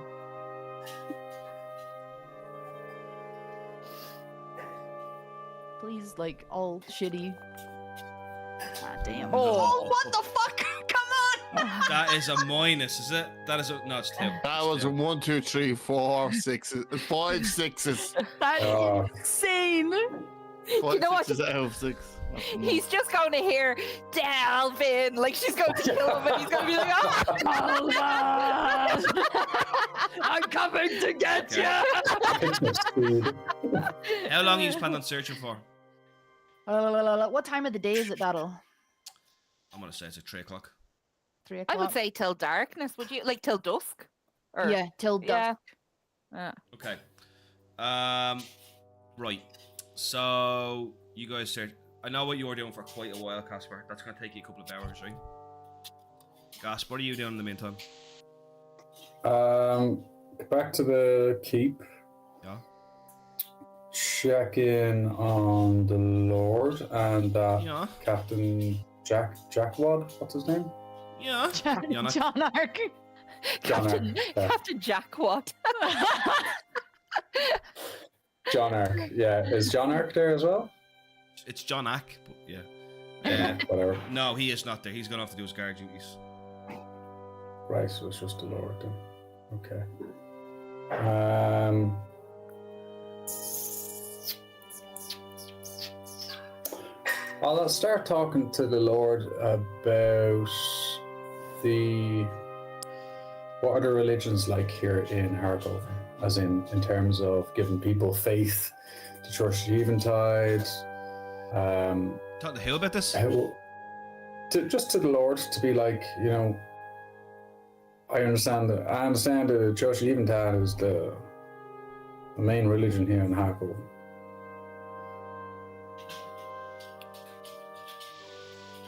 [SPEAKER 2] Please, like, all shitty. Ah, damn.
[SPEAKER 6] Oh.
[SPEAKER 2] What the fuck? Come on!
[SPEAKER 1] That is a minus, is it? That is a... No, it's 2.
[SPEAKER 3] That was a 1, 2, 3, 4, 6, 5 sixes.
[SPEAKER 2] That
[SPEAKER 4] Oh.
[SPEAKER 2] is insane!
[SPEAKER 3] 5
[SPEAKER 6] know what?
[SPEAKER 3] sixes out of 6.
[SPEAKER 6] He's just going to hear Delvin, like she's going to kill him, and he's going to be like, "Oh,
[SPEAKER 2] I'm coming to get you!
[SPEAKER 1] How long are you planning on searching for?
[SPEAKER 2] What time of the day is it, Daddle?
[SPEAKER 1] I'm going to say it's at 3 o'clock.
[SPEAKER 2] 3
[SPEAKER 6] I
[SPEAKER 2] o'clock?
[SPEAKER 6] would say till darkness. Would you like till dusk? Or,
[SPEAKER 2] yeah, till dusk.
[SPEAKER 6] Yeah.
[SPEAKER 1] Okay. Right. So, you guys search... I know what you were doing for quite a while, Casper. That's going to take you a couple of hours, right? Gas, what are you doing in the meantime?
[SPEAKER 4] Back to the keep.
[SPEAKER 1] Yeah.
[SPEAKER 4] Check in on the Lord and
[SPEAKER 1] Yeah.
[SPEAKER 4] Captain Jackwad. What's his name?
[SPEAKER 1] Yeah. Yana.
[SPEAKER 2] John Ark.
[SPEAKER 6] Captain,
[SPEAKER 4] Yeah.
[SPEAKER 6] Captain Jackwad.
[SPEAKER 4] John Ark. Yeah, is John Ark there as well?
[SPEAKER 1] It's John Ack, but yeah.
[SPEAKER 4] Whatever.
[SPEAKER 1] No, he is not there. He's going to have to do his guard duties.
[SPEAKER 4] Right, so it's just the Lord then. Okay. I'll start talking to the Lord about what are the religions like here in Harkov, as in terms of giving people faith to Church of Eventide.
[SPEAKER 1] Talk to Hill about this?
[SPEAKER 4] Just to the Lord, to be like, I understand the Church of Eventide is the main religion here in Harkov.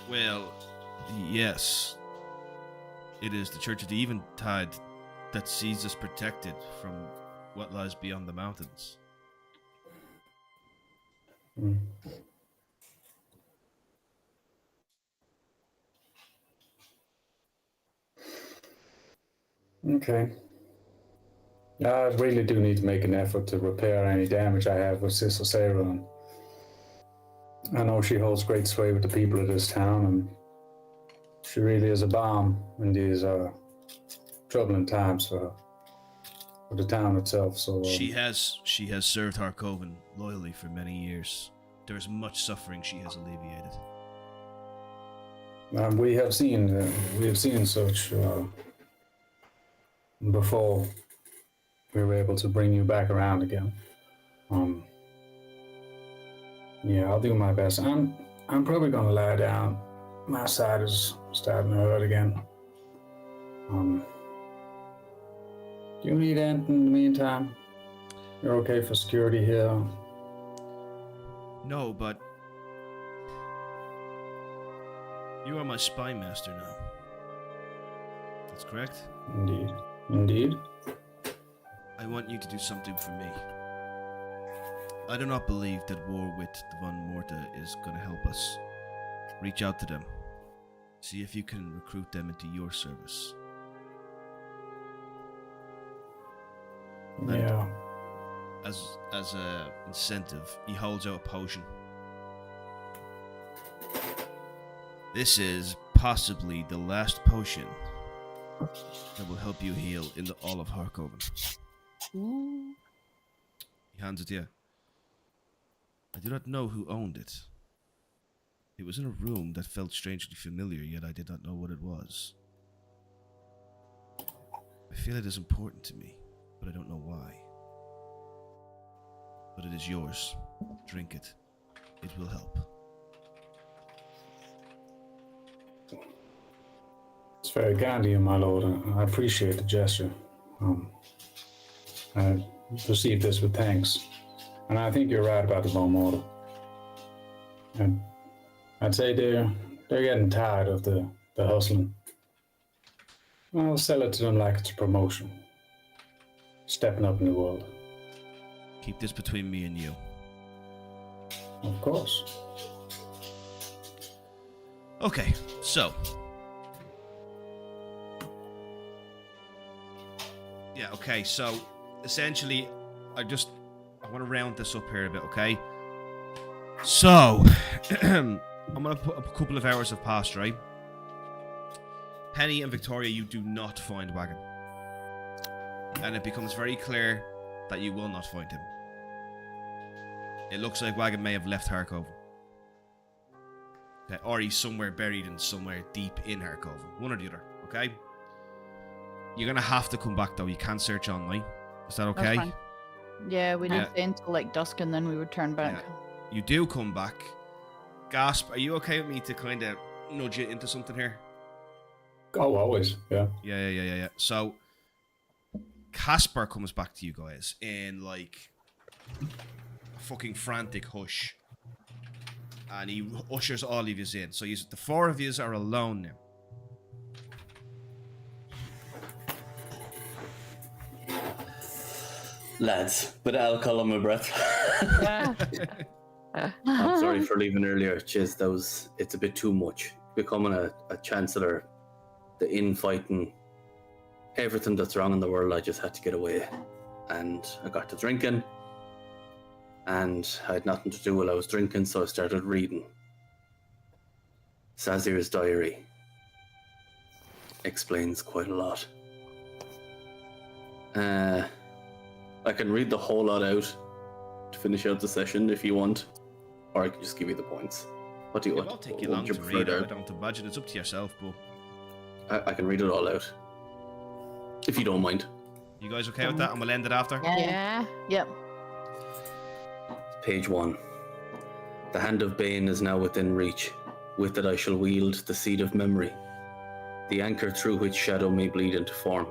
[SPEAKER 1] Well, yes. It is the Church of the Eventide that sees us protected from what lies beyond the mountains.
[SPEAKER 4] Mm. Okay. I really do need to make an effort to repair any damage I have with Sister Sarah. And I know she holds great sway with the people of this town, and she really is a balm in these troubling times for the town itself. So
[SPEAKER 1] She has served Harkoven loyally for many years. There is much suffering she has alleviated.
[SPEAKER 4] we have seen such before we were able to bring you back around again. Yeah, I'll do my best. I'm probably gonna lie down. My side is starting to hurt again. Do you need anything in the meantime? You're okay for security here?
[SPEAKER 1] No, but you are my spy master now. That's correct?
[SPEAKER 4] Indeed.
[SPEAKER 1] I want you to do something for me. I do not believe that war with the Von Morta is going to help us. Reach out to them. See if you can recruit them into your service.
[SPEAKER 4] Yeah.
[SPEAKER 1] As a incentive, he holds out a potion. This is possibly the last potion that will help you heal in all of Harkoven.
[SPEAKER 2] Ooh.
[SPEAKER 7] He hands it to you. I do not know who owned it. It was in a room that felt strangely familiar, yet I did not know what it was. I feel it is important to me, but I don't know why. But it is yours. Drink it. It will help.
[SPEAKER 4] It's very kind of you, my lord, and I appreciate the gesture. I receive this with thanks, and I think you're right about the bone mortar. And I'd say they're getting tired of the hustling. I'll sell it to them like it's a promotion. Stepping up in the world.
[SPEAKER 7] Keep this between me and you.
[SPEAKER 4] Of course.
[SPEAKER 7] Okay, so. Yeah, okay, so essentially, I want to round this up here a bit, okay? So, I'm going to put a couple of hours have passed, right? Penny and Victoria, you do not find Wagon. And it becomes very clear that you will not find him. It looks like Wagon may have left Harkoven. Okay, or he's somewhere buried in somewhere deep in Harkoven. One or the other, okay? You're going to have to come back, though. You can't search online. Is that okay?
[SPEAKER 2] That's fine. Yeah, we did
[SPEAKER 7] Yeah.
[SPEAKER 2] stay until like dusk and then we would turn back.
[SPEAKER 7] Yeah. You do come back. Gasp, are you okay with me to kind of nudge you into something here?
[SPEAKER 4] Oh, always, yeah.
[SPEAKER 7] Yeah. So, Casper comes back to you guys in like a fucking frantic hush. And he ushers all of you in. So the four of you are alone now.
[SPEAKER 5] Lads, bit of alcohol on my breath.
[SPEAKER 2] Yeah.
[SPEAKER 5] I'm sorry for leaving earlier. Jeez, it's a bit too much. Becoming a chancellor, the infighting, everything that's wrong in the world, I just had to get away. And I got to drinking, and I had nothing to do while I was drinking, so I started reading. Sazir's diary explains quite a lot. I can read the whole lot out to finish out the session if you want, or I can just give you the points. What do you
[SPEAKER 7] It
[SPEAKER 5] want?
[SPEAKER 7] won't take you
[SPEAKER 5] What
[SPEAKER 7] long
[SPEAKER 5] would
[SPEAKER 7] to
[SPEAKER 5] prefer
[SPEAKER 7] read it.
[SPEAKER 5] there?
[SPEAKER 7] I don't imagine. It's up to yourself, but
[SPEAKER 5] I can read it all out. If you don't mind.
[SPEAKER 7] you guys okay with that? And we'll end it after?
[SPEAKER 6] Yeah.
[SPEAKER 2] Yep.
[SPEAKER 5] Page 1. The hand of Bane is now within reach. With it I shall wield the seed of memory, the anchor through which shadow may bleed into form.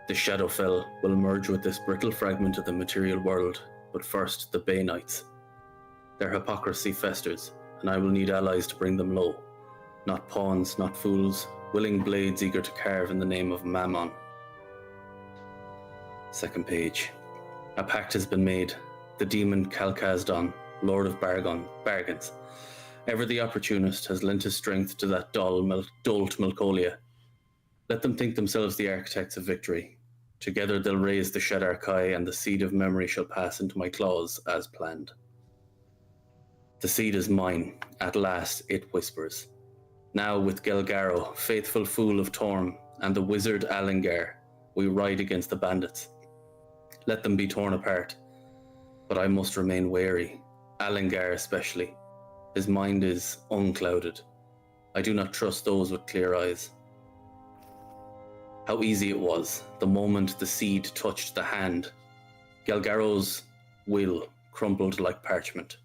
[SPEAKER 5] The Shadowfell will merge with this brittle fragment of the material world, but first the Baneites. Their hypocrisy festers, and I will need allies to bring them low. Not pawns, not fools, willing blades eager to carve in the name of Mammon. Second page. A pact has been made. The demon Kalkazdon, Lord of Bargains, ever the opportunist, has lent his strength to that dolt Melcolia. Let them think themselves the architects of victory. Together they'll raise the Shadar Kai, and the seed of memory shall pass into my claws as planned. The seed is mine, at last it whispers. Now with Gelgaro, faithful fool of Torm, and the wizard Alingar, we ride against the bandits. Let them be torn apart. But I must remain wary, Alingar especially. His mind is unclouded. I do not trust those with clear eyes. How easy it was, the moment the seed touched the hand. Gelgaro's will crumpled like parchment.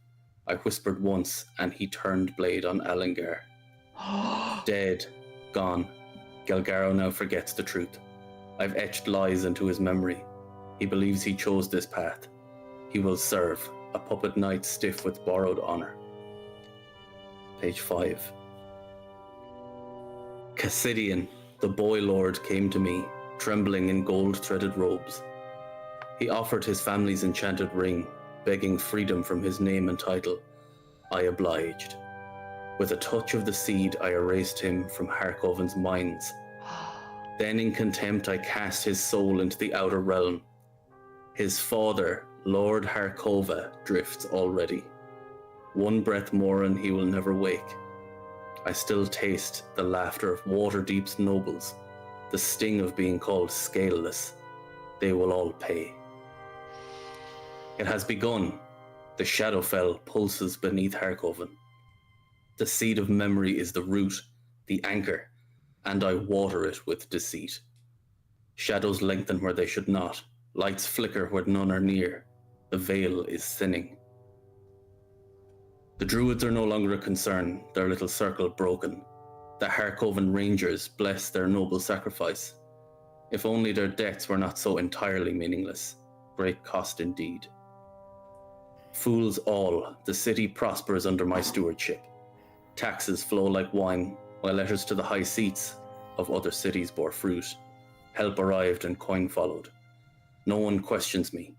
[SPEAKER 5] I whispered once, and he turned blade on Alingar. Dead, gone. Gelgaro now forgets the truth. I've etched lies into his memory. He believes he chose this path. He will serve, a puppet knight stiff with borrowed honor. Page 5. Cassidian, the boy lord, came to me, trembling in gold-threaded robes. He offered his family's enchanted ring, begging freedom from his name and title. I obliged. With a touch of the seed, I erased him from Harkoven's minds. Then in contempt, I cast his soul into the outer realm. His father, Lord Harkova, drifts already. One breath more and he will never wake. I still taste the laughter of Waterdeep's nobles, the sting of being called scaleless. They will all pay. It has begun. The Shadowfell pulses beneath Harkoven. The seed of memory is the root, the anchor, and I water it with deceit. Shadows lengthen where they should not. Lights flicker where none are near. The veil is thinning. The Druids are no longer a concern, their little circle broken. The Harkoven Rangers bless their noble sacrifice. If only their deaths were not so entirely meaningless. Great cost indeed. Fools all, the city prospers under my stewardship. Taxes flow like wine, while letters to the high seats of other cities bore fruit. Help arrived and coin followed. No one questions me.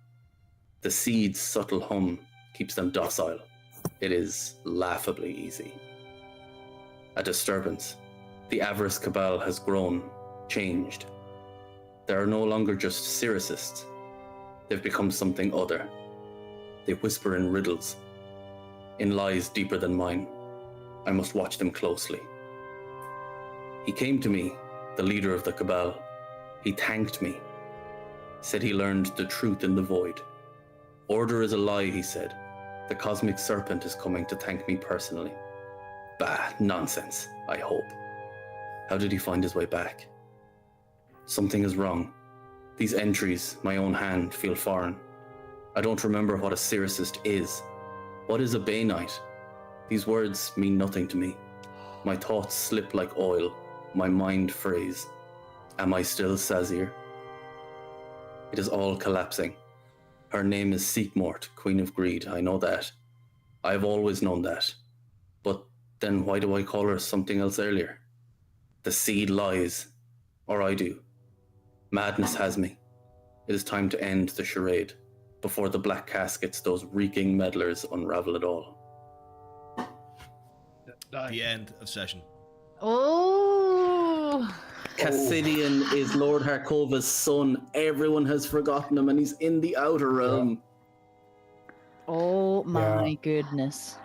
[SPEAKER 5] The seed's subtle hum keeps them docile. It is laughably easy. A disturbance. The Avarice Cabal has grown, changed. There are no longer just Cyricists. They've become something other. They whisper in riddles, in lies deeper than mine. I must watch them closely. He came to me, the leader of the Cabal. He thanked me, said he learned the truth in the void. Order is a lie, he said. The Cosmic Serpent is coming to thank me personally. Bah, nonsense, I hope. How did he find his way back? Something is wrong. These entries, my own hand, feel foreign. I don't remember what a Cyricist is. What is a Bay Knight? These words mean nothing to me. My thoughts slip like oil, my mind frays. Am I still Sazir? It is all collapsing. Her name is Seekmort, Queen of Greed, I know that. I have always known that. But then why do I call her something else earlier? The seed lies, or I do. Madness has me. It is time to end the charade, before the black caskets, those reeking meddlers, unravel it all.
[SPEAKER 1] The end of session.
[SPEAKER 2] Oh.
[SPEAKER 5] Cassidian is Lord Harkova's son. Everyone has forgotten him, and he's in the Outer Realm.
[SPEAKER 2] Oh my
[SPEAKER 4] Yeah.
[SPEAKER 2] goodness.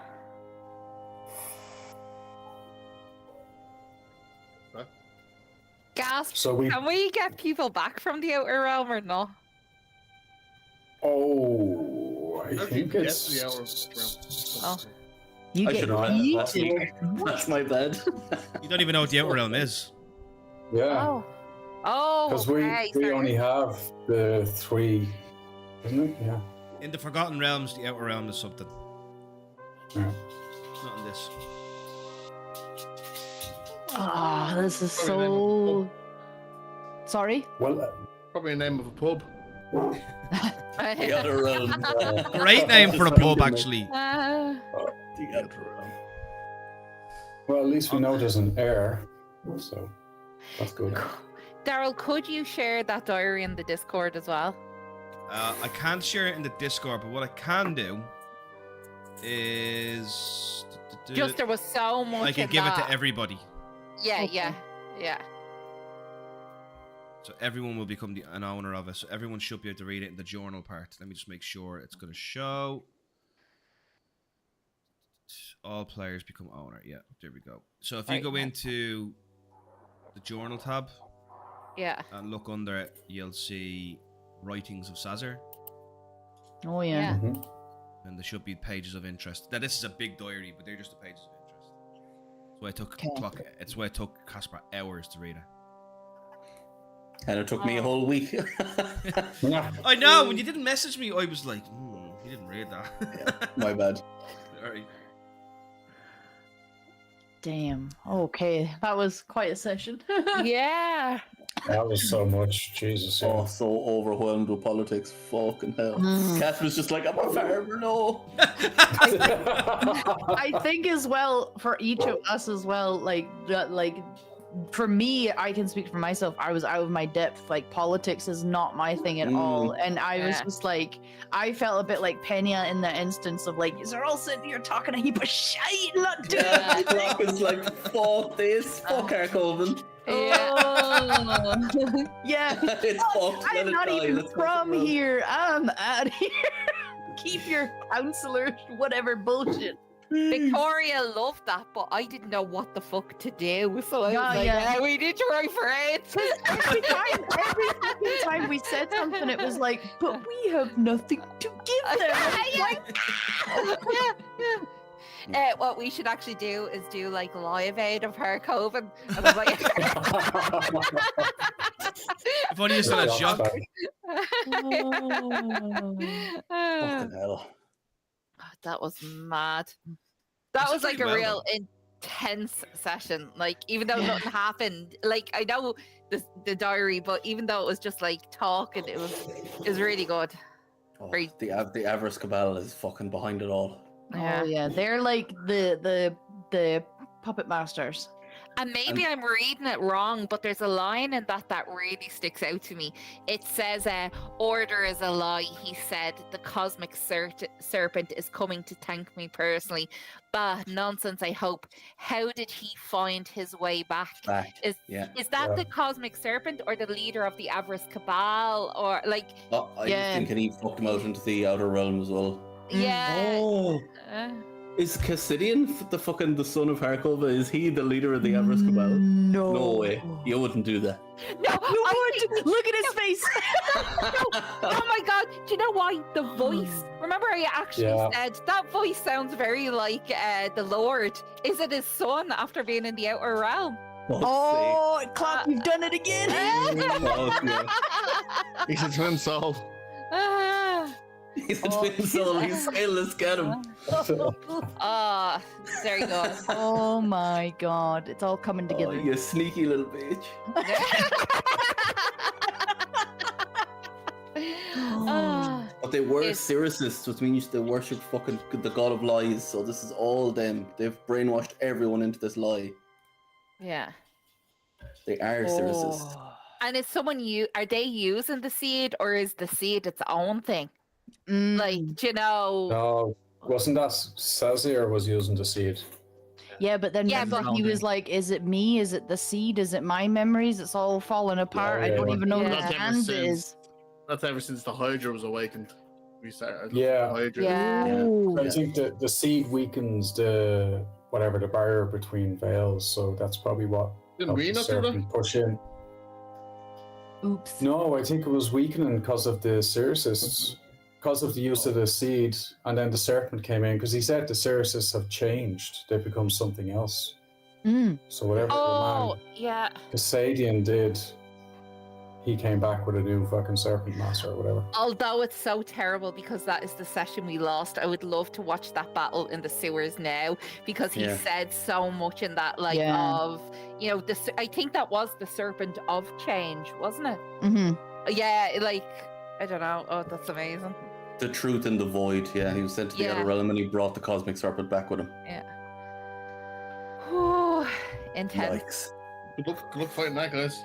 [SPEAKER 6] Gasp.
[SPEAKER 4] So we.
[SPEAKER 6] Can we get people back from the Outer Realm or not?
[SPEAKER 4] Oh, I
[SPEAKER 3] How do
[SPEAKER 4] think
[SPEAKER 3] you get
[SPEAKER 4] it's.
[SPEAKER 3] to the Outer Realm?
[SPEAKER 6] Oh.
[SPEAKER 2] You
[SPEAKER 5] I
[SPEAKER 2] get
[SPEAKER 5] should have read that last
[SPEAKER 2] eaten.
[SPEAKER 5] week. That's my bad.
[SPEAKER 1] You don't even know what the Outer Realm is.
[SPEAKER 4] Yeah,
[SPEAKER 6] Oh. Oh.
[SPEAKER 4] because
[SPEAKER 6] okay,
[SPEAKER 4] we
[SPEAKER 6] sorry.
[SPEAKER 4] only have the 3, isn't it? Yeah.
[SPEAKER 1] In the Forgotten Realms, the Outer Realm is something.
[SPEAKER 4] Yeah.
[SPEAKER 1] It's not in this.
[SPEAKER 2] Ah, this is
[SPEAKER 3] Probably the name of
[SPEAKER 2] so. Sorry.
[SPEAKER 4] Well,
[SPEAKER 3] Probably the name of a pub.
[SPEAKER 5] The Outer Realm.
[SPEAKER 1] Great name for a pub, actually.
[SPEAKER 5] The Outer Realm.
[SPEAKER 4] well, at least we know there's an heir, so that's good.
[SPEAKER 6] Daryl, could you share that diary in the Discord as well?
[SPEAKER 1] I can't share it in the Discord, but what I can do is
[SPEAKER 6] Just there was so much.
[SPEAKER 1] I can
[SPEAKER 6] in
[SPEAKER 1] give it
[SPEAKER 6] that.
[SPEAKER 1] to everybody,
[SPEAKER 6] Yeah,
[SPEAKER 2] Okay.
[SPEAKER 6] yeah.
[SPEAKER 1] so everyone will become an owner of it. So everyone should be able to read it in the journal part. Let me just make sure it's going to show. All players become owner. Yeah, there we go. So if you
[SPEAKER 6] Right.
[SPEAKER 1] go into the journal tab
[SPEAKER 6] Yeah.
[SPEAKER 1] and look under it, you'll see Writings of Sazir.
[SPEAKER 2] Oh yeah.
[SPEAKER 6] Yeah.
[SPEAKER 4] Mhm.
[SPEAKER 1] And there should be pages of interest. Now this is a big diary, but they're just the pages of interest. That's why it took
[SPEAKER 2] Okay.
[SPEAKER 1] It's why it took Caspar hours to read it.
[SPEAKER 5] And it took me a whole week.
[SPEAKER 4] Yeah.
[SPEAKER 1] I know. When you didn't message me, I was like, you didn't read that.
[SPEAKER 5] My bad.
[SPEAKER 1] Sorry.
[SPEAKER 2] Damn. Okay, that was quite a session.
[SPEAKER 6] Yeah.
[SPEAKER 4] That was so much. Jesus.
[SPEAKER 5] Oh,
[SPEAKER 4] Yeah.
[SPEAKER 5] so overwhelmed with politics. Fucking hell.
[SPEAKER 2] Mm.
[SPEAKER 5] Cat was just like, I'm a farmer, no.
[SPEAKER 2] I think as well for each of us as well, like that, like for me, I can speak for myself. I was out of my depth. Like politics is not my thing at all, and I was
[SPEAKER 6] Yeah.
[SPEAKER 2] just like, I felt a bit like Pena in the instance of like, you're all sitting here talking a heap of shit, not doing
[SPEAKER 5] Yeah,
[SPEAKER 2] anything.
[SPEAKER 5] Brock is like, fuck this, fuck Harkoven.
[SPEAKER 2] Oh. Yeah.
[SPEAKER 5] It's fucked. Let
[SPEAKER 2] I'm
[SPEAKER 5] it
[SPEAKER 2] not
[SPEAKER 5] die.
[SPEAKER 2] even
[SPEAKER 5] Let's
[SPEAKER 2] from
[SPEAKER 5] fucking run.
[SPEAKER 2] here. I'm out of here. Keep your counselor, whatever bullshit.
[SPEAKER 6] Victoria loved that, but I didn't know what the fuck to do. So I was like,
[SPEAKER 2] Yeah.
[SPEAKER 6] we need to write for it.
[SPEAKER 2] Every fucking time we said something, it was like, but we have nothing to give them.
[SPEAKER 6] What we should actually do is do like Live Aid of her COVID. And I'm like,
[SPEAKER 1] If only you still had Jacques.
[SPEAKER 5] Fucking hell.
[SPEAKER 6] that was mad. That
[SPEAKER 1] It's
[SPEAKER 6] was like
[SPEAKER 1] pretty
[SPEAKER 6] a
[SPEAKER 1] well
[SPEAKER 6] real intense session. Like, even though nothing happened, like I know the diary, but even though it was just like talking, it was really good.
[SPEAKER 5] Oh,
[SPEAKER 6] Great.
[SPEAKER 5] the Avarice Cabal is fucking behind it all.
[SPEAKER 2] Oh yeah, they're like the puppet masters.
[SPEAKER 6] And maybe I'm reading it wrong, but there's a line in that really sticks out to me. It says, order is a lie. He said, the cosmic serpent is coming to thank me personally. Bah, nonsense, I hope. How did he find his way back? Is that the cosmic serpent or the leader of the Avarice Cabal? Or like...
[SPEAKER 5] Oh, I was thinking he fucked him out into the outer realm as well.
[SPEAKER 6] Yeah.
[SPEAKER 5] Oh. Is Cassidian the son of Harkova? Is he the leader of the Avarice Cabal?
[SPEAKER 2] No.
[SPEAKER 5] No way. You wouldn't do that.
[SPEAKER 6] No,
[SPEAKER 2] Look at his face.
[SPEAKER 6] Oh my god, do you know why? The voice. Remember I actually said that voice sounds very like the Lord. Is it his son after being in the outer realm?
[SPEAKER 2] Oh, Clap, you've done it again.
[SPEAKER 3] He's a twin soul.
[SPEAKER 5] He's a twin soul. He's saying, let's get him.
[SPEAKER 6] There you go.
[SPEAKER 2] Oh my god, it's all coming
[SPEAKER 5] Oh,
[SPEAKER 2] together.
[SPEAKER 5] you sneaky little bitch. But they were Siricists, which means they worship fucking the god of lies. So this is all them. They've brainwashed everyone into this lie.
[SPEAKER 6] Yeah.
[SPEAKER 5] They are Siricists.
[SPEAKER 6] And is are they using the seed, or is the seed its own thing? Like, do you know?
[SPEAKER 4] No, wasn't that Sazir was using the seed?
[SPEAKER 2] Yeah, but then remember he was like, is it me? Is it the seed? Is it my memories? It's all falling apart. I don't even know who
[SPEAKER 3] That's
[SPEAKER 2] the
[SPEAKER 3] ever
[SPEAKER 2] hand
[SPEAKER 3] since-
[SPEAKER 2] is.
[SPEAKER 3] That's ever since the Hydra was awakened. We started.
[SPEAKER 4] Yeah.
[SPEAKER 3] The Hydra.
[SPEAKER 2] Yeah.
[SPEAKER 4] I think the seed weakens the barrier between veils, so that's probably what
[SPEAKER 3] Didn't we not do that?
[SPEAKER 4] serpent push in.
[SPEAKER 2] Oops.
[SPEAKER 4] No, I think it was weakening because of the Siricists, because of the use of the seed, and then the serpent came in because he said the Siricists have changed; they've become something else. So whatever the man Cassadian did, he came back with a new fucking serpent master or whatever.
[SPEAKER 6] Although it's so terrible because that is the session we lost, I would love to watch that battle in the sewers now, because he said so much in that, like, of, you know, I think that was the serpent of change, wasn't it? Yeah, like, I don't know. Oh, that's amazing.
[SPEAKER 5] The truth in the void. Yeah, he was sent to the outer realm and he brought the cosmic serpent back with him.
[SPEAKER 6] Yeah. Whew, intense.
[SPEAKER 3] Good luck fighting that, guys.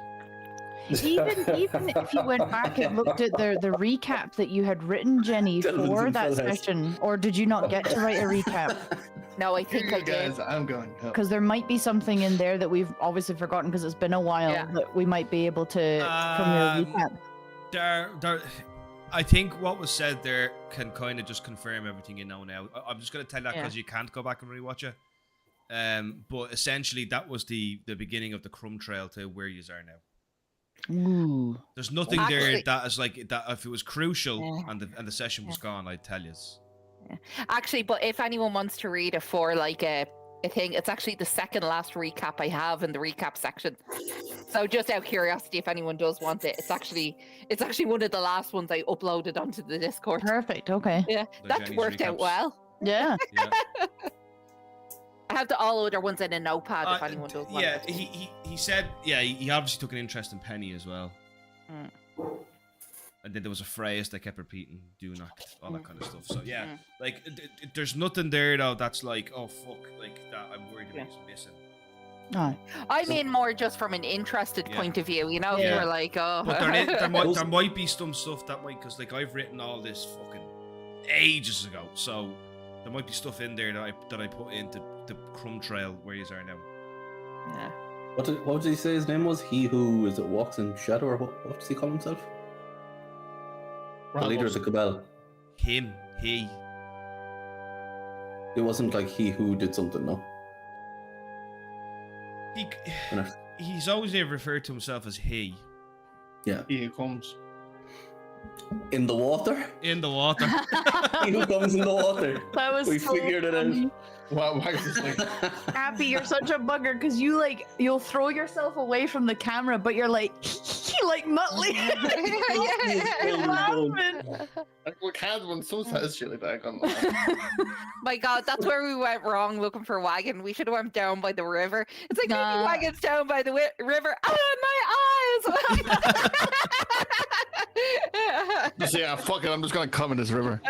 [SPEAKER 2] Even if you went back and looked at the recap that you had written, Jenny, for that session, or did you not get to write a recap?
[SPEAKER 6] No, I think I did.
[SPEAKER 3] Guys, I'm going.
[SPEAKER 2] Because there might be something in there that we've obviously forgotten because it's been a while that we might be able to from your recap.
[SPEAKER 1] I think what was said there can kind of just confirm everything you know now. I'm just going to tell that because you can't go back and rewatch it. But essentially, that was the beginning of the Crumb Trail to where you are now.
[SPEAKER 2] Ooh.
[SPEAKER 1] There's nothing there that is like that. If it was crucial and the session was gone, I'd tell you.
[SPEAKER 6] Actually, but if anyone wants to read it for like a thing, it's actually the second last recap I have in the recap section. So just out of curiosity, if anyone does want it, it's actually one of the last ones I uploaded onto the Discord.
[SPEAKER 2] Perfect. Okay.
[SPEAKER 6] Yeah, that
[SPEAKER 1] Jenny's
[SPEAKER 6] worked out
[SPEAKER 1] recaps.
[SPEAKER 6] well.
[SPEAKER 2] Yeah.
[SPEAKER 6] I have all other ones in a notepad if anyone does want it.
[SPEAKER 1] He said, he obviously took an interest in Penny as well. And then there was a phrase they kept repeating, do not, all that kind of stuff. So like, there's nothing there though that's like, oh fuck, like that I'm worried about missing.
[SPEAKER 2] No.
[SPEAKER 6] I mean more just from an interested point of view, you know, if you were like, oh.
[SPEAKER 1] But there might be some stuff that might, because like I've written all this fucking ages ago, so there might be stuff in there that I put into the Crumb Trail where you are now.
[SPEAKER 6] Yeah.
[SPEAKER 5] What did he say his name was? He who walks in shadow, or what does he call himself? The leader of the Cabal.
[SPEAKER 1] Him, he.
[SPEAKER 5] Yeah, It wasn't like he who did something, no.
[SPEAKER 1] He's always referred to himself as he.
[SPEAKER 5] Yeah.
[SPEAKER 3] He comes.
[SPEAKER 5] In the water?
[SPEAKER 1] In the water.
[SPEAKER 5] He who comes in the water.
[SPEAKER 2] That was
[SPEAKER 5] We
[SPEAKER 2] so
[SPEAKER 5] figured it
[SPEAKER 2] funny.
[SPEAKER 5] out.
[SPEAKER 3] Wow, Wagon's just like,
[SPEAKER 2] Happy, you're such a bugger because you'll throw yourself away from the camera, but you're like like Muttley.
[SPEAKER 3] we can't when someone says shit like that. Come on.
[SPEAKER 6] My God, that's where we went wrong looking for Wagon. We should have went down by the river. It's like maybe
[SPEAKER 2] Nah.
[SPEAKER 6] Wagon's down by the river. Oh, my eyes!
[SPEAKER 3] Just yeah, fuck it. I'm just gonna come in this river.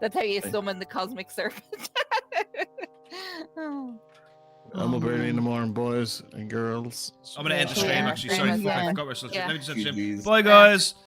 [SPEAKER 6] That's how you summon the cosmic serpent.
[SPEAKER 3] I'm up early in the morning, boys and girls.
[SPEAKER 1] I'm gonna end the stream
[SPEAKER 2] Yeah.
[SPEAKER 1] actually. Sorry,
[SPEAKER 2] Yeah.
[SPEAKER 1] I forgot we're such.
[SPEAKER 6] Yeah.
[SPEAKER 1] Let me just end the stream.
[SPEAKER 5] GGs.
[SPEAKER 1] Bye guys.